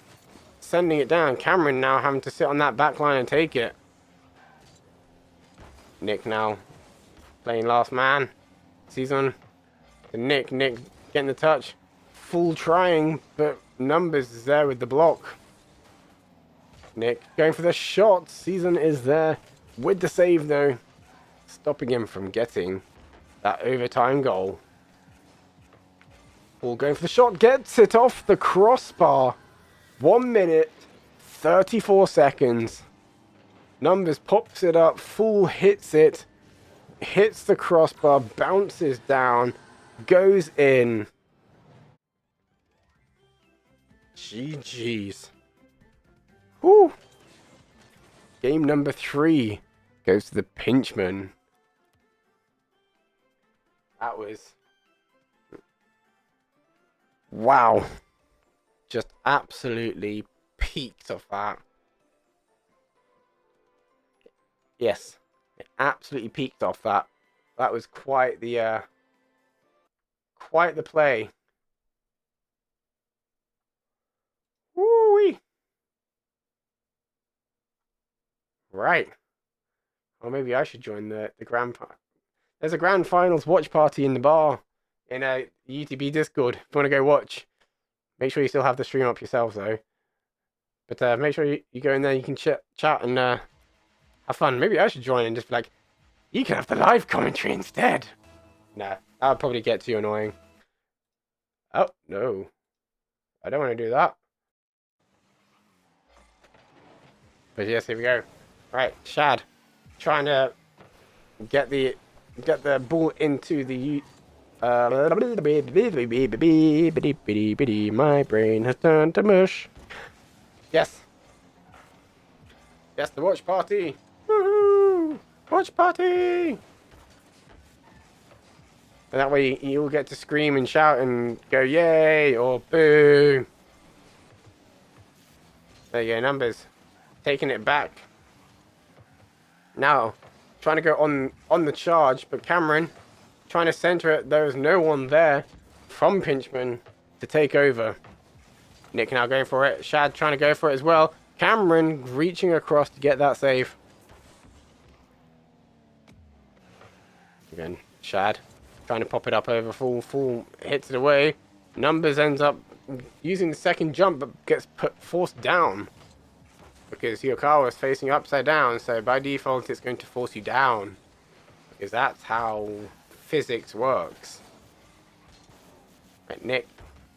sending it down. Cameron now having to sit on that back line and take it. Nick now playing last man. Season to Nick. Nick getting the touch. Full trying, but Numbers is there with the block. Nick going for the shot. Season is there with the save though, stopping him from getting that overtime goal. Full going for the shot, gets it off the crossbar. 1 minute, 34 seconds. Numbers pops it up, Full hits it, hits the crossbar, bounces down, goes in. GG's. Whew. Game number 3 goes to the Pinchman. That was... wow. Just absolutely peaked off that. Yes. It absolutely peaked off that. That was quite the play. Woo-wee. Right. Or maybe I should join the grand... There's a grand finals watch party in the bar in a UTB Discord. If you want to go watch, make sure you still have the stream up yourselves though. But make sure you go in there. You can chat and have fun. Maybe I should join and just be like, you can have the live commentary instead. Nah, that would probably get too annoying. Oh no, I don't want to do that. But yes, here we go. Right, Shad, trying to get the ball into the my brain has turned to mush. Yes. Yes, the watch party. Woohoo! Watch party. And that way you'll get to scream and shout and go yay or boo. There you go, Numbers. Taking it back. Now, trying to go on the charge, but Cameron trying to center it. There is no one there from Pinchman to take over. Nick now going for it. Shad trying to go for it as well. Cameron reaching across to get that save. Again, Shad trying to pop it up over Full. Full hits it away. Numbers ends up using the second jump, but gets forced down. Because Yokawa is facing upside down, so by default it's going to force you down. Because that's how physics works. Right, Nick,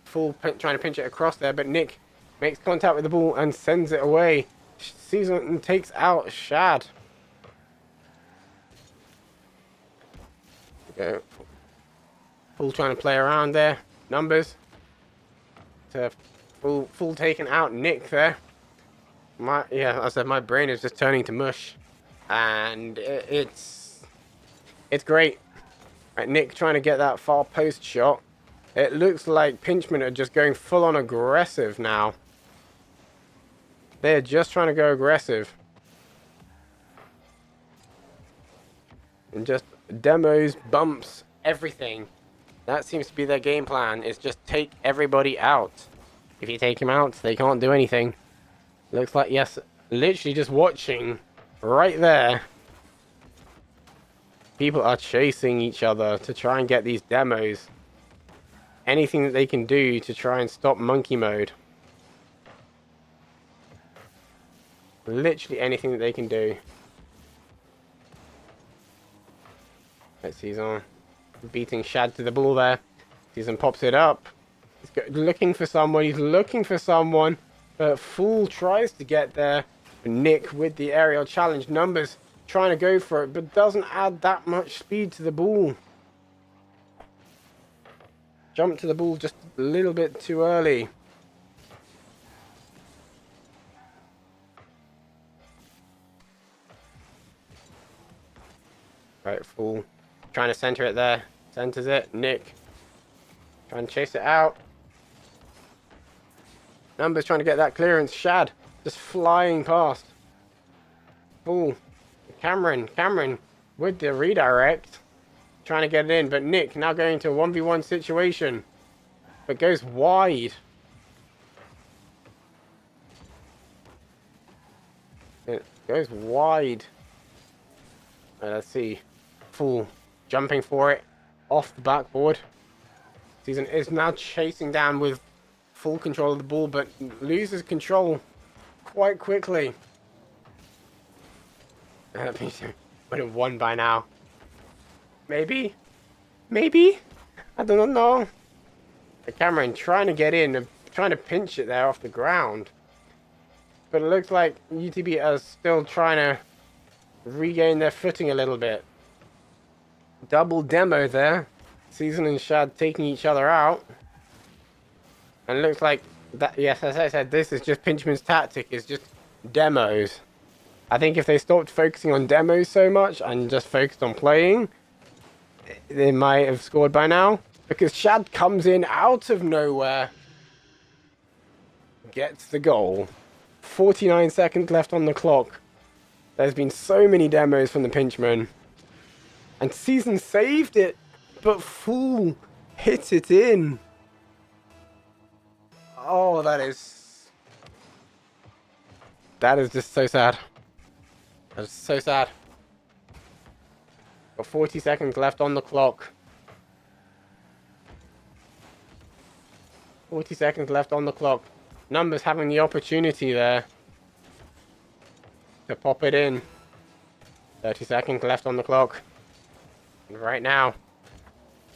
Full trying to pinch it across there, but Nick makes contact with the ball and sends it away. Season takes out Shad. Okay. Full trying to play around there. Numbers. To Full taking out Nick there. I said my brain is just turning to mush, and it's great. Right, Nick trying to get that far post shot. It looks like Pinchman are just going full on aggressive now. They're just trying to go aggressive, and just demos, bumps, everything. That seems to be their game plan. Is just take everybody out. If you take them out, they can't do anything. Looks like, yes, literally just watching right there. People are chasing each other to try and get these demos. Anything that they can do to try and stop monkey mode. Literally anything that they can do. Let's see, Season beating Shad to the ball there. Season pops it up. He's looking for someone. He's looking for someone. But Full tries to get there. Nick with the aerial challenge. Numbers trying to go for it, but doesn't add that much speed to the ball. Jumped to the ball just a little bit too early. Right, Full trying to center it there. Centers it. Nick trying to chase it out. Numbers trying to get that clearance. Shad just flying past. Full. Cameron with the redirect. Trying to get it in, but Nick now going to a 1v1 situation. But goes wide. It goes wide. Let's see. Full jumping for it. Off the backboard. Season is now chasing down with full control of the ball, but loses control quite quickly. Would have won by now. Maybe? Maybe? I don't know. The Cameron trying to get in, trying to pinch it there off the ground. But it looks like UTB are still trying to regain their footing a little bit. Double demo there. Season and Shad taking each other out. And it looks like that, yes, as I said, this is just Pinchman's tactic, is just demos. I think if they stopped focusing on demos so much and just focused on playing, they might have scored by now. Because Shad comes in out of nowhere, gets the goal. 49 seconds left on the clock. There's been so many demos from the Pinchman. And Season saved it, but Fool hit it in. Oh, that is just so sad. That is so sad. Got 40 seconds left on the clock. 40 seconds left on the clock. Numbers having the opportunity there to pop it in. 30 seconds left on the clock. And right now,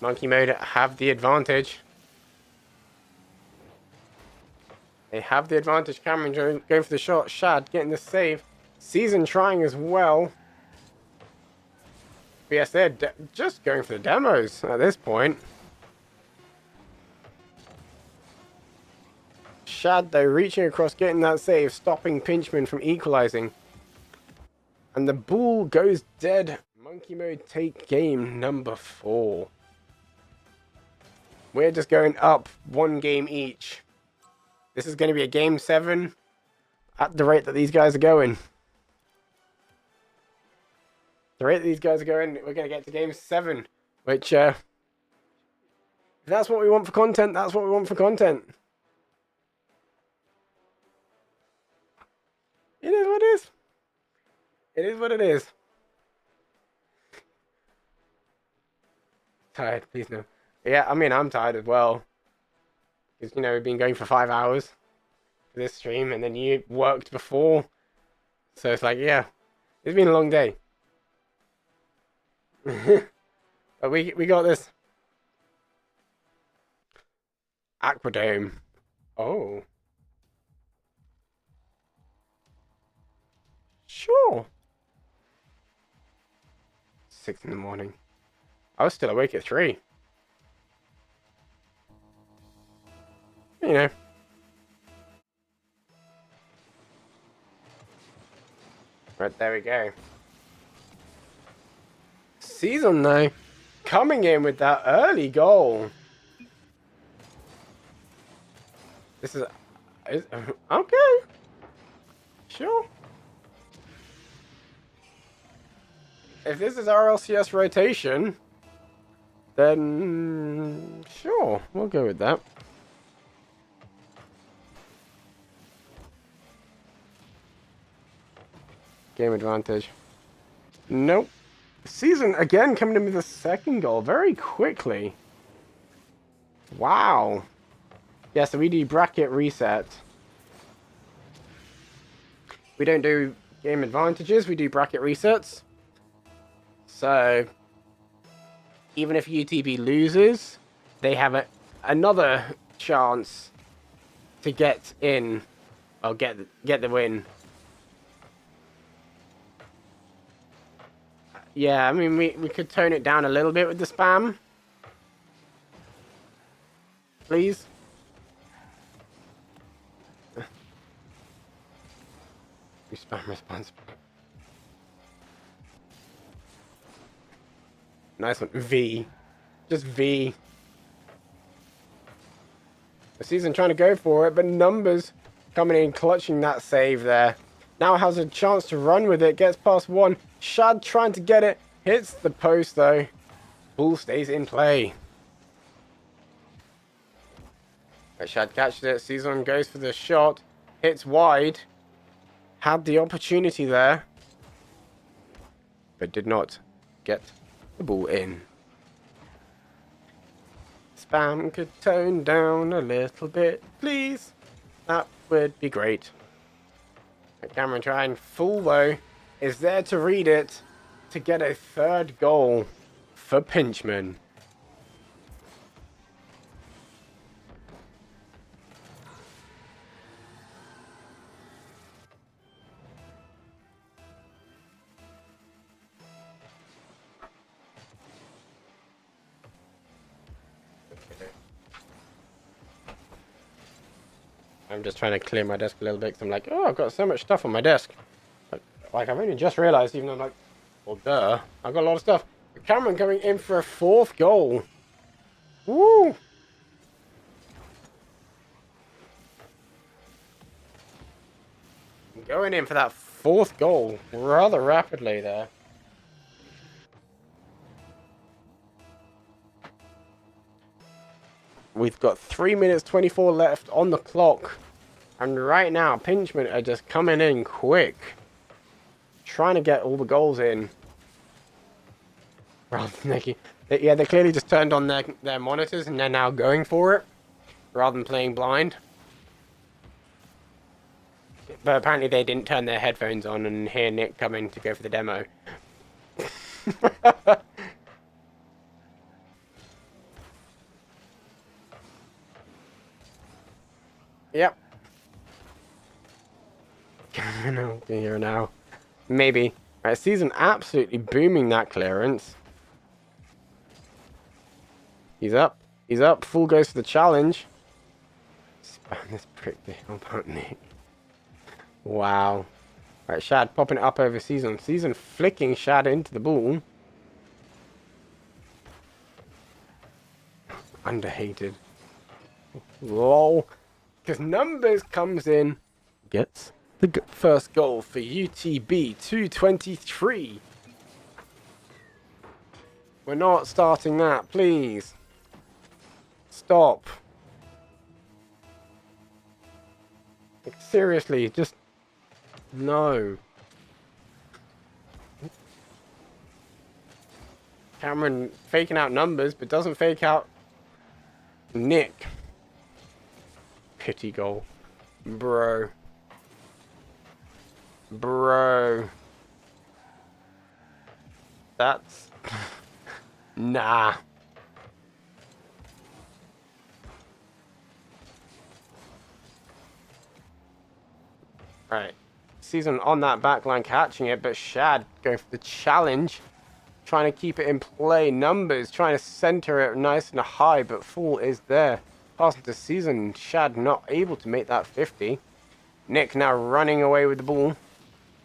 Monkey Mode have the advantage. They have the advantage. Cameron going for the shot. Shad getting the save. Season trying as well. But yes, they're just going for the demos at this point. Shad, though, reaching across, getting that save, stopping Pinchman from equalizing. And the ball goes dead. Monkey Mode take game number 4. We're just going up 1 game each. This is going to be a game 7 at the rate that these guys are going. The rate that these guys are going, we're going to get to game 7. Which, if that's what we want for content, that's what we want for content. It is what it is. It is what it is. Tired, please no. Yeah, I mean, I'm tired as well. Because, you know, we've been going for 5 hours for this stream, and then you worked before. So it's like, yeah, it's been a long day. But we got this. Aquadome. Oh. Sure. 6 in the morning. I was still awake at 3. You know. Right, there we go. Season, though, coming in with that early goal. This is okay. Sure. If this is RLCS rotation, then sure, we'll go with that. Game advantage. Nope. Season again coming in with a second goal very quickly. Wow. Yeah, so we do bracket reset. We don't do game advantages, we do bracket resets. So, even if UTB loses, they have another chance to get in, or get the win. Yeah, I mean, we could tone it down a little bit with the spam. Please. We spam responsibly. Nice one. V. Just V. The Season trying to go for it, but Numbers coming in, clutching that save there. Now has a chance to run with it. Gets past 1. Shad trying to get it. Hits the post, though. Ball stays in play. But Shad catches it. Season goes for the shot. Hits wide. Had the opportunity there. But did not get the ball in. spam could tone down a little bit, please, that would be great. Cameron trying full though, is there to read it to get a third goal for Pinchman. I'm just trying to clear my desk a little bit because I'm like, oh, I've got so much stuff on my desk. Like, I've only just realised, even though I'm like, well, duh, I've got a lot of stuff. Cameron coming in for a fourth goal. Woo! Going in for that fourth goal rather rapidly there. We've got 3 minutes 24 left on the clock. And right now, Pinchman are just coming in quick. Trying to get all the goals in. Rather than making... Yeah, they clearly just turned on their monitors and they're now going for it. Rather than playing blind. But apparently they didn't turn their headphones on and hear Nick coming to go for the demo. Yep. I'll be here now. Maybe. Right, Season absolutely booming that clearance. He's up. He's up. Full goes for the challenge. Spam this prick to help out Nick. Wow. Right, Shad popping it up over Season. Season flicking Shad into the ball. Underhated. Lol. Because Numbers comes in, gets the first goal for UTB 223. We're not starting that, please. Stop. Like, seriously, just no. Cameron faking out Numbers, but doesn't fake out Nick. Pity goal. Bro. That's... nah. Right. Season on that backline catching it, but Shad going for the challenge. Trying to keep it in play. Numbers trying to center it nice and high, but Fool is there. Passing to Season. Shad not able to make that 50. Nick now running away with the ball.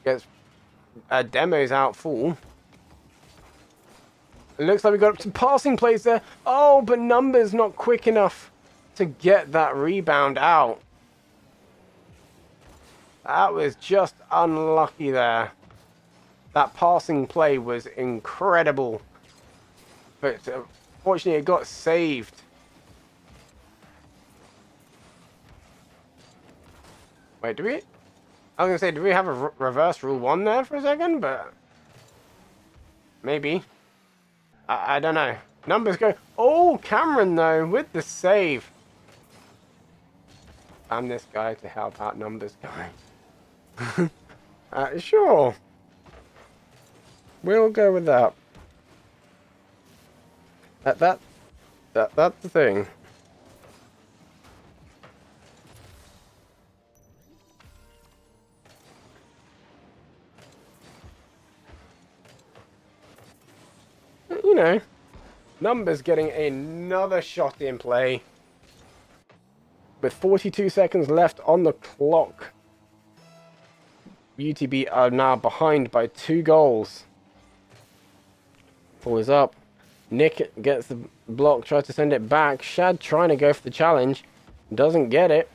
Gets demos out Fool. It looks like we got some passing plays there. Oh, but Numbers not quick enough to get that rebound out. That was just unlucky there. That passing play was incredible. But fortunately it got saved. Wait, do we... I was going to say, do we have a reverse rule 1 there for a second? But... maybe. I don't know. Numbers go... oh, Cameron though, with the save. I'm this guy to help out Numbers guy. Sure. We'll go with that. That's the thing. You know, Numbers getting another shot in play. With 42 seconds left on the clock. UTB are now behind by 2 goals. Ball is up. Nick gets the block, tries to send it back. Shad trying to go for the challenge. Doesn't get it.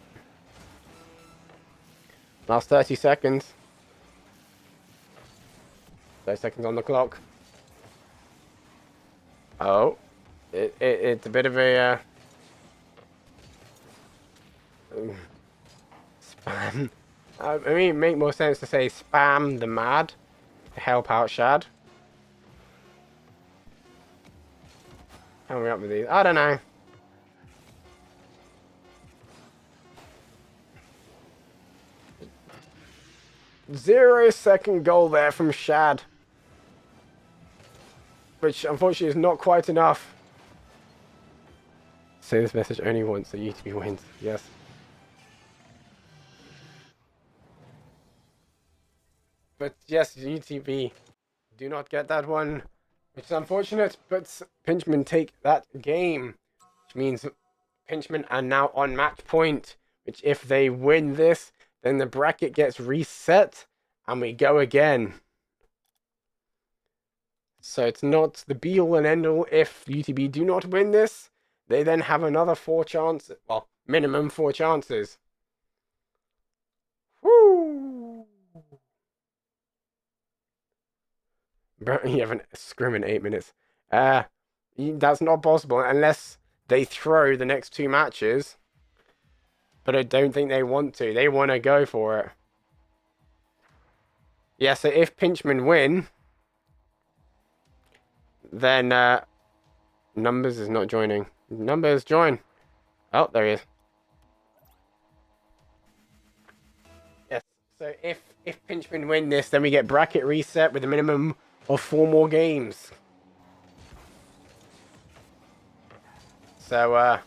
Last 30 seconds. 30 seconds on the clock. Oh. It's a bit of a... spam. I mean, it make more sense to say spam the mad to help out Shad. How are we up with these? I don't know. 0-second goal there from Shad. Which, unfortunately, is not quite enough. Say this message only once, so UTB wins. Yes. But yes, UTB do not get that one, which is unfortunate, but Pinchman take that game, which means Pinchman are now on match point, which if they win this, then the bracket gets reset, and we go again. So it's not the be-all and end-all if UTB do not win this. They then have another 4 chances, well, minimum 4 chances. Woo! You have a scrim in 8 minutes. That's not possible unless they throw the next 2 matches. But I don't think they want to. They want to go for it. Yeah, so if Pinchman win, then Numbers is not joining. Numbers join. Oh, there he is. Yes. So if Pinchman win this, then we get bracket reset with a minimum of 4 more games. So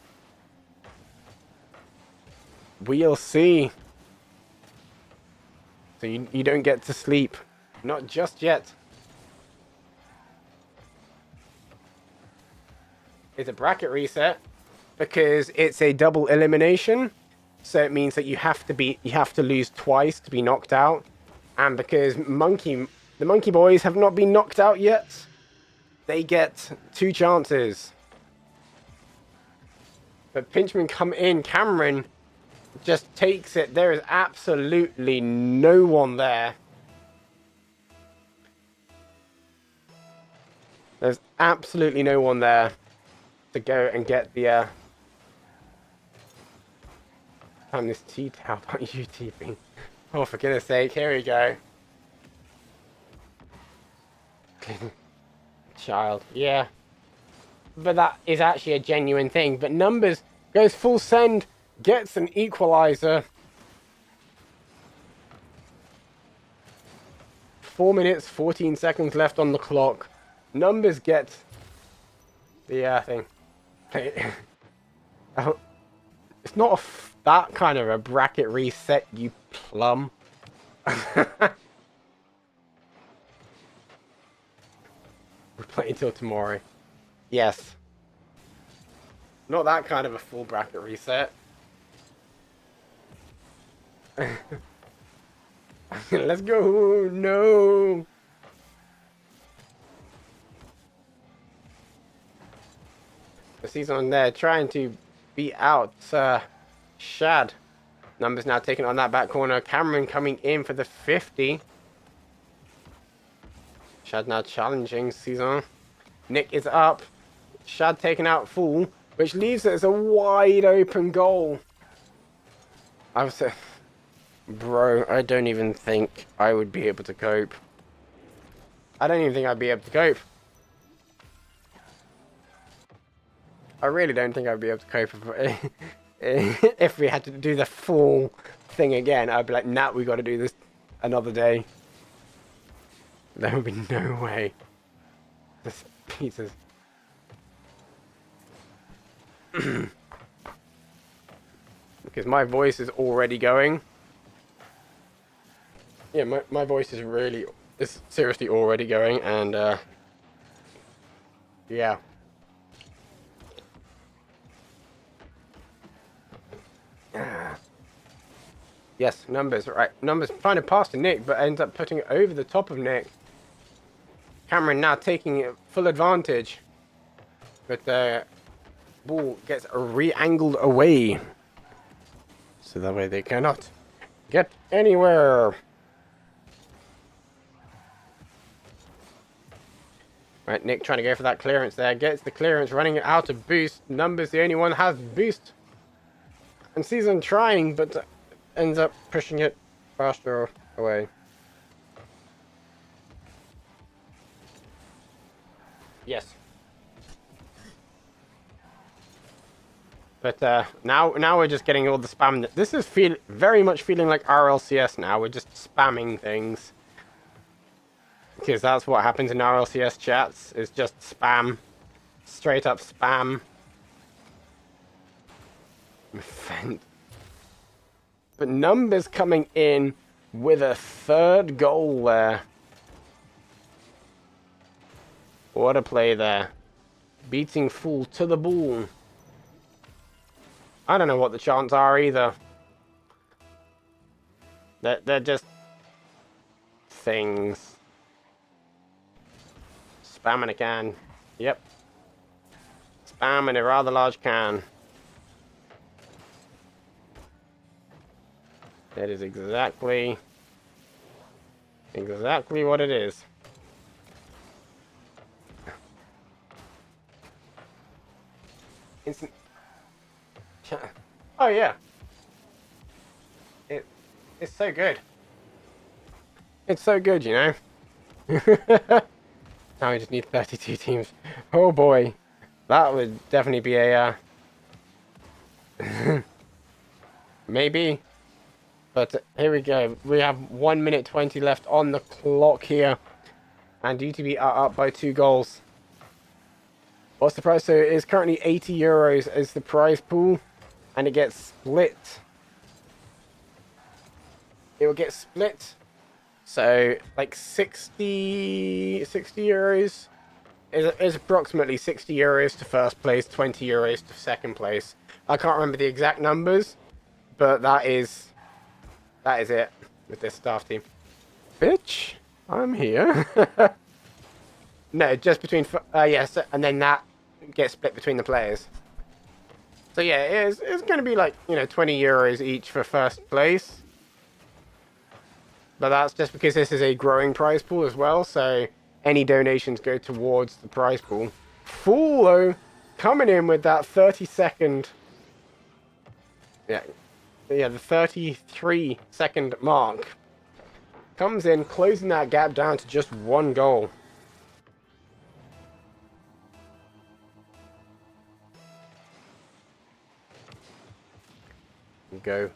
we'll see. So you don't get to sleep. Not just yet. It's a bracket reset because it's a double elimination. So it means that you have to lose twice to be knocked out. And because the Monkey Boys have not been knocked out yet, they get 2 chances. But Pinchman come in, Cameron just takes it. There is absolutely no one there. There's absolutely no one there to go and get the time this T-Towel on UTB. Oh, for goodness sake, here we go. Child, yeah. But that is actually a genuine thing. But Numbers goes full send, gets an equalizer. 4 minutes, 14 seconds left on the clock. Numbers get the thing. Oh, it's not that kind of a bracket reset, you plum. We're playing till tomorrow. Yes. Not that kind of a full bracket reset. Let's go. No. The season on there trying to beat out Shad. Numbers now taking on that back corner. Cameron coming in for the 50. Shad now challenging season. Nick is up. Shad taking out full, which leaves it as a wide open goal. I was bro, I don't even think I would be able to cope. I don't even think I'd be able to cope. I really don't think I'd be able to cope if we had to do the full thing again. I'd be like, nah, we got to do this another day. There would be no way. This pizzas. Because my voice is already going. Yeah, my voice is seriously already going, and yeah. Yes, Numbers, right. Numbers trying to pass to Nick, but ends up putting it over the top of Nick. Cameron now taking full advantage. But the ball gets re-angled away. So that way they cannot get anywhere. Right, Nick trying to go for that clearance there. Gets the clearance, running it out of boost. Numbers the only one has boost. And Season trying, but ends up pushing it faster away. Yes. But now we're just getting all the spam. This is very much feeling like RLCS now. We're just spamming things. Because that's what happens in RLCS chats, is just spam. Straight up spam. But Numbers coming in with a third goal there. What a play there. Beating Fool to the ball. I don't know what the chants are either. They're just things. Spam in a can. Yep. Spam in a rather large can. That is exactly what it is. Instant. Oh yeah. It's so good. It's so good, you know. Now we just need 32 teams. Oh boy, that would definitely be a maybe. But here we go. We have 1 minute 20 left on the clock here, and UTB are up by 2 goals. What's the prize? So it is currently €80 as the prize pool, and it gets split. It will get split. So like 60 euros is approximately €60 to first place, €20 to second place. I can't remember the exact numbers, but that is it with this staff team. Bitch, I'm here. No, just between yes, and then that gets split between the players. So yeah, it's going to be like, you know, €20 each for first place. But that's just because this is a growing prize pool as well, so any donations go towards the prize pool. Fool, though, coming in with that 30-second... Yeah, the 33-second mark. Comes in, closing that gap down to just 1 goal. Go.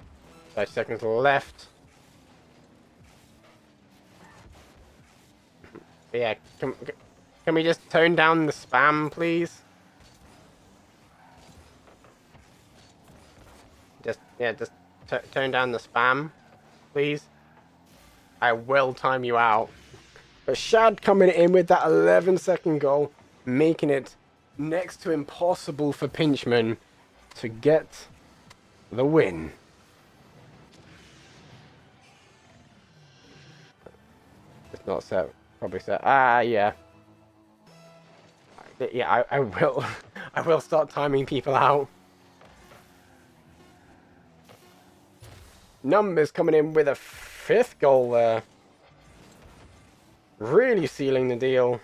30 seconds left. Yeah, can we just tone down the spam, please? Just tone down the spam, please. I will time you out. But Shad coming in with that 11-second goal, making it next to impossible for Pinchman to get the win. It's not set. Probably set. Yeah. Yeah, I will. I will start timing people out. Numbers coming in with a 5th goal there. Really sealing the deal.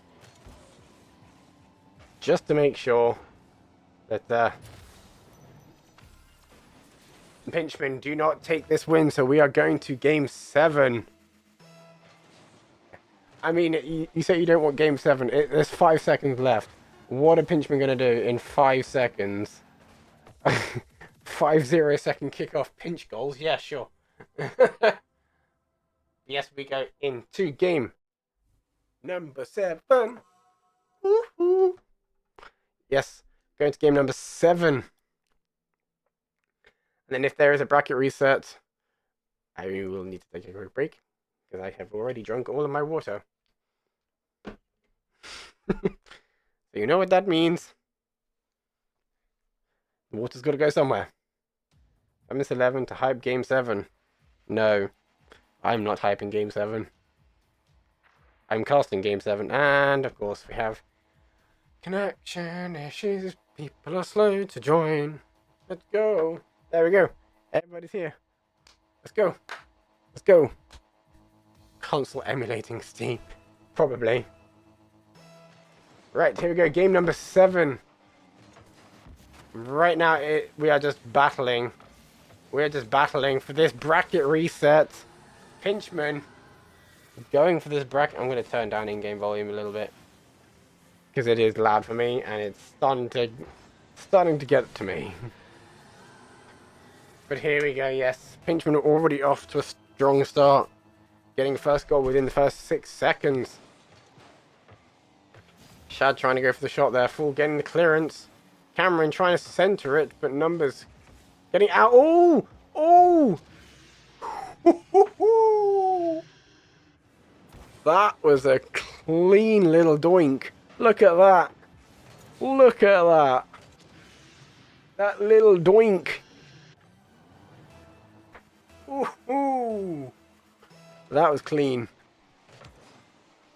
Just to make sure that Pinchman do not take this win, so we are going to game 7. I mean, you say you don't want game 7. There's 5 seconds left. What are Pinchman going to do in 5 seconds? 5-0-second kickoff pinch goals? Yeah, sure. Yes, we go into game number 7. Woohoo! Yes, going to game number 7. And then if there is a bracket reset, I will need to take a quick break, because I have already drunk all of my water. So you know what that means. The water's got to go somewhere. I miss 11 to hype game 7. No, I'm not hyping game 7. I'm casting game 7, and of course we have connection issues. People are slow to join. Let's go. There we go. Everybody's here. Let's go. Let's go. Console emulating Steam. Probably. Right, here we go. Game number 7. Right now, we are just battling. We are just battling for this bracket reset. Pinchman going for this bracket. I'm going to turn down in-game volume a little bit, because it is loud for me, and it's starting to get to me. But here we go, yes. Pinchman already off to a strong start. Getting first goal within the first 6 seconds. Shad trying to go for the shot there. Fool getting the clearance. Cameron trying to center it, but Numbers getting out. Oh! Oh! That was a clean little doink. Look at that. Look at that. That little doink. Ooh. That was clean.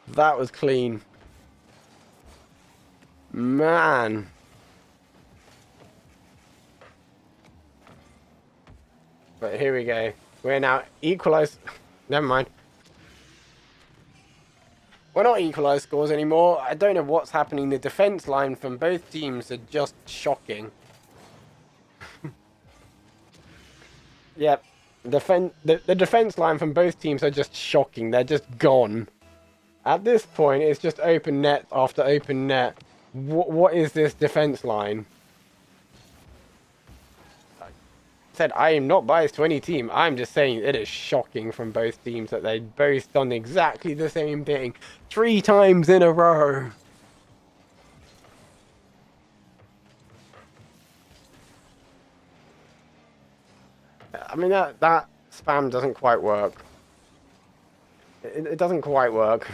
That was clean. Man. But here we go. We're now equalised. Never mind. We're not equalised scores anymore. I don't know what's happening. The defence line from both teams are just shocking. Yep. The defence line from both teams are just shocking. They're just gone. At this point, it's just open net after open net. What is this defence line? Said I am not biased to any team. I'm just saying it is shocking from both teams that they both done exactly the same thing 3 times in a row. I mean that spam doesn't quite work. It doesn't quite work.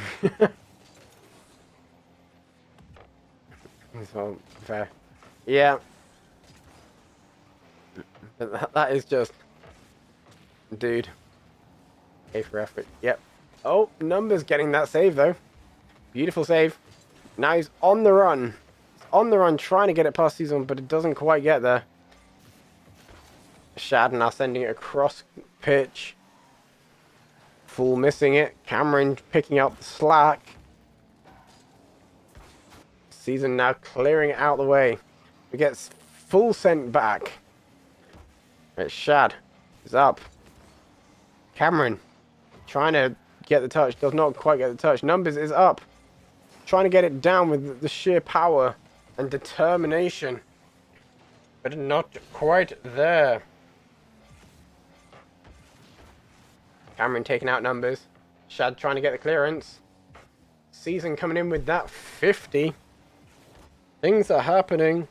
So fair. Yeah. But that is just... Dude. A for effort. Yep. Oh, Numbers getting that save, though. Beautiful save. Now he's on the run. He's on the run, trying to get it past season, but it doesn't quite get there. Shad now sending it across pitch. Fool missing it. Cameron picking up the slack. Season now clearing it out the way. He gets Fool sent back. Right, Shad is up. Cameron trying to get the touch. Does not quite get the touch. Numbers is up. Trying to get it down with the sheer power and determination. But not quite there. Cameron taking out Numbers. Shad trying to get the clearance. Season coming in with that 50. Things are happening.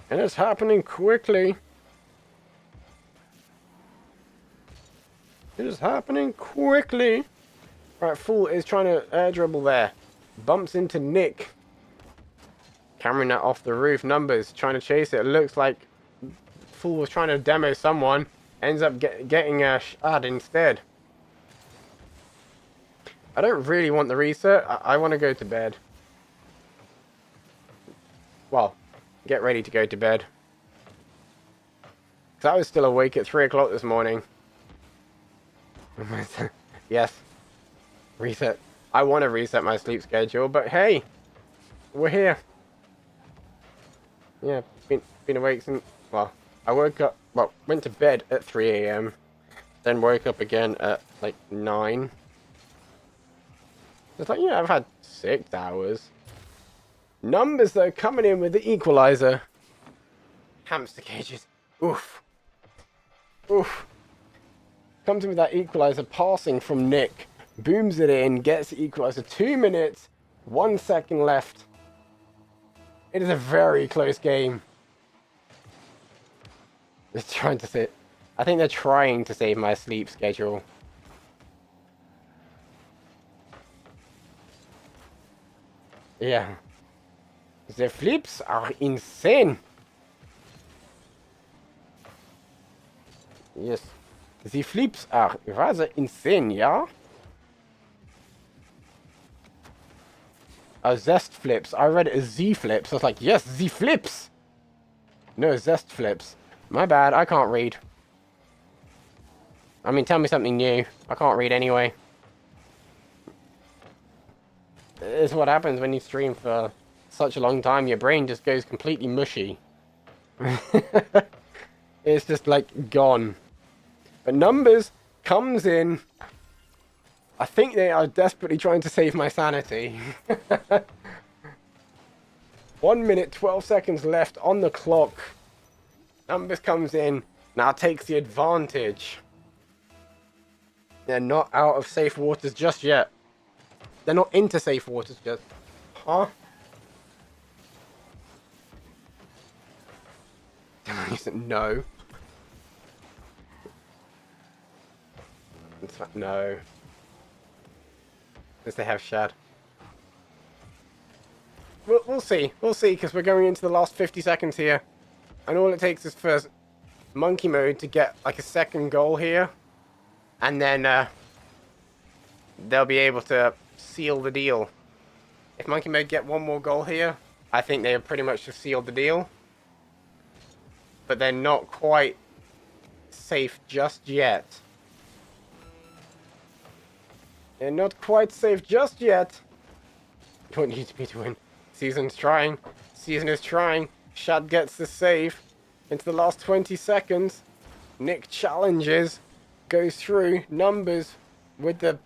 And it's happening quickly. It is happening quickly. Right, Fool is trying to air dribble there. Bumps into Nick. Cameron now off the roof. Numbers trying to chase it. It looks like Fool was trying to demo someone. Ends up getting a Shad instead. I don't really want the reset. I want to go to bed. Well, get ready to go to bed. Because I was still awake at 3 o'clock this morning. Yes. Reset. I want to reset my sleep schedule, but hey, we're here. Yeah, been awake since, well, I woke up, well, went to bed at 3 a.m. Then woke up again at like 9. It's like, yeah, I've had 6 hours. Numbers though coming in with the equalizer. Hamster cages. Oof. Oof. Comes in with that equalizer, passing from Nick. Booms it in, gets the equalizer. 2 minutes, 1 second left. It is a very close game. They're trying to save... I think they're trying to save my sleep schedule. Yeah. The flips are insane. Yes. The flips are rather insane, yeah? Zest flips. I read it as Z flips. I was like, yes, Z flips. No, Zest flips. My bad, I can't read. I mean, tell me something new. I can't read anyway. It's what happens when you stream for such a long time. Your brain just goes completely mushy. It's just like gone. But Numbers comes in. I think they are desperately trying to save my sanity. 1 minute, 12 seconds left on the clock. Numbers comes in. now takes the advantage. They're not out of safe waters just yet. They're not into safe waters just. Huh? No. No. Unless they have Shad. We'll see. We'll see, because we're going into the last 50 seconds here. And all it takes is for Monkey Mode to get like a second goal here. And then they'll be able to seal the deal. If Monkey Mode get one more goal here, I think they have pretty much just sealed the deal. But they're not quite safe just yet. They're not quite safe just yet. You want UTB to win. Season's trying. Season is trying. Shad gets the save. Into the last 20 seconds. Nick challenges. Goes through. Numbers with the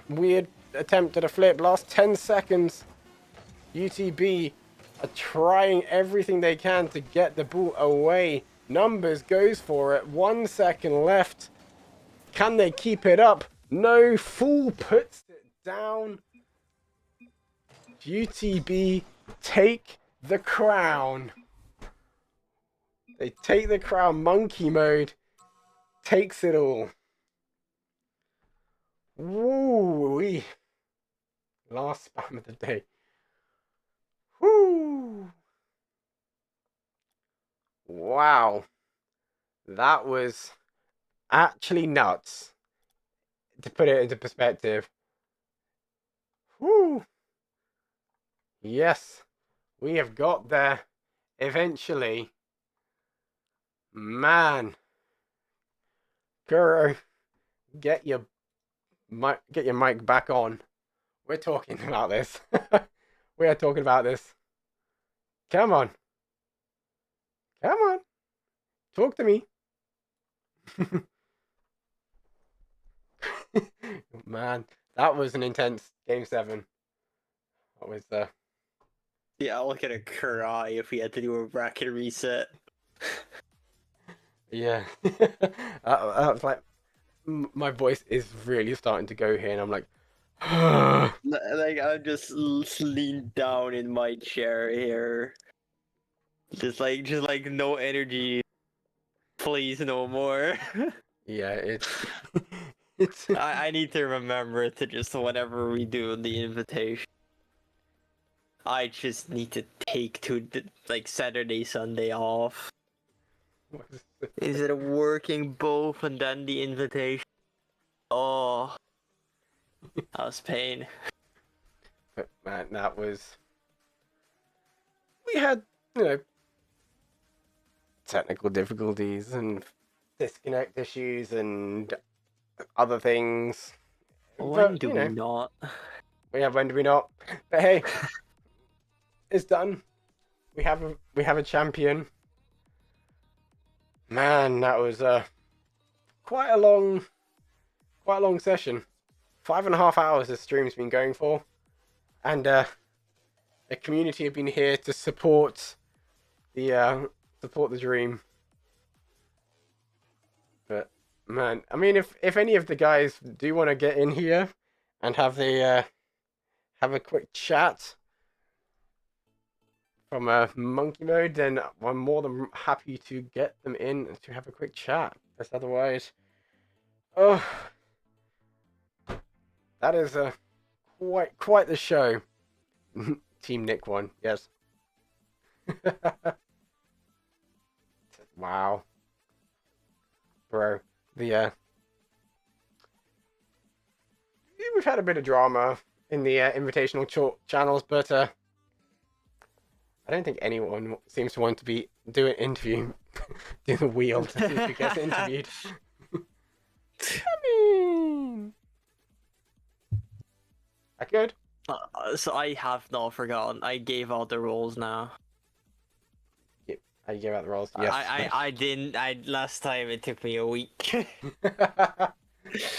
weird attempt at a flip. Last 10 seconds. UTB are trying everything they can to get the ball away. Numbers goes for it. 1 second left. Can they keep it up? No. Fool puts it down. UTB take the crown. They take the crown. Monkey Mode takes it all. Woo-wee. Last spam of the day. Woo. Wow. That was actually nuts. To put it into perspective. Woo. Yes. We have got there. Eventually. Man. Kuro. Get your mic back on. We're talking about this. We are talking about this. Come on. Come on. Talk to me. Man, that was an intense game 7. That was Yeah, I'll look at a cry if we had to do a bracket reset. yeah. that was like my voice is really starting to go here, and I'm like, Like, I'm just leaned down in my chair here. Just like no energy. Please, no more. yeah, it's I need to remember to just whenever we do the invitation, I just need to take like Saturday, Sunday off. Instead of working both and then the invitation. Oh, that was pain. But man, that was. We had, you know, technical difficulties and disconnect issues and other things. When But, do you we know, not? when do we not? But hey, it's done. We have a champion. Man, that was quite a long session. 5.5 hours the stream's been going for, and the community have been here to support the dream. But man, I mean, if any of the guys do want to get in here and have a quick chat from Monkey Mode, then I'm more than happy to get them in to have a quick chat. Because otherwise, oh, that is quite the show. Team Nick won, yes. Wow, bro. We've had a bit of drama in the invitational channels, but I don't think anyone seems to want to be do an interview, do the wheel to see who gets interviewed. I mean, I could. So I have not forgotten. I gave out the roles now. I gave out the roles. Yes. I didn't. Last time it took me a week.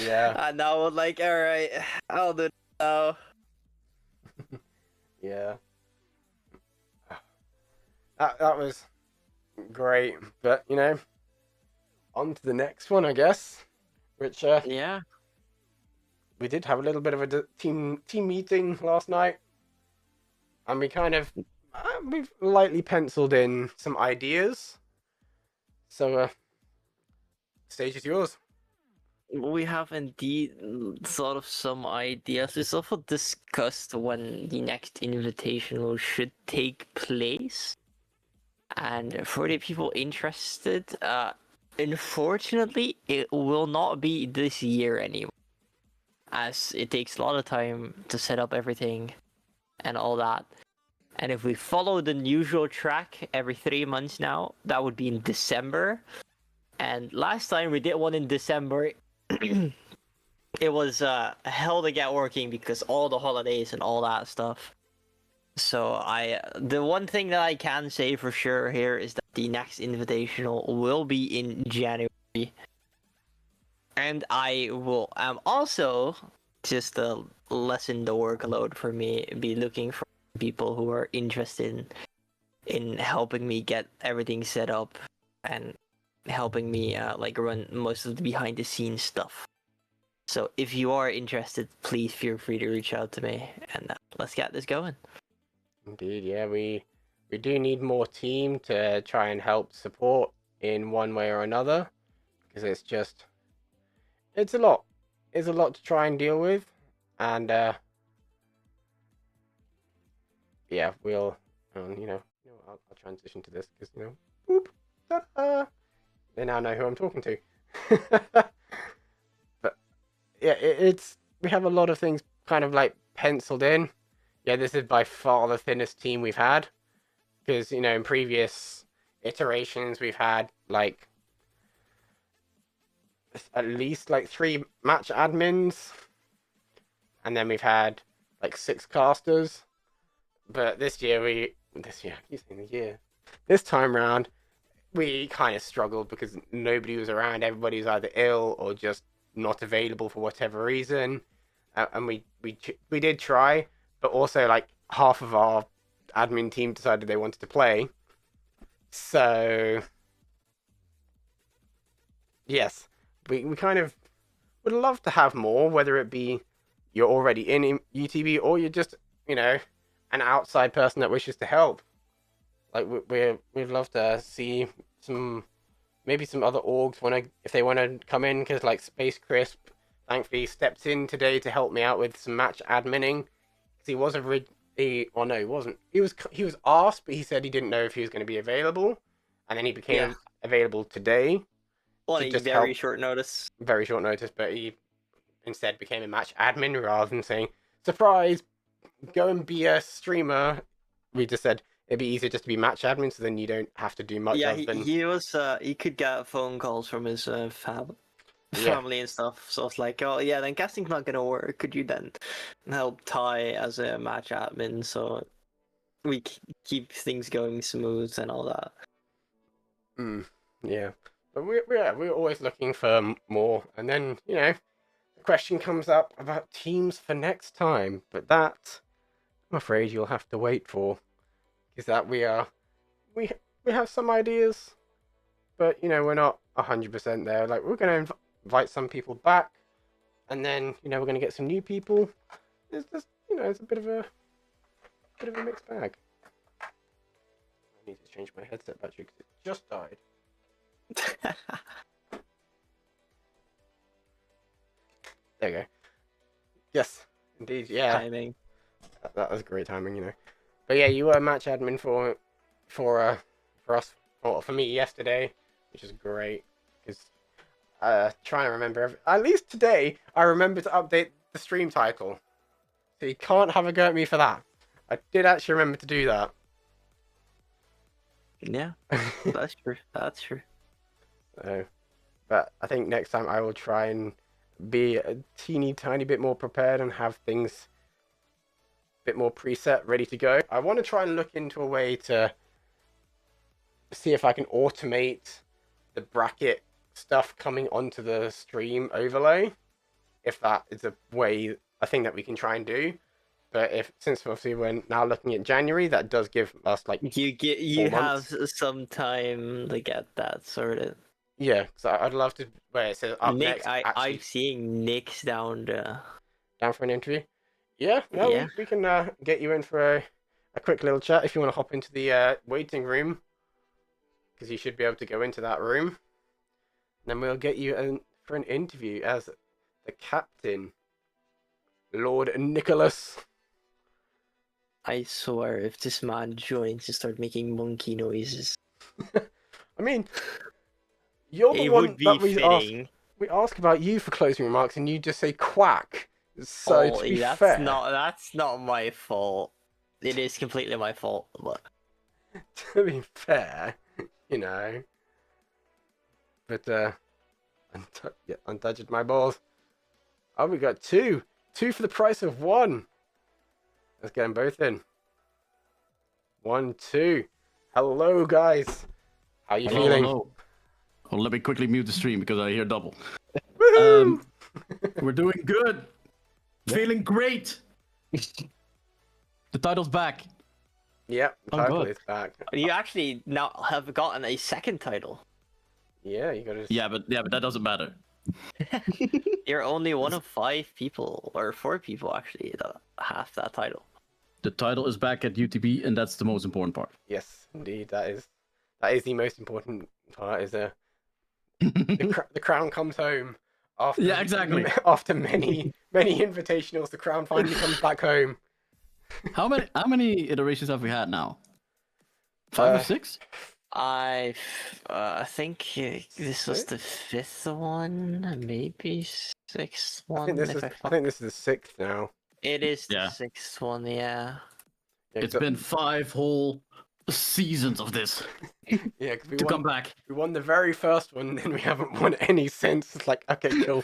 Yeah. And now I'm like, all right, I'll do it now. Yeah. That was great. But on to the next one, I guess. Which Yeah. we did have a little bit of a team meeting last night, and we kind of we've lightly penciled in some ideas. So stage is yours. We have indeed thought of some ideas. It's also discussed when the next invitational should take place. And for the people interested, unfortunately, it will not be this year anymore, as it takes a lot of time to set up everything and all that. And if we follow the usual track every 3 months now, that would be in December. And last time we did one in December, it was hell to get working because all the holidays and all that stuff. So the one thing that I can say for sure here is that the next invitational will be in January, and I will also, just to lessen the workload for me, be looking for people who are interested in helping me get everything set up and helping me run most of the behind the scenes stuff. So if you are interested, please feel free to reach out to me, and let's get this going. Indeed, yeah, we do need more team to try and help support in one way or another, because it's a lot. It's a lot to try and deal with, and yeah, I'll transition to this because boop, they now know who I'm talking to. But yeah, we have a lot of things kind of like penciled in. Yeah, this is by far the thinnest team we've had, because in previous iterations we've had like at least like 3 match admins, and then we've had like 6 casters. But this year, this time round, we kind of struggled because nobody was around. Everybody was either ill or just not available for whatever reason. And we did try, but also like half of our admin team decided they wanted to play. So yes, we kind of would love to have more, whether it be you're already in UTB or you're just an outside person that wishes to help. Like we'd love to see maybe some other orgs if they want to come in, because like Space Crisp thankfully stepped in today to help me out with some match adminning, because he was no, he wasn't. He was asked, but he said he didn't know if he was going to be available, and then he became available today. On to a just very help. short notice. Very short notice, but he instead became a match admin rather than saying, surprise, go and be a streamer. We just said it'd be easier just to be match admin, so then you don't have to do much Yeah, other than... he could get phone calls from his family and stuff. So it's like, oh yeah, then casting's not gonna work. Could you then help Ty as a match admin so we keep things going smooth and all that? Yeah, but we're always looking for more, and then the question comes up about teams for next time, but that I'm afraid you'll have to wait for, because that we have some ideas, but we're not 100% there. Like, we're gonna invite some people back, and then we're gonna get some new people. It's just it's a bit of a mixed bag. I need to change my headset battery because it just died. There you go. Yes, indeed. Yeah, Timing. that was great timing. But yeah, you were match admin for us, or for me yesterday, which is great, because trying to remember at least today I remember to update the stream title, so you can't have a go at me for that. I did actually remember to do that. Yeah, that's true. That's true. So, but I think next time I will try and be a teeny tiny bit more prepared and have things a bit more preset, ready to go. I want to try and look into a way to see if I can automate the bracket stuff coming onto the stream overlay, if that is a thing that we can try and do. But since obviously we're now looking at January, that does give us like You 4 have months. some time to get that sorted. Yeah, so I'd love to. Where it says up Nick, next, actually I'm seeing Nick's down the. down for an interview. Yeah, no, Yeah. we can get you in for a quick little chat if you want to hop into the waiting room, because you should be able to go into that room. Then we'll get you in for an interview as the captain, Lord Nicholas. I swear, if this man joins and start making monkey noises, I mean, you're the it one would be that we ask. fitting. We ask about you for closing remarks, and you just say quack. So Oh, to be that's fair, that's not my fault. It is completely my fault, but to be fair, you know. But untouched my balls. Oh, we got two for the price of one. Let's get them both in. 1, 2. Hello, guys. How you feeling? Hello. Well, let me quickly mute the stream because I hear double. Woohoo! We're doing good. Feeling great. The title's back. Yep, the Oh, title God. is back. you actually now have gotten a second title. Yeah, you gotta. Yeah, but that doesn't matter. You're only one of 5 people, or 4 people actually, that have that title. The title is back at UTB, and that's the most important part. Yes, indeed, that is the most important part. Is the crown comes home after Yeah, exactly. after many invitationals. The crown finally comes back home. How many iterations have we had now? 5 or 6? I think this was the 5th one, maybe 6th I one. think this is the 6th now. It is the Yeah. 6th one, yeah. Yeah, It's been 5 whole seasons of this yeah, because to come back. we won the very first one, and we haven't won any since. It's like, okay, cool.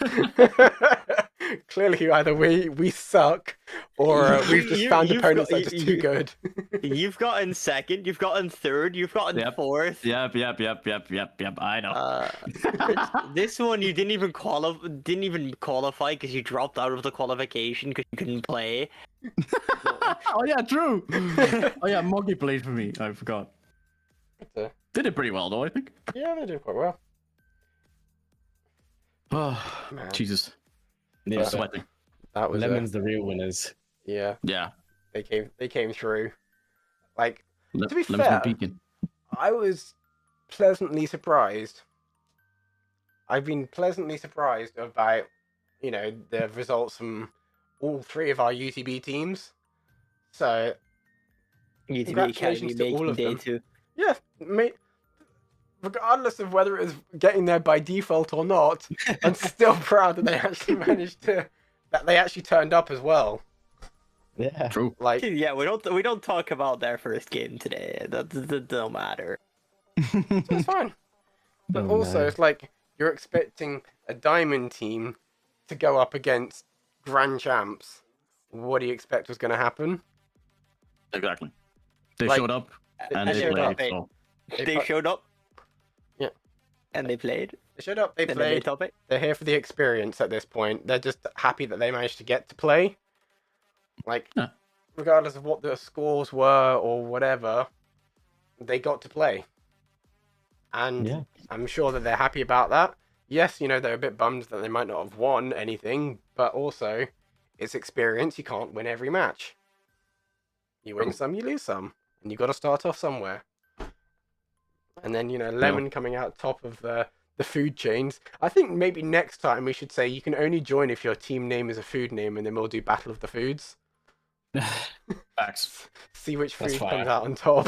Clearly, either we suck, or we've just found opponents that are just too good. You've gotten second, you've gotten third, you've gotten Yep. fourth. Yep. I know. This one you didn't even qualify because you dropped out of the qualification because you couldn't play. Oh yeah, true. Oh yeah, Moggy played for me. I forgot. Did it pretty well though, I think. Yeah, they do quite well. Oh, Man. Jesus. Yeah, I'm sweating. That was Lemon's the real winners. yeah. Yeah. They came through. Like, to be Lemon's fair, been peeking. I was pleasantly surprised. I've been pleasantly surprised about, the results from all 3 of our UTB teams. So, UTB Congratulations Academy to all making of day them. 2. yeah, mate. Regardless of whether it was getting there by default or not, I'm still proud that they actually that they actually turned up as well. Yeah. True. Like, Yeah, we don't talk about their first game today. That don't matter. it's fine. But Oh, also, no. it's like you're expecting a diamond team to go up against grand champs. What do you expect was going to happen? Exactly. They Like, showed up and they they showed played. up. So. They showed up. Yeah. And they played. They showed up. They And they made played. top 8. They're here for the experience at this point. They're just happy that they managed to get to play. Like, Yeah. regardless of what the scores were or whatever, they got to play. And Yeah. I'm sure that they're happy about that. Yes, they're a bit bummed that they might not have won anything, but also, it's experience. You can't win every match. You win some, you lose some. And you got to start off somewhere. And then, Lemon coming out top of the food chains. I think maybe next time we should say you can only join if your team name is a food name, and then we'll do Battle of the Foods. Facts. See which That's food fire. comes out on top.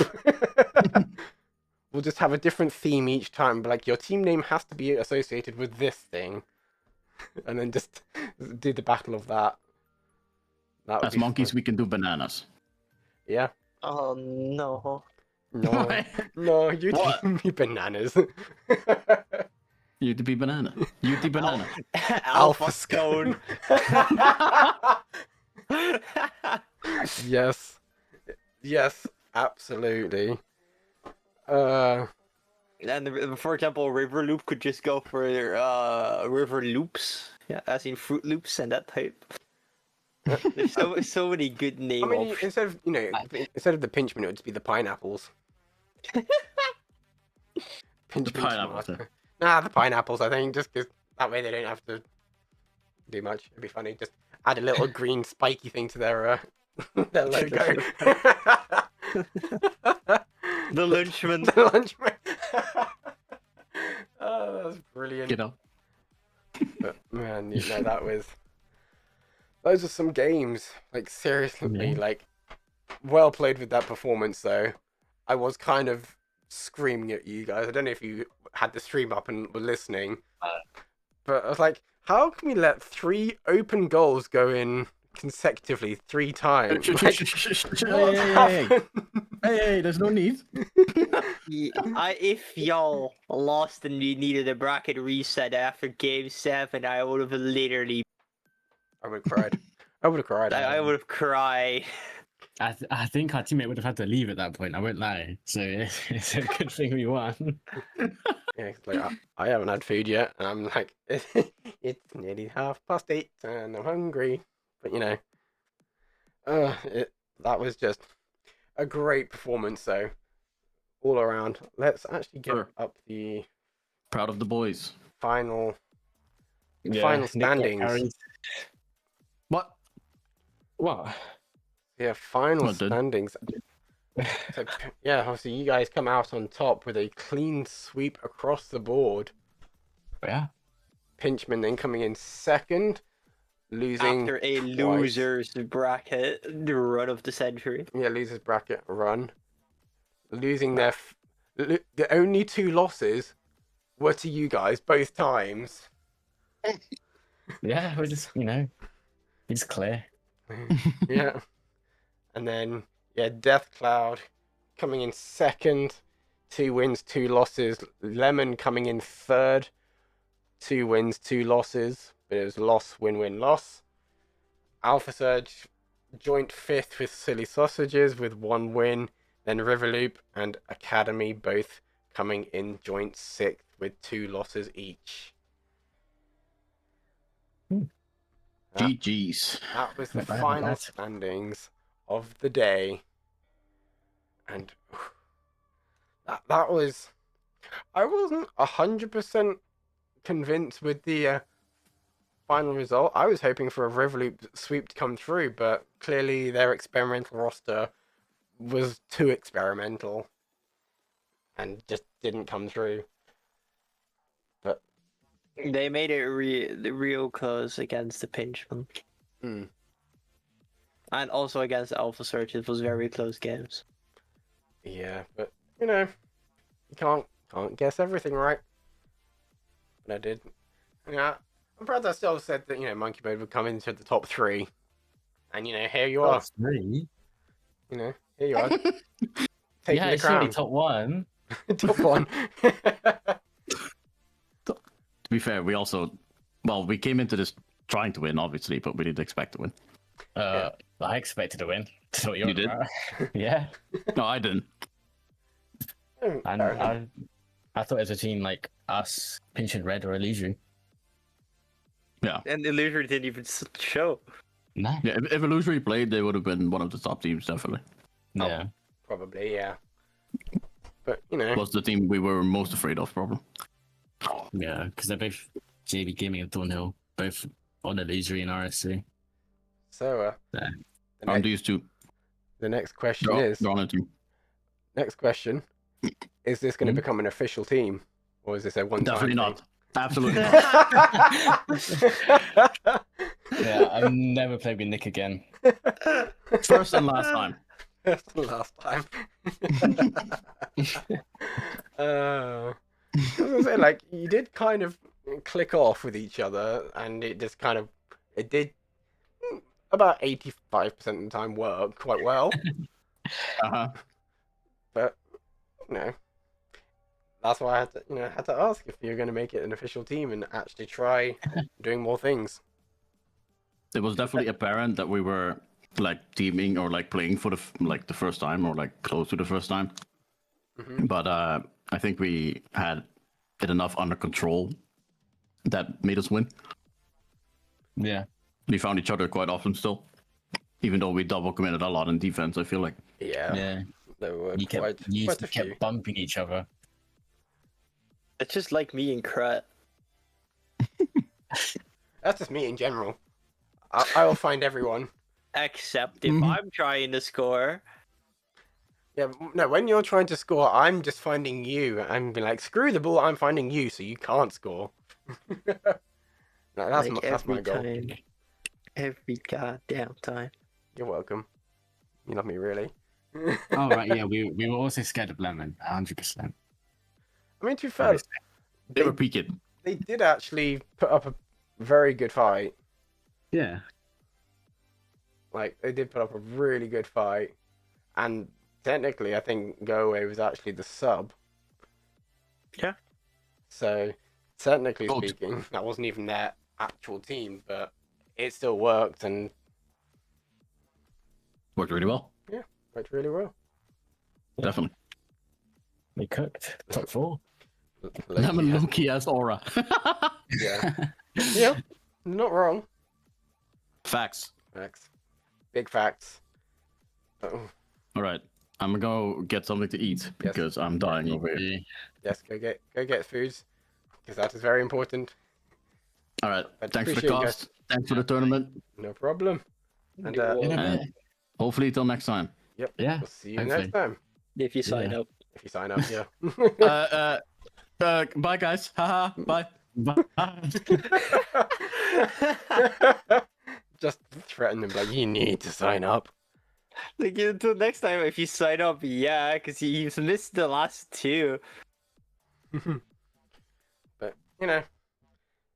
We'll just have a different theme each time, but like your team name has to be associated with this thing. And then just do the battle of that. That would As be monkeys, fun. we can do bananas. Yeah. Oh no. No. No, you What? team me bananas. UTB banana. UT banana. Alpha Scone. Yes. Yes, absolutely. And for example, River Loop could just go for River Loops. Yeah, as in Fruit Loops and that type. There's so many good I name mean, options. instead of the pinchman, it would just be the pineapples. Pinchman pineapples, tomato. Nah, the pineapples. I think just because that way they don't have to do much. It'd be funny. Just add a little green spiky thing to their their logo. The lunchman. The lunchman. Oh, that's brilliant. You know. But man, those are some games. Like seriously, Yeah. like well played with that performance though. I was kind of screaming at you guys. I don't know if you had the stream up and were listening, but I was like, how can we let 3 open goals go in consecutively 3 times? Like, what's happened? Hey, there's no need. If y'all lost and you needed a bracket reset after game 7, I would have literally. I would have cried. I would have cried. I would have cried. I think our teammate would have had to leave at that point. I won't lie. So it's a good thing we won. Yeah, it's like I haven't had food yet, and I'm like, it's nearly 8:30, and I'm hungry. But that was just a great performance, though, all around. Let's actually get Sure. up the Proud of the boys. final Yeah, Nick got standings. carried. What? What? Yeah, final Well done. standings. So, yeah, obviously you guys come out on top with a clean sweep across the board. Yeah. Pinchman then coming in second, losing After a twice. loser's bracket, the run of the century. Yeah, losers bracket run. Losing their the only 2 losses were to you guys both times. Yeah, we're just, it's clear. Yeah. And then Death Cloud coming in second, 2 wins, 2 losses. Lemon coming in third, 2 wins, 2 losses. But it was loss, win, loss. Alpha Surge joint 5th with Silly Sausages with 1 win. Then Riverloop and Academy both coming in joint 6th with 2 losses each. GG's. That was the Not bad, not final bad. standings of the day. And that was... I wasn't 100% convinced with the final result. I was hoping for a Revolut sweep to come through, but clearly their experimental roster was too experimental and just didn't come through. But They made it real close against the Pinchman. Hmm. And also against Alpha Search, it was very close games. yeah, but you can't guess everything, right? But I did. Yeah, I'm proud that I still said that Monkey Mode would come into the top 3, and here you are. Top 3? Here you are. Taking Yeah, the it's only crown. top 1. Top 1. To be fair, we came into this trying to win, obviously, but we didn't expect to win. I expected to win. That's what You you're did? about. Yeah. No, I didn't. And I thought it was a team like us, Pinch and Red, or Illusory. Yeah. And Illusory didn't even show. No. Yeah, if Illusory played, they would have been one of the top teams, definitely. Yeah. Probably, yeah. But Was the team we were most afraid of, probably. Yeah, because they're both JB Gaming and Thornhill, both on Illusory and RSC. so Yeah. On these two. the next question They're is on a team. next question: is this going to Hmm? become an official team, or is this a one-time? Definitely not. Absolutely not. Yeah, I've never played with Nick again. First and last time. That's the last time. I was gonna say, like, you did kind of click off with each other, and it just kind of it did about 85% of the time work quite well. Uh-huh. But that's why I had to ask if you're going to make it an official team and actually try doing more things. It was definitely apparent that we were teaming or playing for the first time or close to the first time. Mhm. But I think we had it enough under control that made us win. Yeah. We found each other quite often still. Even though we double committed a lot in defense, I feel like. Yeah, Yeah. there were You quite a few. kept bumping each other. It's just like me and Krat. That's just me in general. I will find everyone. Except if Mhm. I'm trying to score. Yeah, no, when you're trying to score, I'm just finding you. I'm being like, screw the ball, I'm finding you, so you can't score. No, that's Like that's my every goal. time. Every goddamn time. You're welcome. You love me, really. Oh right, yeah, we were also scared of Lemon, 100%. I mean, to be fair, They were peaking. they did actually put up a very good fight. Yeah. Like, they did put up a really good fight. And technically, I think Go Away was actually the sub. Yeah. So, technically Good. speaking, that wasn't even their actual team, but it still worked and Worked really well. worked really well. Definitely. We cooked. Top 4. Lemon Yeah. Loki as aura. Yeah. Yeah, not wrong. Facts. Facts. Big facts. Oh, All right. I'm gonna go get something to eat because I'm dying over here. yes, go get foods, because that is very important. All right. I Thanks for the appreciate you cast. Thanks for the tournament. No problem. And And hopefully till next time. yep, Yeah. we'll see you hopefully. next time. If you sign Yeah. up. If you sign up, yeah. Bye guys. Haha. Bye. Bye. Just threaten them like, you need to sign up. Like until next time, if you sign up, yeah, because you've missed the last 2. But you know,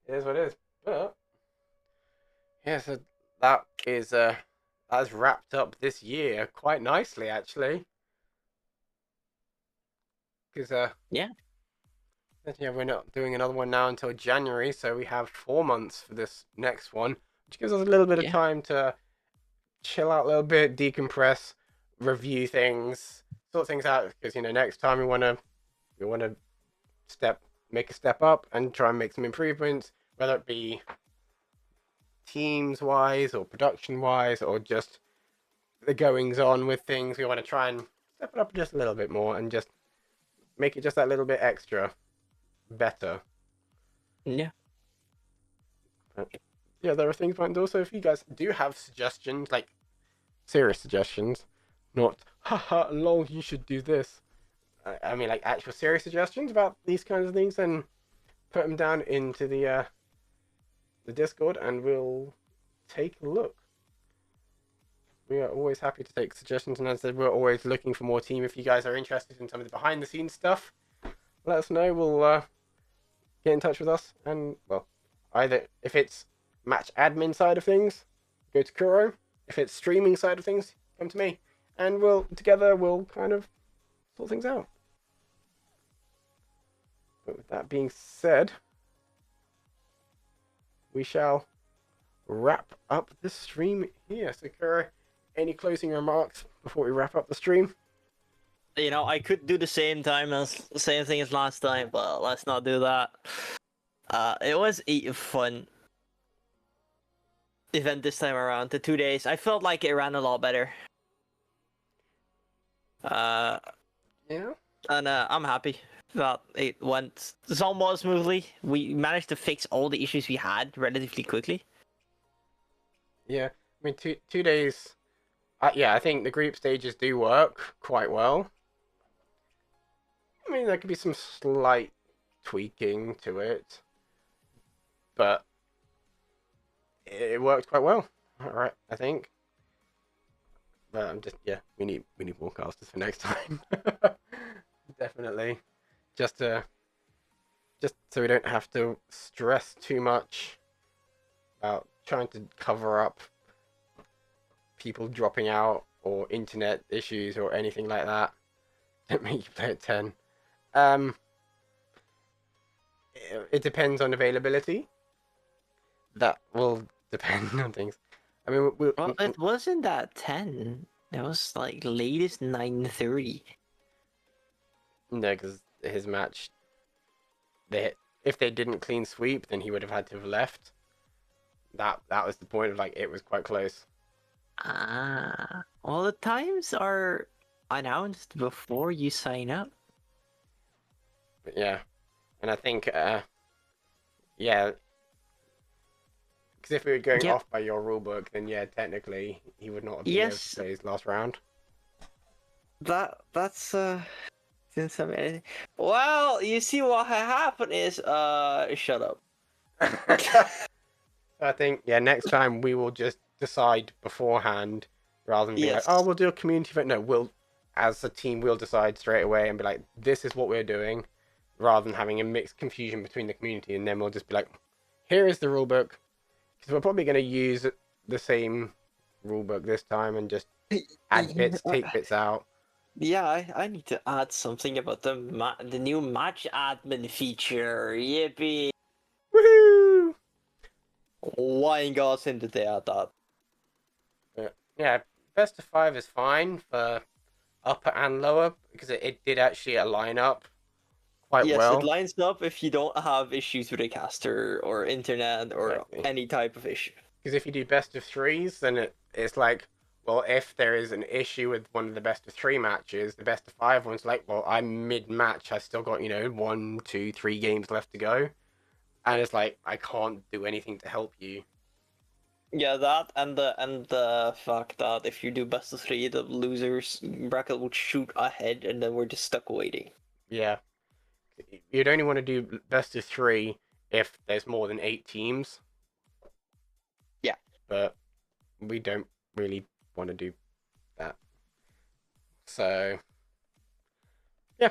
it is what it is. But yeah, so that has wrapped up this year quite nicely, actually. Because Yeah. we're not doing another one now until January, so we have 4 months for this next one, which gives us a little bit of Yeah. time to chill out a little bit, decompress, review things, sort things out. Because next time we want to make a step up and try and make some improvements, whether it be teams wise or production wise or just the goings on with things. We want to try and step it up just a little bit more and just make it just that little bit extra better. Yeah. Yeah, there are things, and also if you guys do have suggestions, like serious suggestions, not haha lol you should do this. I mean like actual serious suggestions about these kinds of things, then put them down into the Discord and we'll take a look. We are always happy to take suggestions, and as I said, we're always looking for more team. If you guys are interested in some of the behind the scenes stuff, let us know. We'll get in touch with us, and well, either if it's match admin side of things, go to Kuro. If it's streaming side of things, come to me, and we'll kind of sort things out. But with that being said, we shall wrap up the stream here. So Kuro, any closing remarks before we wrap up the stream? I could do the same thing as last time, but let's not do that. It was a fun event this time around. The 2 days, I felt like it ran a lot better. Yeah. And I'm happy that it went somewhat smoothly. We managed to fix all the issues we had relatively quickly. Yeah. I mean, 2 days. Yeah, I think the group stages do work quite well. I mean, there could be some slight tweaking to it, but it worked quite well. All right, I think. But I'm just we need more casters for next time. Definitely, just so we don't have to stress too much about trying to cover up people dropping out or internet issues or anything like that. Don't make you play at 10. It depends on availability. That will depend on things. I mean, Well, it wasn't at 10. It was like latest 9:30. no, because his match, if they didn't clean sweep, then he would have had to have left. That was the point of it was quite close. Well, the times are announced before you sign up. But yeah, and I think yeah, because if we were going Yep. off by your rulebook, then yeah, technically he would not have been able to Yes, play his last round. that's since well, you see what happened is shut up. I think yeah, next time we will just decide beforehand rather than being like, oh, Yes. we'll do a community vote. No, we'll as a team we'll decide straight away and be like, this is what we're doing, rather than having a mixed confusion between the community, and then we'll just be like, here is the rulebook, because we're probably going to use the same rulebook this time and just add bits, take bits out. Yeah, I need to add something about the new match admin feature. Yippee! Woohoo! Why goes into that? But, yeah, best of 5 is fine for upper and lower because it did actually align up quite Yes, it well. lines up if you don't have issues with a caster or internet or Exactly. any type of issue. Because if you do best of 3s, then it's like, well, if there is an issue with one of the best of 3 matches, the best of 5 one's like, well, I'm mid-match, I still got 1, 2, 3 games left to go, and it's like I can't do anything to help you. Yeah, that and the fact that if you do best of 3, the losers bracket would shoot ahead, and then we're just stuck waiting. Yeah, you'd only want to do best of 3 if there's more than 8 teams. Yeah, but we don't really want to do that. So, yeah.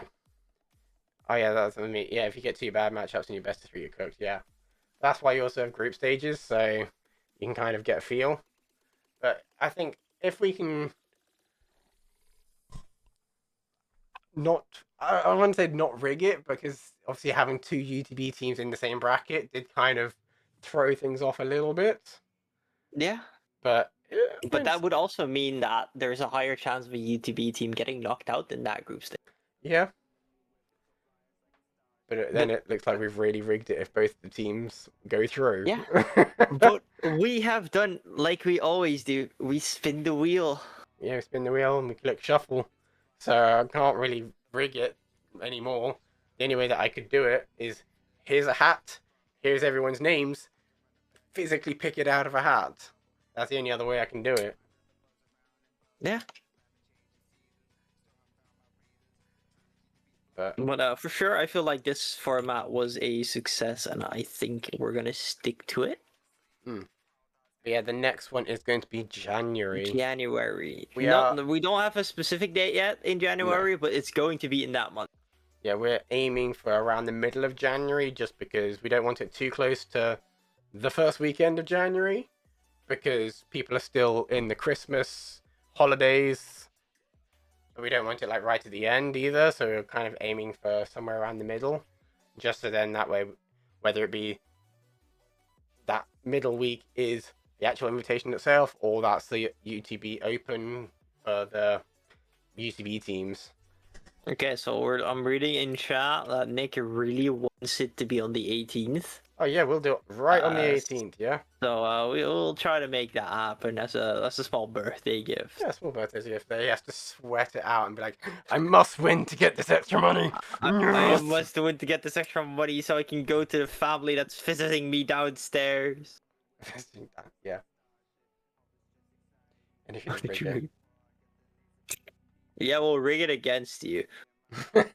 Oh yeah, that's what I mean. Yeah, if you get 2 bad matchups and your best of 3 get cooked, yeah. That's why you also have group stages, so you can kind of get a feel. But I think if we can not, I wouldn't say not rig it, because obviously having 2 UTB teams in the same bracket did kind of throw things off a little bit. yeah. But But that would also mean that there's a higher chance of a UTB team getting knocked out than that group stage. yeah. But then it looks like we've really rigged it if both the teams go through. Yeah. But we have done like we always do. We spin the wheel. Yeah, we spin the wheel and we click shuffle. So I can't really rig it anymore. The only way that I could do it is here's a hat, here's everyone's names, physically pick it out of a hat. That's the only other way I can do it. Yeah. But For sure, I feel like this format was a success, and I think we're gonna stick to it. yeah, the next one is going to be January. January. We We don't have a specific date yet in January, but it's going to be in that month. Yeah, we're aiming for around the middle of January just because we don't want it too close to the first weekend of January because people are still in the Christmas holidays. But we don't want it like right at the end either, so we're kind of aiming for somewhere around the middle. Just so then that way, whether it be that middle week is the actual invitation itself or that's the UTB Open for the UTB teams. Okay, so I'm reading in chat that Nick really wants it to be on the 18th. Oh yeah, we'll do it right on the 18th, yeah? So we'll try to make that happen as a small birthday gift. Yeah, small birthday gift. He has to sweat it out and be like, I must win to get this extra money. I must win to get this extra money so I can go to the family that's visiting me downstairs. Yeah. And if you don't rig it. Yeah, we'll rig it against you. Well,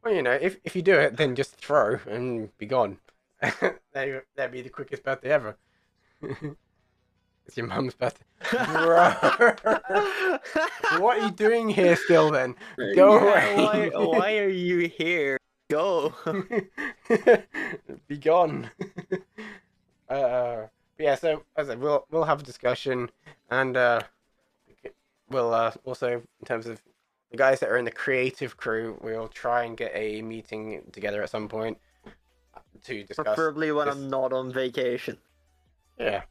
if you do it, then just throw and be gone. That'd be the quickest birthday ever. It's your mum's birthday. Bro! What are you doing here still then? Go away! Why are you here? Go! Be gone. But yeah, so as I said, we'll have a discussion, and we'll also, in terms of the guys that are in the creative crew, we'll try and get a meeting together at some point to discuss. Preferably when this. I'm not on vacation. Yeah.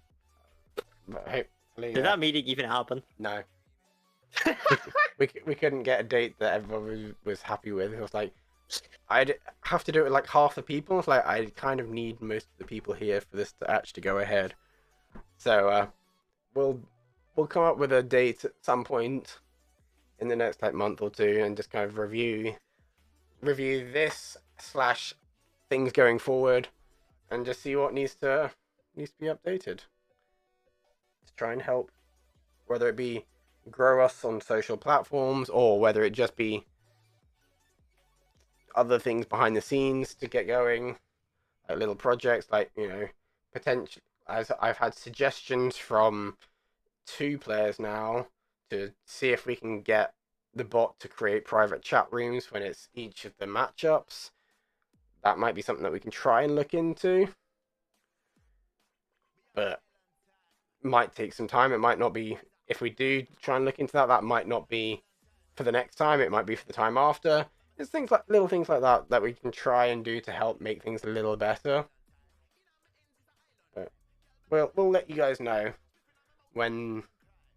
But hopefully, Did that meeting even happen? No. we couldn't get a date that everyone was happy with. It was like, I'd have to do it with like half the people. It's like, I kind of need most of the people here for this to actually go ahead. So, we'll we'll come up with a date at some point in the next like month or two, and just kind of review this slash things going forward, and just see what needs to be updated to try and help, whether it be grow us on social platforms or whether it just be other things behind the scenes to get going, like little projects, like, you know, potential. As I've had suggestions from 2 players now to see if we can get the bot to create private chat rooms when it's each of the matchups. That might be something that we can try and look into, but might take some time. It might not be, if we do try and look into that, that might not be for the next time. It might be for the time after. There's things like little things like that that we can try and do to help make things a little better. But we'll let you guys know when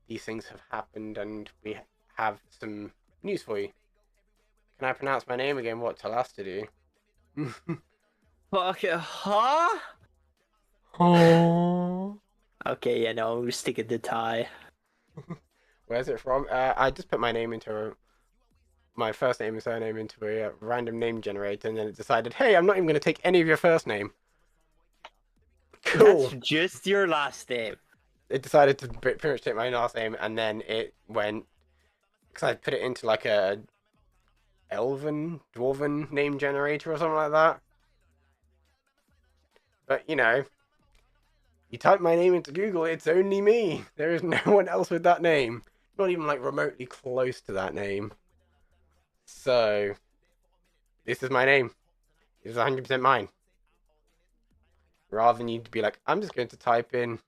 these things have happened and we have some news for you. Can I pronounce my name again? What tell us to do? Fuck, huh? Oh. Okay, yeah, no, we're sticking to Thai. Where's it from? I just put my name into my first name and surname into a random name generator, and then it decided, hey, I'm not even going to take any of your first name. Cool. That's just your last name. It decided to pretty much take my last name, and then it went, because I put it into like a dwarven name generator or something like that. But, you know, you type my name into Google, it's only me. There is no one else with that name. Not even like remotely close to that name. So, this is my name. It's 100% mine. Rather than you to be like, I'm just going to type in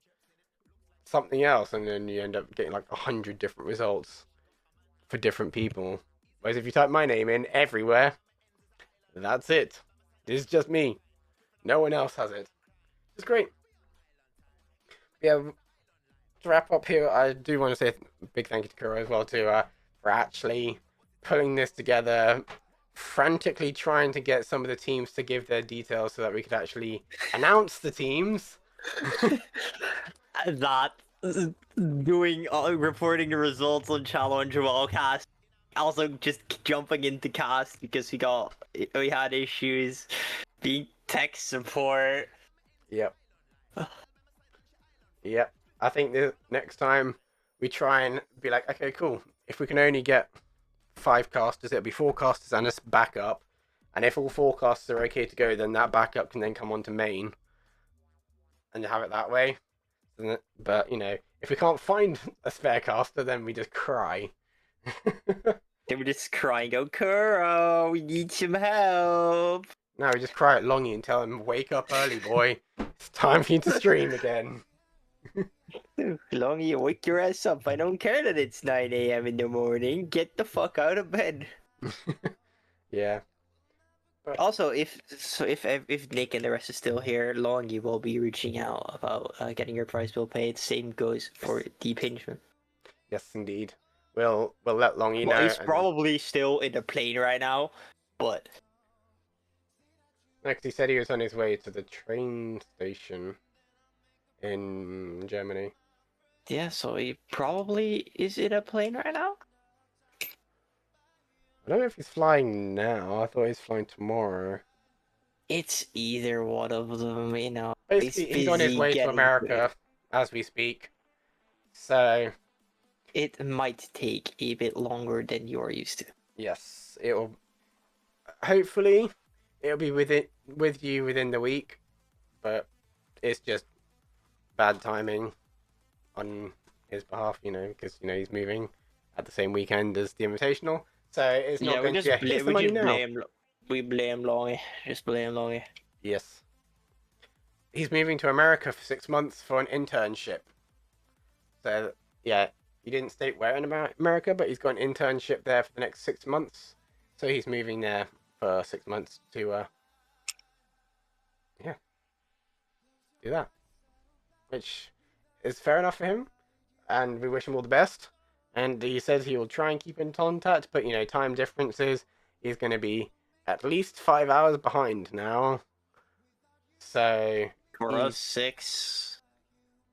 something else, and then you end up getting like 100 different results for different people. Whereas if you type my name in everywhere, that's it. This is just me. No one else has it. It's great. Yeah, to wrap up here, I do want to say a big thank you to Kuro as well too, for actually putting this together, frantically trying to get some of the teams to give their details so that we could actually announce the teams. That doing reporting the results on Challenge Wildcast, also just jumping into cast because we had issues, being tech support. Yep. Yep. I think the next time we try and be like, okay, cool. If we can only get 5 casters, it'll be 4 casters and a backup. And if all 4 casters are okay to go, then that backup can then come onto main and have it that way. But, you know, if we can't find a spare caster, then we just cry. They were just crying, "Oh, Kuro, we need some help." Now we just cry at Longy and tell him, wake up early, boy. It's time for you to stream again. Longy, wake your ass up. I don't care that it's 9 a.m. in the morning. Get the fuck out of bed. Yeah. Also, if Nick and the rest is still here, Longy will be reaching out about getting your prize bill paid. Same goes for Deep Hinchman. Yes, indeed. We'll let Longy know. He's probably still in the plane right now, but next he said he was on his way to the train station in Germany. yeah, so he probably is in a plane right now. I don't know if he's flying now. I thought he was flying tomorrow. It's either one of them, you know. Basically, he's on his busy way to getting America as we speak. So, it might take a bit longer than you're used to. yes, it'll. Hopefully, it'll be with you within the week, but it's just bad timing on his behalf, you know, because you know he's moving at the same weekend as the Invitational, so it's not going to be here's the money now. We blame Longy. Just blame Longy. Yes, he's moving to America for 6 months for an internship. So yeah, he didn't state where in America, but he's got an internship there for the next 6 months. So he's moving there for 6 months to do that, which is fair enough for him, and we wish him all the best. And he says he will try and keep in contact, but you know, time differences, he's going to be at least 5 hours behind now. So For us, 6.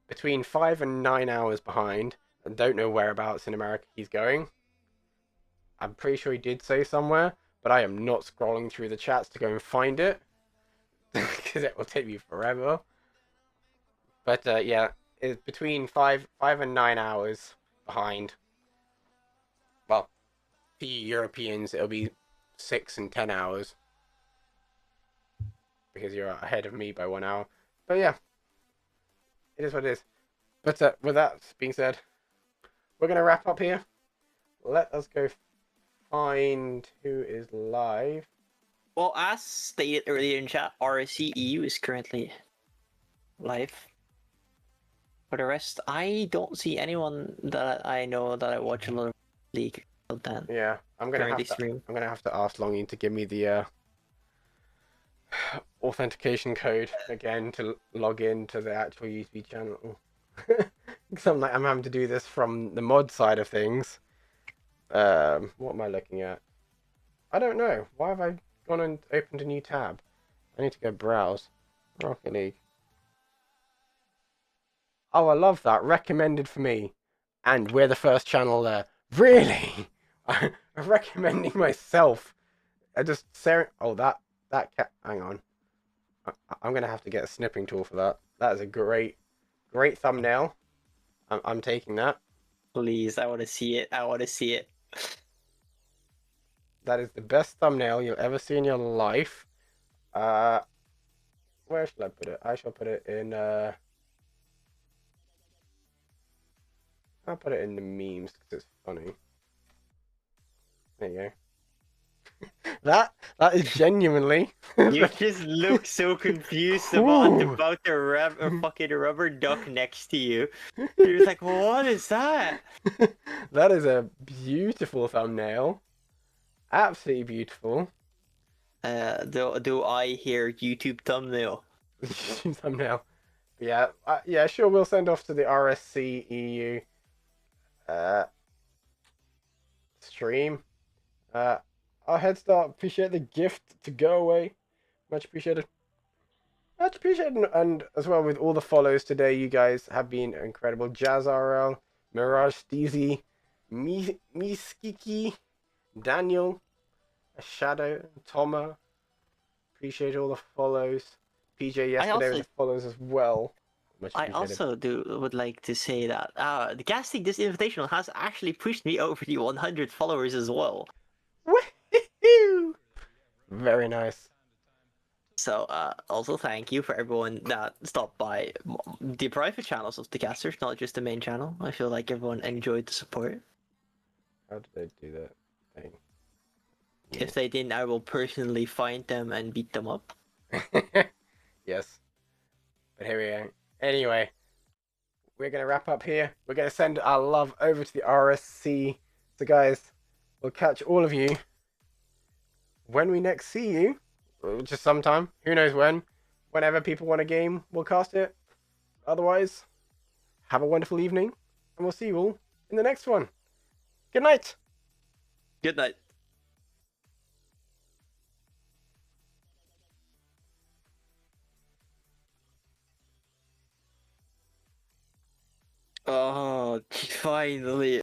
between 5 and 9 hours behind, I don't know whereabouts in America he's going. I'm pretty sure he did say somewhere, but I am not scrolling through the chats to go and find it because it will take me forever. But yeah, it's between 5 and 9 hours behind. Well, for you Europeans, it'll be 6 and 10 hours because you're ahead of me by 1 hour. But yeah, it is what it is. But with that being said, we're gonna wrap up here. Let us go find who is live. Well, as stated earlier in chat, RSCEU is currently live. For the rest, I don't see anyone that I know that I watch a lot of League content. Yeah, I'm gonna have to ask Longing to give me the authentication code again to log in to the actual UTB channel. Because I'm having to do this from the mod side of things. What am I looking at? I don't know. Why have I gone and opened a new tab? I need to go browse. Rocket League. Oh, I love that. Recommended for me. And we're the first channel there. Really? I'm recommending myself. I just... Oh, that cat... Hang on. I'm going to have to get a snipping tool for that. That is a great thumbnail. I'm taking that. Please, I want to see it. I want to see it. That is the best thumbnail you'll ever see in your life. Where shall I put it? I shall put it in... I'll put it in the memes because it's funny. There you go. that is genuinely. You just look so confused about the fucking rubber duck next to you. You're like, what is that? That is a beautiful thumbnail. Absolutely beautiful. Do I hear YouTube thumbnail? YouTube thumbnail. Yeah, yeah, sure. We'll send off to the RSC EU stream. Our head start. Appreciate the gift to go away. Much appreciated. Much appreciated. And as well with all the follows today, you guys have been incredible. Jazz RL, Mirage Steezy, Miskiki, Daniel, Shadow, Toma. Appreciate all the follows. PJ yesterday with the follows as well. I also would like to say that the casting this invitational has actually pushed me over the 100 followers as well. Woohoo! Very nice. So also thank you for everyone that stopped by the private channels of the casters, not just the main channel. I feel like everyone enjoyed the support. How did they do that thing? If they didn't, I will personally find them and beat them up. Yes. But here we are. Anyway, we're going to wrap up here. We're going to send our love over to the RSC. So guys, we'll catch all of you when we next see you. Just sometime. Who knows when. Whenever people want a game, we'll cast it. Otherwise, have a wonderful evening. And we'll see you all in the next one. Good night. Good night. Oh, finally.